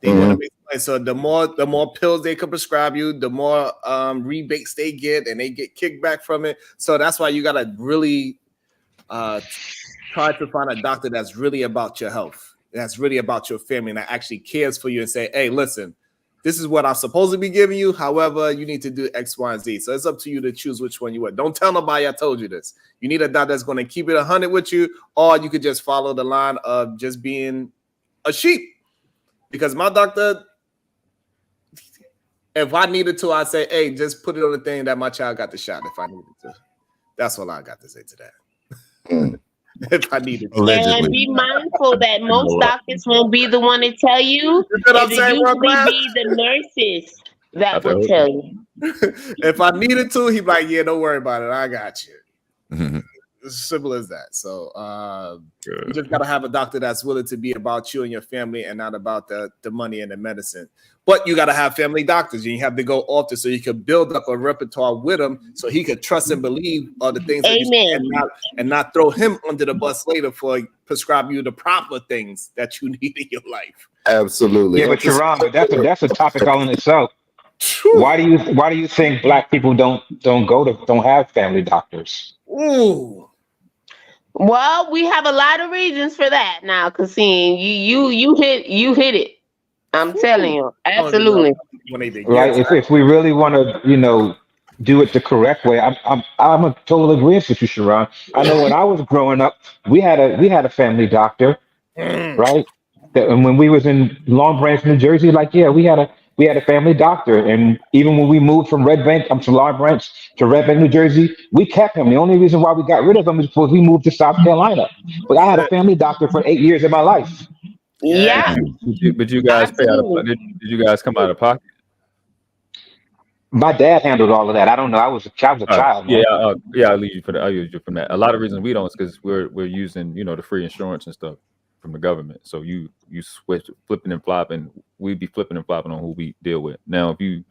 They want to make money. So the more pills they can prescribe you, the more rebates they get, and they get kickback from it. So that's why you gotta really try to find a doctor that's really about your health, that's really about your family, and that actually cares for you and say, hey, listen, this is what I'm supposed to be giving you. However, you need to do X, Y, and Z. So it's up to you to choose which one you want. Don't tell nobody I told you this. You need a doctor that's going to keep it 100 with you, or you could just follow the line of just being a sheep. Because my doctor, if I needed to, I'd say, hey, just put it on the thing that my child got the shot if I needed to. That's all I got to say to that. If I needed to. And be mindful that most doctors won't be the one to tell you. It'll usually be the nurses that will tell you. If I needed to, he'd be like, yeah, don't worry about it. I got you. As simple as that. So you just gotta have a doctor that's willing to be about you and your family and not about the money and the medicine. But you gotta have family doctors. You have to go often so you can build up a repertoire with him so he could trust and believe the things that you say and not throw him under the bus later for prescribing you the proper things that you need in your life. Absolutely. Yeah, but Sharon, but that's a topic all in itself. Why do you think black people don't have family doctors? Ooh. Well, we have a lot of reasons for that now, Cassine. You hit it. I'm telling you, absolutely. Right. If we really want to, do it the correct way, I'm a total agreement with you, Sharon. I know when I was growing up, we had a family doctor, right? And when we was in Long Branch, New Jersey, we had a family doctor, and even when we moved from Red Bank, to Long Branch to Red Bank, New Jersey, we kept him. The only reason why we got rid of him is because we moved to South Carolina. But I had a family doctor for 8 years of my life. Yeah. But you guys pay out of, did you guys come out of pocket? My dad handled all of that. I don't know. I was a child. Man. I'll leave you for that. I'll use you from that. A lot of reasons we don't is because we're using the free insurance and stuff from the government. So you switch flipping and flopping. We'd be flipping and flopping on who we deal with. Now, if you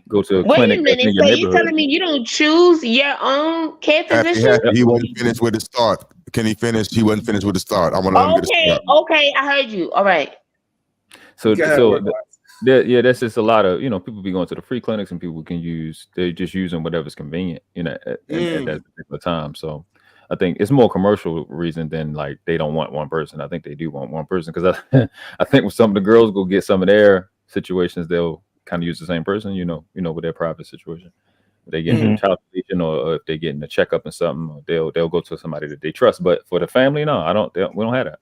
go to a clinic Wait a that's in minute, your so you're neighborhood, telling me you don't choose your own care physician? He wasn't finished with the start. Can he finish? He wasn't finished with the start. I want to let him get a start. Okay, I heard you. All right. That's just a lot of people be going to the free clinics and people they're just using whatever's convenient at that particular time. So I think it's more commercial reason than like they don't want one person. I think they do want one person because I think when some of the girls go get some of their situations, they'll kind of use the same person. With their private situation. If they get a child patient or if they getting a checkup and something, they'll go to somebody that they trust. But for the family, no, we don't have that.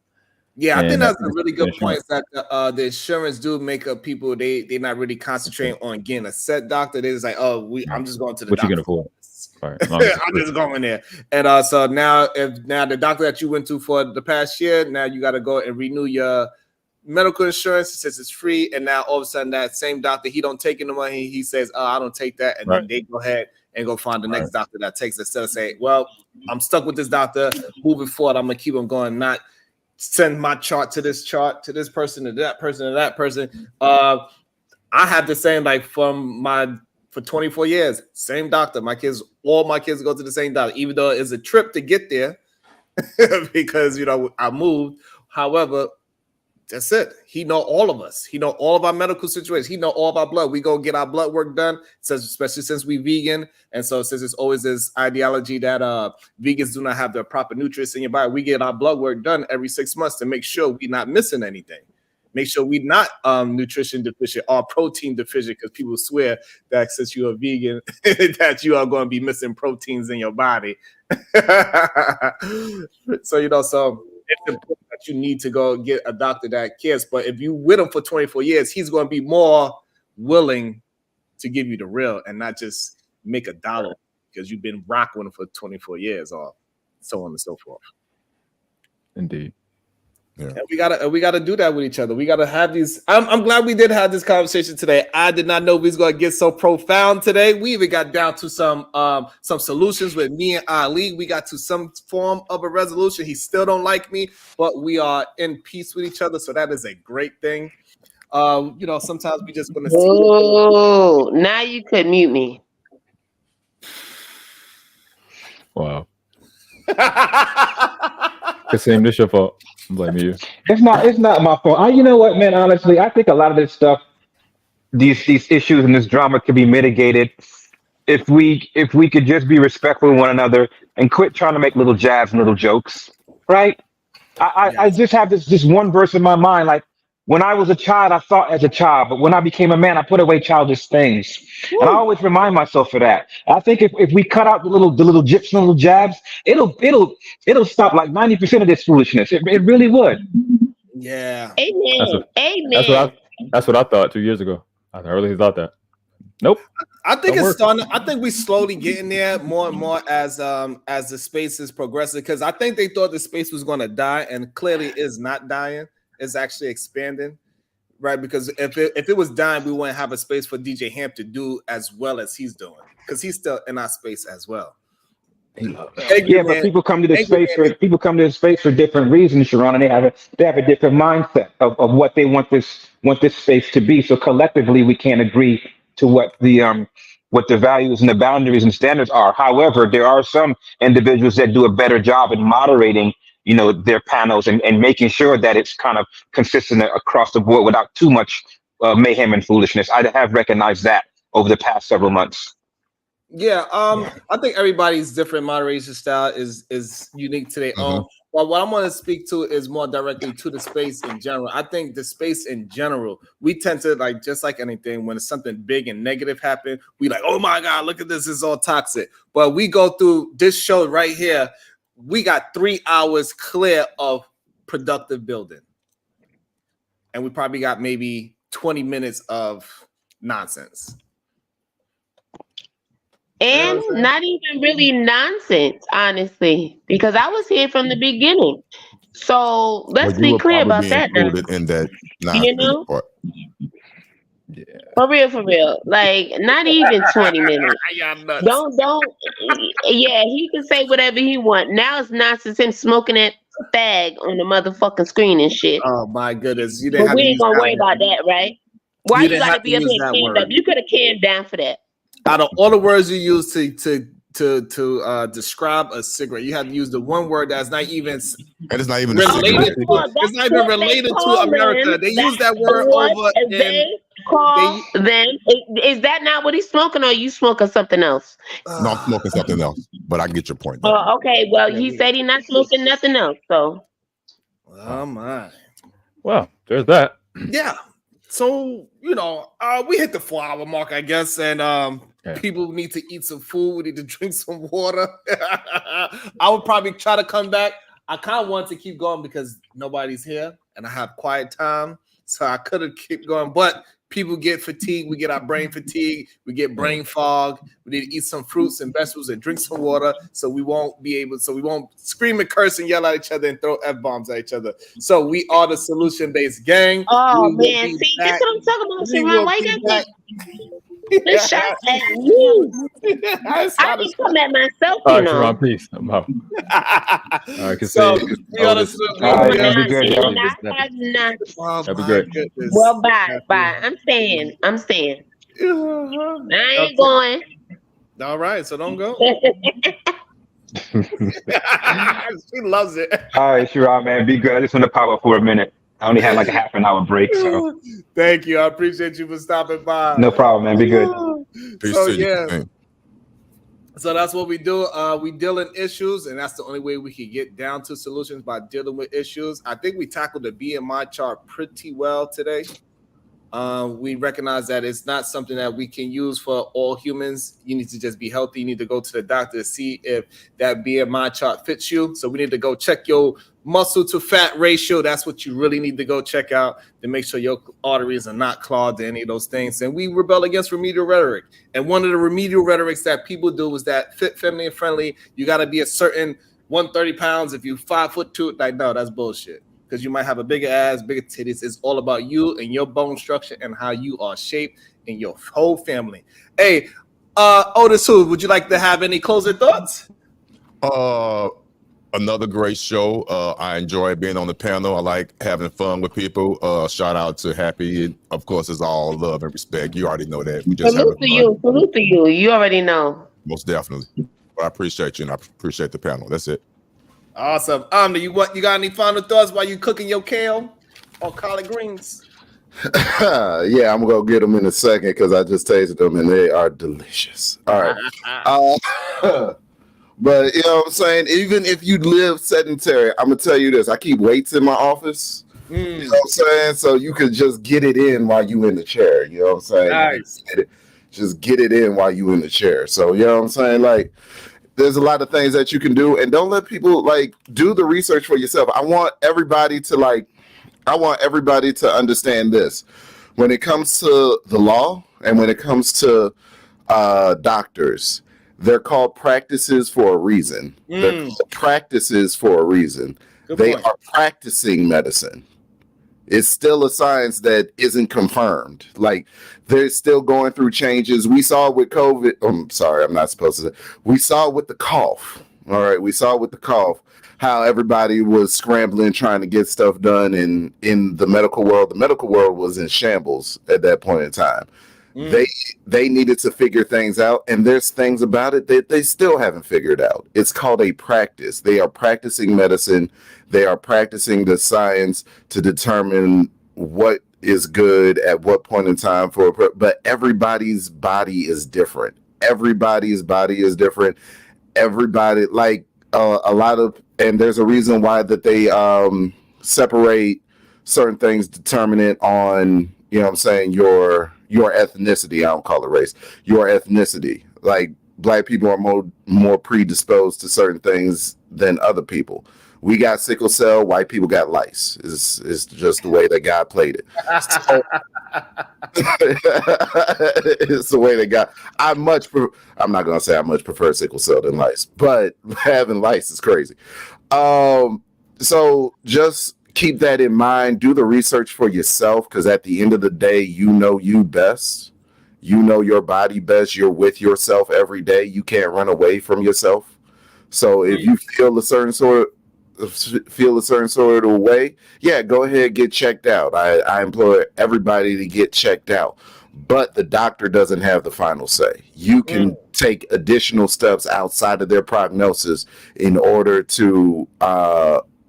Yeah, I think that's a really good point. Is that the insurance do make up people. They're not really concentrating on getting a set doctor. They're just like, I'm just going to the what doctor. You can afford. Right. I'm just going there. And so now the doctor that you went to for the past year, now you got to go and renew your medical insurance since it's free. And now all of a sudden that same doctor, he don't take any money. He says, I don't take that. And then they go ahead and go find the next doctor that takes it. Instead of saying, well, I'm stuck with this doctor. Moving forward, I'm going to keep on going, not send my chart to this person, to that person, to that person. I have the same for 24 years, same doctor. All my kids go to the same doctor, even though it's a trip to get there because I moved. However, that's it. He know all of us. He know all of our medical situations. He know all of our blood. We go get our blood work done, especially since we vegan. And so since it's always this ideology that vegans do not have the proper nutrients in your body, we get our blood work done every 6 months to make sure we're not missing anything. Make sure we're not nutrition deficient or protein deficient, because people swear that since you're a vegan, that you are going to be missing proteins in your body. So it's important that you need to go get a doctor that cares. But if you with him for 24 years, he's going to be more willing to give you the real and not just make $1 because you've been rocking him for 24 years or so on and so forth. Indeed. Yeah. And we gotta do that with each other. We gotta have these. I'm glad we did have this conversation today. I did not know we was gonna get so profound today. We even got down to some solutions with me and Ali. We got to some form of a resolution. He still don't like me, but we are in peace with each other. So that is a great thing. Sometimes we just gonna see. Oh, now you could mute me. Wow. Kasim, this your fault. I'm blaming you. It's not my fault. You know what, man? Honestly, I think a lot of this stuff, these issues and this drama could be mitigated if we could just be respectful of one another and quit trying to make little jabs and little jokes, right? I just have this one verse in my mind, like when I was a child, I thought as a child, but when I became a man, I put away childish things. Woo. And I always remind myself of that. I think if we cut out the little jips and little jabs, it'll stop like 90% of this foolishness. It really would. Yeah. Amen. Amen. That's what I thought 2 years ago. I really thought that. Nope. I think it's starting. I think we slowly getting there more and more as the space is progressing. Because I think they thought the space was going to die, and clearly is not dying. It's actually expanding, right? Because if it was dying, we wouldn't have a space for DJ Hamp to do as well as he's doing, because he's still in our space as well. Thank you, Yeah, but man. people come to this Thank you, space man. for different reasons, Sharon, and they have a different mindset of what they want this space to be. So collectively, we can't agree to what the values and the boundaries and standards are. However, there are some individuals that do a better job in moderating, their panels and making sure that it's kind of consistent across the board without too much mayhem and foolishness. I have recognized that over the past several months. Yeah, I think everybody's different moderation style is unique to their own. But what I'm going to speak to is more directly to the space in general. I think the space in general, we tend to like, just like anything, when something big and negative happen, we like, oh my God, look at this, it's all toxic. But we go through this show right here, we got 3 hours clear of productive building. And we probably got maybe 20 minutes of nonsense. And not even really nonsense, honestly, because I was here from the beginning. So let's Well, you be will clear probably about be that now. included in that You nonsense know, part. for real. Like not even 20 minutes. Y'all nuts. Don't. Yeah, he can say whatever he want. Now it's nonsense him smoking that fag on the motherfucking screen and shit. Oh my goodness, you didn't But have we to ain't use gonna that worry word. about that, right? Why You you didn't gotta have to be up use here that canned up? word. You could have canned down for that. Out of all the words you use to describe a cigarette, you had to use the one word that's not even And it's not even a related cigarette. to. It's not even related to America. They use that word What over in. they call them. Is that not what he's smoking, or you smoking something else? No, I'm smoking something else, but I get your point though. Oh, okay. Well, he said he's not smoking nothing else. So, Oh my. Well, there's that. Yeah. So we hit the 4-hour mark, I guess, and people need to eat some food. We need to drink some water. I would probably try to come back. I kind of want to keep going because nobody's here and I have quiet time, so I could have kept going. But people get fatigued. We get our brain fatigue. We get brain fog. We need to eat some fruits and vegetables and drink some water, so we won't scream and curse and yell at each other and throw F-bombs at each other. So we are the solution-based gang. oh We will man, be see, back. that's what I'm talking about, We Sharon. will Why you be gotta back. take this shot at you? I can come at myself, All you right, know. Sharon, peace. I'm out. I can So say we are the Otis. All right, Will man, be not, good, it yo. will not have not. Oh That'd be my great. goodness. Well, bye. I'm staying. I ain't going. All right, so don't go. She loves it. All right, Sharon, man, be good. I just want to pop up for a minute. I only had like a half an hour break, so Thank you. I appreciate you for stopping by. no problem, man. Be good. Peace So to you. yeah. Man. So that's what we do. We deal in issues, and that's the only way we can get down to solutions, by dealing with issues. I think we tackled the BMI chart pretty well today. We recognize that it's not something that we can use for all humans. You need to just be healthy. You need to go to the doctor to see if that BMI chart fits you. So we need to go check your muscle to fat ratio. That's what you really need to go check out to make sure your arteries are not clogged to any of those things. And we rebel against remedial rhetoric. And one of the remedial rhetorics that people do is that fit, feminine, and friendly. You got to be a certain 130 pounds. If you 5'2", like, no, that's bullshit. Because you might have a bigger ass, bigger titties. It's all about you and your bone structure and how you are shaped and your whole family. Hey, Otis, would you like to have any closing thoughts? Another great show. I enjoy being on the panel. I like having fun with people. Shout out to Happy. Of course, it's all love and respect. You already know that. We just Salute to you. Salute to you. You already know. Most definitely. But I appreciate you and I appreciate the panel. That's it. Awesome. You got any final thoughts while you cooking your kale or collard greens? Yeah, I'm gonna get them in a second because I just tasted them and they are delicious. All right. But you know what I'm saying? Even if you live sedentary, I'm gonna tell you this. I keep weights in my office. You know what I'm saying? So you could just get it in while you in the chair. You know what I'm saying? Nice. Just get it in while you in the chair. So you know what I'm saying? Like, there's a lot of things that you can do, and don't let people like do the research for yourself. I want everybody to understand this. When it comes to the law and when it comes to doctors, they're called practices for a reason. They're called practices for a reason. They are practicing medicine. It's still a science that isn't confirmed. Like they're still going through changes. We saw with COVID. I'm sorry, I'm not supposed to. We saw with the cough. All right, we saw with the cough how everybody was scrambling trying to get stuff done in the medical world. The medical world was in shambles at that point in time. They needed to figure things out, and there's things about it that they still haven't figured out. It's called a practice. They are practicing medicine. They are practicing the science to determine what is good at what point in time but everybody's body is different. Everybody's body is different. Everybody, like a lot of, and there's a reason why that they separate certain things, determine it on, you know what I'm saying, your ethnicity. I don't call it race. Your ethnicity. Like black people are more predisposed to certain things than other people. We got sickle cell. White people got lice. It's just the way that God played it. So, it's the way that God. I'm not gonna say I much prefer sickle cell than lice, but having lice is crazy. So just keep that in mind. Do the research for yourself, because at the end of the day, you know you best. You know your body best. You're with yourself every day. You can't run away from yourself. So if you feel a certain sort of way, yeah, go ahead, get checked out. I implore everybody to get checked out. But the doctor doesn't have the final say. You can take additional steps outside of their prognosis in order to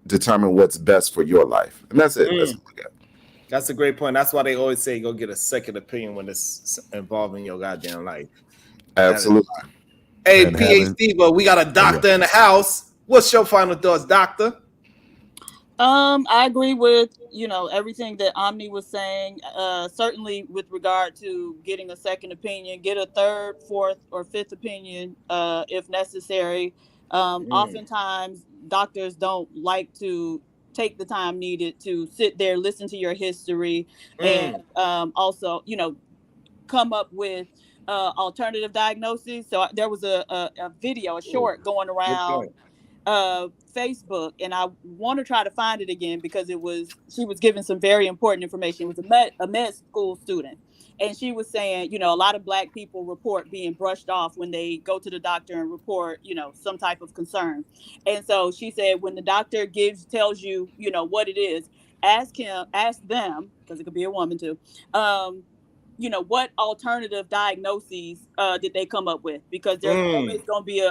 determine what's best for your life. And that's it. That's what we got. That's a great point. That's why they always say go get a second opinion when it's involving your goddamn life. Absolutely. Hey, And PhD, but we got a doctor in the house. What's your final thoughts, doctor? I agree with everything that Omni was saying. Certainly with regard to getting a second opinion, get a third, fourth, or fifth opinion if necessary. Oftentimes, doctors don't like to take the time needed to sit there, listen to your history, and also, come up with alternative diagnoses. So there was a video, a short going around Facebook, and I want to try to find it again because she was giving some very important information. It was a med school student, and she was saying, a lot of Black people report being brushed off when they go to the doctor and report, some type of concern. And so she said, when the doctor tells you, what it is, ask them, because it could be a woman too, what alternative diagnoses did they come up with? Because there's always going to be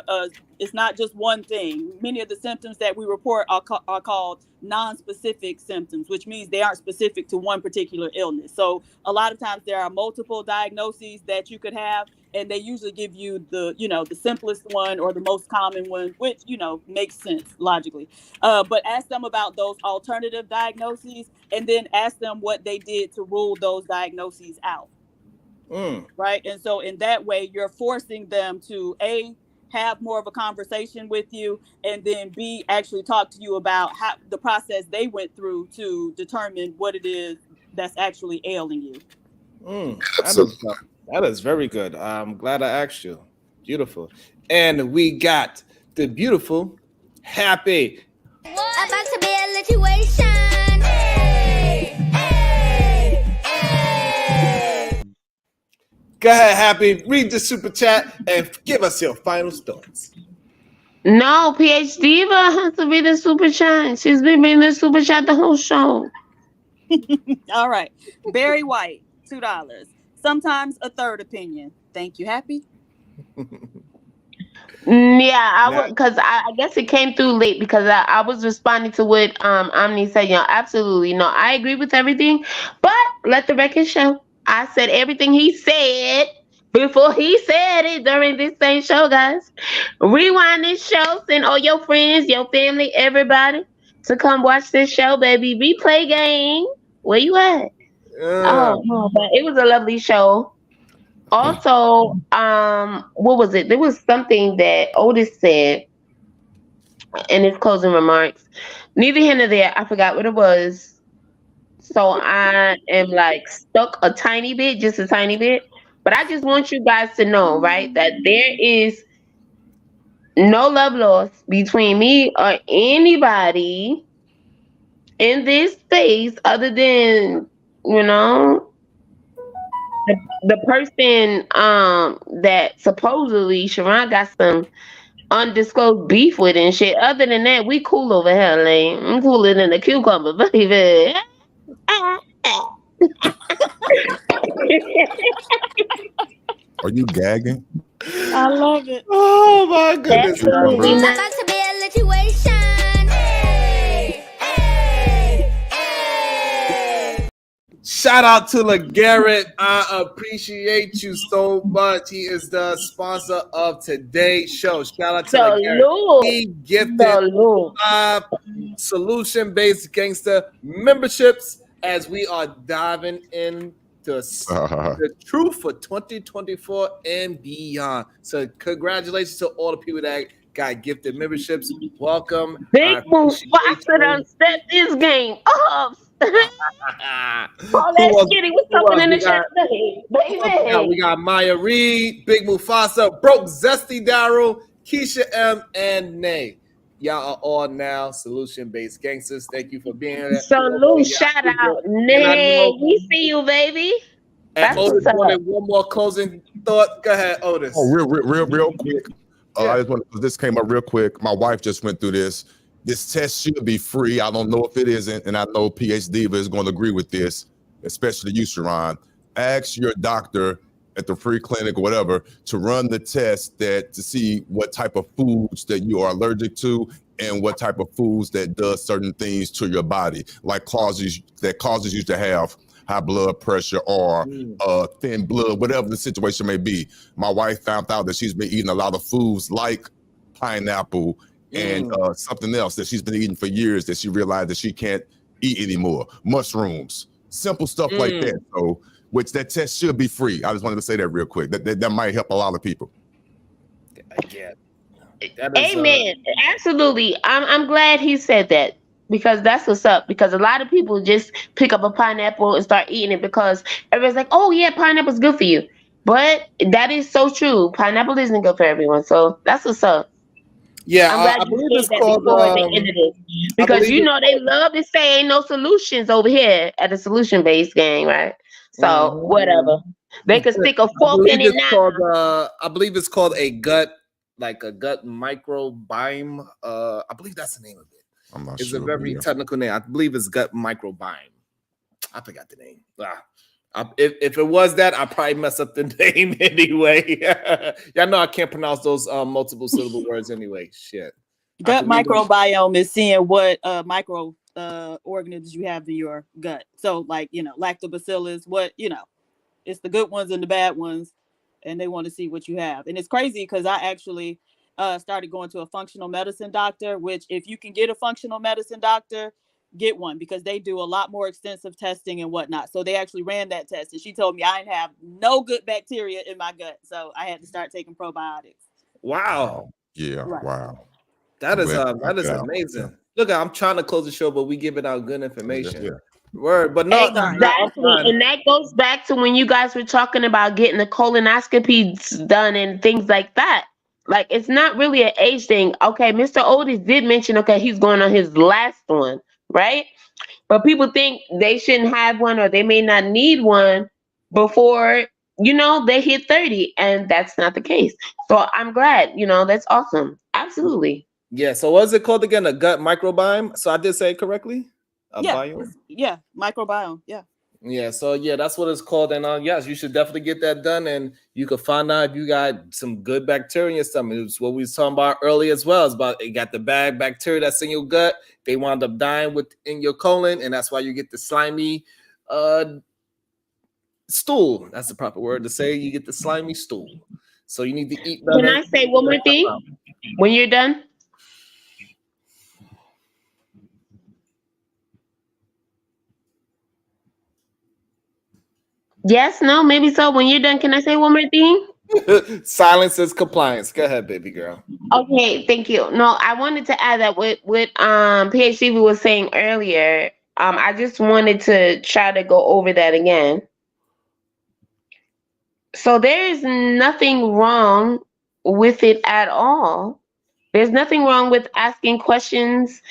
it's not just one thing. Many of the symptoms that we report are called non-specific symptoms, which means they aren't specific to one particular illness. So a lot of times there are multiple diagnoses that you could have, and they usually give you the simplest one or the most common one, which, makes sense logically. But ask them about those alternative diagnoses, and then ask them what they did to rule those diagnoses out. Right. And so in that way, you're forcing them to have more of a conversation with you, and then B, actually talk to you about how the process they went through to determine what it is that's actually ailing you. That is very good. I'm glad I asked you. Beautiful. And we got the beautiful Happy. About to be a situation. Go ahead, Happy. Read the super chat and give us your final thoughts. No, PhD has to be the super chat. She's been being the super chat the whole show. All right. Barry White, $2. Sometimes a third opinion. Thank you, Happy. Yeah, I would, because I guess it came through late because I was responding to what Omni said. Absolutely. No, I agree with everything, but let the record show. I said everything he said before he said it during this same show, guys. Rewind this show, send all your friends, your family, everybody to come watch this show, baby. Replay game. Where you at? Oh, no, but it was a lovely show. Also, what was it? There was something that Otis said in his closing remarks. Neither here nor there. I forgot what it was. So I am like stuck a tiny bit, just a tiny bit. But I just want you guys to know, right, that there is no love lost between me or anybody in this space other than, you know, the person that supposedly Sharon got some undisclosed beef with and shit. Other than that, we cool over here. Like, I'm cooler than a cucumber, baby. Are you gagging? I love it. Oh my goodness. Absolutely not. About to be a situation. Hey, hey, hey. Shout out to LeGarrette. I appreciate you so much. He is the sponsor of today's show. Shout out to LeGarrette. Salute. He gifted Salute. 5 solution-based gangster memberships as we are diving into the truth for 2024 and beyond. So congratulations to all the people that got gifted memberships. Welcome. Big Move Foster done set this game up. All that skinny was talking in the chat today, baby. We got Maya Reed, Big Mufasa, Broke Zesty Daryl, Keisha M, and Nay. Y'all are all now solution-based gangsters. Thank you for being here. Salute, shout out, Nay. We see you, baby. And That's Otis what's up. wanted one more closing thought. Go ahead, Otis. Oh, real quick. I just want this came up real quick. My wife just went through this. This test should be free. I don't know if it isn't, and I know PhD is going to agree with this, especially you, Sharon. Ask your doctor at the free clinic or whatever to run the test to see what type of foods that you are allergic to and what type of foods that does certain things to your body, like causes you to have high blood pressure or thin blood, whatever the situation may be. My wife found out that she's been eating a lot of foods like pineapple and something else that she's been eating for years that she realized that she can't eat anymore. Mushrooms, simple stuff like that. So, which that test should be free. I just wanted to say that real quick. That might help a lot of people. Yeah. Amen. Absolutely. I'm glad he said that because that's what's up. Because a lot of people just pick up a pineapple and start eating it because everybody's like, "Oh yeah, pineapple's good for you." But that is so true. Pineapple isn't good for everyone. So that's what's up. Yeah, I'm glad I you believe said it's that called. before the end of this. Because you know they love to say ain't no solutions over here at the solution-based game, right? So whatever. They could stick a fork in it now. I believe it's called a gut, like a gut microbiome. I believe that's the name of it. I'm not It's sure. a very technical name. I believe it's gut microbiome. I forgot the name. If it was that, I probably mess up the name anyway. Y'all know I can't pronounce those multiple syllable words anyway. Shit. Gut microbiome is seeing what micro organisms you have in your gut. So, like, lactobacillus, it's the good ones and the bad ones, and they want to see what you have. And it's crazy because I actually started going to a functional medicine doctor, which if you can get a functional medicine doctor, get one because they do a lot more extensive testing and whatnot. So they actually ran that test and she told me I didn't have no good bacteria in my gut. So I had to start taking probiotics. Wow. Yeah. Right. Wow. That is Glad you got amazing. out. Look, I'm trying to close the show, but we giving out good information. Word, but no, Exactly. And that goes back to when you guys were talking about getting the colonoscopy done and things like that. Like, it's not really an age thing. Okay, Mr. Otis did mention, okay, he's going on his last one, right? But people think they shouldn't have one or they may not need one before, they hit 30. And that's not the case. So I'm glad, that's awesome. Absolutely. Yeah, so what is it called again? A gut microbiome? So I did say it correctly? Biome? Yeah, microbiome. Yeah. Yeah, so that's what it's called. And yes, you should definitely get that done. And you can find out if you got some good bacteria and stuff. It's what we was talking about earlier as well. It's about you got the bad bacteria that's in your gut. They wound up dying in your colon, and that's why you get the slimy stool. That's the proper word to say. You get the slimy stool. So you need to eat better. Can I say one more thing when you're done? Yes, no, maybe so. When you're done, can I say one more thing? Silence is compliance. Go ahead, baby girl. Okay, thank you. No, I wanted to add that what PhD was saying earlier. I just wanted to try to go over that again. So there is nothing wrong with it at all. There's nothing wrong with asking questions,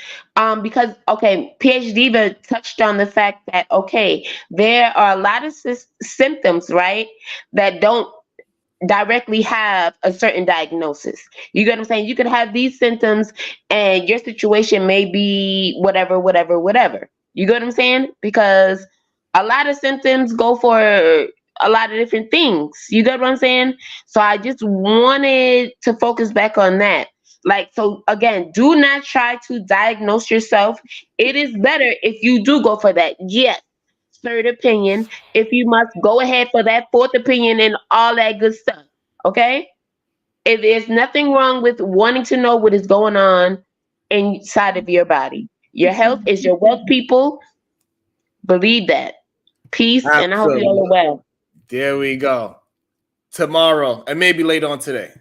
because okay, PhD Diva touched on the fact that okay, there are a lot of symptoms, right, that don't directly have a certain diagnosis. You get what I'm saying? You could have these symptoms and your situation may be whatever, whatever, whatever. You get what I'm saying? Because a lot of symptoms go for a lot of different things. You get what I'm saying? So I just wanted to focus back on that. Like, so again, do not try to diagnose yourself. It is better if you do go for that. Yes, third opinion. If you must go ahead for that fourth opinion and all that good stuff. Okay? If there's nothing wrong with wanting to know what is going on inside of your body. Your health is your wealth, people. Believe that. Peace, and I hope you all are well. There we go. Tomorrow, and maybe later on today.